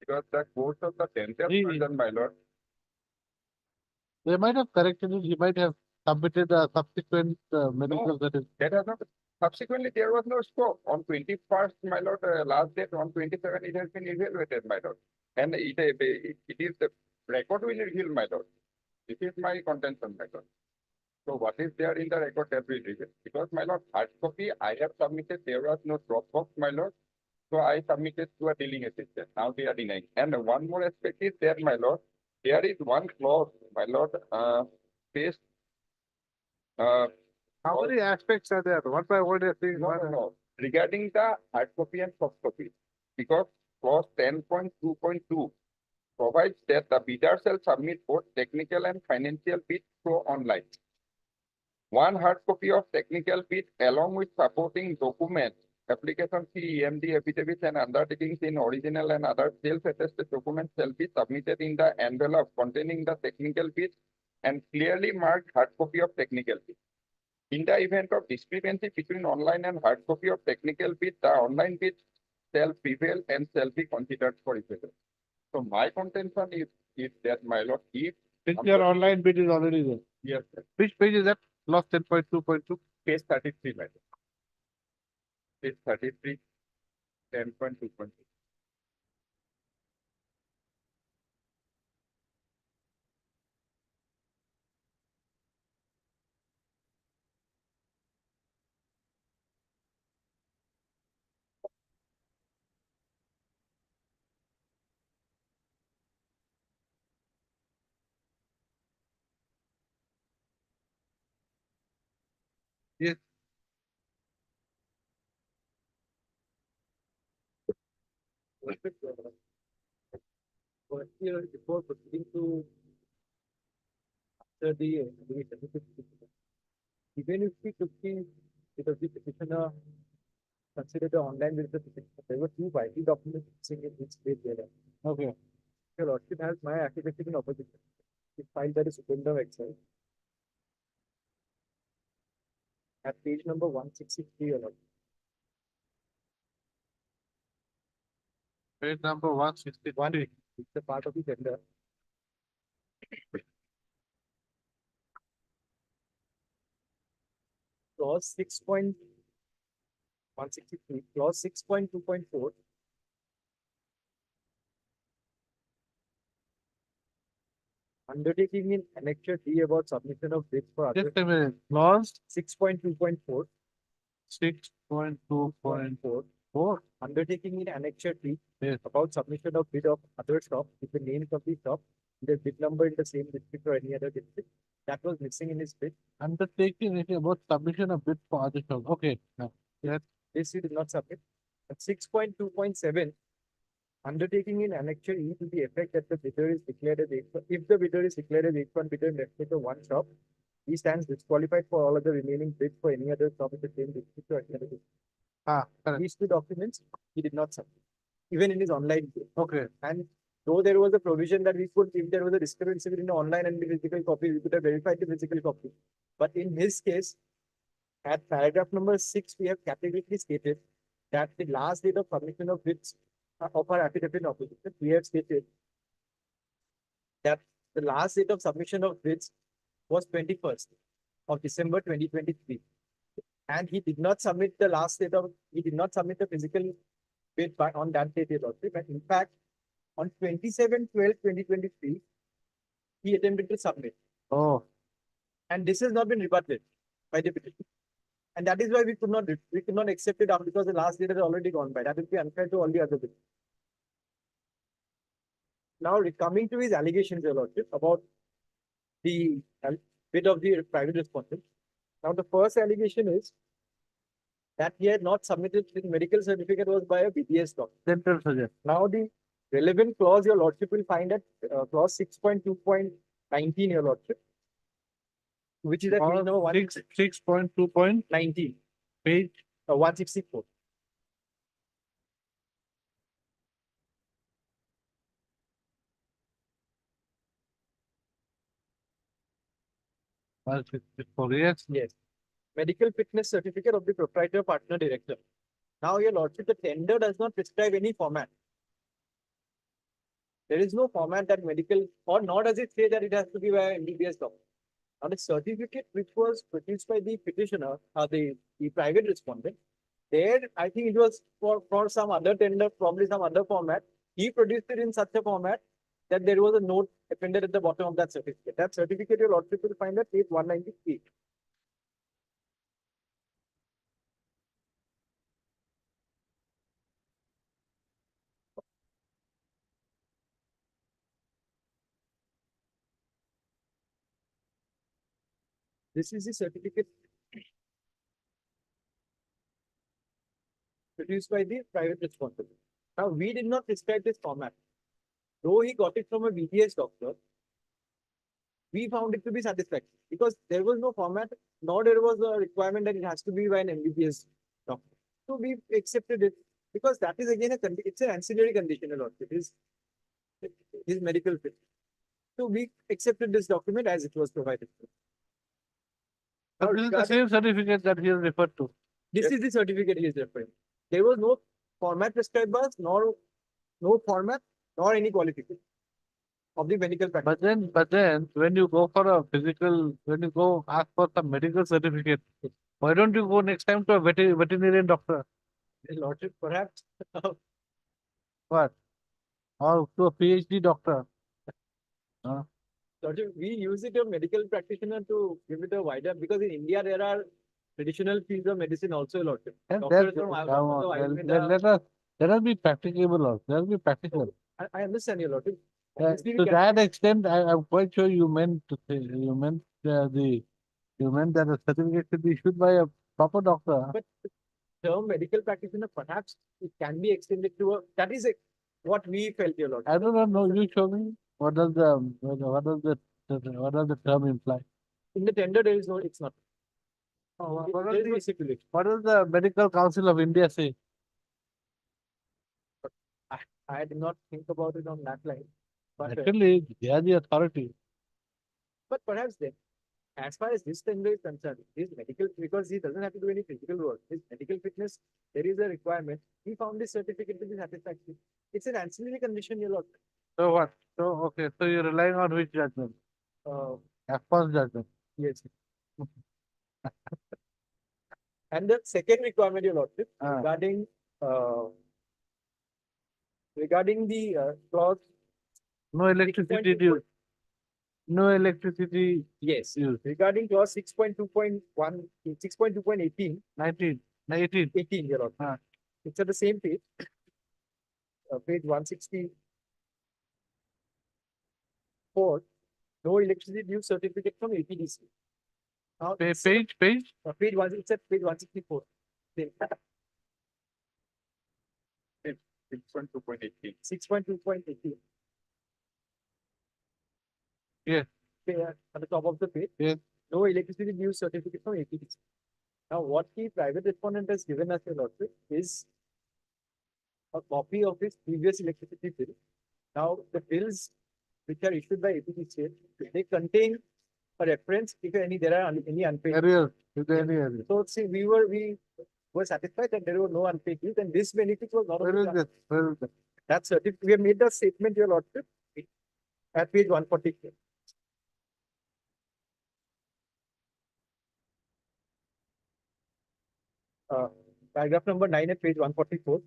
Because the course of the dental surgeon, my lord. They might have corrected it. He might have submitted a subsequent medical certificate. That has not. Subsequently, there was no scope. On 21st, my lord, last date, on 27, it has been evaluated, my lord. And it is the record will reveal, my lord. This is my contention, my lord. So what is there in the record that will reveal? Because, my lord, hard copy I have submitted, there was no Dropbox, my lord. So I submitted to a dealing assistant. Now they are denying. And one more aspect is there, my lord. There is one clause, my lord, based. How many aspects are there? One by one, No. Regarding the hard copy and soft copy, because clause 10.2.2 provides that the bidder shall submit both technical and financial bid through online. One hard copy of technical bid along with supporting documents, application fee, EMD affidavits and undertakings in original and other self-attested documents shall be submitted in the envelope containing the technical bid and clearly marked hard copy of technical bid. In the event of discrepancy between online and hard copy of technical bid, the online bid shall prevail and shall be considered for equivalent. So my contention is that, my lord, if your online bid is already there. Yes, sir. Which page is that? Clause 10.2.2. Page 33, my lord. Page 33, 10.2.2. Yes. But here, before proceeding to after the even if we took because the petitioner considered the online verification, there were two vital documents missing in each page there. Okay. Your Lordship has my affidavit in opposition. It filed by the Supreme Court of Excise. At page number 163, Your Lordship. Page number 161. It's a part of the tender. Clause 6.163, clause 6.2.4. Undertaking in Annexure D about submission of bids for other Just a minute, clause 6.2.4. 6.2.4. Undertaking in Annexure D Yes. about submission of bid of other shop with the names of the shop, the bid number in the same district or any other district. That was missing in his bid. Undertaking is about submission of bid for other shops. Okay, now, This he did not submit. At 6.2.7, undertaking in Annexure E to the effect that the bidder is declared as if the bidder is declared as H1 bidder in respect of one shop, he stands disqualified for all other remaining bids for any other shop in the same district or any other district. correct. These two documents he did not submit, even in his online bid. Okay, And though there was a provision that we could, if there was a discrepancy between the online and the physical copy, we could have verified the physical copy. But in his case, at paragraph number 6, we have categorically stated that the last date of submission of bids of our affidavit in opposition, we have stated that the last date of submission of bids was 21st of December 2023. And he did not submit the last date of, he did not submit the physical bid by on that date. And in fact, on 27/12/2023, he attempted to submit. oh, And this has not been rebutted by the petition. And that is why we could not accept it because the last date had already gone by. That would be unfair to all the other bids. Now, coming to his allegations, Your Lordship, about the bid of the private respondent. Now, the first allegation is that he had not submitted his medical certificate was by a BDS doctor. dental surgeon. Now, the relevant clause, Your Lordship will find at clause 6.2.19, Your Lordship, which is at page number 6.2.19, page 164. Well, 64, yes. Yes. Medical fitness certificate of the proprietor partner director. Now, Your Lordship, the tender does not prescribe any format. There is no format that medical, or nor does it say that it has to be by MBBS doctor. Now, the certificate which was produced by the petitioner, the private respondent, there, I think it was for some other tender, probably some other format. He produced it in such a format that there was a note appended at the bottom of that certificate. That certificate, Your Lordship will find at page 198. This is the certificate produced by the private respondent. Now, we did not prescribe this format. Though he got it from a BTS doctor, we found it to be satisfactory because there was no format, nor there was a requirement that it has to be by an MBBS doctor. So we accepted it because that is again it's an ancillary condition a lot. It is his medical fit. So we accepted this document as it was provided. But this is the same certificate that he has referred to. This is the certificate he is referring. There was no format prescribed by us, nor no format, nor any qualification of the medical practice. But then, when you go for a physical, when you go ask for some medical certificate, why don't you go next time to a veterinarian doctor? Lordship, perhaps. What? Or to a PhD doctor? Lordship, we use it a medical practitioner to give it a wider, because in India there are traditional fields of medicine also, Lordship. And Doctors that- from come Ayurveda, on, Ayurveda. let us be practicable also. Let us be practical. I understand you, Lordship. To Obviously, we can- that extent, I'm quite sure you meant to say, you meant that the certificate should be issued by a proper doctor. But the term medical practitioner, perhaps it can be extended to a, that is what we felt, your Lordship. I don't know, you show me, what does the term imply? In the tender, there is no, it's not. What There does is no stipulation. the Medical Council of India say? I did not think about it on that line. But, Actually, they are the authority. but perhaps then, as far as this tender is concerned, his medical, because he doesn't have to do any physical work, his medical fitness, there is a requirement. He found this certificate to be satisfactory. It's an ancillary condition, your Lord. So what? So, okay, so you're relying on which judgment? AFCON's judgment. Yes. And the second requirement, your Lordship, regarding the clause No electricity due. No electricity Yes. used. Regarding clause 6.2.1, 6.2.18, 19, 18. 18, Your Lordship. Ah. It's at the same page. Page 164. No electricity use certificate from APDC. Now, Page. page one, it's at page 164. Same. 6.2.18. 6.2.18. Yes. At the top of the page. Yes. No electricity use certificate from APDC. Now, what the private respondent has given us, Your Lordship, is a copy of his previous electricity bill. Now, the bills which are issued by APDC, they contain a reference if there are any unpaid. Arrears. Is there any arrears? So, see, we were satisfied that there were no unpaid bills, and this benefit was not. Where is this? Where is this? That's certificate. We have made the statement, Your Lordship, at page 144. Paragraph number 9 at page 144,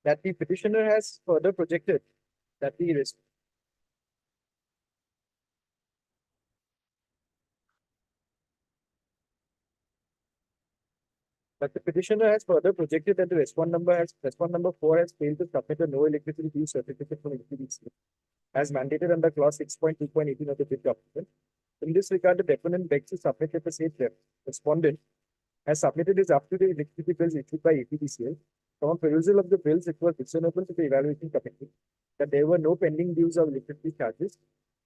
that the petitioner has further projected that the petitioner has further projected that the respondent number 4 has failed to submit a no electricity use certificate from APDC as mandated under clause 6.2.18 of the bid document. In this regard, the deponent begs to submit that the said respondent has submitted his up-to-date electricity bills issued by APDCL. From a perusal of the bills, it was discernible to the evaluation committee that there were no pending dues of electricity charges.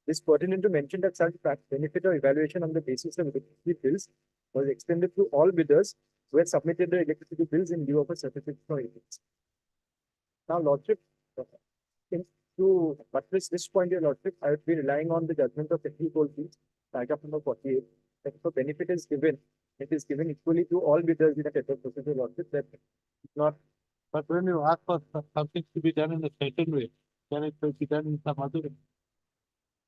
This pertinent to mention that such benefit or evaluation on the basis of electricity bills was extended to all bidders who had submitted their electricity bills in lieu of a certificate from APDC. Now, Lordship, to buttress this point, Your Lordship, I would be relying on the judgment of Central Coalfields, paragraph number 48, that if a benefit is given, it is given equally to all bidders in a tender process, Your Lordship, that it's not. But when you ask for something to be done in a certain way, can it be done in some other way?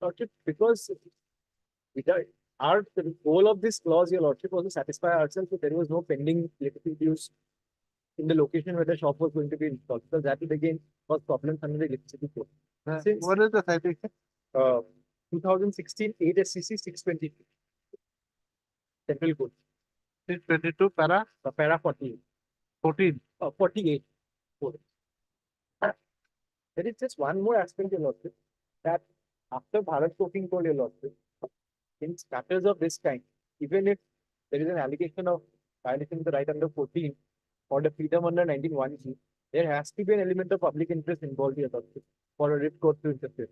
Lordship, because the goal of this clause, Your Lordship, was to satisfy ourselves that there was no pending electricity use in the location where the shop was going to be installed, because that would again cause problems under the electricity code. Since- What is the citation? 2016 8 SCC 622. Central Code. 622 para Para 48. 14. 48. Code. There is just one more aspect, Your Lordship, that after Bharat Coking Code, Your Lordship, in matters of this kind, even if there is an allegation of violation of the right under 14 or the freedom under 19(1)(g), there has to be an element of public interest involved, Your Lordship, for a writ court to interfere.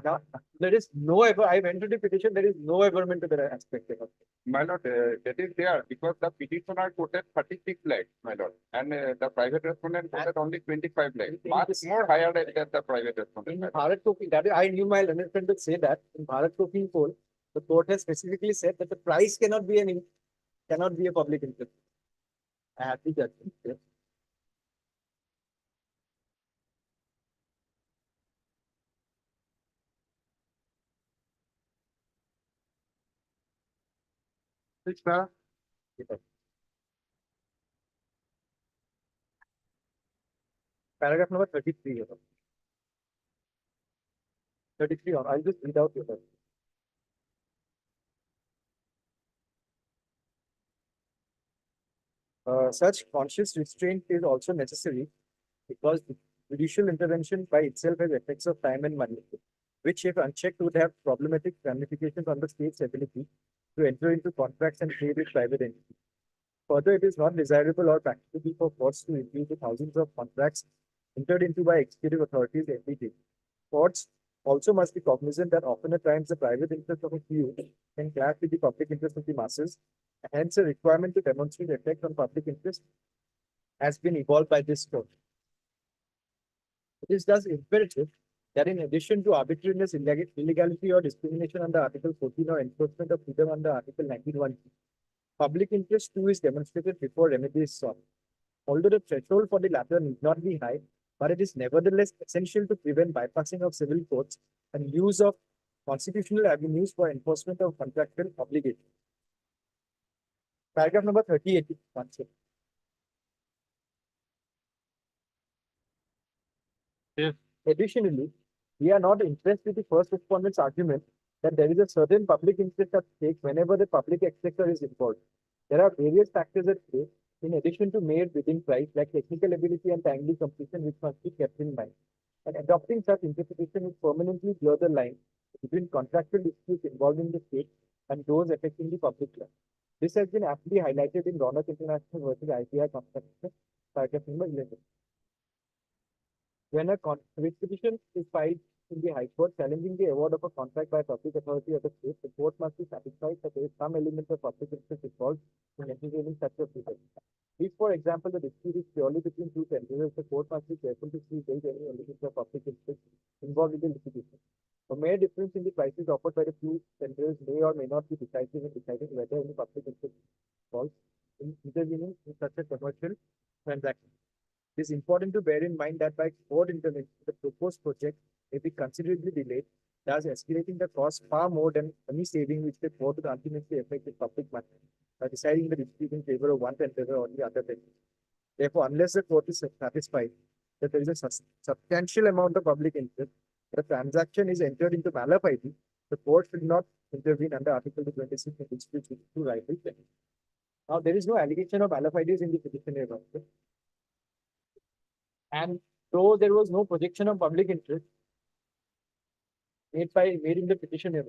Now, there is no ever, I went to the petition, there is no averment to that aspect. Your Lordship. My lord, that is there because the petitioner quoted 36 lakhs, my lord, and the private respondent quoted only 25 lakhs, much more higher than the private respondent. In my lord. Bharat Coking, that is, I knew my learned friend would say that in Bharat Coking Code, the court has specifically said that the price cannot be a public interest. I have to judge. Yes. Which para? Paragraph number 33. Your Lordship. 33 on. I'll just read out your Lordship. Such conscious restraint is also necessary because judicial intervention by itself has effects of time and money, which if unchecked would have problematic ramifications on the state's ability to enter into contracts and trade with private entities. Further, it is not desirable or practicable for courts to review the thousands of contracts entered into by executive authorities every day. Courts also must be cognizant that often at times the private interest of a few can clash with the public interest of the masses. Hence, a requirement to demonstrate effect on public interest has been evolved by this court. It is thus imperative that in addition to arbitrariness, illegality or discrimination under Article 14 or enforcement of freedom under Article 19(1), public interest too is demonstrated before remedy is sought. Although the threshold for the latter need not be high, but it is nevertheless essential to prevent bypassing of civil courts and use of constitutional avenues for enforcement of contractual obligations. Paragraph number 38. Yes. Additionally, we are not impressed with the first respondent's argument that there is a certain public interest at stake whenever the public exchequer is involved. There are various factors at play in addition to mere bidding price like technical ability and timely completion which must be kept in mind. And adopting such interpretation would permanently blur the line between contractual disputes involving the state and those affecting the public land. This has been aptly highlighted in Ronak International versus ITI Construction, paragraph number 11. When a writ petition is filed in the High Court challenging the award of a contract by a public authority of the state, the court must be satisfied that there is some element of public interest involved in entertaining such a petition. If, for example, the dispute is purely between two tenderers, the court must be careful to see if there is any element of public interest involved in the litigation. A mere difference in the prices offered by the two tenderers may or may not be decisive in deciding whether any public interest falls in intervening in such a commercial transaction. It is important to bear in mind that by court intervention, the proposed project may be considerably delayed, thus escalating the cost far more than any saving which the court would ultimately affect the public money by deciding the dispute in favor of one tenderer or the other tenderer. Therefore, unless the court is satisfied that there is a substantial amount of public interest, the transaction is entered into malafide, the court should not intervene under Article 26 of disputes with two rival tenderers. Now, there is no allegation of malafide in the petition here. And though there was no projection of public interest made in the petition here.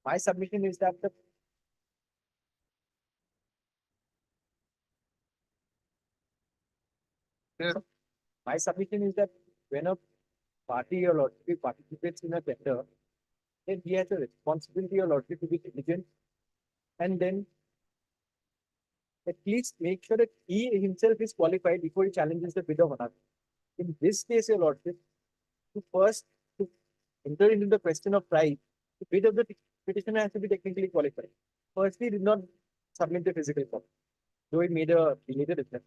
My submission is that my submission is that when a party or lottery participates in a tender, then he has a responsibility or lottery to be diligent and then at least make sure that he himself is qualified before he challenges the bid of another. In this case, your lordship, to enter into the question of price, the bid of the petitioner has to be technically qualified. Firstly, he did not submit the physical copy, though he made a attempt.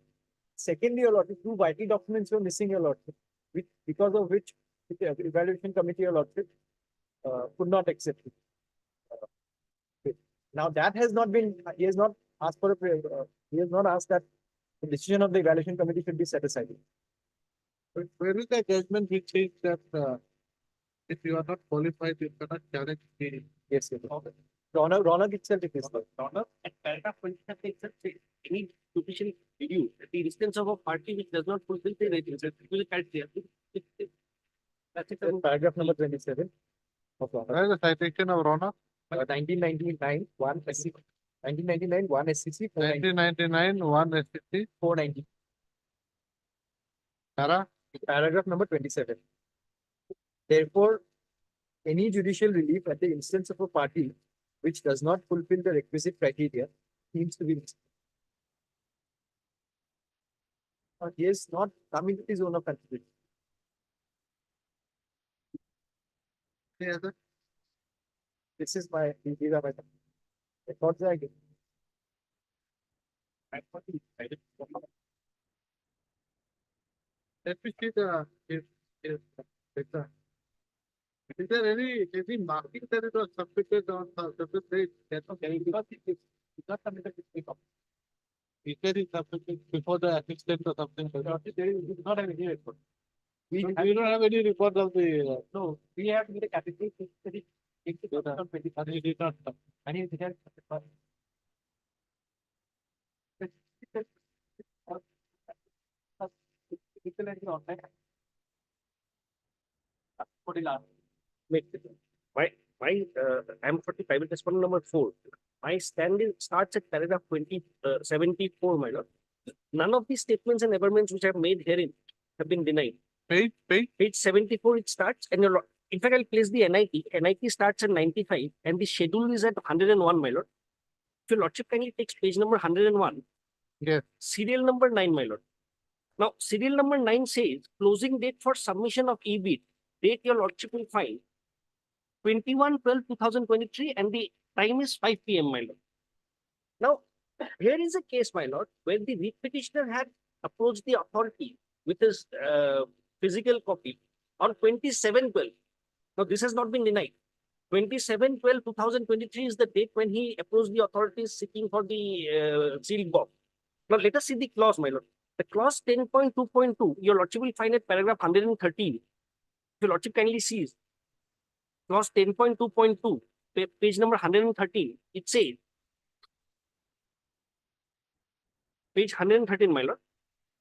Secondly, your lordship, two vital documents were missing, your lordship, because of which the evaluation committee, your lordship, could not accept it. Now that has not been, he has not asked for he has not asked that the decision of the evaluation committee should be set aside. But where is the judgment which says that if you are not qualified, you cannot challenge the. Yes, yes. Okay. Ronak itself it is. Ronak, at paragraph 27 itself says any petition review at the instance of a party which does not fulfill the requirements. It will catch there. That's it. Paragraph number 27 of Ronak. Where is the citation of Rona? 1999, 1 SCC. 1999, 1 SCC, 1999, 1 SCC, 490. Paragraph number 27. Therefore, any judicial relief at the instance of a party which does not fulfill the requisite criteria seems to be missed. He has not come into the zone of consideration. Yes, sir. This is my, these are my thoughts. I get. Let me see the data. Is there any marking that it was submitted on the page? That's okay, because it is not submitted to speak of. He said it submitted before the assistant or something. There is not have any report. We don't have any report of the. No, we have made a category. He did not. And he did not. I'm 45 with respondent number 4. My stand starts at paragraph 74, my lord. None of these statements and averments which I have made herein have been denied. Page. Page 74 it starts, and your lord, in fact I'll place the NIT. NIT starts at 95 and the schedule is at 101, my lord. If your lordship kindly takes page number 101. Yes. Serial number 9, my lord. Now, serial number 9 says closing date for submission of e-bid. Date your lordship will find 21/12/2023 and the time is 5 p.m. my lord. Now, here is a case, my lord, where the writ petitioner had approached the authority with his physical copy on 27/12. Now, this has not been denied. 27/12/2023 is the date when he approached the authorities seeking for the sealed box. Now, let us see the clause, my lord. The clause 10.2.2, your lordship will find at paragraph 113. If your lordship kindly sees, clause 10.2.2, page number 113, it says, page 113, my lord,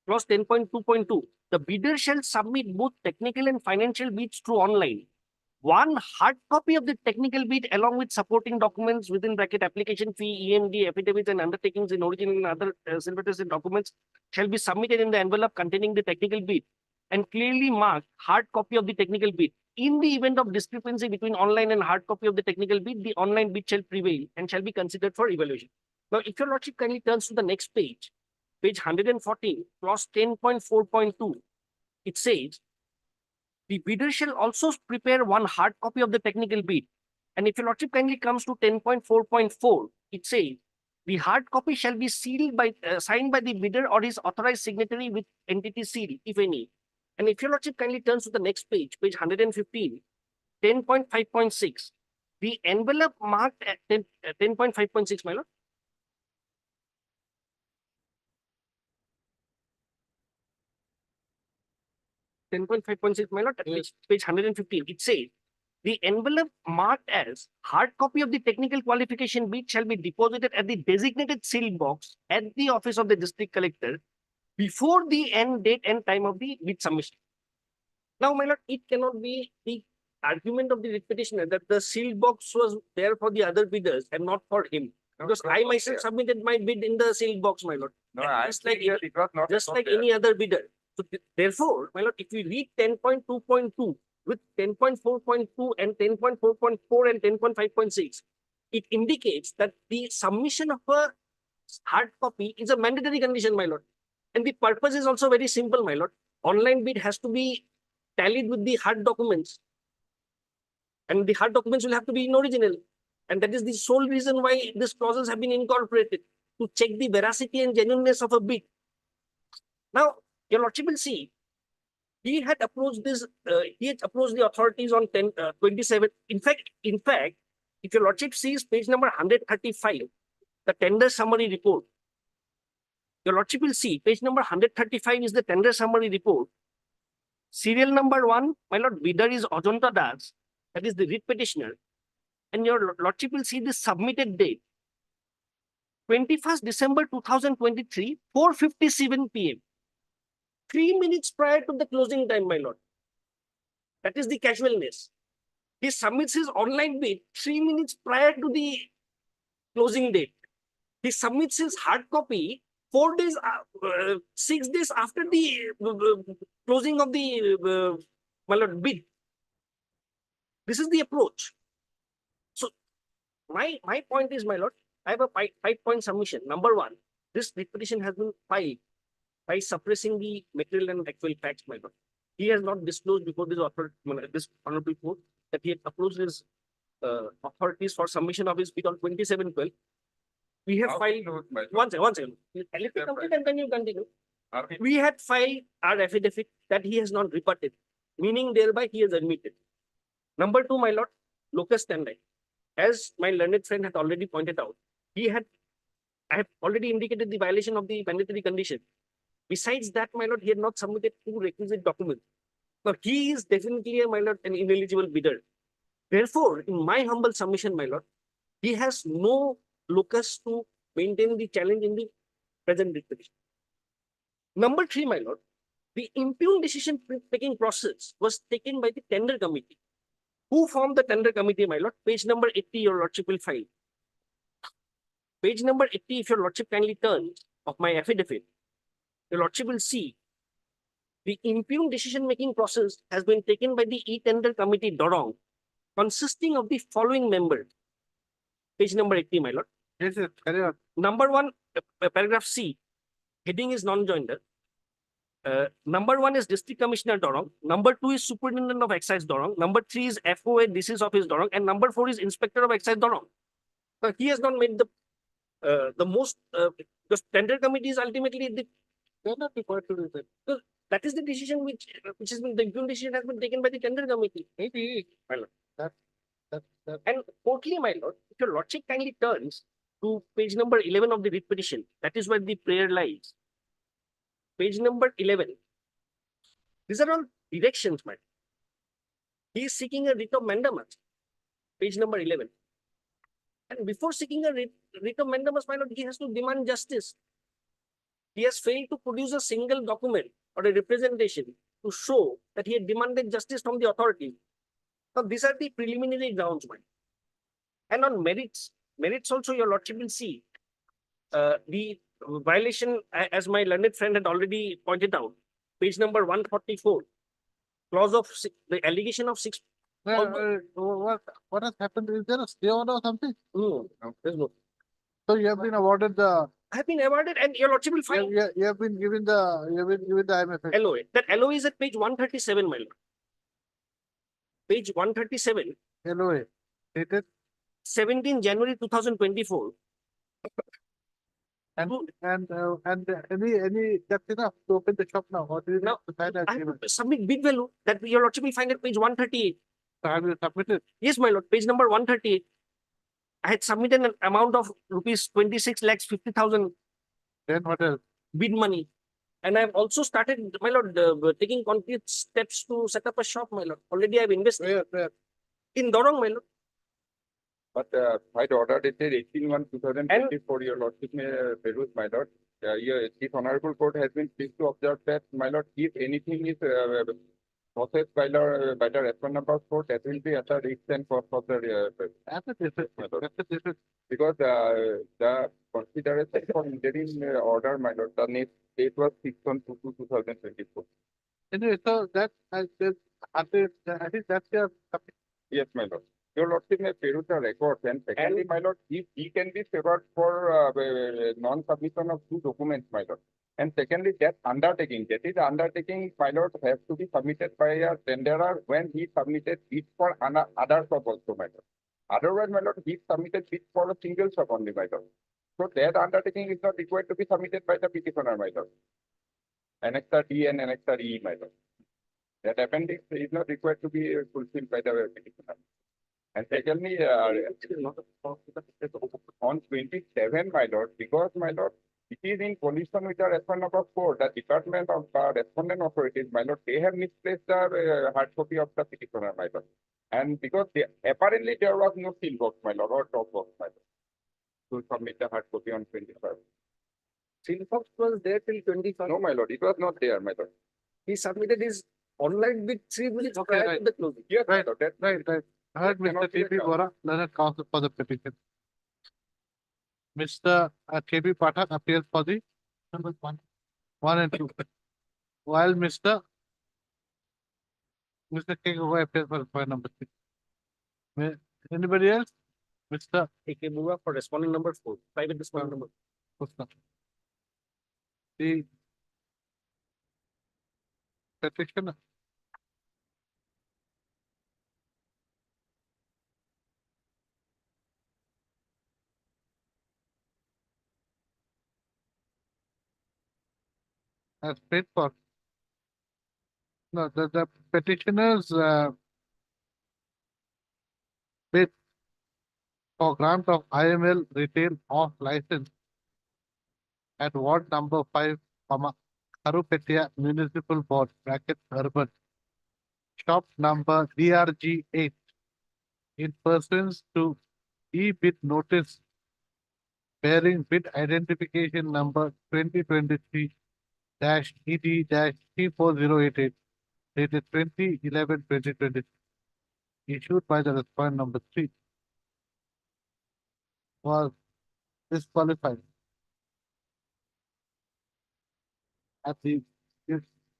clause 10.2.2, the bidder shall submit both technical and financial bids through online. One hard copy of the technical bid along with supporting documents within bracket application fee, EMD, affidavits and undertakings in original and other self-attested documents shall be submitted in the envelope containing the technical bid and clearly marked hard copy of the technical bid. In the event of discrepancy between online and hard copy of the technical bid, the online bid shall prevail and shall be considered for evaluation. Now, if your lordship kindly turns to the next page, page 114, clause 10.4.2, it says, the bidder shall also prepare one hard copy of the technical bid. And if your lordship kindly comes to 10.4.4, it says, the hard copy shall be sealed by signed by the bidder or his authorized signatory with entity seal, if any. And if your lordship kindly turns to the next page, page 115, 10.5.6, the envelope marked at 10.5.6, my lord. 10.5.6, my lord, page 115, it says, the envelope marked as hard copy of the technical qualification bid shall be deposited at the designated sealed box at the office of the district collector before the end date and time of the bid submission. Now, my lord, it cannot be the argument of the writ petitioner that the sealed box was there for the other bidders and not for him. Because I myself submitted my bid in the sealed box, my lord. No, I Just like, it was not. just like any other bidder. So therefore, my lord, if we read 10.2.2 with 10.4.2 and 10.4.4 and 10.5.6, it indicates that the submission of a hard copy is a mandatory condition, my lord. And the purpose is also very simple, my lord. Online bid has to be tallied with the hard documents. And the hard documents will have to be in original. And that is the sole reason why these clauses have been incorporated, to check the veracity and genuineness of a bid. Now, your lordship will see, he had approached this, he had approached the authorities on 27. In fact, if your lordship sees page number 135, the tender summary report, your lordship will see page number 135 is the tender summary report. Serial number 1, my lord, bidder is Ajanta Das, that is the writ petitioner. And your lordship will see the submitted date, 21st December 2023, 4:57 p.m. 3 minutes prior to the closing time, my lord. That is the casualness. He submits his online bid 3 minutes prior to the closing date. He submits his hard copy 4 days, 6 days after the closing of the my lord, bid. This is the approach. So my point is, my lord, I have a 5-point submission. Number 1, this writ petition has been filed by suppressing the material and actual facts, my lord. He has not disclosed before this honorable court that he had approached his authorities for submission of his bid on 27/12. We have filed, one second. Let me complete and then you continue. We had filed our affidavit that he has not rebutted, meaning thereby he has admitted. Number 2, my lord, locus standi. As my learned friend had already pointed out, I have already indicated the violation of the mandatory condition. Besides that, my lord, he had not submitted 2 requisite documents. Now, he is definitely, my lord, an ineligible bidder. Therefore, in my humble submission, my lord, he has no locus to maintain the challenge in the present writ petition. Number 3, my lord, the impugned decision-making process was taken by the tender committee. Who formed the tender committee, my lord? Page number 80, your lordship will file. Page number 80, if your lordship kindly turns of my affidavit, your lordship will see the impugned decision-making process has been taken by the e-tender committee Dorong, consisting of the following members. Page number 80, my lord. Yes, yes, carry on. Number 1, paragraph C, heading is non-joinder. Number 1 is District Commissioner Dorong. Number 2 is Superintendent of Excise Dorong. Number 3 is FOA Disease Office Dorong. And number 4 is Inspector of Excise Dorong. Now, he has not made the most, because tender committee is ultimately the, they are not required to do that. So that is the decision which has been, the impugned decision has been taken by the tender committee. Maybe, my lord. And fourthly, my lord, if your lordship kindly turns to page number 11 of the writ petition, that is where the prayer lies. page number 11. These are all directions, man. He is seeking a writ of mandamus, page number 11. And before seeking a writ of mandamus, my lord, he has to demand justice. He has failed to produce a single document or a representation to show that he had demanded justice from the authorities. Now, these are the preliminary grounds, man. And on merits also, your lordship will see the violation, as my learned friend had already pointed out, page number 144, clause of the allegation of 6. What has happened? Is there a stay order or something? No, there's no. So you have been awarded the, I have been awarded, and your lordship will find you have been given the IMFS. LOA. That LOA is at page 137, my lord. Page 137, LOA. Dated 17 January 2024. and any that's enough to open the shop now. Or do you Now, have to sign an I have agreement? to submit bid value that your lordship will find at page 138. So have you submitted? Yes, my lord, page number 138. I had submitted an amount of rupees 26 lakhs 50,000 Then what else? bid money. And I've also started, my lord, taking concrete steps to set up a shop, my lord. Already I've invested Where? in Dorong, my lord. But by the order dated 18/1/2024, your lordship may peruse, my lord. Your Chief Honorable Court has been pleased to observe that, my lord, if anything is processed by the respondent number 4, that will be at the risk and cost of the That's a different. That's a different. because the consideration for interim order, my lord, the next date was 6/2/2024. Anyway, so that I think that's your. Yes, my lord. Your lordship may peruse the records, and secondly, my lord, if he can be favored for non-submission of 2 documents, my lord. And secondly, that is undertaking, my lord, has to be submitted by a tenderer when he submitted bid for other shop also, my lord. Otherwise, my lord, he submitted bid for a single shop only, my lord. So that undertaking is not required to be submitted by the petitioner, my lord. Annexure D and Annexure E, my lord. That appendix is not required to be fulfilled by the petitioner. And secondly, on 27, my lord, because, my lord, it is in collision with the respondent number 4, the department of respondent authorities, my lord, they have misplaced the hard copy of the petitioner, my lord. And because apparently there was no seal box, my lord, or top box, my lord, to submit the hard copy on 25. Seal box was there till 25. No, my lord, it was not there, my lord. He submitted his online bid 3 minutes Okay, prior right. to the closing. Yes, my Right, lord, that right. I heard That cannot Mr. be a T.P. ground. Bora, learned counsel for the petition. Mr. K.B. Pathak appeals for the numbers 1 and 2. While Mr. K. Gogoi appeals for point number 3. Anybody else? Mr. AK Bua for respondent number 4, private respondent number. Krishna. The petitioner. Has paid for. No, the petitioners bid for grant of IML retail off license at ward number 5, Karupetia Municipal Board, bracket urban, shop number DRG 8, in pursuance to e-bid notice bearing bid identification number 2023-ED-34088, dated 20/11/2023, issued by the respondent number 3, was disqualified at the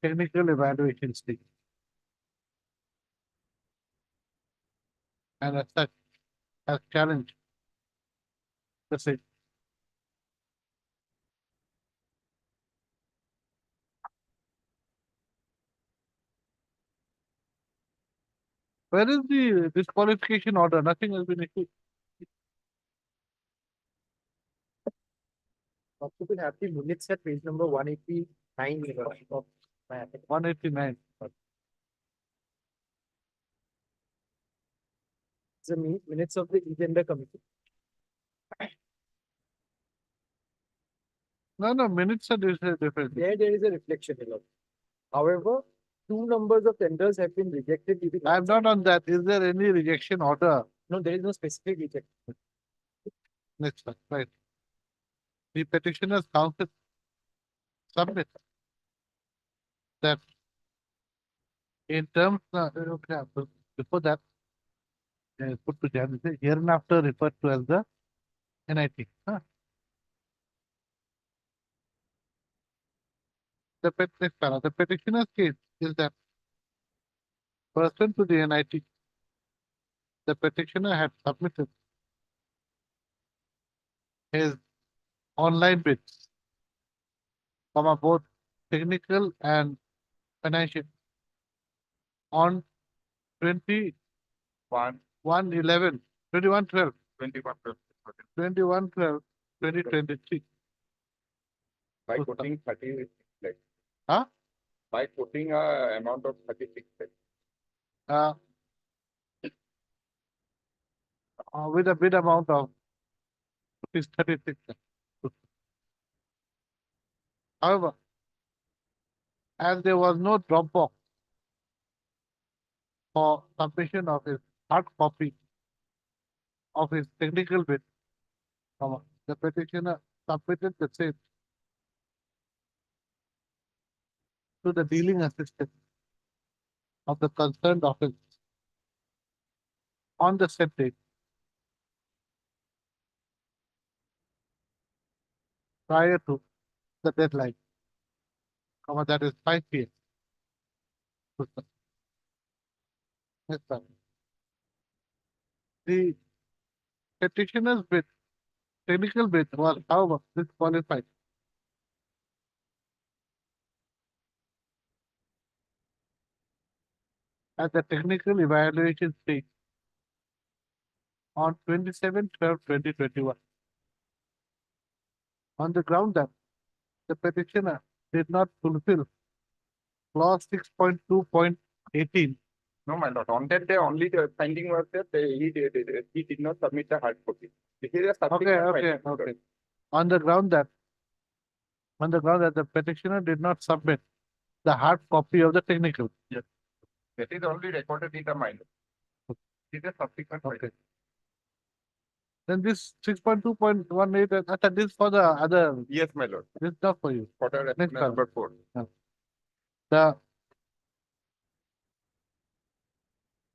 technical evaluation stage. And as such, has challenged the same. Where is the disqualification order? Nothing has been issued. You will have the minutes at page number 189 of my application. 189. The minutes of the agenda committee. No, minutes are different. There is a reflection, my lord. However, two numbers of tenders have been rejected due to. I'm not on that. Is there any rejection order? No, there is no specific rejection. Next one, right. The petitioner's counsel submit that in terms, okay, before that, put to Jan, hereinafter referred to as the NIT. Next panel, the petitioner's case is that pursuant to the NIT, the petitioner had submitted his online bids, both technical and financial, on 21/11, 21/12, 21/12, 2023. By quoting 36 lakhs. Huh? By quoting amount of 36 lakhs. With a bid amount of rupees 36 lakhs. However, as there was no drop box for submission of his hard copy of his technical bid, the petitioner submitted the same to the dealing assistant of the concerned office on the said date. Prior to the deadline, that is 5 p.m. Yes, sir. The petitioner's bid, technical bid, was however disqualified at the technical evaluation stage on 27/12/2021 on the ground that the petitioner did not fulfill clause 6.2.18. No, my lord, on that day only the finding was that he did not submit the hard copy. This is a subsequent finding, my lord. Okay. On the ground that the petitioner did not submit the hard copy of the technical. Yes. That is only recorded in the minor. It is a subsequent Okay. finding. Then this 6.2.18, this is for the other, Yes, my lord. this is not for you. For the Next respondent number 4. The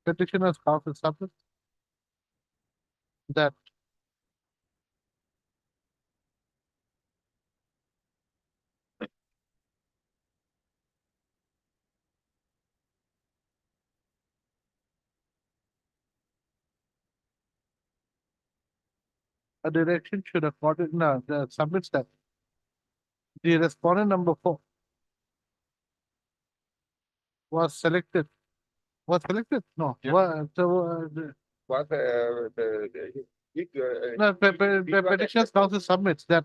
petitioner's counsel submit that a direction should according, the submits that the respondent number 4 was selected. Was selected? No. Yeah. Was The petitioner's counsel submits that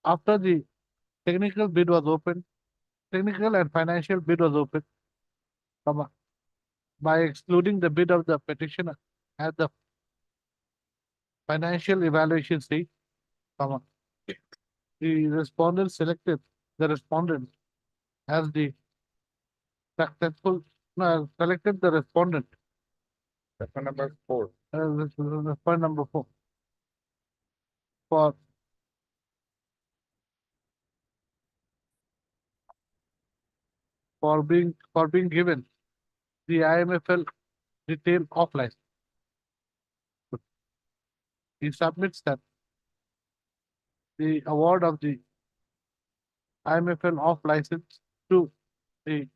after the technical bid was opened, technical and financial bid was opened, by excluding the bid of the petitioner at the financial evaluation stage, the respondent selected the respondent as the successful, selected the respondent respondent number 4. respondent number 4 for being given the IMFL retail off license. He submits that the award of the IMFL off license to the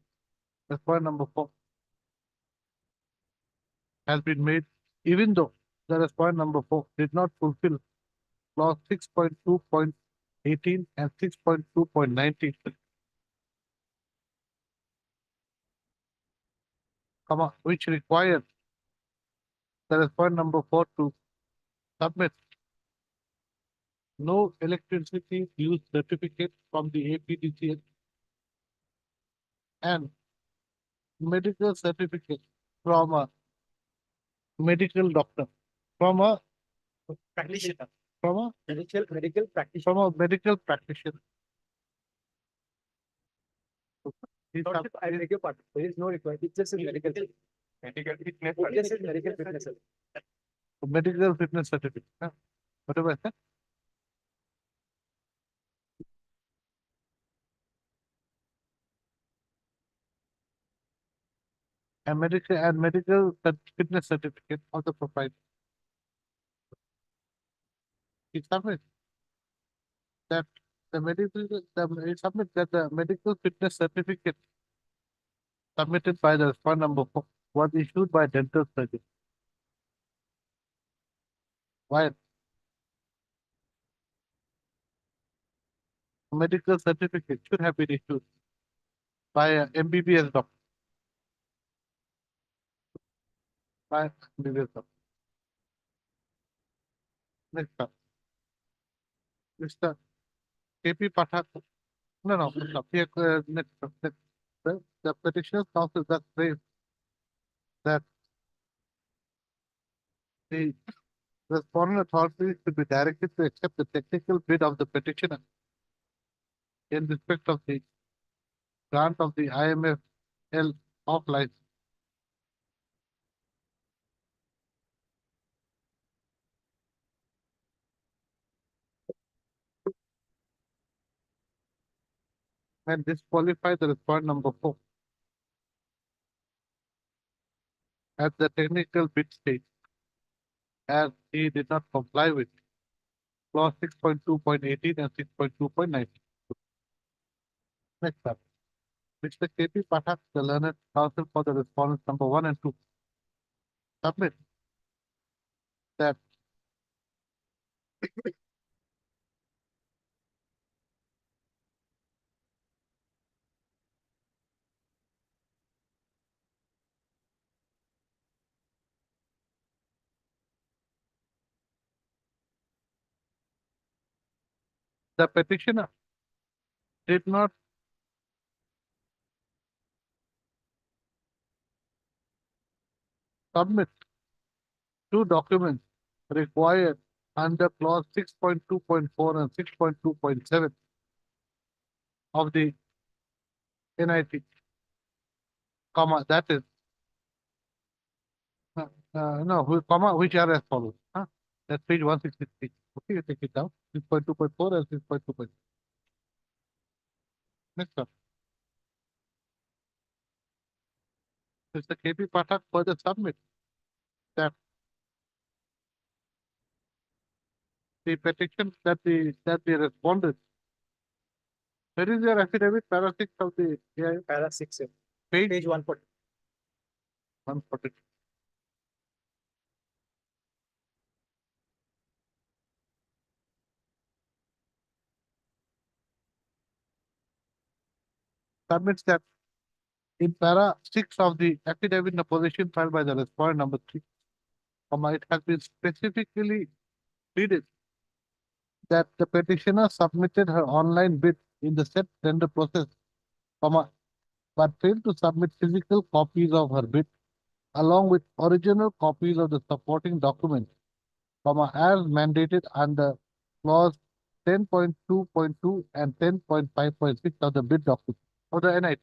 respondent number 4 has been made, even though the respondent number 4 did not fulfill clause 6.2.18 and 6.2.19, which required the respondent number 4 to submit no electricity use certificate from the APDCL and medical certificate from a medical doctor, from a Practitioner. from a Medical practitioner. from a medical practitioner He Lordship, I beg your pardon. There is no requirement. It just is medical. Medical fitness. It just is medical fitness. medical fitness certificate. Huh? Whatever. Huh? And medical fitness certificate of the proprietor. He submits that he submits that the medical fitness certificate submitted by the respondent number 4 was issued by dental surgeon. While a medical certificate should have been issued by a MBBS doctor. By MBBS doctor. Next up. Mr. KP Pathak. No, stop. Here, next, next. The petitioner's counsel thus raised that the respondent authorities should be directed to accept the technical bid of the petitioner in respect of the grant of the IMFL off license. And disqualify the respondent number 4 at the technical bid stage, as he did not comply with clause 6.2.18 and 6.2.19. Next up, Mr. KP Pathak, the learned counsel for the respondents number 1 and 2, submit that the petitioner did not submit two documents required under clause 6.2.4 and 6.2.7 of the NIT, comma, that is, comma, which are as follows. That's page 163. Okay, you take it down. 6.2.4 and 6.2. Next up. Mr. KP Pathak further submit that the petition that the respondent. Where is your affidavit, para 6 of the AIF? Para 6, sir. Page 140. 140. Submits that in para 6 of the affidavit in the position filed by the respondent number 3, it has been specifically pleaded that the petitioner submitted her online bid in the said tender process, but failed to submit physical copies of her bid along with original copies of the supporting documents, as mandated under clause 10.2.2 and 10.5.6 of the bid document of the NIT.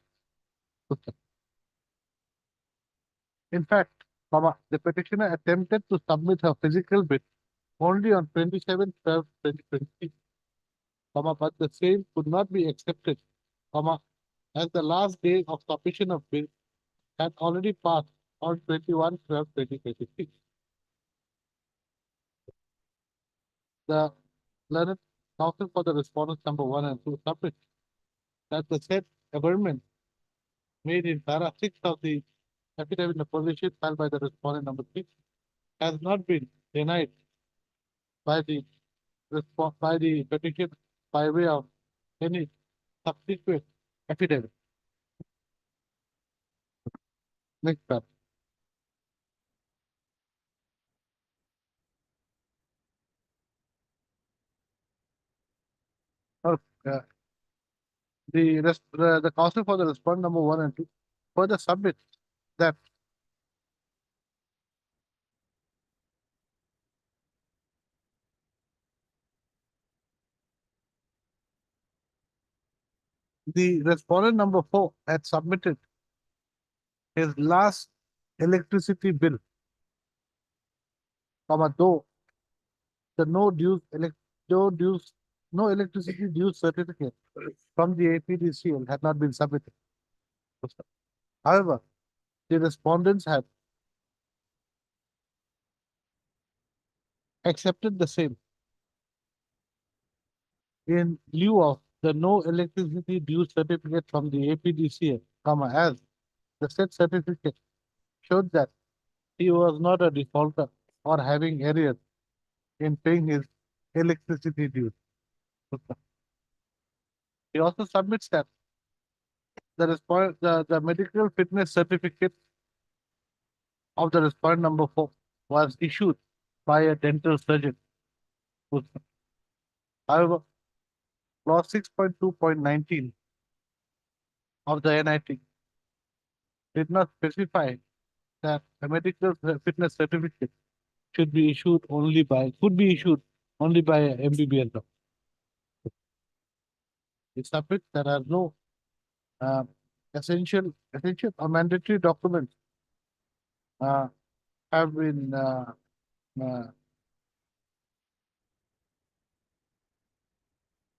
In fact, the petitioner attempted to submit her physical bid only on 27/12/2020, but the same could not be accepted, as the last day of submission of bid had already passed on 21/12/2023. The learned counsel for the respondents number 1 and 2 submit that the said averment made in para 6 of the affidavit in opposition filed by the respondent number 3 has not been denied by the petition by way of any subsequent affidavit. Next up. The counsel for the respondent number 1 and 2 further submit that the respondent number 4 had submitted his last electricity bill, though the no electricity dues certificate from the APDCL had not been submitted. However, the respondents had accepted the same in lieu of the no electricity dues certificate from the APDCL, as the said certificate showed that he was not a defaulter or having arrears in paying his electricity dues. He also submits that the medical fitness certificate of the respondent number 4 was issued by a dental surgeon. However, clause 6.2.19 of the NIT did not specify that a medical fitness certificate could be issued only by a MBBS doctor. It submits there are no essential or mandatory documents have been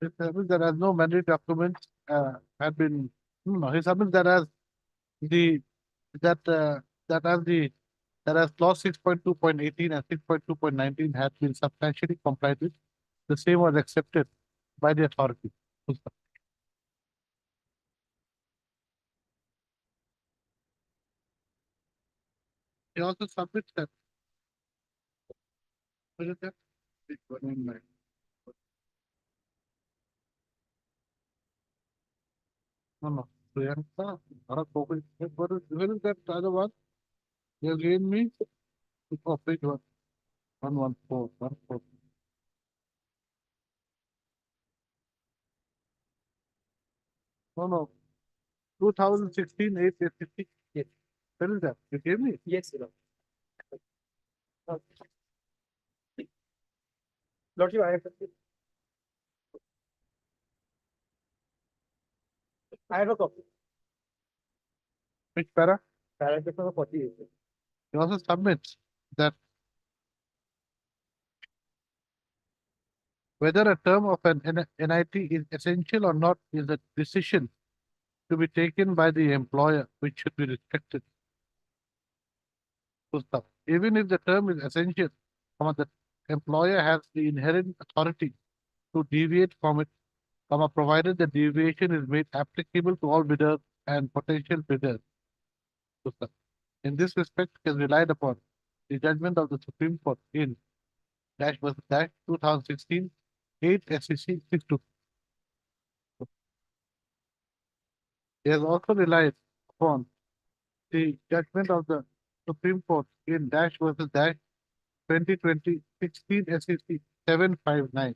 it submits there are no mandatory documents have been no, he submits there as the that that as the that as clause 6.2.18 and 6.2.19 had been substantially complied with, the same was accepted by the authority. He also submits that. What is that? No. Priyanka, where is that other one? You gave me oh, page 114. No. 2016 850. Yes. Where is that? You gave me? Yes, Your Lord. Lordship, I have a copy. Which para? Paragraph number 48. He also submits that whether a term of an NIT is essential or not is a decision to be taken by the employer, which should be respected. Full stop. Even if the term is essential, the employer has the inherent authority to deviate from it, provided the deviation is made applicable to all bidders and potential bidders. Full stop. In this respect, is relied upon the judgment of the Supreme Court in dash versus dash 2016 8 SEC 62. He has also relied upon the judgment of the Supreme Court in dash versus dash 2020 16 SEC 759,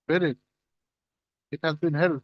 wherein it has been held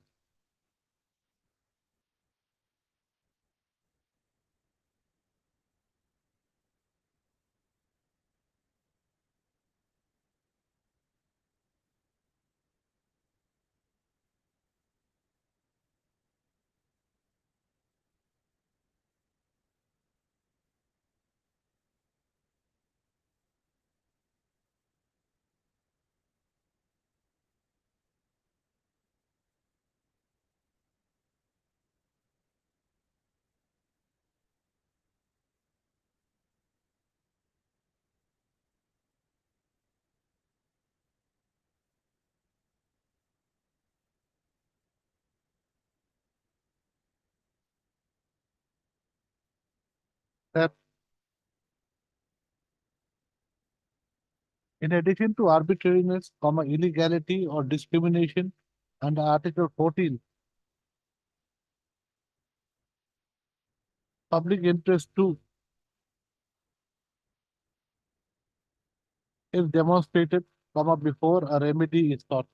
that in addition to arbitrariness, illegality or discrimination under Article 14, public interest too is demonstrated, before a remedy is sought.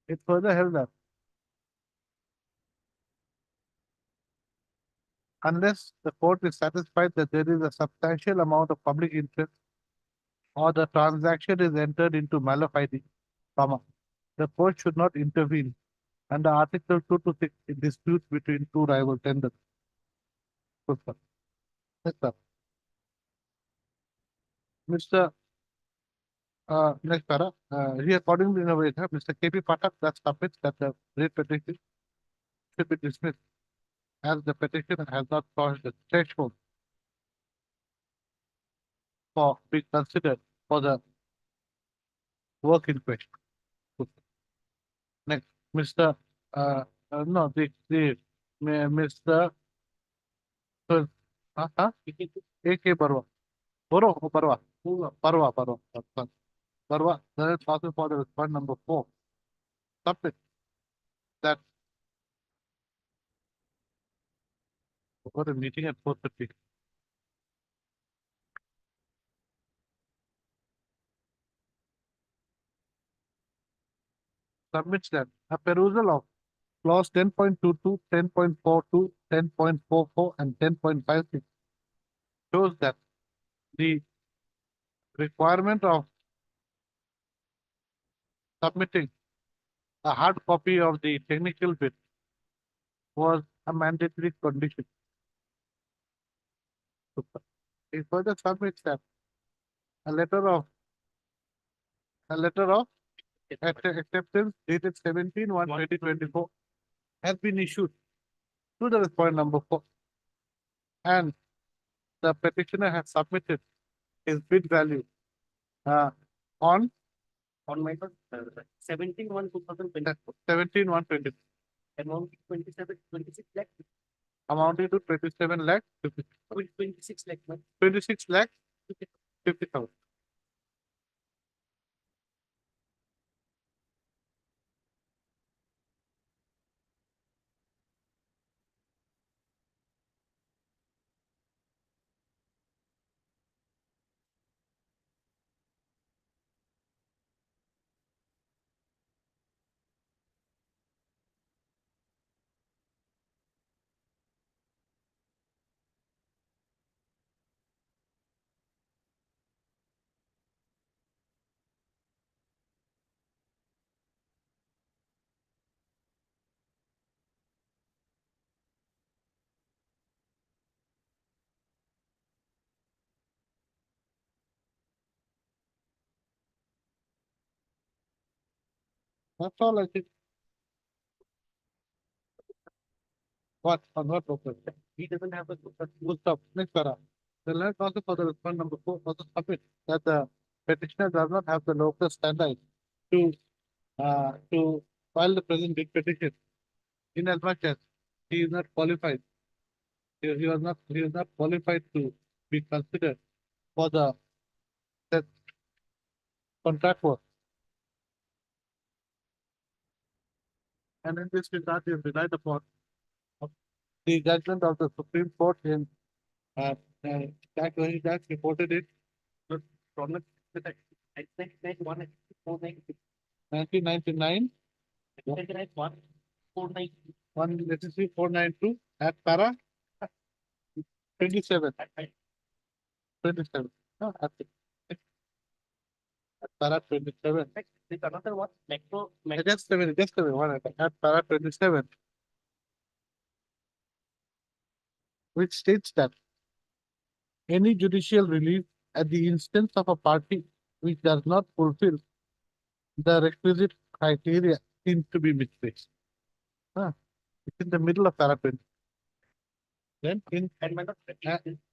It further held that unless the court is satisfied that there is a substantial amount of public interest or the transaction is entered into mala fide, comma. The court should not intervene under Article 2 to 6 in disputes between two rival tenders. Good, sir. Yes, sir. Mr. Next para, he accordingly innovator, Mr. KP Patak, that submits that the rate petition should be dismissed as the petition has not crossed the threshold for being considered for the work in question. Good. Next, Mr. No, Mr. A.K. Barwa. Barwa, there is also for the response number 4. Submit that. Got a meeting at 4:30. Submits that a perusal of clause 10.22, 10.42, 10.44, and 10.56 shows that the requirement of submitting a hard copy of the technical bit was a mandatory condition. It further submits that a letter of acceptance dated 17/1/2024 has been issued to the respondent number 4, and the petitioner has submitted his bid value on my 17/1/2020, 17/1/20, amount 26 lakh, amounting to 27 lakh 26 lakh, 26 lakh 50,000. That's all I think. What? On what purpose? he doesn't have a. Good stuff. Next para. The land also for the response number 4 also submit that the petitioner does not have the local standard to file the present bid petition, in as much as he is not qualified. He is not qualified to be considered for the that contract work. And in this regard, he is relied upon the judgment of the Supreme Court in that when he has reported it from 1999, 492 at para 27. 27. No, at para 27. There's another one, metro. Just a minute, one at para 27. Which states that any judicial relief at the instance of a party which does not fulfill the requisite criteria seems to be misplaced. It's in the middle of para 20. Then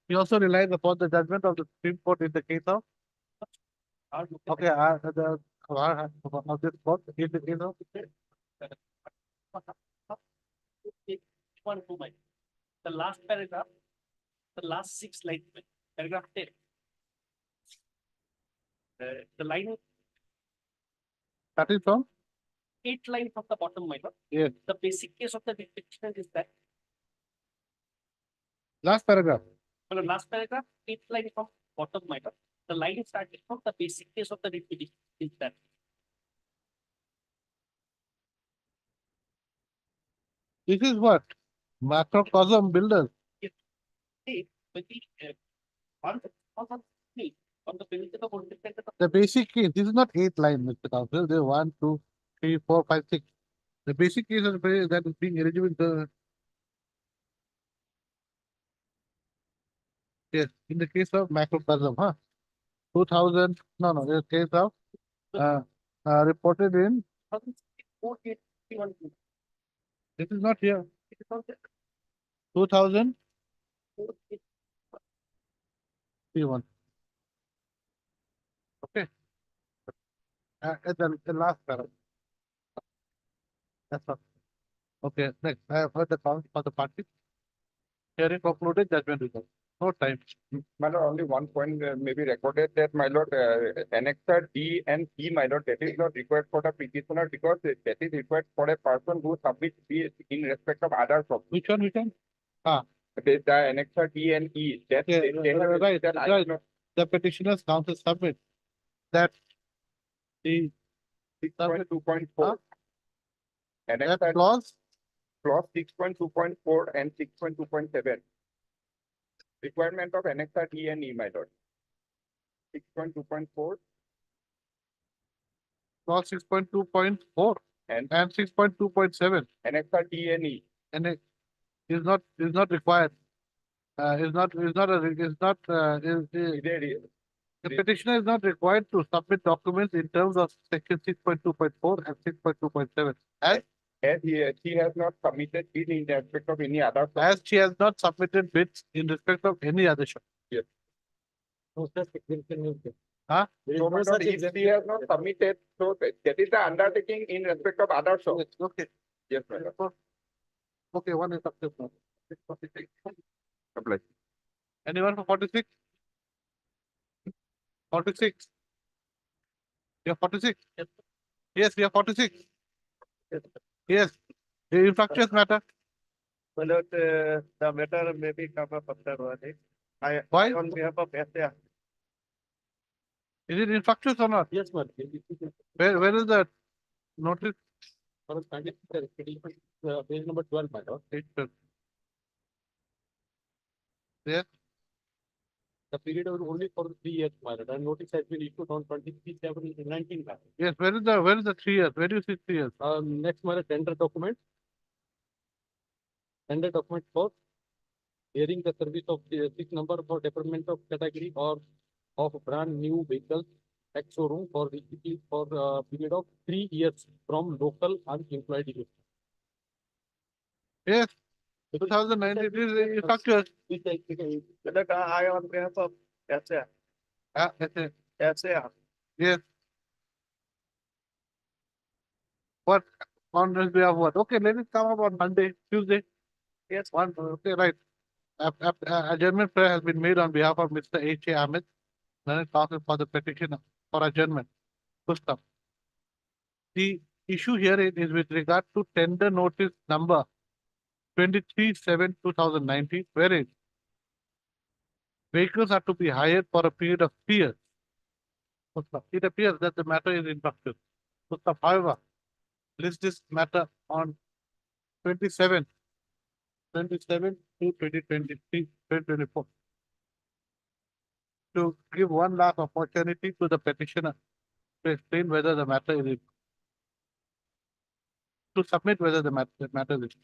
he also relies upon the judgment of the Supreme Court in the case of of this court in the case of the last paragraph, the last 6 lines, paragraph 10. The line, that is from 8th line from the bottom, my lord. yes, The basic case of the petition is that. last paragraph. For the last paragraph, 8th line from bottom, my lord. The line started from the basic case of the petition is that. This is what macrocosm builders. See, when the On the premises of only The basic case, this is not 8 line, Mr. Council, there are 1, 2, 3, 4, 5, 6. The basic case that is being eligible to. Yes, in the case of macrocosm, 2000, no, in the case of, reported in, 4831. this is not here, It is not there. 2031. Okay. At the last paragraph. That's all. Okay, next, I have heard the count for the party. Hearing concluded, judgment reserved. No time. My lord, only one point may be recorded that, my lord, annexure D and E, my lord, that is not required for the petitioner because that is required for a person who submits B in respect of other property. Which one? The annexure D and E, that Yeah, they have right, that I right. not The petitioner's counsel submit that the, 6.2.4. that Annexure clause, clause 6.2.4 and 6.2.7. Requirement of annexure D and E, my lord. 6.2.4 clause 6.2.4 and and 6.2.7, annexure D and E. and it is not required. Is not, Is there- the petitioner is not required to submit documents in terms of section 6.2.4 and 6.2.7. As she has not submitted bid in respect of any other. As she has not submitted bids in respect of any other shop. No such exemption is there. Huh? There is So, no my lord, such if exemption. she has not submitted, so that is the undertaking in respect of other shops. Okay, Yes, my lord. okay, one is up to now. Apply. Anyone for 46? 46? You're 46? Yes, we are 46. Yes, the infractions matter. My lord, the matter may be come up after. Why? On behalf of SA. Is it infractions or not? Yes, ma'am. Where is the notice? For page number 12, my lord. There, The period was only for 3 years, my lord, and notice has been issued on 23/7/19. yes, where is the 3 years? Where do you see 3 years? Next, my lord, tender document. Tender document for hearing the service of the 6 number for department of category or of brand new vehicles at showroom for the for period of 3 years from local unemployed youth. Yes, 2019, it is infractions. That I on behalf of SA. SA. Yes. What? On this behalf of what? Okay, let it come up on Monday, Tuesday. Yes. Okay, right. Adjournment prayer has been made on behalf of Mr. H. A. Ahmed, Learned Counsel for the petition for adjournment. Gustav. The issue here is with regard to tender notice number 23/7/2019, wherein vehicles are to be hired for a period of 3 years. Gustav, it appears that the matter is infracted. Gustav, however, list this matter on 27 to 2023, 2024. To give one last opportunity to the petitioner to explain whether the matter is, to submit whether the matter is.